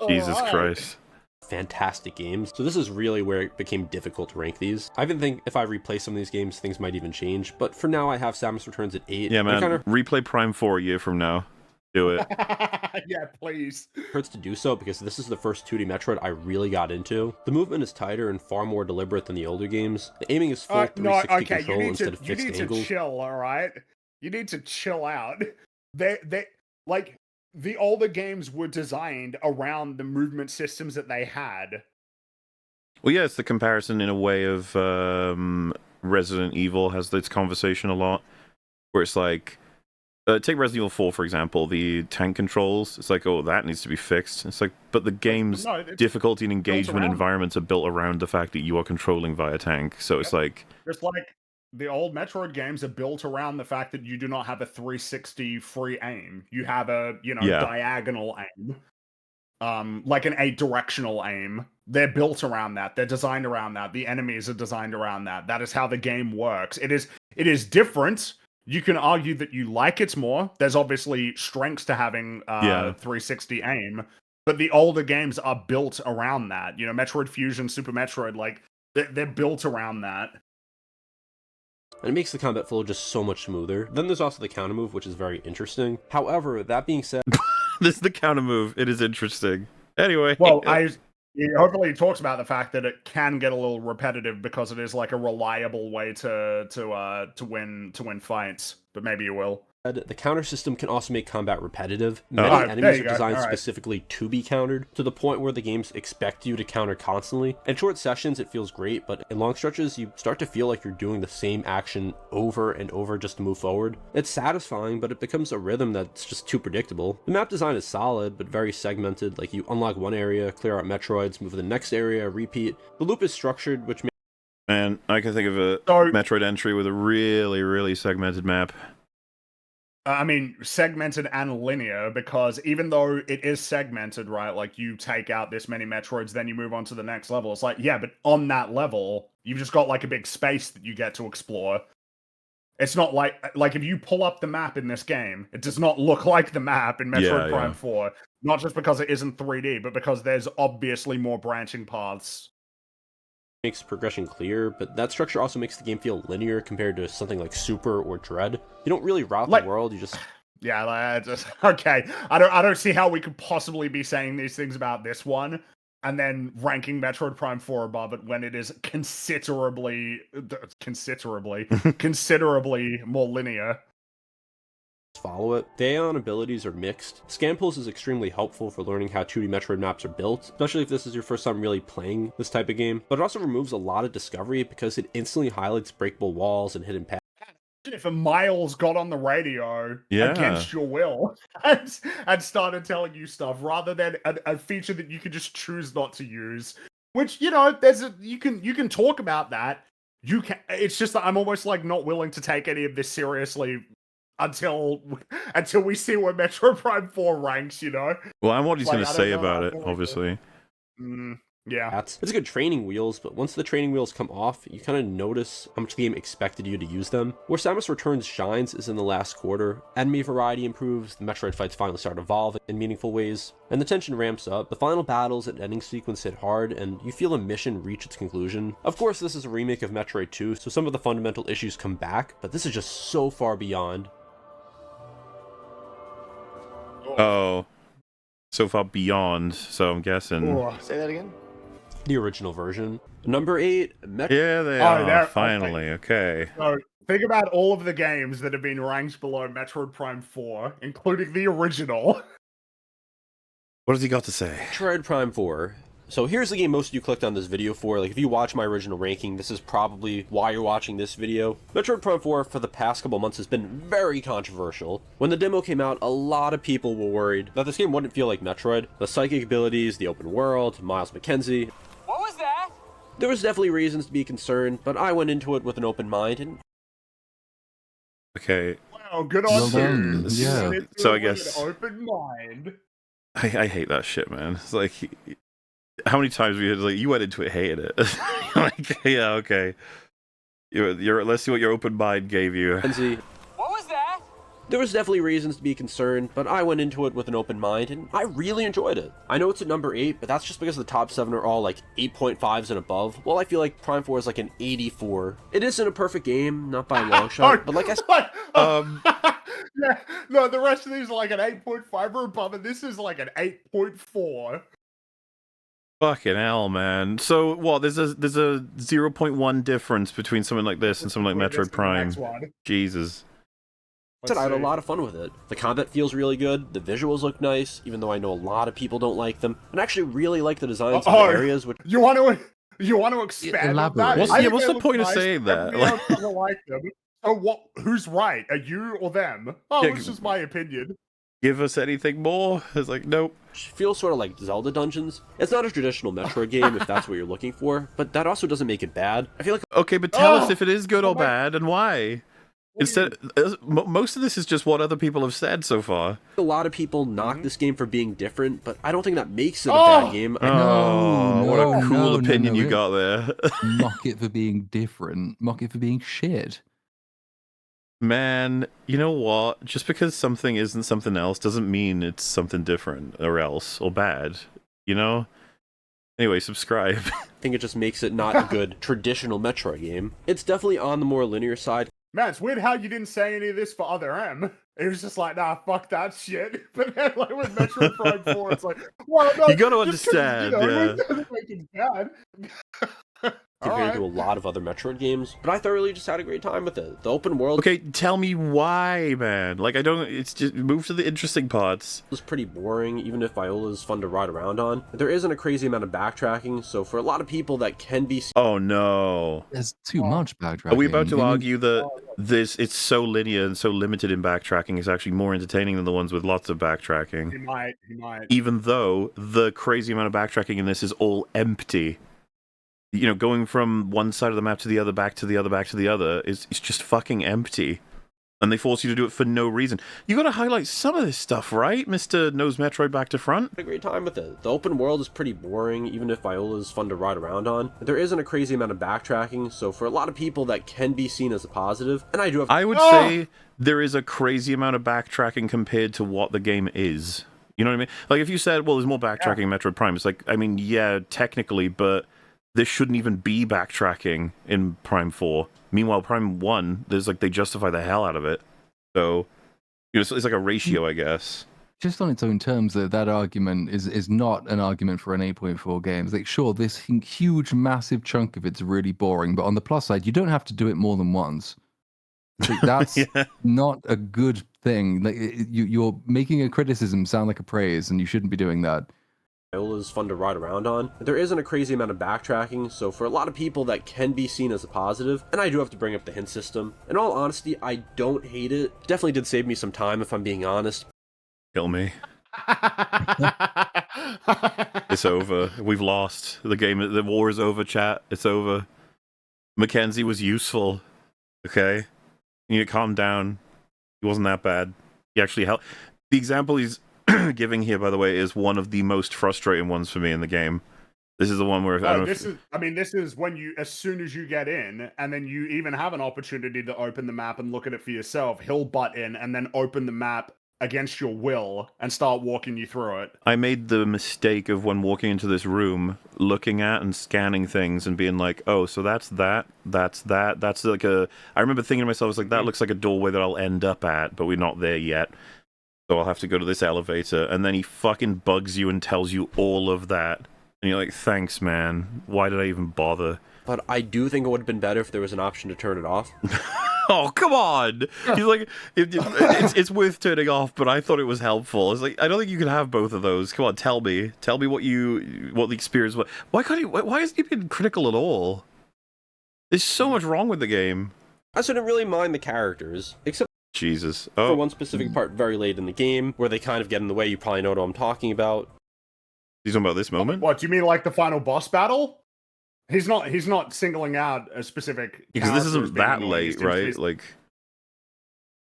S2: Jesus Christ.
S5: Fantastic games. So this is really where it became difficult to rank these. I even think if I replay some of these games, things might even change. But for now, I have Samus Returns at 8.
S2: Yeah, man. Replay Prime 4 a year from now. Do it.
S1: Yeah, please.
S5: Hurts to do so because this is the first 2D Metroid I really got into. The movement is tighter and far more deliberate than the older games. The aiming is full 360 control instead of fixed angles.
S1: You need to chill, all right? You need to chill out. They like... The older games were designed around the movement systems that they had.
S2: Well, yeah, it's the comparison in a way of Resident Evil has this conversation a lot, where it's like, take Resident Evil 4, for example, the tank controls, it's like, oh, that needs to be fixed. It's like, but the game's difficulty and engagement environments are built around the fact that you are controlling via tank, so it's like...
S1: Just like the old Metroid games are built around the fact that you do not have a 360 free aim. You have a, diagonal aim. Like an 8-directional aim. They're built around that. They're designed around that. The enemies are designed around that. That is how the game works. It is different. You can argue that you like it more. There's obviously strengths to having 360 aim. But the older games are built around that. You know, Metroid Fusion, Super Metroid, like, they're built around that.
S5: And it makes the combat flow just so much smoother. Then there's also the counter move, which is very interesting. However, that being said...
S2: This is the counter move. It is interesting. Anyway.
S1: Well, hopefully he talks about the fact that it can get a little repetitive because it is like a reliable way to win fights. But maybe you will.
S5: The counter system can also make combat repetitive.
S2: Oh.
S5: Many
S1: There
S5: enemies
S1: you
S5: are
S1: go.
S5: designed
S1: All right.
S5: specifically to be countered, to the point where the games expect you to counter constantly. In short sessions, it feels great, but in long stretches, you start to feel like you're doing the same action over and over just to move forward. It's satisfying, but it becomes a rhythm that's just too predictable. The map design is solid, but very segmented. Like, you unlock one area, clear out Metroids, move to the next area, repeat. The loop is structured, which makes...
S2: Man, I can think of a
S1: So-
S2: Metroid entry with a really, really segmented map.
S1: I mean, segmented and linear, because even though it is segmented, right, like you take out this many Metroids, then you move on to the next level. It's like, yeah, but on that level, you've just got like a big space that you get to explore. It's not like if you pull up the map in this game, it does not look like the map in Metroid Prime 4. Not just because it isn't 3D, but because there's obviously more branching paths.
S5: Makes progression clear, but that structure also makes the game feel linear compared to something like Super or Dread. You don't really route the world, you just...
S1: Yeah, like, just okay. I don't see how we could possibly be saying these things about this one and then ranking Metroid Prime 4 above it when it is considerably more linear.
S5: Follow it. The Aeon abilities are mixed. Scan Pulse is extremely helpful for learning how 2D Metroid maps are built, especially if this is your first time really playing this type of game, but it also removes a lot of discovery because it instantly highlights breakable walls and hidden paths.
S1: If a Miles got on the radio
S2: Yeah.
S1: against your will and started telling you stuff rather than a feature that you could just choose not to use, which, you know, you can talk about that. You can. It's just that I'm almost like not willing to take any of this seriously until we see where Metroid Prime 4 ranks, you know?
S2: Well, I'm what he's
S1: Like,
S2: going to
S1: I
S2: say
S1: don't know,
S2: about
S1: I
S2: it,
S1: feel like
S2: obviously.
S1: Yeah.
S5: It's good training wheels, but once the training wheels come off, you kind of notice how much the game expected you to use them. Where Samus Returns shines is in the last quarter. Enemy variety improves, the Metroid fights finally start evolving in meaningful ways, and the tension ramps up. The final battles and ending sequence hit hard, and you feel a mission reach its conclusion. Of course, this is a remake of Metroid 2, so some of the fundamental issues come back, but this is just so far beyond.
S2: Oh. So far beyond, so I'm guessing.
S6: Say that again?
S5: The original version. Number 8, Metroid.
S2: Yeah, they
S1: Oh,
S2: are,
S1: they're-
S2: finally. Okay.
S1: So think about all of the games that have been ranked below Metroid Prime 4, including the original.
S2: What has he got to say?
S5: Metroid Prime 4. So here's the game most of you clicked on this video for. Like, if you watch my original ranking, this is probably why you're watching this video. Metroid Prime 4 for the past couple months has been very controversial. When the demo came out, a lot of people were worried that this game wouldn't feel like Metroid. The psychic abilities, the open world, Miles McKenzie.
S7: What was that?
S5: There was definitely reasons to be concerned, but I went into it with an open mind, and
S2: Okay.
S1: Wow, good on
S3: Well
S1: you.
S3: done, yeah.
S1: You went into
S2: So I
S1: it with
S2: guess-
S1: an open mind.
S2: I hate that shit, man. It's like, how many times we had, like, you went into it, hated it. Like, yeah, okay. Let's see what your open mind gave you.
S5: McKenzie.
S7: What was that?
S5: There was definitely reasons to be concerned, but I went into it with an open mind, and I really enjoyed it. I know it's at number 8, but that's just because the top 7 are all like 8.5s and above, while I feel like Prime 4 is like an 84. It isn't a perfect game, not by a long shot, but like I said,
S1: Yeah, no, the rest of these are like an 8.5 or above, and this is like an 8.4.
S2: Fucking hell, man. So what? There's a 0.1 difference between something like this and something like
S1: Wait, let's
S2: Metroid
S1: do the
S2: Prime.
S1: next one.
S2: Jesus.
S5: I had a
S1: see.
S5: lot of fun with it. The combat feels really good, the visuals look nice, even though I know a lot of people don't like them, and I actually really like the designs of the areas, which
S1: You want to expand on that?
S3: Elaborate.
S1: I think
S2: What's
S1: they
S2: the
S1: look
S2: point of
S1: nice.
S2: saying that?
S1: Everybody else doesn't like them. So what? Who's right? Are you or them? Oh,
S2: Yeah,
S1: it's just my opinion.
S2: Give us anything more? It's like, nope.
S5: feels sort of like Zelda dungeons. It's not a traditional Metroid game if that's what you're looking for, but that also doesn't make it bad. I feel like
S2: Okay, but tell us
S1: Oh!
S2: if it is good or
S1: Oh my-
S2: bad and why. Instead, most of this is just what other people have said so far.
S5: a lot of people knock this game for being different, but I don't think that makes it a
S1: Oh!
S5: bad game.
S2: Oh, what a
S3: no,
S2: cool
S3: no,
S2: opinion
S3: no,
S2: you
S3: it-
S2: got there.
S3: Mock it for being different. Mock it for being shit.
S2: Man, you know what? Just because something isn't something else doesn't mean it's something different or else or bad. You know? Anyway, subscribe.
S5: I think it just makes it not a good traditional Metroid game. It's definitely on the more linear side.
S1: Man, it's weird how you didn't say any of this for Other M. It was just like, nah, fuck that shit. But then, like, with Metroid Prime 4, it's like, well, no,
S2: You gotta
S1: just 'cause,
S2: understand,
S1: it doesn't make it bad.
S5: compared to a
S1: Alright.
S5: lot of other Metroid games, but I thoroughly just had a great time with it. The open world
S2: Okay, tell me why, man. Like, I don't. It's just move to the interesting parts.
S5: was pretty boring, even if Viola's fun to ride around on. There isn't a crazy amount of backtracking, so for a lot of people that can be
S2: Oh no.
S3: There's too much backtracking.
S2: Are we about to
S3: You mean-
S2: argue that it's so linear and so limited in backtracking is actually more entertaining than the ones with lots of backtracking?
S1: He might.
S2: Even though the crazy amount of backtracking in this is all empty. You know, going from one side of the map to the other, back to the other, back to the other, is just fucking empty. And they force you to do it for no reason. You gotta highlight some of this stuff, right, Mr. Knows Metroid back to front?
S5: had a great time with it. The open world is pretty boring, even if Viola's fun to ride around on. There isn't a crazy amount of backtracking, so for a lot of people that can be seen as a positive, and I do have
S2: I would say there is a crazy amount of backtracking compared to what the game is. You know what I mean? Like, if you said, well, there's more backtracking in Metroid Prime, it's like, I mean, yeah, technically, but there shouldn't even be backtracking in Prime 4. Meanwhile, Prime 1, there's like, they justify the hell out of it. So, you know, it's like a ratio, I guess.
S3: Just on its own terms, that argument is not an argument for an 8.4 game. It's like, sure, this huge, massive chunk of it's really boring, but on the plus side, you don't have to do it more than once. It's like, that's
S2: Yeah.
S3: not a good thing. Like, you're making a criticism sound like a praise, and you shouldn't be doing that.
S5: Viola's fun to ride around on. There isn't a crazy amount of backtracking, so for a lot of people that can be seen as a positive, and I do have to bring up the hint system. In all honesty, I don't hate it. Definitely did save me some time if I'm being honest.
S2: Kill me. It's over. We've lost. The game, the war is over, chat. It's over. Mackenzie was useful. Okay? You need to calm down. He wasn't that bad. He actually helped. The example he's giving here, by the way, is one of the most frustrating ones for me in the game. This is the one where I don't know
S1: this is when you, as soon as you get in, and then you even have an opportunity to open the map and look at it for yourself, he'll butt in and then open the map against your will and start walking you through it.
S2: I made the mistake of when walking into this room, looking at and scanning things and being like, oh, so that's like a... I remember thinking to myself, I was like, that looks like a doorway that I'll end up at, but we're not there yet. So I'll have to go to this elevator. And then he fucking bugs you and tells you all of that. And you're like, thanks, man. Why did I even bother?
S5: But I do think it would have been better if there was an option to turn it off.
S2: Oh, come on! He's like, it's worth turning off, but I thought it was helpful. It's like, I don't think you can have both of those. Come on, tell me what the experience was. Why hasn't he been critical at all? There's so much wrong with the game.
S5: I didn't really mind the characters, except
S2: Jesus.
S5: for
S2: Oh,
S5: one specific part very late in the game, where they kind of get in the way. You probably know what I'm talking about.
S2: he's talking about this moment?
S1: What, do you mean like the final boss battle? He's not singling out a specific
S2: Because this
S1: character as
S2: isn't
S1: being
S2: that
S1: annoying.
S2: late, right? Like,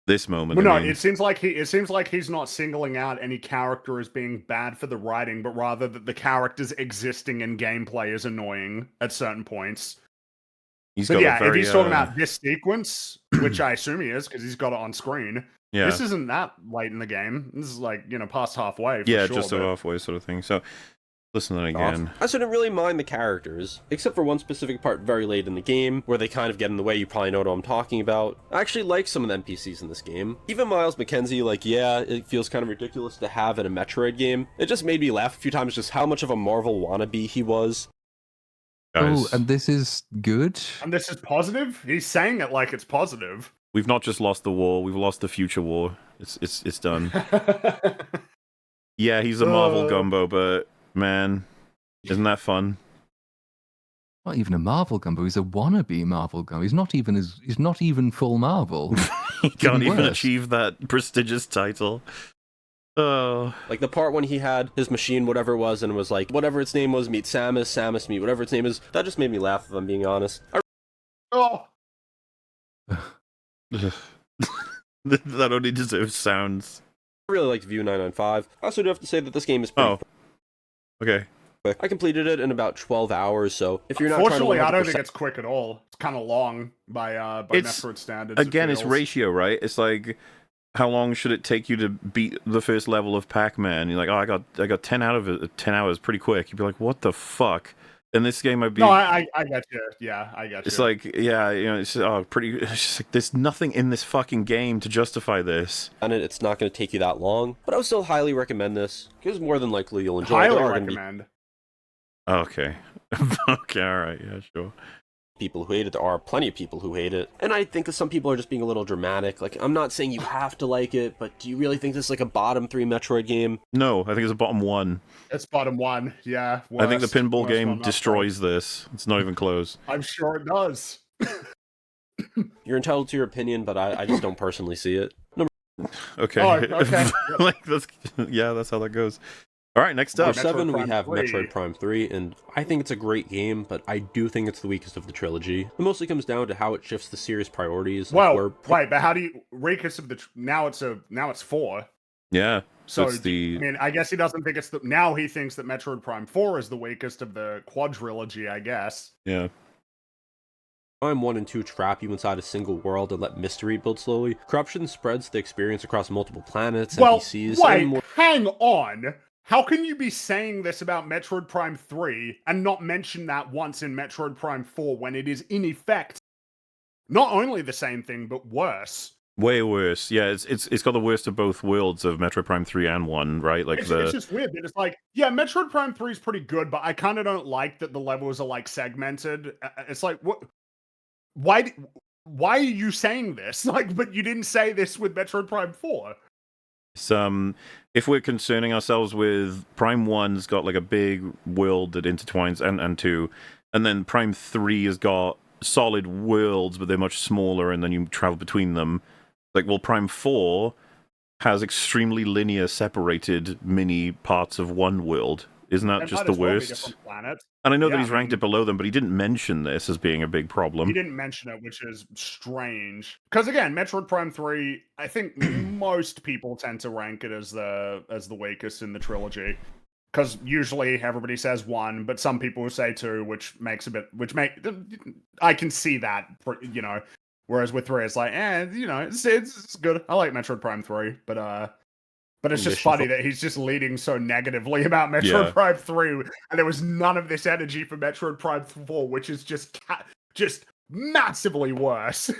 S2: this moment.
S1: Well,
S2: I
S1: no,
S2: mean.
S1: it seems like he's not singling out any character as being bad for the writing, but rather that the characters existing in gameplay is annoying at certain points.
S2: He's
S1: But
S2: got
S1: yeah,
S2: a very,
S1: if he's talking about this sequence, which I assume he is because he's got it on screen,
S2: yeah,
S1: this isn't that late in the game. This is like, past halfway. For
S2: yeah,
S1: sure,
S2: just
S1: but...
S2: halfway sort of thing. So, listen to that again.
S5: I didn't really mind the characters, except for one specific part very late in the game, where they kind of get in the way. You probably know what I'm talking about. I actually like some of the NPCs in this game. Even Miles McKenzie, like, yeah, it feels kind of ridiculous to have in a Metroid game. It just made me laugh a few times just how much of a Marvel wannabe he was.
S2: Guys,
S3: Oh, and this is good?
S1: And this is positive? He's saying it like it's positive.
S2: we've not just lost the war, we've lost the future war. It's done. Yeah, he's a Marvel gumbo, but man, isn't that fun?
S3: Not even a Marvel gumbo. He's a wannabe Marvel gumbo. He's not even full Marvel.
S2: He can't even
S3: worse.
S2: achieve that prestigious title. Oh,
S5: Like the part when he had his machine, whatever it was, and was like, whatever its name was, meet Samus, Samus meet whatever its name is, that just made me laugh if I'm being honest.
S1: Oh,
S2: that only deserves sounds.
S5: I really liked View 995. I also do have to say that this game is pretty
S2: Oh, okay.
S5: quick. I completed it in about 12 hours, so if you're not trying to
S1: fortunately, I don't
S5: 100%,
S1: think it's quick at all. It's kind of long by
S2: It's-
S1: Metroid standards.
S2: Again, it's
S1: feels.
S2: ratio, right? It's like, how long should it take you to beat the first level of Pac-Man? You're like, oh, I got 10 out of it, 10 hours pretty quick. You'd be like, what the fuck? In this game, I'd be.
S1: No, I get you. Yeah, I get you.
S2: It's like, yeah, it's pretty. It's just like there's nothing in this fucking game to justify this.
S5: And it's not going to take you that long, but I would still highly recommend this because more than likely you'll enjoy it.
S1: Highly
S5: There are gonna
S1: recommend.
S2: Okay. Okay, alright, yeah, sure.
S5: People who hate it. There are plenty of people who hate it, and I think that some people are just being a little dramatic. Like, I'm not saying you have to like it, but do you really think this is like a bottom 3 Metroid game?
S2: No, I think it's a bottom 1.
S1: It's bottom 1. Yeah.
S2: I think the
S1: worst-
S2: pinball
S1: worst
S2: game
S1: one, not
S2: destroys this. It's not even close.
S1: I'm sure it does.
S5: You're entitled to your opinion, but I just don't personally see it.
S2: Okay.
S1: Oh, okay.
S2: Like that's how that goes. All right, next up.
S5: Number 7, we
S1: Prime
S5: have
S1: 3.
S5: Metroid Prime 3, and I think it's a great game, but I do think it's the weakest of the trilogy. It mostly comes down to how it shifts the series priorities.
S1: Well,
S5: where
S1: wait, but how do you weakest of the now it's 4.
S2: Yeah.
S1: So
S2: it's the
S1: I mean, I guess he doesn't think it's the now he thinks that Metroid Prime 4 is the weakest of the quadrilogy, I guess.
S2: yeah.
S5: Prime 1 and 2 trap you inside a single world and let mystery build slowly. Corruption spreads the experience across multiple planets,
S1: Well,
S5: NPCs,
S1: wait,
S5: and more.
S1: hang on. How can you be saying this about Metroid Prime 3 and not mention that once in Metroid Prime 4 when it is in effect not only the same thing but worse?
S2: Way worse. Yeah, it's got the worst of both worlds of Metroid Prime 3 and 1, right? Like
S1: It's just weird. It's like, yeah, Metroid Prime 3 is pretty good, but I kind of don't like that the levels are like segmented. It's like, what? Why are you saying this? Like, but you didn't say this with Metroid Prime 4.
S2: If we're concerning ourselves with Prime 1's got like a big world that intertwines and 2, and then Prime 3 has got solid worlds, but they're much smaller, and then you travel between them. Like, well, Prime 4 has extremely linear, separated mini parts of one world. Isn't that just the worst? And I know that he's ranked it below them, but he didn't mention this as being a big problem.
S1: He didn't mention it, which is strange. Because again, Metroid Prime 3, I think most people tend to rank it as the weakest in the trilogy. Because usually everybody says 1, but some people say 2, I can see that, you know. Whereas with 3, it's like, you know, it's good. I like Metroid Prime 3, but it's just funny that he's just leading so negatively about Metroid Prime 3, and there was none of this energy for Metroid Prime 4, which is just massively worse.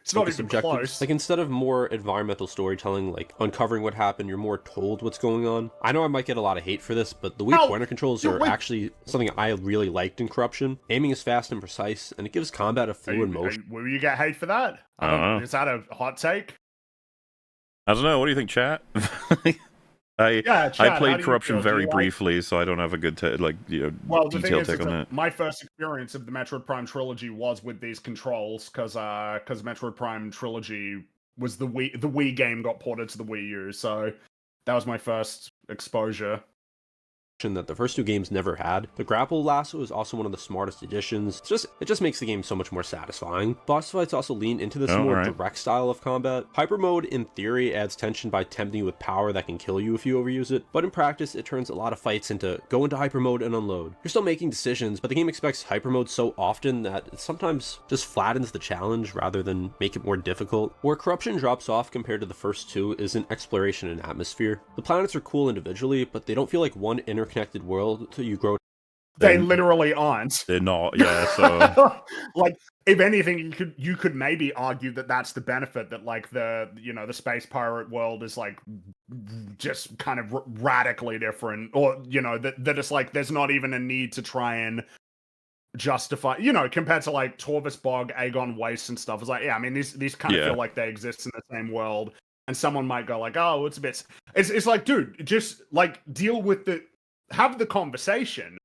S1: It's not even close.
S5: Like, instead of more environmental storytelling, like uncovering what happened, you're more told what's going on. I know I might get a lot of hate for this, but the Wii pointer controls are actually something I really liked in Corruption. Aiming is fast and precise, and it gives combat a fluid motion.
S1: Will you get hate for that? Is that a hot take?
S2: I don't know. What do you think, chat?
S1: Chat,
S2: I played Corruption very briefly, so I don't have a good detailed take on that.
S1: My first experience of the Metroid Prime trilogy was with these controls, because Metroid Prime trilogy was the Wii game got ported to the Wii U, so that was my first exposure.
S5: That the first 2 games never had. The grapple lasso is also one of the smartest additions. It just makes the game so much more satisfying. Boss fights also lean into this more direct style of combat. Hyper mode, in theory, adds tension by tempting you with power that can kill you if you overuse it, but in practice, it turns a lot of fights into go into hyper mode and unload. You're still making decisions, but the game expects hyper mode so often that it sometimes just flattens the challenge rather than make it more difficult. Where Corruption drops off compared to the first 2 is in exploration and atmosphere. The planets are cool individually, but they don't feel like one interconnected world until you grow.
S1: They literally aren't.
S2: They're not, yeah. So,
S1: like, if anything, you could maybe argue that that's the benefit, that like the space pirate world is like just kind of radically different, or that it's like there's not even a need to try and justify, compared to like Torvus Bog, Aegon Waste and stuff. It's like, I mean, these kind of feel like they exist in the same world, and someone might go like, oh, it's a bit. It's like, dude, just like have the conversation,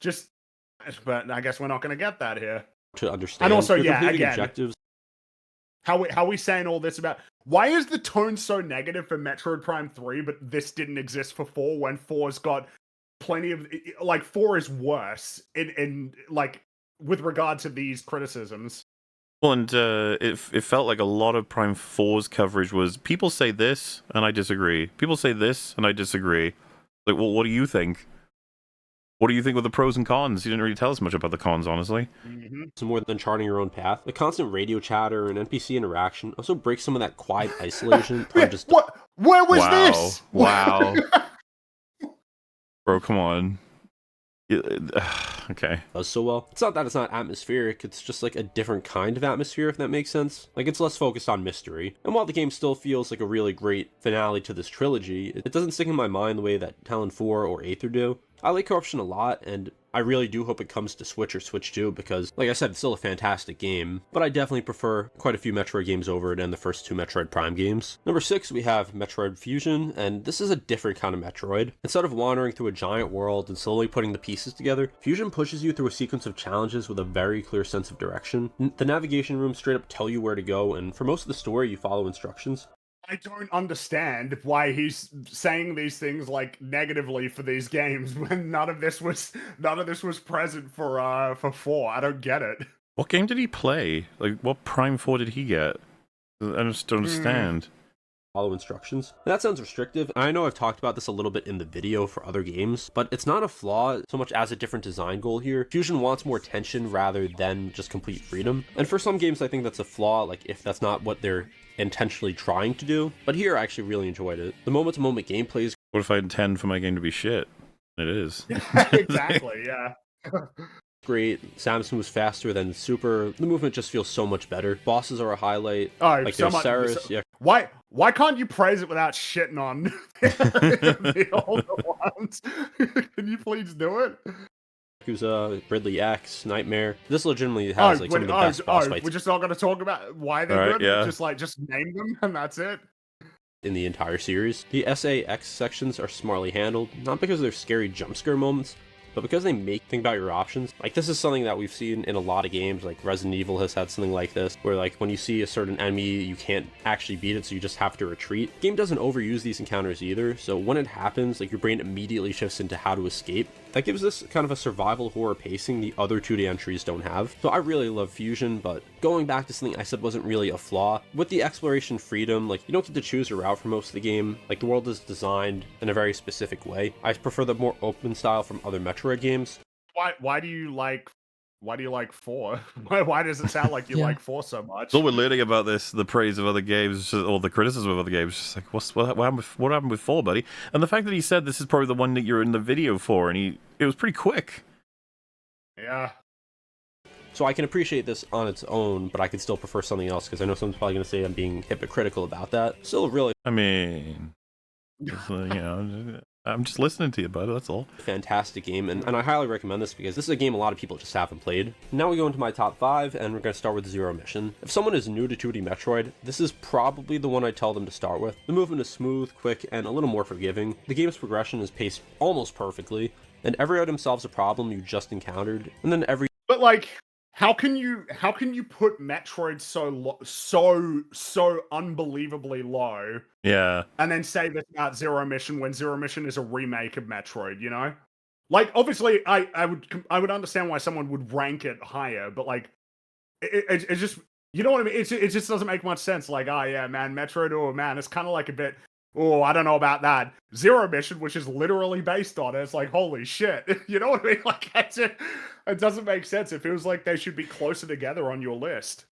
S1: just. But I guess we're not going to get that here.
S5: To understand,
S1: and also, again,
S5: objectives.
S1: How we saying all this about why is the tone so negative for Metroid Prime 3, but this didn't exist for 4 when 4's got plenty of 4 is worse in like with regard to these criticisms.
S2: Well, and it felt like a lot of Prime 4's coverage was people say this and I disagree. People say this and I disagree. Like, well, what do you think? What do you think with the pros and cons? You didn't really tell us much about the cons, honestly.
S1: Mm-hmm.
S5: It's more than charting your own path. The constant radio chatter and NPC interaction also breaks some of that quiet isolation.
S1: What? Where was this?
S2: Wow. Bro, come on. Okay.
S5: Does so well. It's not that it's not atmospheric, it's just like a different kind of atmosphere, if that makes sense. Like, it's less focused on mystery. And while the game still feels like a really great finale to this trilogy, it doesn't stick in my mind the way that Talon 4 or Aether do. I like Corruption a lot, and I really do hope it comes to Switch or Switch 2 because, like I said, it's still a fantastic game, but I definitely prefer quite a few Metroid games over it and the first 2 Metroid Prime games. Number 6, we have Metroid Fusion, and this is a different kind of Metroid. Instead of wandering through a giant world and slowly putting the pieces together, Fusion pushes you through a sequence of challenges with a very clear sense of direction. The navigation rooms straight up tell you where to go, and for most of the story, you follow instructions.
S1: I don't understand why he's saying these things like negatively for these games when none of this was present for 4. I don't get it.
S2: What game did he play? Like, what Prime 4 did he get? I just don't understand.
S5: Follow instructions. And that sounds restrictive. I know I've talked about this a little bit in the video for other games, but it's not a flaw so much as a different design goal here. Fusion wants more tension rather than just complete freedom. And for some games, I think that's a flaw, like if that's not what they're intentionally trying to do. But here, I actually really enjoyed it. The moment-to-moment gameplay is
S2: What if I intend for my game to be shit? It is.
S1: Exactly, yeah.
S5: great. Samus moves faster than Super. The movement just feels so much better. Bosses are a highlight.
S1: Oh,
S5: Like
S1: so
S5: there's
S1: much.
S5: Ceres, yeah.
S1: Why can't you praise it without shitting on the older ones? Can you please do it?
S5: Yakuza, Ridley X, Nightmare. This legitimately has like some of the best boss fights
S1: we're just not going to talk about why they're
S2: Alright,
S1: good.
S2: yeah.
S1: Just name them and that's it.
S5: in the entire series. The SAX sections are smartly handled, not because they're scary jump scare moments, but because they make think about your options. Like, this is something that we've seen in a lot of games, like Resident Evil has had something like this, where like when you see a certain enemy, you can't actually beat it, so you just have to retreat. The game doesn't overuse these encounters either, so when it happens, like your brain immediately shifts into how to escape. That gives this kind of a survival horror pacing the other 2D entries don't have. So I really love Fusion, but going back to something I said wasn't really a flaw, with the exploration freedom, like you don't get to choose a route for most of the game. Like, the world is designed in a very specific way. I prefer the more open style from other Metroid games.
S1: Why do you like 4? Why does it sound like you
S3: Yeah.
S1: like 4 so much?
S2: All we're learning about this, the praise of other games, or the criticism of other games, just like, what happened with 4, buddy? And the fact that he said this is probably the one that you're in the video for, and it was pretty quick.
S1: Yeah.
S5: So I can appreciate this on its own, but I could still prefer something else, because I know someone's probably going to say I'm being hypocritical about that. Still a really
S2: I mean, just, you know, I'm just listening to you, bud, that's all.
S5: fantastic game, and I highly recommend this because this is a game a lot of people just haven't played. Now we go into my top 5, and we're going to start with Zero Mission. If someone is new to 2D Metroid, this is probably the one I tell them to start with. The movement is smooth, quick, and a little more forgiving. The game's progression is paced almost perfectly, and every item solves a problem you just encountered, and then every
S1: But like, how can you put Metroid so unbelievably low,
S2: Yeah.
S1: and then say this about Zero Mission when Zero Mission is a remake of Metroid? You know, like, obviously, I would understand why someone would rank it higher, but like, it just, you know what I mean? It just doesn't make much sense. Like, oh yeah, man, Metroid, oh man, it's kind of like a bit. Oh, I don't know about that. Zero Mission, which is literally based on it, it's like, holy shit. You know what I mean? Like, it doesn't make sense. It feels like they should be closer together on your list.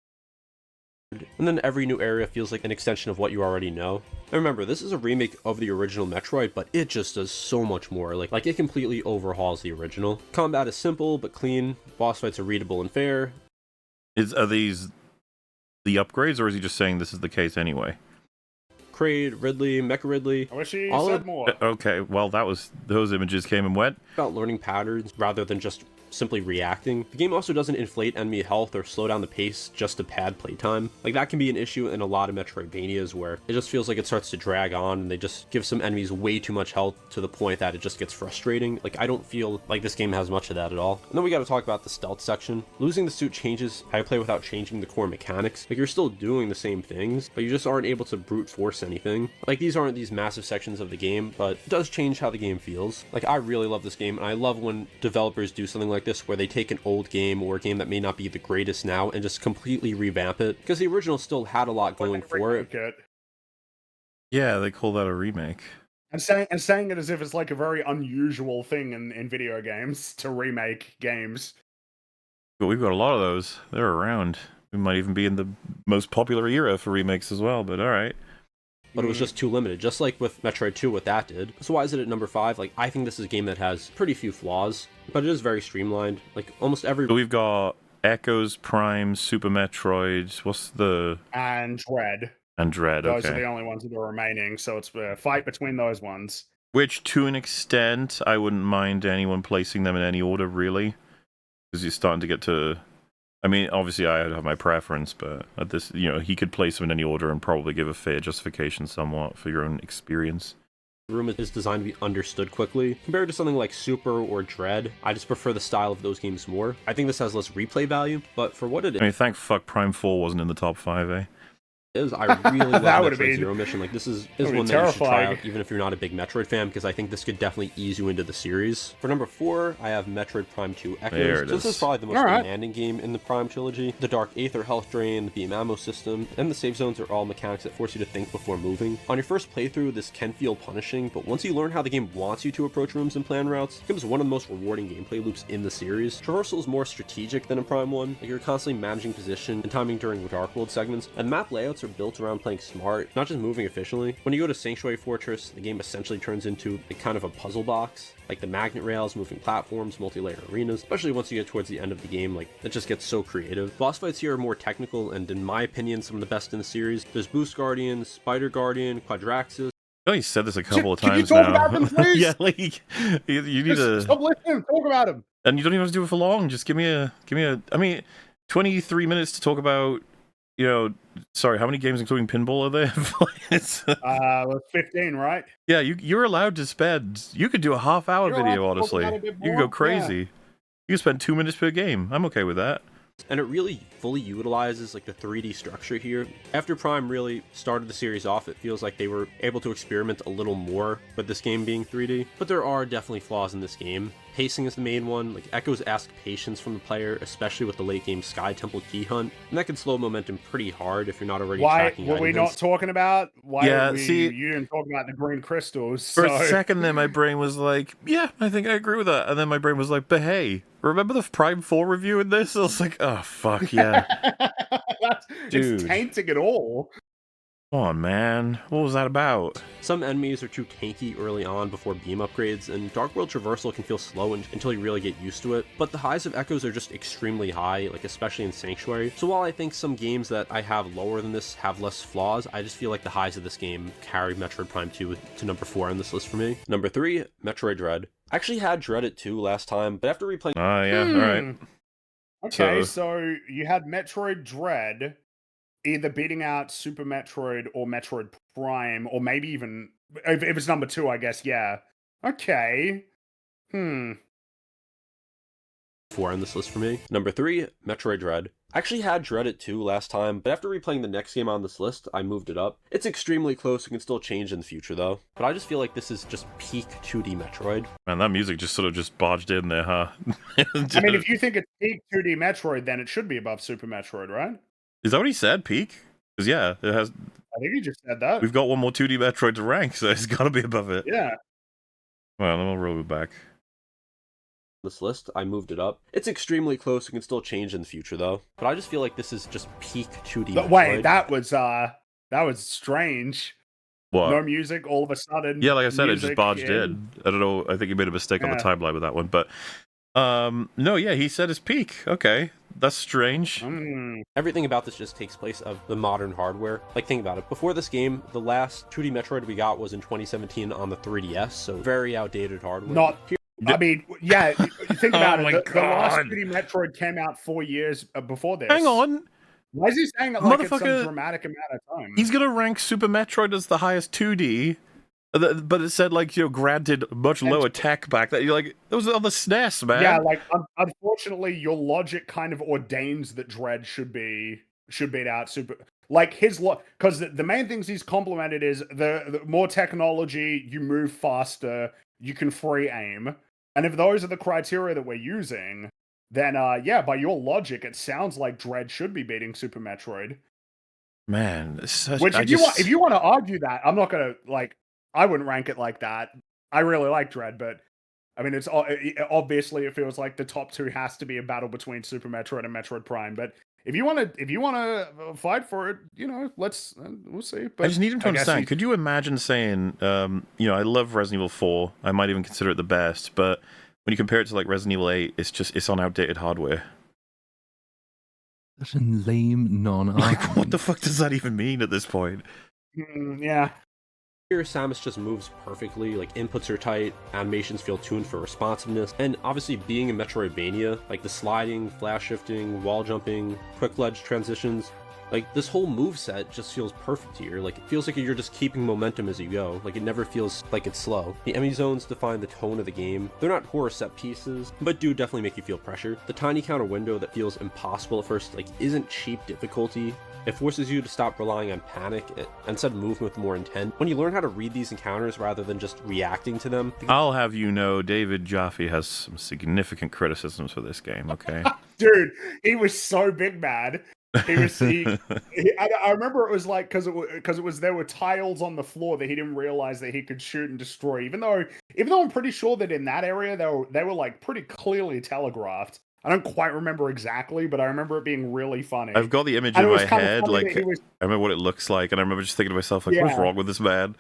S5: and then every new area feels like an extension of what you already know. And remember, this is a remake of the original Metroid, but it just does so much more. Like it completely overhauls the original. Combat is simple but clean. Boss fights are readable and fair.
S2: Are these the upgrades, or is he just saying this is the case anyway?
S5: Kraid, Ridley, Mecha Ridley.
S1: I wish he
S5: All
S1: said
S5: of-
S1: more.
S2: Okay, well, those images came and went.
S5: About learning patterns rather than just simply reacting. The game also doesn't inflate enemy health or slow down the pace just to pad playtime. Like, that can be an issue in a lot of Metroidvanias where it just feels like it starts to drag on and they just give some enemies way too much health to the point that it just gets frustrating. Like, I don't feel like this game has much of that at all. And then we gotta talk about the stealth section. Losing the suit changes how you play without changing the core mechanics. Like, you're still doing the same things, but you just aren't able to brute force anything. Like, these aren't these massive sections of the game, but it does change how the game feels. Like, I really love this game, and I love when developers do something like this where they take an old game or a game that may not be the greatest now and just completely revamp it, because the original still had a lot going for it.
S2: Yeah, they call that a remake.
S1: And saying it as if it's like a very unusual thing in video games to remake games.
S2: But we've got a lot of those. They're around. We might even be in the most popular era for remakes as well, but alright.
S5: but it was just too limited, just like with Metroid 2, what that did. So why is it at number 5? Like, I think this is a game that has pretty few flaws, but it is very streamlined. Like, almost every...
S2: So we've got Echoes, Prime, Super Metroid, what's the...
S6: And Dread.
S2: And Dread,
S6: Those
S2: okay.
S6: are the only ones that are remaining, so it's a fight between those ones.
S2: Which, to an extent, I wouldn't mind anyone placing them in any order, really. Because you're starting to get to... I mean, obviously I have my preference, but at this, he could place them in any order and probably give a fair justification somewhat for your own experience.
S5: The room is designed to be understood quickly. Compared to something like Super or Dread, I just prefer the style of those games more. I think this has less replay value, but for what it is...
S2: I mean, thank fuck Prime 4 wasn't in the top 5, eh?
S5: I really love
S6: That
S5: Metroid
S6: would've been-
S5: Zero Mission. Like, this is
S6: That'd be
S5: one that you should try
S6: terrifying.
S5: out, even if you're not a big Metroid fan, because I think this could definitely ease you into the series. For number 4, I have Metroid Prime 2 Echoes.
S2: There it
S5: So this
S2: is.
S5: is probably the most
S6: Alright.
S5: demanding game in the Prime trilogy. The Dark Aether health drain, the beam ammo system, and the save zones are all mechanics that force you to think before moving. On your first playthrough, this can feel punishing, but once you learn how the game wants you to approach rooms and plan routes, it becomes one of the most rewarding gameplay loops in the series. Traversal is more strategic than in Prime 1. Like, you're constantly managing position and timing during Dark World segments, and map layouts are built around playing smart, not just moving efficiently. When you go to Sanctuary Fortress, the game essentially turns into a kind of a puzzle box, like the magnet rails, moving platforms, multi-layer arenas, especially once you get towards the end of the game. Like, it just gets so creative. Boss fights here are more technical, and in my opinion, some of the best in the series. There's Boost Guardian, Spider Guardian, Quadraxis.
S2: I know you said this a couple of
S6: Can you
S2: times
S6: talk
S2: now.
S6: about them, please?
S2: Yeah, like, you need
S6: Just
S2: to...
S6: stop listening. Talk about them.
S2: And you don't even have to do it for long. Just give me a... I mean, 23 minutes to talk about, sorry, how many games including pinball are there? It's-
S6: 15, right?
S2: yeah, you're allowed to spend... You could do a half-hour
S6: You're allowed
S2: video,
S6: to talk
S2: honestly.
S6: about it a bit
S2: You could
S6: more,
S2: go crazy. You can spend 2 minutes per game. I'm okay with that.
S5: And it really fully utilizes like the 3D structure here. After Prime really started the series off, it feels like they were able to experiment a little more with this game being 3D, but there are definitely flaws in this game. Pacing is the main one. Like, Echoes ask patience from the player, especially with the late game Sky Temple key hunt, and that can slow momentum pretty hard if you're not already
S6: Why
S5: tracking
S6: were we
S5: item
S6: not
S5: hints.
S6: talking about? Why
S2: Yeah,
S6: were we,
S2: see-
S6: you didn't talk about the green crystals.
S2: For
S6: so...
S2: a second there, my brain was like, yeah, I think I agree with that. And then my brain was like, but hey, remember the Prime 4 review in this? I was like, oh, fuck, yeah. Dude.
S6: It's tainting it all.
S2: Come on, man. What was that about?
S5: Some enemies are too tanky early on before beam upgrades, and Dark World traversal can feel slow until you really get used to it, but the highs of Echoes are just extremely high, like especially in Sanctuary. So while I think some games that I have lower than this have less flaws, I just feel like the highs of this game carry Metroid Prime 2 to number 4 on this list for me. Number 3, Metroid Dread. I actually had Dread at 2 last time, but after replaying...
S2: Oh, yeah, alright.
S6: Okay,
S2: So-
S6: so you had Metroid Dread either beating out Super Metroid or Metroid Prime, or maybe even if it's number 2, I guess. Yeah. Okay.
S5: 4 on this list for me. Number 3, Metroid Dread. I actually had Dread at 2 last time, but after replaying the next game on this list, I moved it up. It's extremely close and can still change in the future though. But I just feel like this is just peak 2D Metroid.
S2: Man, that music just sort of just barged in there, huh?
S6: I mean, if you think it's peak 2D Metroid, then it should be above Super Metroid, right?
S2: Is that what he said, peak? Because, yeah, it has.
S6: I think you just said that.
S2: We've got one more 2D Metroid to rank, so it's got to be above it.
S6: Yeah.
S2: Well, then we'll roll it back.
S5: This list, I moved it up. It's extremely close and can still change in the future though. But I just feel like this is just peak 2D
S6: But
S5: Metroid.
S6: wait, that was strange.
S2: What?
S6: No music all of a sudden.
S2: Yeah, like I said, it just
S6: music
S2: barged in. I don't know. I think he made a mistake on the
S6: Yeah.
S2: timeline with that one, but no, yeah, he said his peak. Okay, that's strange.
S5: Everything about this just takes place of the modern hardware. Like, think about it. Before this game, the last 2D Metroid we got was in 2017 on the 3DS, so very outdated hardware.
S6: Not. I mean, yeah. You think about
S2: Oh
S6: it.
S2: my
S6: The last
S2: God.
S6: 3D Metroid came out 4 years before this.
S2: Hang on,
S6: Why is he saying it like it's some
S2: Motherfucker,
S6: dramatic amount of time?
S2: he's gonna rank Super Metroid as the highest 2D, but it said like granted much lower tech back then. You're like, that was on the SNES, man.
S6: Yeah, like unfortunately, your logic kind of ordains that Dread should beat out Super. Like his because the main things he's complimented is the more technology, you move faster, you can free aim, and if those are the criteria that we're using, then yeah, by your logic, it sounds like Dread should be beating Super Metroid.
S2: Man, it's such,
S6: Which
S2: I
S6: if you want to argue that, I'm not gonna like. I wouldn't rank it like that. I really like Dread, but I mean, obviously it feels like the top 2 has to be a battle between Super Metroid and Metroid Prime. But if you want to fight for it, let's we'll see. But
S2: I just need him to
S6: I guess
S2: understand. Could you imagine saying, I love Resident Evil 4. I might even consider it the best, but when you compare it to like Resident Evil 8, it's on outdated hardware.
S3: Such a lame non-argument.
S2: Like, what the fuck does that even mean at this point?
S6: Yeah.
S5: Here, Samus just moves perfectly, like inputs are tight, animations feel tuned for responsiveness, and obviously being in Metroidvania, like the sliding, flash shifting, wall jumping, quick ledge transitions, like this whole move set just feels perfect here. Like it feels like you're just keeping momentum as you go. Like it never feels like it's slow. The enemy zones define the tone of the game. They're not horror set pieces, but do definitely make you feel pressure. The tiny counter window that feels impossible at first, like isn't cheap difficulty. It forces you to stop relying on panic and instead move with more intent. When you learn how to read these encounters rather than just reacting to them.
S2: I'll have you know, David Jaffe has some significant criticisms for this game, okay?
S6: Dude, he was so big mad. I remember it was like because it was there were tiles on the floor that he didn't realize that he could shoot and destroy. Even though I'm pretty sure that in that area they were like pretty clearly telegraphed. I don't quite remember exactly, but I remember it being really funny.
S2: I've got the image
S6: And
S2: in
S6: it was
S2: my
S6: kind of
S2: head,
S6: funny
S2: like
S6: that he was-
S2: I remember what it looks like, and I remember just thinking to myself, like, what's
S6: Yeah.
S2: wrong with this man?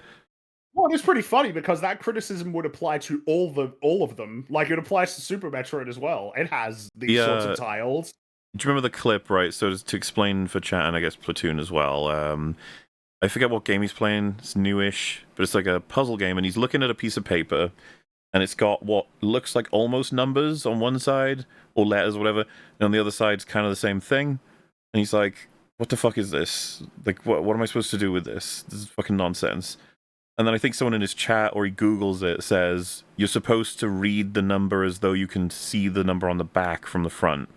S6: Well, it's pretty funny because that criticism would apply to all of them. Like it applies to Super Metroid as well. It has these sorts of tiles.
S2: Do you remember the clip, right? So to explain for chat and I guess Platoon as well, I forget what game he's playing. It's newish, but it's like a puzzle game, and he's looking at a piece of paper, and it's got what looks like almost numbers on one side, or letters, or whatever, and on the other side's kind of the same thing. And he's like, what the fuck is this? Like, what am I supposed to do with this? This is fucking nonsense. And then I think someone in his chat, or he Googles it, says, you're supposed to read the number as though you can see the number on the back from the front.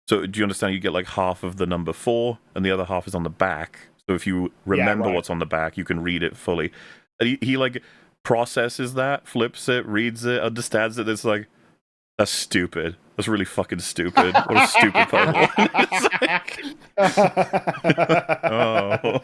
S2: So do you understand? You get like half of the number 4, and the other half is on the back. So if you remember what's on the back, you can read it fully. And he like processes that, flips it, reads it, understands it. It's like, that's stupid. That's really fucking stupid. What a stupid puzzle. Oh.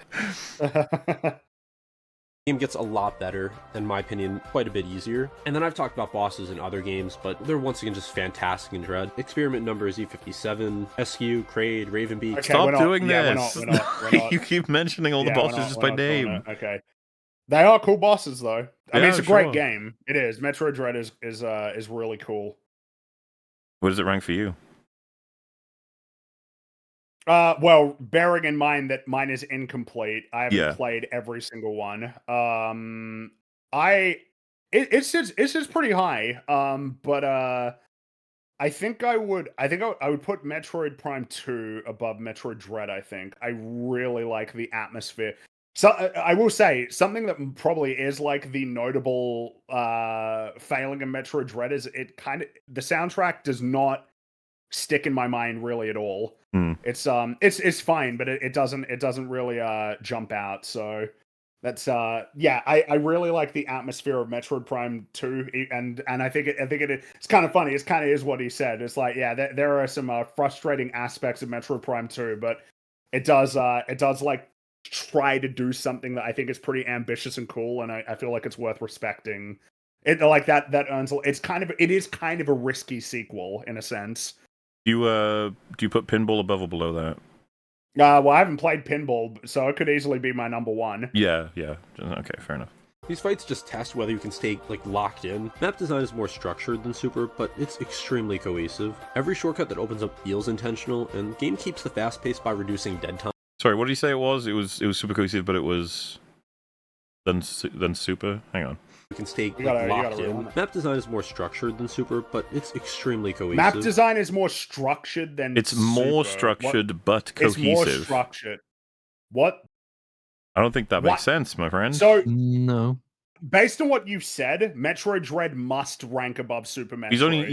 S5: Game gets a lot better, in my opinion, quite a bit easier. And then I've talked about bosses in other games, but they're once again just fantastic in Dread. Experiment number is E57, SQ, Kraid, Ravenbeak.
S6: Okay,
S2: Stop doing
S6: we're
S2: this.
S6: not.
S2: You keep mentioning all the bosses just by name.
S6: Okay. They are cool bosses though. I mean, it's a great
S2: sure.
S6: game. It is. Metroid Dread is really cool.
S2: What does it rank for you?
S6: Well, bearing in mind that mine is incomplete, I haven't played every single one. It's just pretty high. But I think I would put Metroid Prime 2 above Metroid Dread, I think. I really like the atmosphere. So I will say something that probably is like the notable failing in Metroid Dread is the soundtrack does not stick in my mind really at all. It's fine, but it doesn't really jump out. So that's I really like the atmosphere of Metroid Prime 2, and I think it's kind of funny. It's kind of is what he said. It's like there are some frustrating aspects of Metroid Prime 2, but it does like try to do something that I think is pretty ambitious and cool, and I feel like it's worth respecting. It like that earns. It is kind of a risky sequel in a sense.
S2: Do you put Pinball above or below that?
S6: Well, I haven't played Pinball, so it could easily be my number one.
S2: Yeah. Okay, fair enough.
S5: These fights just test whether you can stay like locked in. Map design is more structured than Super, but it's extremely cohesive. Every shortcut that opens up feels intentional, and the game keeps the fast pace by reducing dead time.
S2: Sorry, what did you say it was? It was super cohesive, but it was then Super. Hang on.
S5: You can stay locked in. Map design is more structured than Super, but it's extremely cohesive.
S6: Map design is more structured than
S2: It's more structured, but cohesive.
S6: It's more structured. What?
S2: I don't think that makes sense, my friend.
S6: So
S3: no.
S6: Based on what you've said, Metroid Dread must rank above Super Metroid.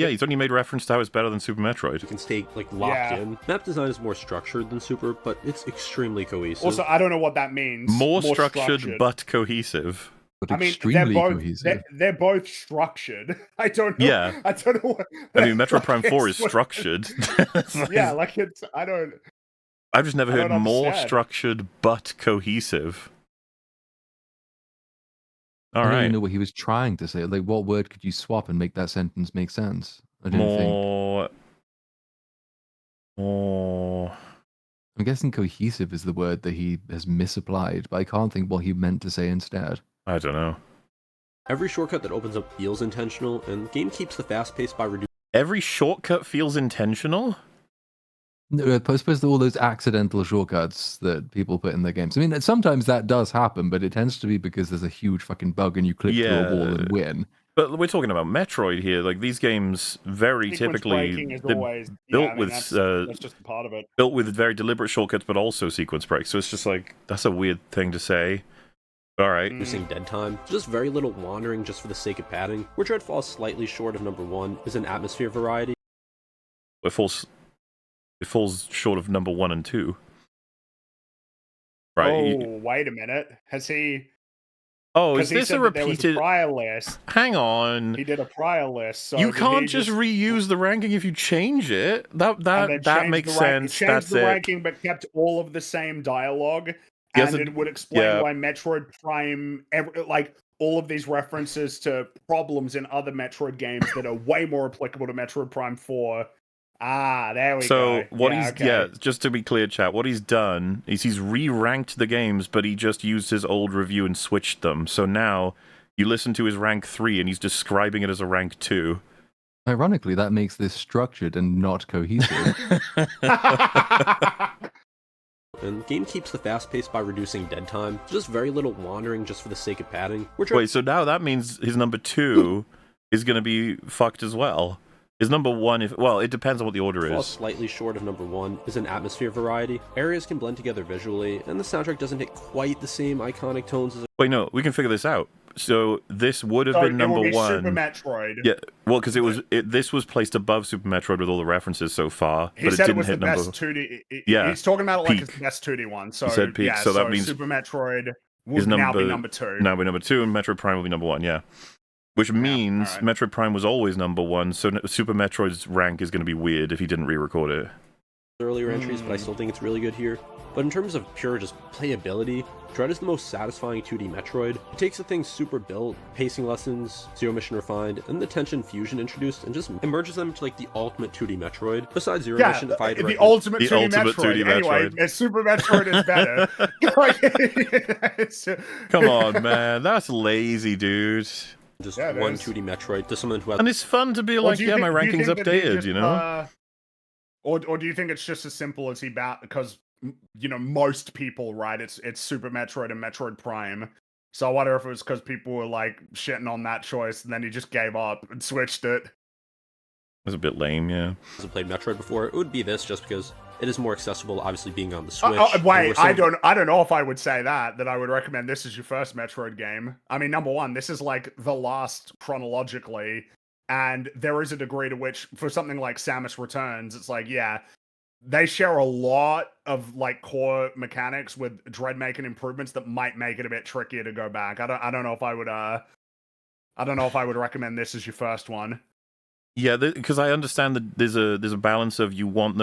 S2: He's only made reference to how it's better than Super Metroid.
S5: You can stay locked in. Map design is more structured than Super, but it's extremely cohesive.
S6: Also, I don't know what that means.
S2: More structured but cohesive.
S3: But extremely cohesive.
S6: They're both structured. I don't know.
S2: Yeah.
S6: I don't know what.
S2: I mean, Metroid Prime 4 is structured.
S6: Yeah, like it's. I don't.
S2: I've just never heard more structured but cohesive.
S3: I don't even know what he was trying to say. Like, what word could you swap and make that sentence make sense? I didn't think.
S2: More.
S3: I'm guessing cohesive is the word that he has misapplied, but I can't think what he meant to say instead.
S2: I don't know.
S5: Every shortcut that opens up feels intentional, and the game keeps the fast pace by reducing.
S2: Every shortcut feels intentional?
S3: No, I suppose all those accidental shortcuts that people put in their games. I mean, sometimes that does happen, but it tends to be because there's a huge fucking bug and you clip through a wall and win.
S2: But we're talking about Metroid here. Like, these games very
S6: Sequence
S2: typically
S6: breaking is
S2: they're
S6: always
S2: built with
S6: that's just a part of it.
S2: built with very deliberate shortcuts, but also sequence breaks. So it's just like, that's a weird thing to say. All right.
S5: Reducing dead time, just very little wandering just for the sake of padding. Where Dread falls slightly short of number 1 is an atmosphere variety.
S2: It falls short of number 1 and 2. Right.
S6: Oh, wait a minute. Has he?
S2: Oh, is
S6: Because he
S2: this
S6: said
S2: a
S6: that there was
S2: repeated?
S6: a prior list.
S2: Hang on.
S6: He did a prior list. So
S2: You
S6: did
S2: can't
S6: he
S2: just reuse the ranking if you change it.
S6: and then
S2: That
S6: changed
S2: makes
S6: the rank-
S2: sense.
S6: Changed
S2: That's
S6: the
S2: it.
S6: ranking, but kept all of the same dialogue,
S2: Yes,
S6: and
S2: it-
S6: it would explain
S2: yeah.
S6: why Metroid Prime, like all of these references to problems in other Metroid games that are way more applicable to Metroid Prime 4. Ah, there we go.
S2: So what
S6: okay.
S2: just to be clear, chat, what he's done is he's re-ranked the games, but he just used his old review and switched them. So now you listen to his rank 3 and he's describing it as a rank 2.
S3: Ironically, that makes this structured and not cohesive.
S5: And the game keeps the fast pace by reducing dead time, just very little wandering just for the sake of padding. Where Dread
S2: Wait, so now that means his number 2 is going to be fucked as well. His number 1, it depends on what the order
S5: falls
S2: is.
S5: slightly short of number 1 is an atmosphere variety. Areas can blend together visually, and the soundtrack doesn't hit quite the same iconic tones as
S2: Wait, no, we can figure this out. So this would have
S6: So
S2: been
S6: it
S2: number
S6: will be
S2: 1.
S6: Super Metroid.
S2: Yeah, well, because this was placed above Super Metroid with all the references so far,
S6: He
S2: but it
S6: said it
S2: didn't
S6: was the
S2: hit number.
S6: best 2D.
S2: Yeah,
S6: He's talking about it like
S2: peak.
S6: it's the best 2D one. So
S2: said peak,
S6: yeah,
S2: so that means
S6: Super Metroid
S2: His
S6: would now be number 2.
S2: Now be number 2, and Metroid Prime will be number 1. Yeah, which means
S6: alright.
S2: Metroid Prime was always number 1. So Super Metroid's rank is going to be weird if he didn't re-record it.
S5: earlier entries, but I still think it's really good here. But in terms of pure just playability, Dread is the most satisfying 2D Metroid. It takes the things super built, pacing lessons, Zero Mission refined, and the tension fusion introduced, and just merges them into like the ultimate 2D Metroid. Besides Zero Mission, if I had to
S6: the
S5: recommend-
S6: ultimate
S2: The
S6: 2D
S2: ultimate
S6: Metroid.
S2: 2D
S6: Anyway,
S2: Metroid.
S6: Super Metroid is better.
S2: Come on, man, that's lazy, dude.
S5: just
S6: Yeah, it
S5: one
S6: is.
S5: 2D Metroid to someone who has
S2: And it's fun to be
S6: Or
S2: like,
S6: do you
S2: yeah, my
S6: think- do you
S2: ranking's
S6: think that he
S2: updated,
S6: just,
S2: you know?
S6: or do you think it's just as simple as because most people, right? It's Super Metroid and Metroid Prime. So I wonder if it was because people were like shitting on that choice, and then he just gave up and switched it.
S2: It's a bit lame, yeah.
S5: hasn't played Metroid before. It would be this just because it is more accessible, obviously being on the Switch.
S6: Wait,
S5: and we're
S6: I don't know if I would say that I would recommend this as your first Metroid game. I mean, number one, this is like the last chronologically, and there is a degree to which, for something like Samus Returns, it's like, yeah, they share a lot of like core mechanics with Dread making improvements that might make it a bit trickier to go back. I don't know if I would recommend this as your first one.
S2: Yeah, because I understand that there's a balance of you want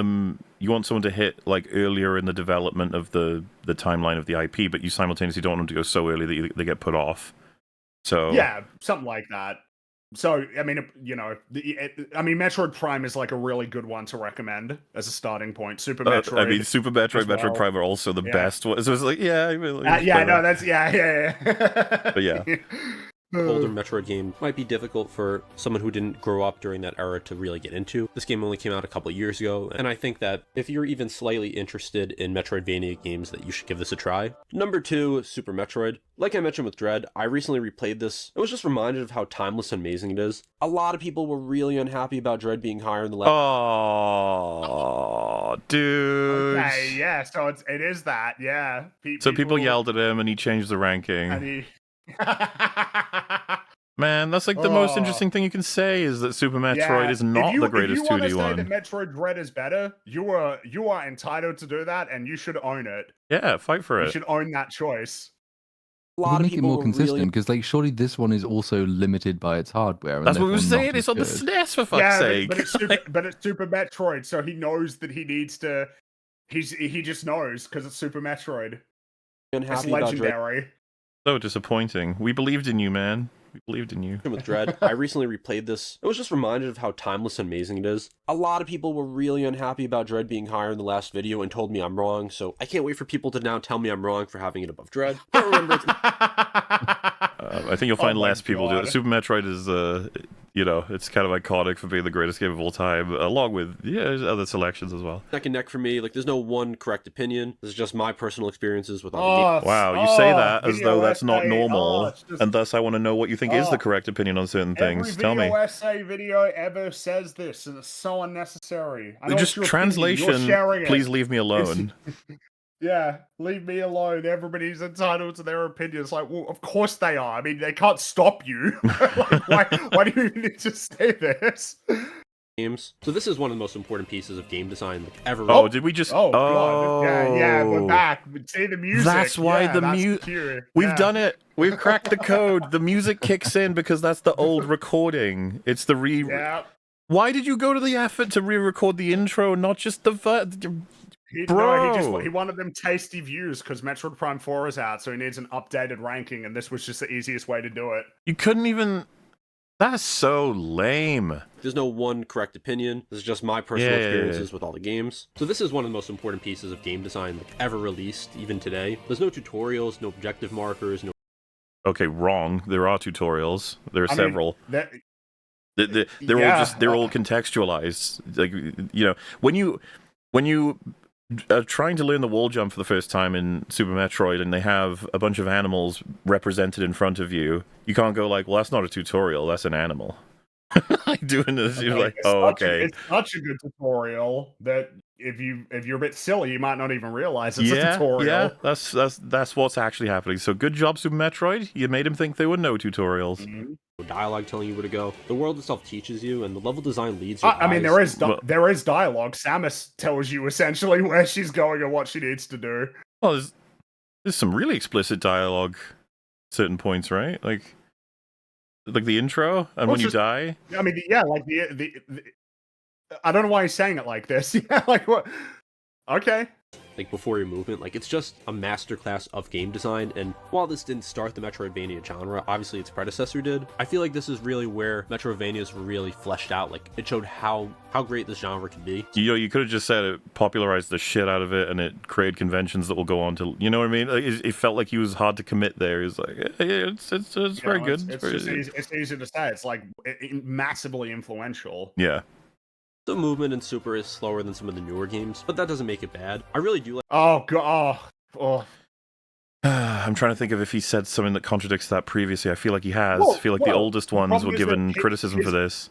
S2: someone to hit like earlier in the development of the timeline of the IP, but you simultaneously don't want them to go so early that they get put off. So
S6: Yeah, something like that. So I mean, Metroid Prime is like a really good one to recommend as a starting point. Super Metroid.
S2: I mean, Super Metroid,
S6: as well.
S2: Metroid Prime are also the
S6: Yeah.
S2: best one. So it's like, yeah,
S6: That's yeah.
S2: But yeah.
S5: older Metroid game might be difficult for someone who didn't grow up during that era to really get into. This game only came out a couple of years ago, and I think that if you're even slightly interested in Metroidvania games, that you should give this a try. Number 2, Super Metroid. Like I mentioned with Dread, I recently replayed this. I was just reminded of how timeless and amazing it is. A lot of people were really unhappy about Dread being higher in the left.
S2: Oh, dude.
S6: Okay, yeah. So it is that, yeah.
S2: So people yelled at him, and he changed the ranking.
S6: and he.
S2: Man, that's like the most
S6: Oh.
S2: interesting thing you can say is that Super Metroid
S6: Yeah,
S2: is not the greatest
S6: If you want
S2: 2D
S6: to say
S2: one.
S6: that Metroid Dread is better, you are entitled to do that, and you should own it.
S2: Yeah, fight for
S6: You
S2: it.
S6: should own that choice.
S5: A
S3: It
S5: lot
S3: would
S5: of
S3: make it
S5: people
S3: more
S5: were
S3: consistent
S5: really
S3: because, like, surely this one is also limited by its hardware. And
S2: That's what we were
S3: therefore not
S2: saying.
S3: as
S2: It's on the
S3: good.
S2: SNES for fuck's
S6: Yeah,
S2: sake.
S6: but it's Super Metroid, so he knows that he needs to. He just knows because it's Super Metroid. It's
S5: unhappy about Dread
S6: legendary.
S2: So disappointing. We believed in you, man. We believed in you.
S5: With Dread, I recently replayed this. I was just reminded of how timeless and amazing it is. A lot of people were really unhappy about Dread being higher in the last video and told me I'm wrong, so I can't wait for people to now tell me I'm wrong for having it above Dread. But remember,
S2: I think you'll find
S6: my
S2: less people do it.
S6: God.
S2: Super Metroid is, it's kind of iconic for being the greatest game of all time, along with, other selections as well.
S5: neck and neck for me. Like, there's no one correct opinion. This is just my personal experiences with all the
S2: Wow, you say that as
S6: video
S2: though that's not
S6: essay.
S2: normal,
S6: It's just-
S2: and thus I want to know what you think is the correct opinion on certain things.
S6: Every
S2: Tell me.
S6: video essay video ever says this, and it's so unnecessary. I know
S2: Just
S6: it's your
S2: translation,
S6: opinion, you're sharing it.
S2: please leave me alone.
S6: Yeah, leave me alone. Everybody's entitled to their opinions. Like, well, of course they are. I mean, they can't stop you. Like, why do you even need to say this?
S5: games. So this is one of the most important pieces of game design like, ever.
S2: Oh, did we just...
S6: Oh, God. Yeah, we're back. See the music.
S2: That's why
S6: yeah,
S2: the
S6: that's
S2: music...
S6: cue.
S2: We've
S6: Yeah.
S2: done it. We've cracked the code. The music kicks in because that's the old recording. It's the
S6: Yeah.
S2: Why did you go to the effort to re-record the intro, not just the...
S6: No, he wanted them tasty views because Metroid Prime 4 is out, so he needs an updated ranking, and this was just the easiest way to do it.
S2: You couldn't even... That's so lame.
S5: There's no one correct opinion. This is just my personal
S2: Yeah.
S5: experiences with all the games. So this is one of the most important pieces of game design like, ever released, even today. There's no tutorials, no objective markers, no...
S2: Okay, wrong. There are tutorials. There are several.
S6: They're
S2: They're all contextualized. Like, when you are trying to learn the wall jump for the first time in Super Metroid and they have a bunch of animals represented in front of you, you can't go like, well, that's not a tutorial, that's an animal. Like doing this, you're like, oh, okay.
S6: It's such a good tutorial that if you're a bit silly, you might not even realize it's a
S2: Yeah,
S6: tutorial.
S2: that's what's actually happening. So good job, Super Metroid. You made him think there were no tutorials.
S6: Mm-hmm.
S5: dialogue telling you where to go. The world itself teaches you, and the level design leads you.
S6: I mean, there is dialogue. Samus tells you essentially where she's going and what she needs to do.
S2: Well, there's some really explicit dialogue at certain points, right? Like the intro and when you die.
S6: I mean, yeah, like the I don't know why he's saying it like this. Yeah, like what? Okay.
S5: Like before your movement, like it's just a masterclass of game design. And while this didn't start the Metroidvania genre, obviously its predecessor did. I feel like this is really where Metroidvanias were really fleshed out. Like it showed how great this genre could be.
S2: You could have just said it popularized the shit out of it, and it created conventions that will go on to. You know what I mean? Like, it felt like he was hard to commit there. He's like, it's very good.
S6: It's easy to say. It's like massively influential.
S2: Yeah.
S5: The movement in Super is slower than some of the newer games, but that doesn't make it bad. I really do like.
S6: Oh god. Oh.
S2: I'm trying to think of if he said something that contradicts that previously. I feel like he has. I feel like the oldest ones were given criticism for this.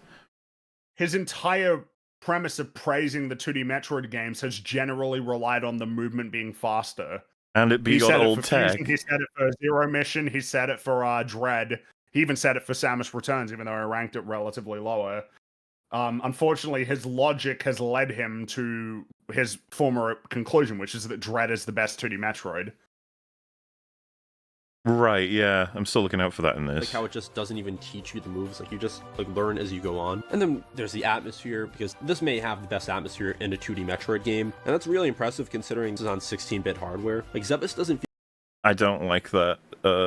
S6: His entire premise of praising the 2D Metroid games has generally relied on the movement being faster.
S2: And it being on old tech.
S6: Fusion, he said it for Zero Mission, he said it for Dread. He even said it for Samus Returns, even though I ranked it relatively lower. Unfortunately, his logic has led him to his former conclusion, which is that Dread is the best 2D Metroid.
S2: Right, yeah. I'm still looking out for that in this.
S5: Like how it just doesn't even teach you the moves. Like you just like learn as you go on. And then there's the atmosphere, because this may have the best atmosphere in a 2D Metroid game. And that's really impressive considering this is on 16-bit hardware. Like Zebus doesn't feel...
S2: I don't like that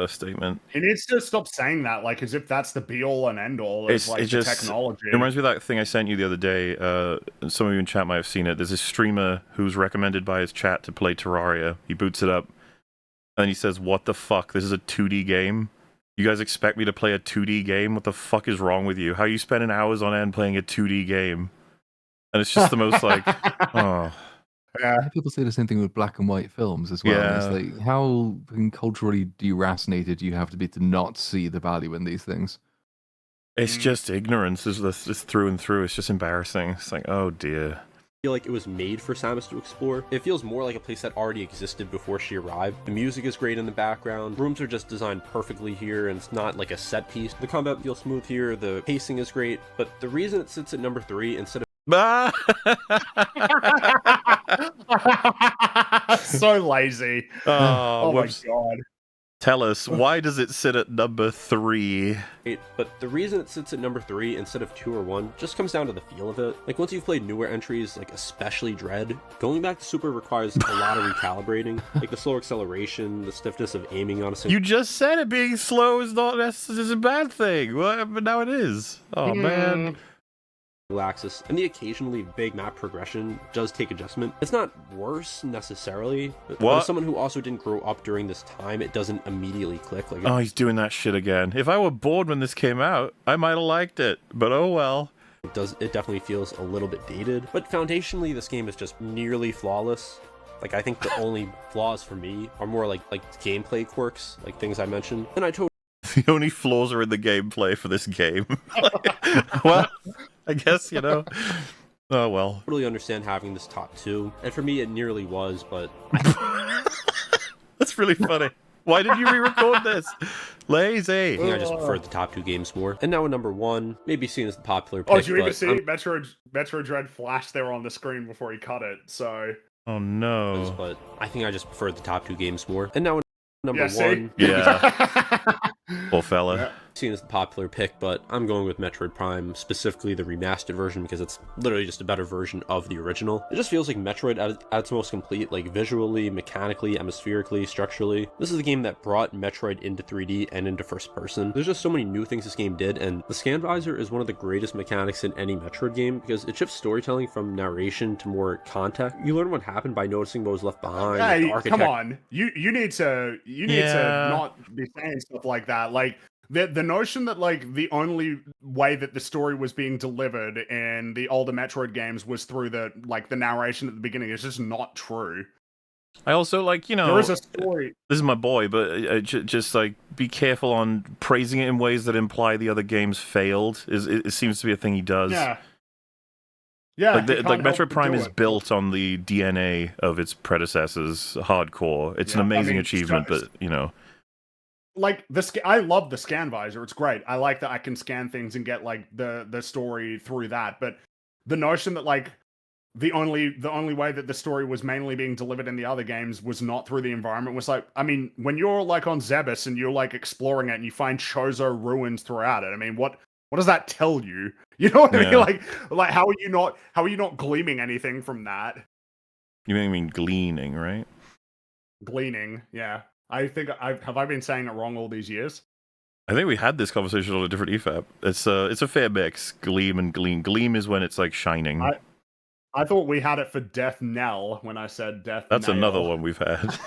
S2: statement.
S6: He needs to stop saying that, like as if that's the be-all and end-all of like the technology.
S2: It reminds me of that thing I sent you the other day. Some of you in chat might have seen it. There's this streamer who's recommended by his chat to play Terraria. He boots it up, and he says, "What the fuck? This is a 2D game? You guys expect me to play a 2D game? What the fuck is wrong with you? How are you spending hours on end playing a 2D game?" And it's just the most like, oh...
S6: Yeah.
S3: People say the same thing with black and white films as well.
S2: Yeah.
S3: It's like, how culturally deracinated do you have to be to not see the value in these things?
S2: It's just ignorance. It's through and through. It's just embarrassing. It's like, oh dear.
S5: feel like it was made for Samus to explore. It feels more like a place that already existed before she arrived. The music is great in the background. Rooms are just designed perfectly here, and it's not like a set piece. The combat feels smooth here. The pacing is great, but the reason it sits at number 3 instead of
S6: So lazy.
S2: Oh,
S6: Oh my
S2: whoops.
S6: god.
S2: Tell us, why does it sit at number 3?
S5: But the reason it sits at number 3 instead of 2 or 1 just comes down to the feel of it. Like, once you've played newer entries, like especially Dread, going back to Super requires a lot of recalibrating. Like the slow acceleration, the stiffness of aiming on a single...
S2: You just said it being slow is not necessarily a bad thing. But now it is. Oh, man.
S5: axis, and the occasionally big map progression does take adjustment. It's not worse necessarily, but as someone who also didn't grow up during this time, it doesn't immediately click. Like,
S2: oh, he's doing that shit again. If I were bored when this came out, I might have liked it, but oh well.
S5: It definitely feels a little bit dated, but foundationally this game is just nearly flawless. Like, I think the only flaws for me are more like gameplay quirks, like things I mentioned. And I totally
S2: the only flaws are in the gameplay for this game. Well, I guess, you know. Oh, well.
S5: totally understand having this top 2. And for me, it nearly was, but...
S2: That's really funny. Why did you re-record this? Lazy.
S5: I think I just preferred the top 2 games more. And now at number 1, maybe seen as the popular pick.
S6: Oh, did you even see Metroid Dread flash there on the screen before he cut it? So...
S2: Oh, no.
S5: But I think I just preferred the top 2 games more. And now at number 1...
S6: See?
S2: Yeah. Poor fella.
S6: Yeah.
S5: Seen as the popular pick, but I'm going with Metroid Prime, specifically the remastered version, because it's literally just a better version of the original. It just feels like Metroid at its most complete, like visually, mechanically, atmospherically, structurally. This is the game that brought Metroid into 3D and into first person. There's just so many new things this game did, and the scan visor is one of the greatest mechanics in any Metroid game, because it shifts storytelling from narration to more context. You learn what happened by noticing what was left behind.
S6: Hey, come on. You need to not be saying stuff like that. Like, the notion that, like, the only way that the story was being delivered in the older Metroid games was through the narration at the beginning is just not true.
S2: I also, like, you know...
S6: There is a story.
S2: This is my boy, but just, like, be careful on praising it in ways that imply the other games failed. It seems to be a thing he does.
S6: Yeah. Yeah,
S2: like Metroid Prime is built on the DNA of its predecessors, hardcore. It's an amazing achievement, but, you know...
S6: Like, I love the scan visor. It's great. I like that I can scan things and get, like, the story through that. But the notion that, like, the only way that the story was mainly being delivered in the other games was not through the environment was like, I mean, when you're, like, on Zebes and you're, like, exploring it and you find Chozo ruins throughout it, I mean, what does that tell you? You know what I mean? Like how are you not gleaming anything from that?
S2: You mean gleaning, right?
S6: Gleaning, yeah. I think have I been saying it wrong all these years?
S2: I think we had this conversation on a different EFAP. It's a fair mix, gleam and glean. Gleam is when it's like shining.
S6: I thought we had it for Death Knell when I said Death.
S2: That's
S6: Nail.
S2: another one we've had.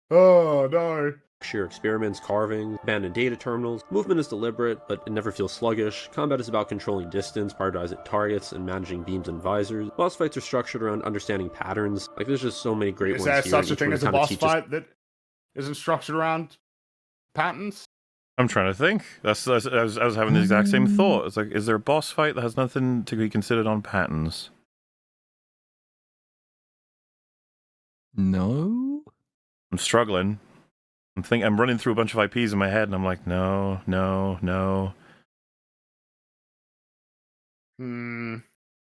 S6: Oh no.
S5: Sheer experiments, carving, abandoned data terminals. Movement is deliberate, but it never feels sluggish. Combat is about controlling distance, prioritizing targets, and managing beams and visors. Boss fights are structured around understanding patterns. Like, there's just so many great ones here.
S6: Is there such a thing as a boss fight that
S1: isn't structured around patterns?
S2: I'm trying to think. I was having the exact same thought. It's like, is there a boss fight that has nothing to be considered on patterns?
S3: No.
S2: I'm struggling. I'm running through a bunch of IPs in my head, and I'm like, no.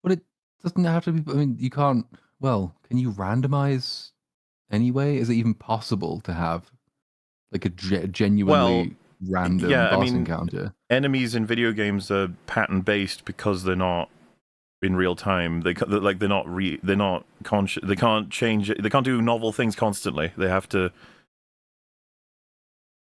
S3: But it doesn't have to be. I mean, you can't. Well, can you randomize anyway? Is it even possible to have like a genuinely random boss encounter?
S2: Enemies in video games are pattern based because they're not in real time. They're not conscious. They can't change. They can't do novel things constantly. They have to.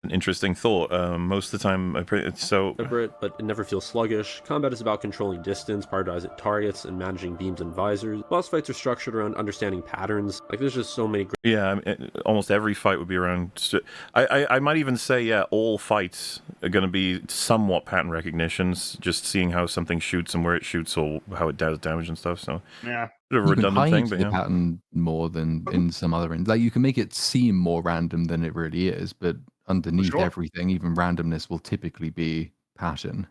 S2: An interesting thought. Most of the time, it's so
S5: deliberate, but it never feels sluggish. Combat is about controlling distance, prioritizing targets, and managing beams and visors. Boss fights are structured around understanding patterns. Like, there's just so many.
S2: Yeah, almost every fight would be around. I might even say, all fights are going to be somewhat pattern recognitions, just seeing how something shoots and where it shoots or how it does damage and stuff. So
S6: yeah.
S2: Bit of a redundant thing, but
S3: the pattern more than in some other like you can make it seem more random than it really is, but underneath everything, even randomness will typically be pattern.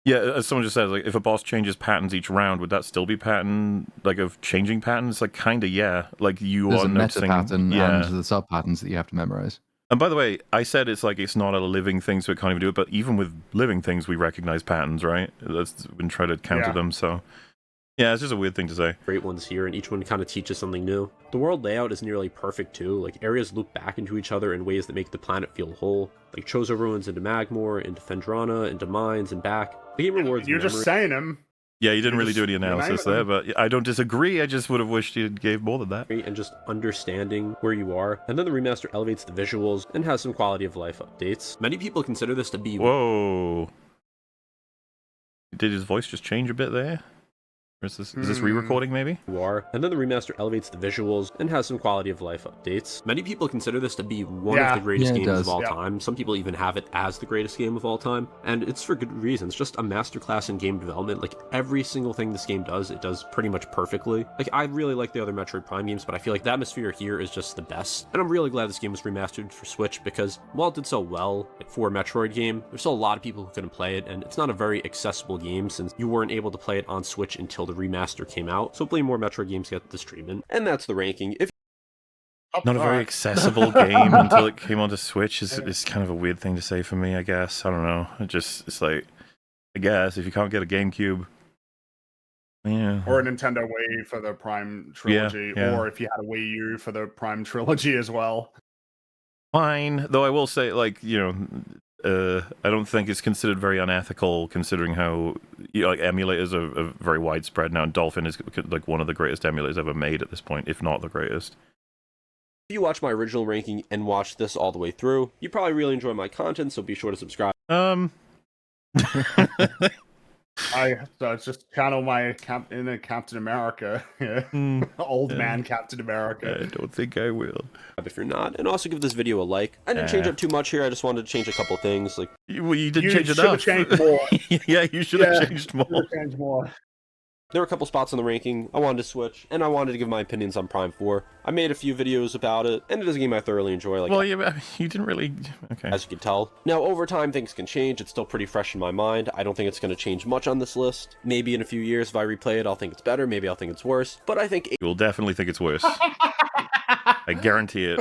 S2: Yeah, as someone just said, like if a boss changes patterns each round, would that still be pattern like of changing patterns? Like kinda, yeah. Like there's
S3: a
S2: noticing
S3: meta pattern and the sub patterns that you have to memorize.
S2: And by the way, I said it's not a living thing, so it can't even do it. But even with living things, we recognize patterns, right? That's been trying to counter them. So Yeah, it's just a weird thing to say.
S5: great ones here, and each one kind of teaches something new. The world layout is nearly perfect too, like areas loop back into each other in ways that make the planet feel whole, like Chozo ruins into Magmore, into Fendrana, into mines, and back. The game rewards
S6: You're
S5: memory.
S6: just saying them.
S2: Yeah, you didn't really do any
S6: you're
S2: analysis
S6: naming
S2: there,
S6: them.
S2: but I don't disagree. I just would have wished you gave more than that.
S5: And just understanding where you are. And then the remaster elevates the visuals and has some quality of life updates. Many people consider this to be
S2: Whoa. Did his voice just change a bit there? Or is this re-recording maybe?
S5: you are. And then the remaster elevates the visuals and has some quality of life updates. Many people consider this to be one of the greatest
S3: Yeah, it
S5: games
S3: does.
S5: of all
S6: Yeah.
S5: time. Some people even have it as the greatest game of all time. And it's for good reasons. Just a masterclass in game development. Like every single thing this game does, it does pretty much perfectly. Like I really like the other Metroid Prime games, but I feel like the atmosphere here is just the best. And I'm really glad this game was remastered for Switch because while it did so well for a Metroid game, there's still a lot of people who couldn't play it, and it's not a very accessible game since you weren't able to play it on Switch until the remaster came out. So hopefully more Metroid games get this treatment. And that's the ranking. If
S2: Not a very
S6: Alright.
S2: accessible game until it came onto Switch is kind of a weird thing to say for me, I guess. I don't know. It's like, I guess, if you can't get a GameCube, yeah.
S6: Or a Nintendo Wii for the Prime trilogy,
S2: yeah.
S6: or if you had a Wii U for the Prime trilogy as well.
S2: Fine. Though I will say, like, I don't think it's considered very unethical considering how like emulators are very widespread now. And Dolphin is like one of the greatest emulators ever made at this point, if not the greatest.
S5: you watch my original ranking and watch this all the way through, you probably really enjoy my content, so be sure to subscribe.
S6: So it's just channel my inner Captain America, old man Captain America.
S2: I don't think I will.
S5: If you're not, and also give this video a like. I didn't change up too much here. I just wanted to change a couple things. Like
S2: You did
S6: You
S2: change
S6: should
S2: enough.
S6: have changed more.
S2: Yeah, you should have
S6: Yeah,
S2: changed
S6: Should
S2: more.
S6: have changed more.
S5: there were a couple spots on the ranking I wanted to switch, and I wanted to give my opinions on Prime 4. I made a few videos about it, and it is a game I thoroughly enjoy. Like
S2: Well, yeah, you didn't really. Okay.
S5: as you can tell. Now, over time, things can change. It's still pretty fresh in my mind. I don't think it's going to change much on this list. Maybe in a few years, if I replay it, I'll think it's better. Maybe I'll think it's worse. But I think
S2: You'll definitely think it's worse. I guarantee it.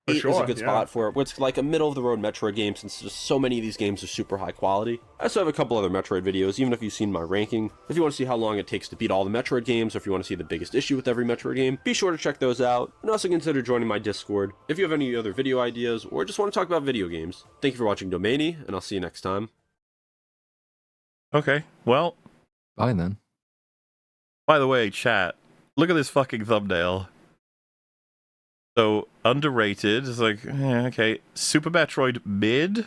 S5: 8 is a
S6: sure,
S5: good
S6: yeah.
S5: spot for it. It's like a middle-of-the-road Metroid game since just so many of these games are super high quality. I also have a couple other Metroid videos, even if you've seen my ranking. If you want to see how long it takes to beat all the Metroid games, or if you want to see the biggest issue with every Metroid game, be sure to check those out. And also consider joining my Discord if you have any other video ideas, or just want to talk about video games. Thank you for watching Domainy, and I'll see you next time.
S2: Okay. Well,
S3: Fine then.
S2: by the way, chat, look at this fucking thumbnail. So, underrated is like, okay. Super Metroid mid.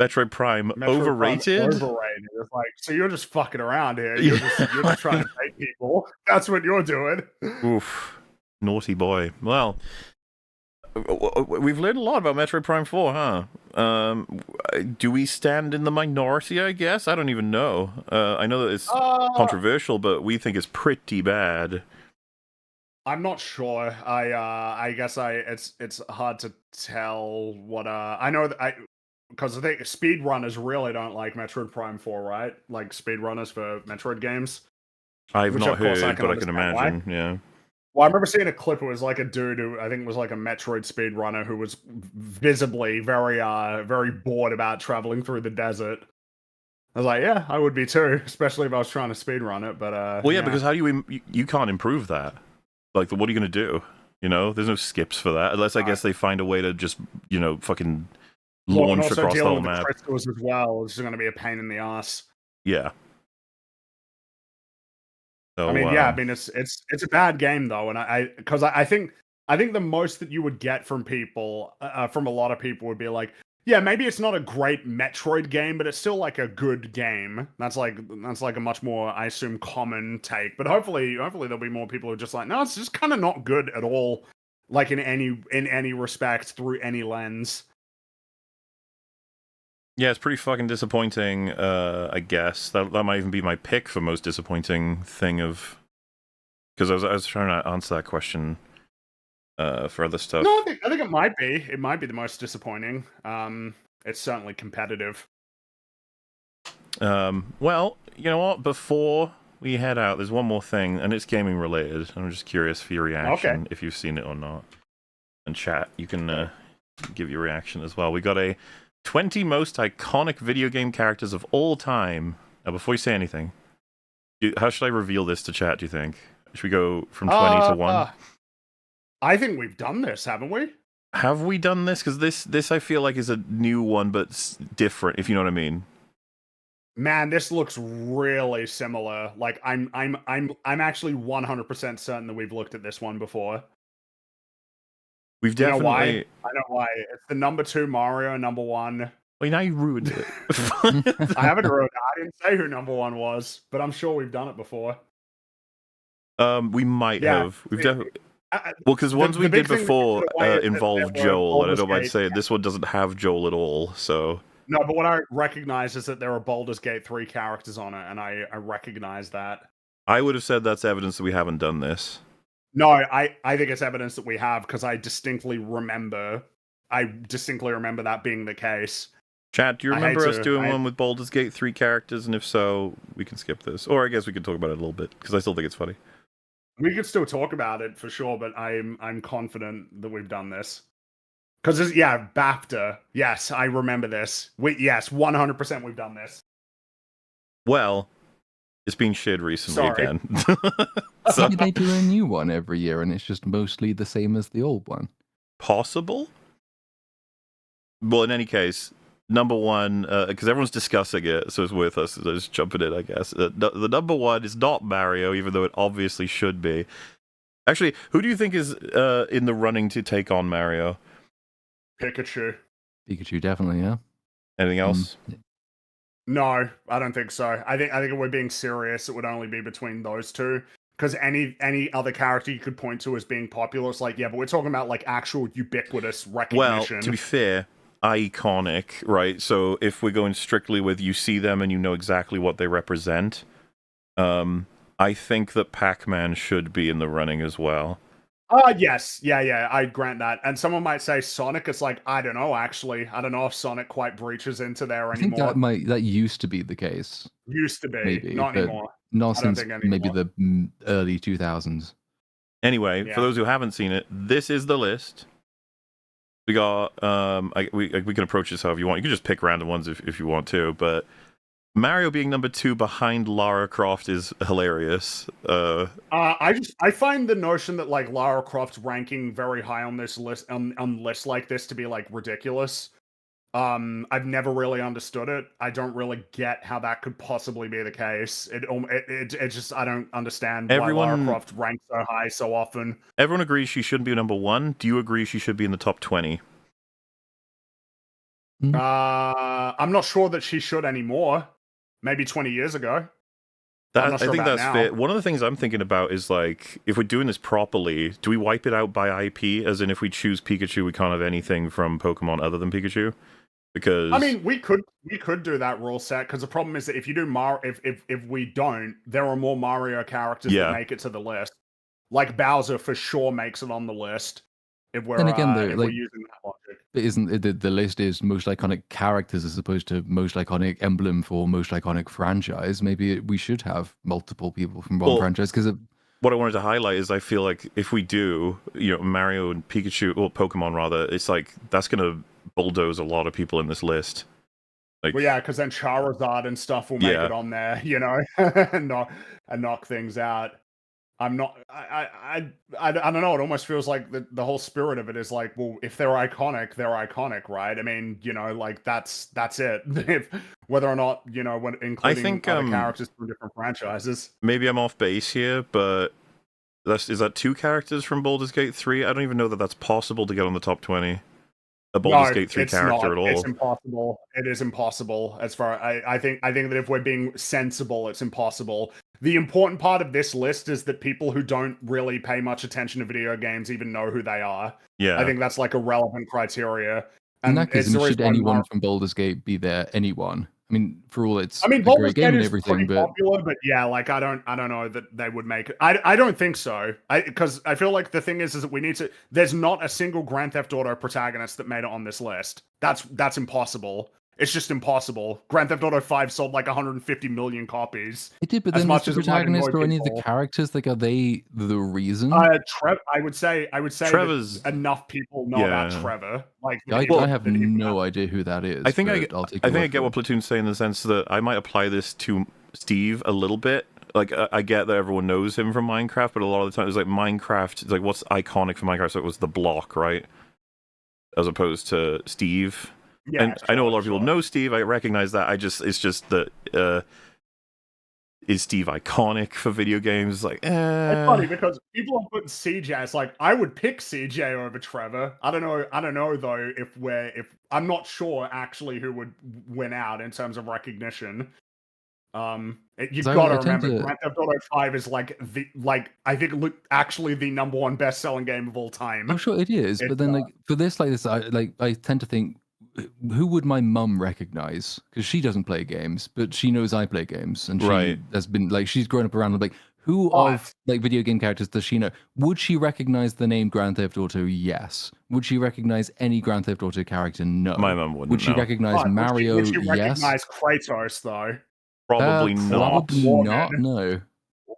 S2: Metroid Prime
S6: Metroid
S2: overrated.
S6: Prime overrated. It's like, so you're just fucking around here. You're just trying to bait people. That's what you're doing.
S2: Oof. Naughty boy. Well, we've learned a lot about Metroid Prime 4, huh? Do we stand in the minority, I guess? I don't even know. I know that it's controversial, but we think it's pretty bad.
S6: I'm not sure. I guess it's hard to tell what I know that because I think speedrunners really don't like Metroid Prime 4, right? Like speedrunners for Metroid games.
S2: I've
S6: Which,
S2: not
S6: of course,
S2: heard, but I can
S6: understand why.
S2: imagine, yeah.
S6: Well, I remember seeing a clip. It was like a dude who I think was like a Metroid speedrunner who was visibly very bored about traveling through the desert. I was like, yeah, I would be too, especially if I was trying to speedrun it. But
S2: Well, yeah, because how do you can't improve that? Like, what are you going to do? You know, there's no skips for that, unless I guess they find a way to just, fucking
S6: Well, and
S2: launch
S6: also
S2: across the whole
S6: dealing with
S2: map.
S6: the crystals as well is going to be a pain in the ass.
S2: Yeah. So,
S6: I mean, yeah, I mean it's a bad game though, and I think the most that you would get from people, from a lot of people, would be like, yeah, maybe it's not a great Metroid game, but it's still like a good game. That's like a much more, I assume, common take. But hopefully there'll be more people who are just like, no, it's just kind of not good at all, like in any respect through any lens.
S2: yeah, it's pretty fucking disappointing. I guess that might even be my pick for most disappointing thing of, because I was trying to answer that question for other stuff.
S6: No, I think it might be. It might be the most disappointing. It's certainly competitive.
S2: Well, you know what? Before we head out, there's one more thing, and it's gaming related. I'm just curious for your reaction, if you've seen it or not. And chat, you can give your reaction as well. We got a 20 most iconic video game characters of all time. Now, before you say anything, How should I reveal this to chat, do you think? Should we go from 20 to 1?
S6: I think we've done this, haven't we?
S2: Have we done this? Because this I feel like is a new one, but different, if you know what I mean.
S6: Man, this looks really similar. Like I'm actually 100% certain that we've looked at this one before.
S2: We've
S6: You know
S2: definitely.
S6: why? I know why. It's the number 2 Mario, number 1.
S2: Well, now you ruined it.
S6: I haven't ruined it. I didn't say who number 1 was, but I'm sure we've done it before.
S2: We might
S6: Yeah,
S2: have. We've definitely. Well, because ones we
S6: big
S2: did
S6: thing that
S2: before
S6: gives it away is that
S2: involved
S6: there were
S2: Joel, and I
S6: Baldur's
S2: don't mind
S6: Gate.
S2: saying this one doesn't have Joel at all. So
S6: No, but what I recognize is that there are Baldur's Gate 3 characters on it, and I recognize that.
S2: I would have said that's evidence that we haven't done this.
S6: No, I think it's evidence that we have, because I distinctly remember that being the case.
S2: Chat, do you
S6: I hate
S2: remember us
S6: to-
S2: doing
S6: I-
S2: one with Baldur's Gate 3 characters? And if so, we can skip this. Or I guess we could talk about it a little bit, because I still think it's funny.
S6: We could still talk about it for sure, but I'm confident that we've done this. Because yeah, BAFTA. Yes, I remember this. Yes, 100% we've done this.
S2: Well, it's been shared recently
S6: Sorry.
S2: again. So,
S3: Maybe they do a new one every year, and it's just mostly the same as the old one.
S2: possible? Well, in any case, number 1, because everyone's discussing it, so it's worth us just jumping in, I guess. The number 1 is not Mario, even though it obviously should be. Actually, who do you think is in the running to take on Mario?
S6: Pikachu.
S3: Pikachu, definitely, yeah.
S2: Anything else?
S6: No, I don't think so. I think if we're being serious, it would only be between those two. Because any other character you could point to as being popular, it's like, yeah, but we're talking about like actual ubiquitous
S2: Well,
S6: recognition.
S2: to be fair, iconic, right? So if we're going strictly with you see them and you know exactly what they represent, I think that Pac-Man should be in the running as well.
S6: Yes. Yeah, I'd grant that. And someone might say Sonic. It's like, I don't know, actually. I don't know if Sonic quite breaches into there
S3: I think
S6: anymore.
S3: that used to be the case.
S6: Used to be.
S3: Maybe,
S6: Not
S3: but
S6: anymore.
S3: not
S6: I don't
S3: since
S6: think
S3: maybe
S6: anymore.
S3: the early 2000s.
S2: Anyway,
S6: Yeah.
S2: for those who haven't seen it, this is the list. We got we can approach this however you want. You can just pick random ones if you want to, but Mario being number 2 behind Lara Croft is hilarious.
S6: I find the notion that like Lara Croft's ranking very high on this list on lists like this to be like ridiculous. I've never really understood it. I don't really get how that could possibly be the case. It just, I don't understand why Lara Croft ranks so high so often.
S2: Everyone agrees she shouldn't be number 1. Do you agree she should be in the top 20?
S6: I'm not sure that she should anymore. Maybe 20 years ago.
S2: I think that's fair. One of the things I'm thinking about is like, if we're doing this properly, do we wipe it out by IP? As in, if we choose Pikachu, we can't have anything from Pokemon other than Pikachu. Because
S6: I mean, we could do that rule set, because the problem is that if you do if we don't, there are more Mario characters that make it to the list. Like Bowser for sure makes it on the list. If we're,
S3: Then again,
S6: if we're using that logic.
S3: It isn't the list is most iconic characters as opposed to most iconic emblem for most iconic franchise. Maybe we should have multiple people from one franchise, because
S2: what I wanted to highlight is I feel like if we do, Mario and Pikachu, or Pokemon rather, it's like that's gonna bulldoze a lot of people in this list. Like,
S6: Well, yeah, because then Charizard and stuff will make it on there, and knock things out. I'm not. I don't know. It almost feels like the whole spirit of it is like, well, if they're iconic, right? I mean, like that's it. If whether or not when including other characters from different franchises.
S2: Maybe I'm off base here, but is that 2 characters from Baldur's Gate 3? I don't even know that that's possible to get on the top 20. A Baldur's Gate 3 character at all.
S6: It's impossible. It is impossible. As far I think that if we're being sensible, it's impossible. The important part of this list is that people who don't really pay much attention to video games even know who they are.
S2: Yeah.
S6: I think that's like a relevant criteria.
S3: In that case, should anyone from Baldur's Gate be there? Anyone? I mean, for all it's
S6: Baldur's
S3: great game
S6: Gate
S3: and
S6: is
S3: everything,
S6: pretty
S3: but
S6: popular, but yeah, like I don't know that they would make it. I don't think so. Because I feel like the thing is that we need to. There's not a single Grand Theft Auto protagonist that made it on this list. That's impossible. It's just impossible. Grand Theft Auto 5 sold like 150 million copies.
S3: it did. But
S6: as
S3: then
S6: much
S3: is the
S6: as it might
S3: protagonist
S6: annoy
S3: or any of the
S6: people.
S3: characters, like, are they the reason?
S6: I would say
S2: Trevor's
S6: that enough people know about Trevor. Like
S3: I have no idea who that is.
S2: I think I
S3: but I'll take
S2: I
S3: your
S2: think I
S3: word
S2: get
S3: for
S2: what
S3: it.
S2: Platoon's saying in the sense that I might apply this to Steve a little bit. like I get that everyone knows him from Minecraft, but a lot of the time it's like Minecraft. It's like what's iconic for Minecraft? So it was the block, right? As opposed to Steve.
S6: Yeah,
S2: And I know a lot of
S6: sure.
S2: people know Steve. I recognize that. It's just that is Steve iconic for video games? Like,
S6: It's funny because people are putting CJ. It's like I would pick CJ over Trevor. I don't know though if I'm not sure actually who would win out in terms of recognition. You've
S3: So
S6: got to
S3: I tend
S6: remember,
S3: to-
S6: Grand Theft Auto 5 is I think actually the #1 best-selling game of all time.
S3: I'm sure it is,
S6: It's,
S3: but then like for this, like this, I tend to think, who would my mum recognize? Because she doesn't play games, but she knows I play games, and she
S2: Right.
S3: has been like she's grown up around like who
S6: But-
S3: of like video game characters does she know? Would she recognize the name Grand Theft Auto? Yes. Would she recognize any Grand Theft Auto character? No.
S2: my mum wouldn't
S3: Would she
S2: know.
S3: recognize
S6: but
S3: Mario?
S6: Would she
S3: Yes.
S6: recognize Kratos though,
S2: Probably not.
S3: Probably
S6: Morgan.
S3: not. No.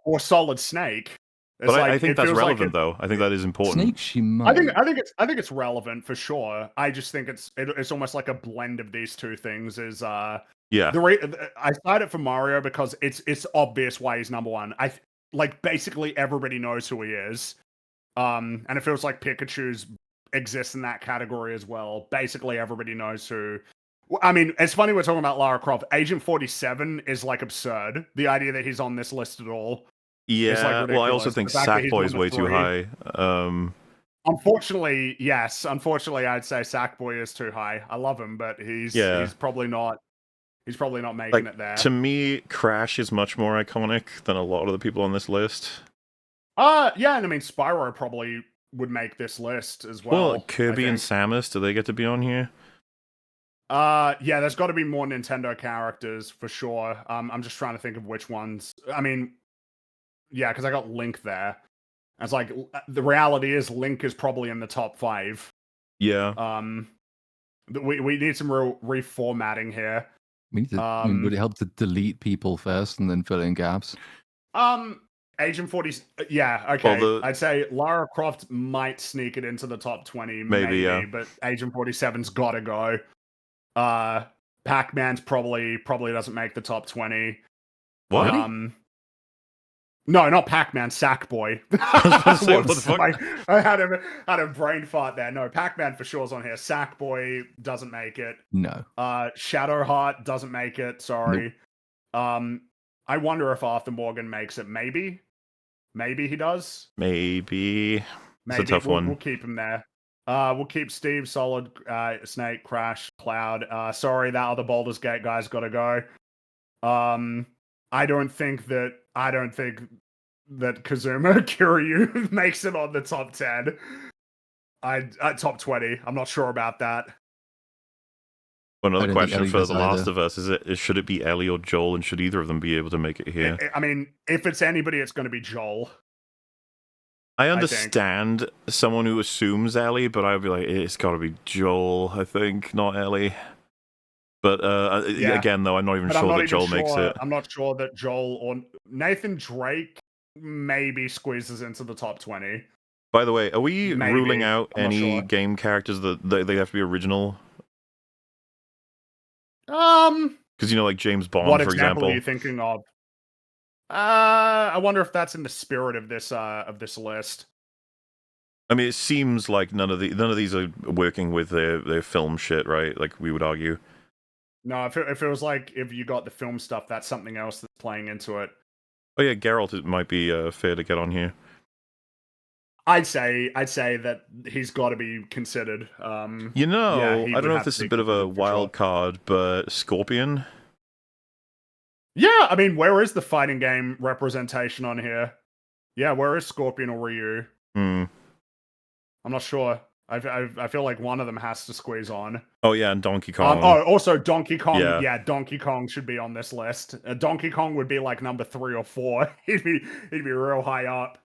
S6: or Solid Snake? It's
S2: But
S6: like,
S2: I think
S6: it
S2: that's
S6: feels like
S2: relevant, though. I think that is important.
S3: Snake, she might.
S6: I think it's relevant for sure. I just think it's almost like a blend of these two things. Is
S2: Yeah.
S6: I cite it for Mario because it's obvious why he's #1. Like basically everybody knows who he is, and it feels like Pikachu's exists in that category as well. Basically everybody knows who. I mean, it's funny we're talking about Lara Croft. Agent 47 is like absurd. The idea that he's on this list at all.
S2: Yeah. Well, I also
S6: ridiculous.
S2: think
S6: The fact that he's
S2: Sackboy is
S6: number
S2: way too
S6: 3.
S2: high.
S6: Unfortunately, yes. Unfortunately, I'd say Sackboy is too high. I love him, but he's probably not. He's probably not making it there.
S2: To me, Crash is much more iconic than a lot of the people on this list.
S6: Yeah, and I mean Spyro probably would make this list as well.
S2: Well, Kirby and Samus, do they get to be on here?
S6: Yeah, there's got to be more Nintendo characters for sure. I'm just trying to think of which ones. I mean, yeah, because I got Link there. It's like the reality is Link is probably in the top 5.
S2: Yeah.
S6: We need some real reformatting here.
S3: We need to, I mean, would it help to delete people first and then fill in gaps?
S6: Agent 40. Yeah, okay.
S2: Well,
S6: I'd say Lara Croft might sneak it into the top 20,
S2: Maybe, yeah.
S6: but Agent 47's got to go. Pac-Man's probably doesn't make the top 20.
S2: What?
S6: No, not Pac-Man, Sackboy.
S2: Say, what the fuck?
S6: I had a brain fart there. No, Pac-Man for sure is on here. Sackboy doesn't make it.
S3: No.
S6: Shadowheart doesn't make it. Sorry.
S3: Nope.
S6: I wonder if Arthur Morgan makes it. Maybe he does.
S2: Maybe. It's
S6: Maybe
S2: a tough one.
S6: We'll keep him there. We'll keep Steve, Solid, Snake, Crash, Cloud. Sorry, that other Baldur's Gate guy's got to go. I don't think that Kazuma Kiryu makes it on the top 10. Top 20. I'm not sure about that.
S2: Another
S3: don't think
S2: question
S3: Ellie
S2: for
S3: does
S2: The Last
S3: either.
S2: of Us should it be Ellie or Joel, and should either of them be able to make it here?
S6: I mean, if it's anybody, it's going to be Joel.
S2: I
S6: think.
S2: understand someone who assumes Ellie, but I'd be like, it's got to be Joel, I think, not Ellie. But
S6: Yeah.
S2: again, though, I'm not even
S6: But I'm
S2: sure
S6: not
S2: that
S6: even
S2: Joel makes
S6: sure.
S2: it.
S6: I'm not sure that Joel or Nathan Drake maybe squeezes into the top 20.
S2: By the way, are we
S6: Maybe.
S2: ruling out
S6: I'm not
S2: any
S6: sure.
S2: game characters that they have to be original? Because like James Bond,
S6: What
S2: for
S6: example
S2: example.
S6: are you thinking of? I wonder if that's in the spirit of this list.
S2: I mean, it seems like none of these are working with their film shit, right? Like we would argue.
S6: No, if it was like if you got the film stuff, that's something else that's playing into it.
S2: Oh yeah, Geralt, it might be fair to get on here.
S6: I'd say that he's got to be considered.
S2: You
S6: yeah,
S2: know,
S6: he
S2: I
S6: would
S2: don't know if
S6: have
S2: this
S6: to
S2: is a
S6: be
S2: bit of a
S6: considered for
S2: wild
S6: sure.
S2: card, but Scorpion.
S6: Yeah, I mean, where is the fighting game representation on here? Yeah, where is Scorpion or Ryu?
S2: Hmm.
S6: I'm not sure. I feel like one of them has to squeeze on.
S2: Oh yeah, and Donkey Kong.
S6: Also Donkey Kong.
S2: Yeah.
S6: Yeah, Donkey Kong should be on this list. Donkey Kong would be like number 3 or 4. he'd be real high up.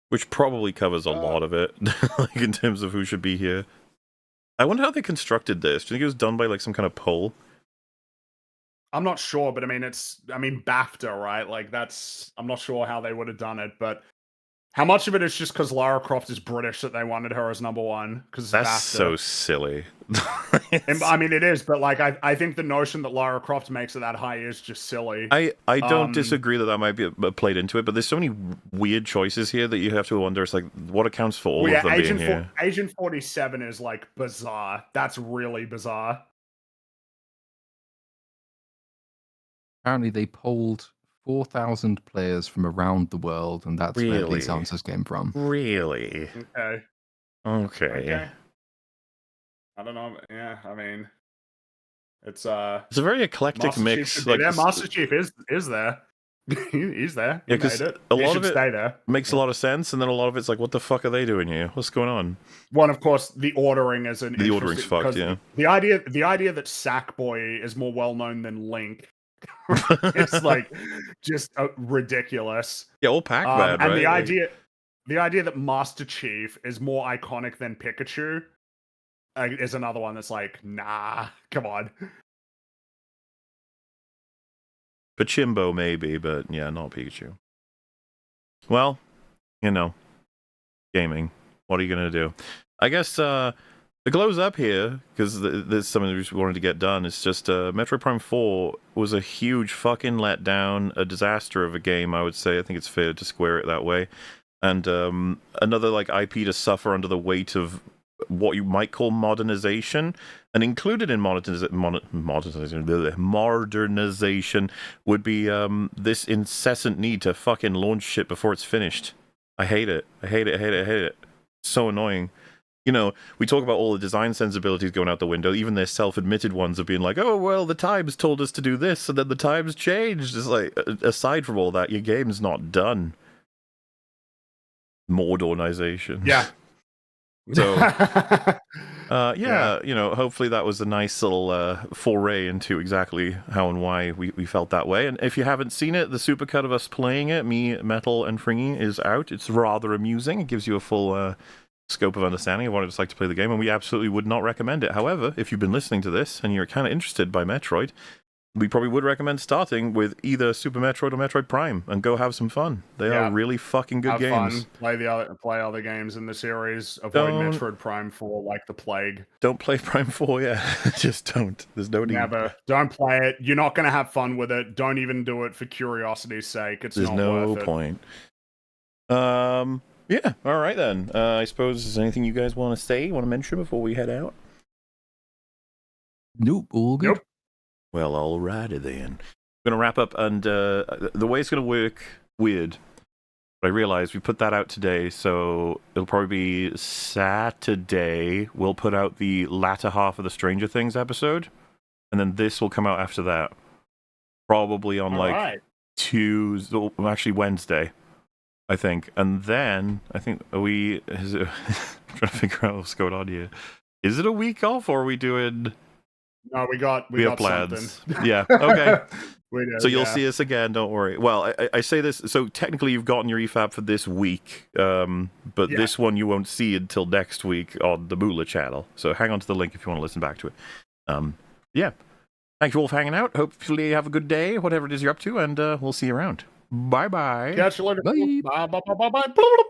S2: Which probably covers a lot of it, like in terms of who should be here. I wonder how they constructed this. Do you think it was done by like some kind of poll?
S6: I'm not sure, but I mean BAFTA, right? Like I'm not sure how they would have done it, but How much of it is just because Lara Croft is British that they wanted her as #1? Because
S2: That's so silly.
S6: I mean, it is, but like, I think the notion that Lara Croft makes it that high is just silly.
S2: I don't disagree that might be played into it, but there's so many weird choices here that you have to wonder. It's like, what accounts for all of them being here?
S6: Agent 47 is like bizarre. That's really bizarre.
S3: Apparently, they polled 4,000 players from around the world, and that's where these answers came from.
S2: Really? Okay.
S6: I don't know. Yeah, I mean, it's
S2: a very eclectic
S6: Master
S2: mix.
S6: Chief like Master Chief is there. He's there.
S2: Yeah, because
S6: a
S2: lot of it
S6: stay there.
S2: makes a lot of sense, and then a lot of it's like, what the fuck are they doing here? What's going on?
S6: One, of course, the ordering is
S2: the ordering's fucked. Yeah.
S6: The idea that Sackboy is more well known than Link. It's like just ridiculous.
S2: Yeah, all Pac-Man,
S6: and
S2: right?
S6: the idea that Master Chief is more iconic than Pikachu is another one that's like, nah, come on.
S2: Pachimbo maybe, but yeah, not Pikachu. Well, gaming. What are you gonna do? I guess the glow's up here because there's something we wanted to get done. It's just Metroid Prime 4 was a huge fucking letdown, a disaster of a game, I would say. I think it's fair to square it that way. And another like IP to suffer under the weight of what you might call modernization, and included in modernization would be this incessant need to fucking launch shit before it's finished. I hate it. I hate it. So annoying. We talk about all the design sensibilities going out the window, even their self-admitted ones of being like, oh, well, the times told us to do this, and then the times changed. It's like, aside from all that, your game's not done. Modernization.
S6: Yeah.
S2: So, hopefully that was a nice little foray into exactly how and why we felt that way. And if you haven't seen it, the supercut of us playing it, me, Metal, and Fringy, is out. It's rather amusing. It gives you a full scope of understanding of what it's like to play the game, and we absolutely would not recommend it. However, if you've been listening to this and you're kind of interested by Metroid, we probably would recommend starting with either Super Metroid or Metroid Prime and go have some fun. They are really fucking good games.
S6: Fun. Play other games in the series. Avoid Metroid Prime 4 like the plague.
S2: Don't play Prime 4, yeah. Just don't. There's no need.
S6: Never. Don't play it. You're not going to have fun with it. Don't even do it for curiosity's sake. There's not worth it.
S2: point. Yeah, all right then. I suppose, is there anything you guys want to say, want to mention before we head out?
S3: Nope, all good.
S6: Nope.
S2: Well, alrighty then. I'm going to wrap up, and the way it's going to work, weird. But I realized we put that out today, so it'll probably be Saturday. We'll put out the latter half of the Stranger Things episode, and then this will come out after that. Probably on Tuesday, actually Wednesday, I think. And then, I think, I'm trying to figure out what's going on here. Is it a week off, or are we doing...
S6: No, we got
S2: plans.
S6: Something.
S2: Yeah, okay.
S6: We do,
S2: so you'll see us again, don't worry. Well, I say this, so technically you've gotten your EFAP for this week, but this one you won't see until next week on the Moolah channel. So hang on to the link if you want to listen back to it. Yeah. Thank you all for hanging out. Hopefully you have a good day, whatever it is you're up to, and we'll see you around. Bye-bye.
S6: Catch you later.
S3: Bye.
S6: Bye.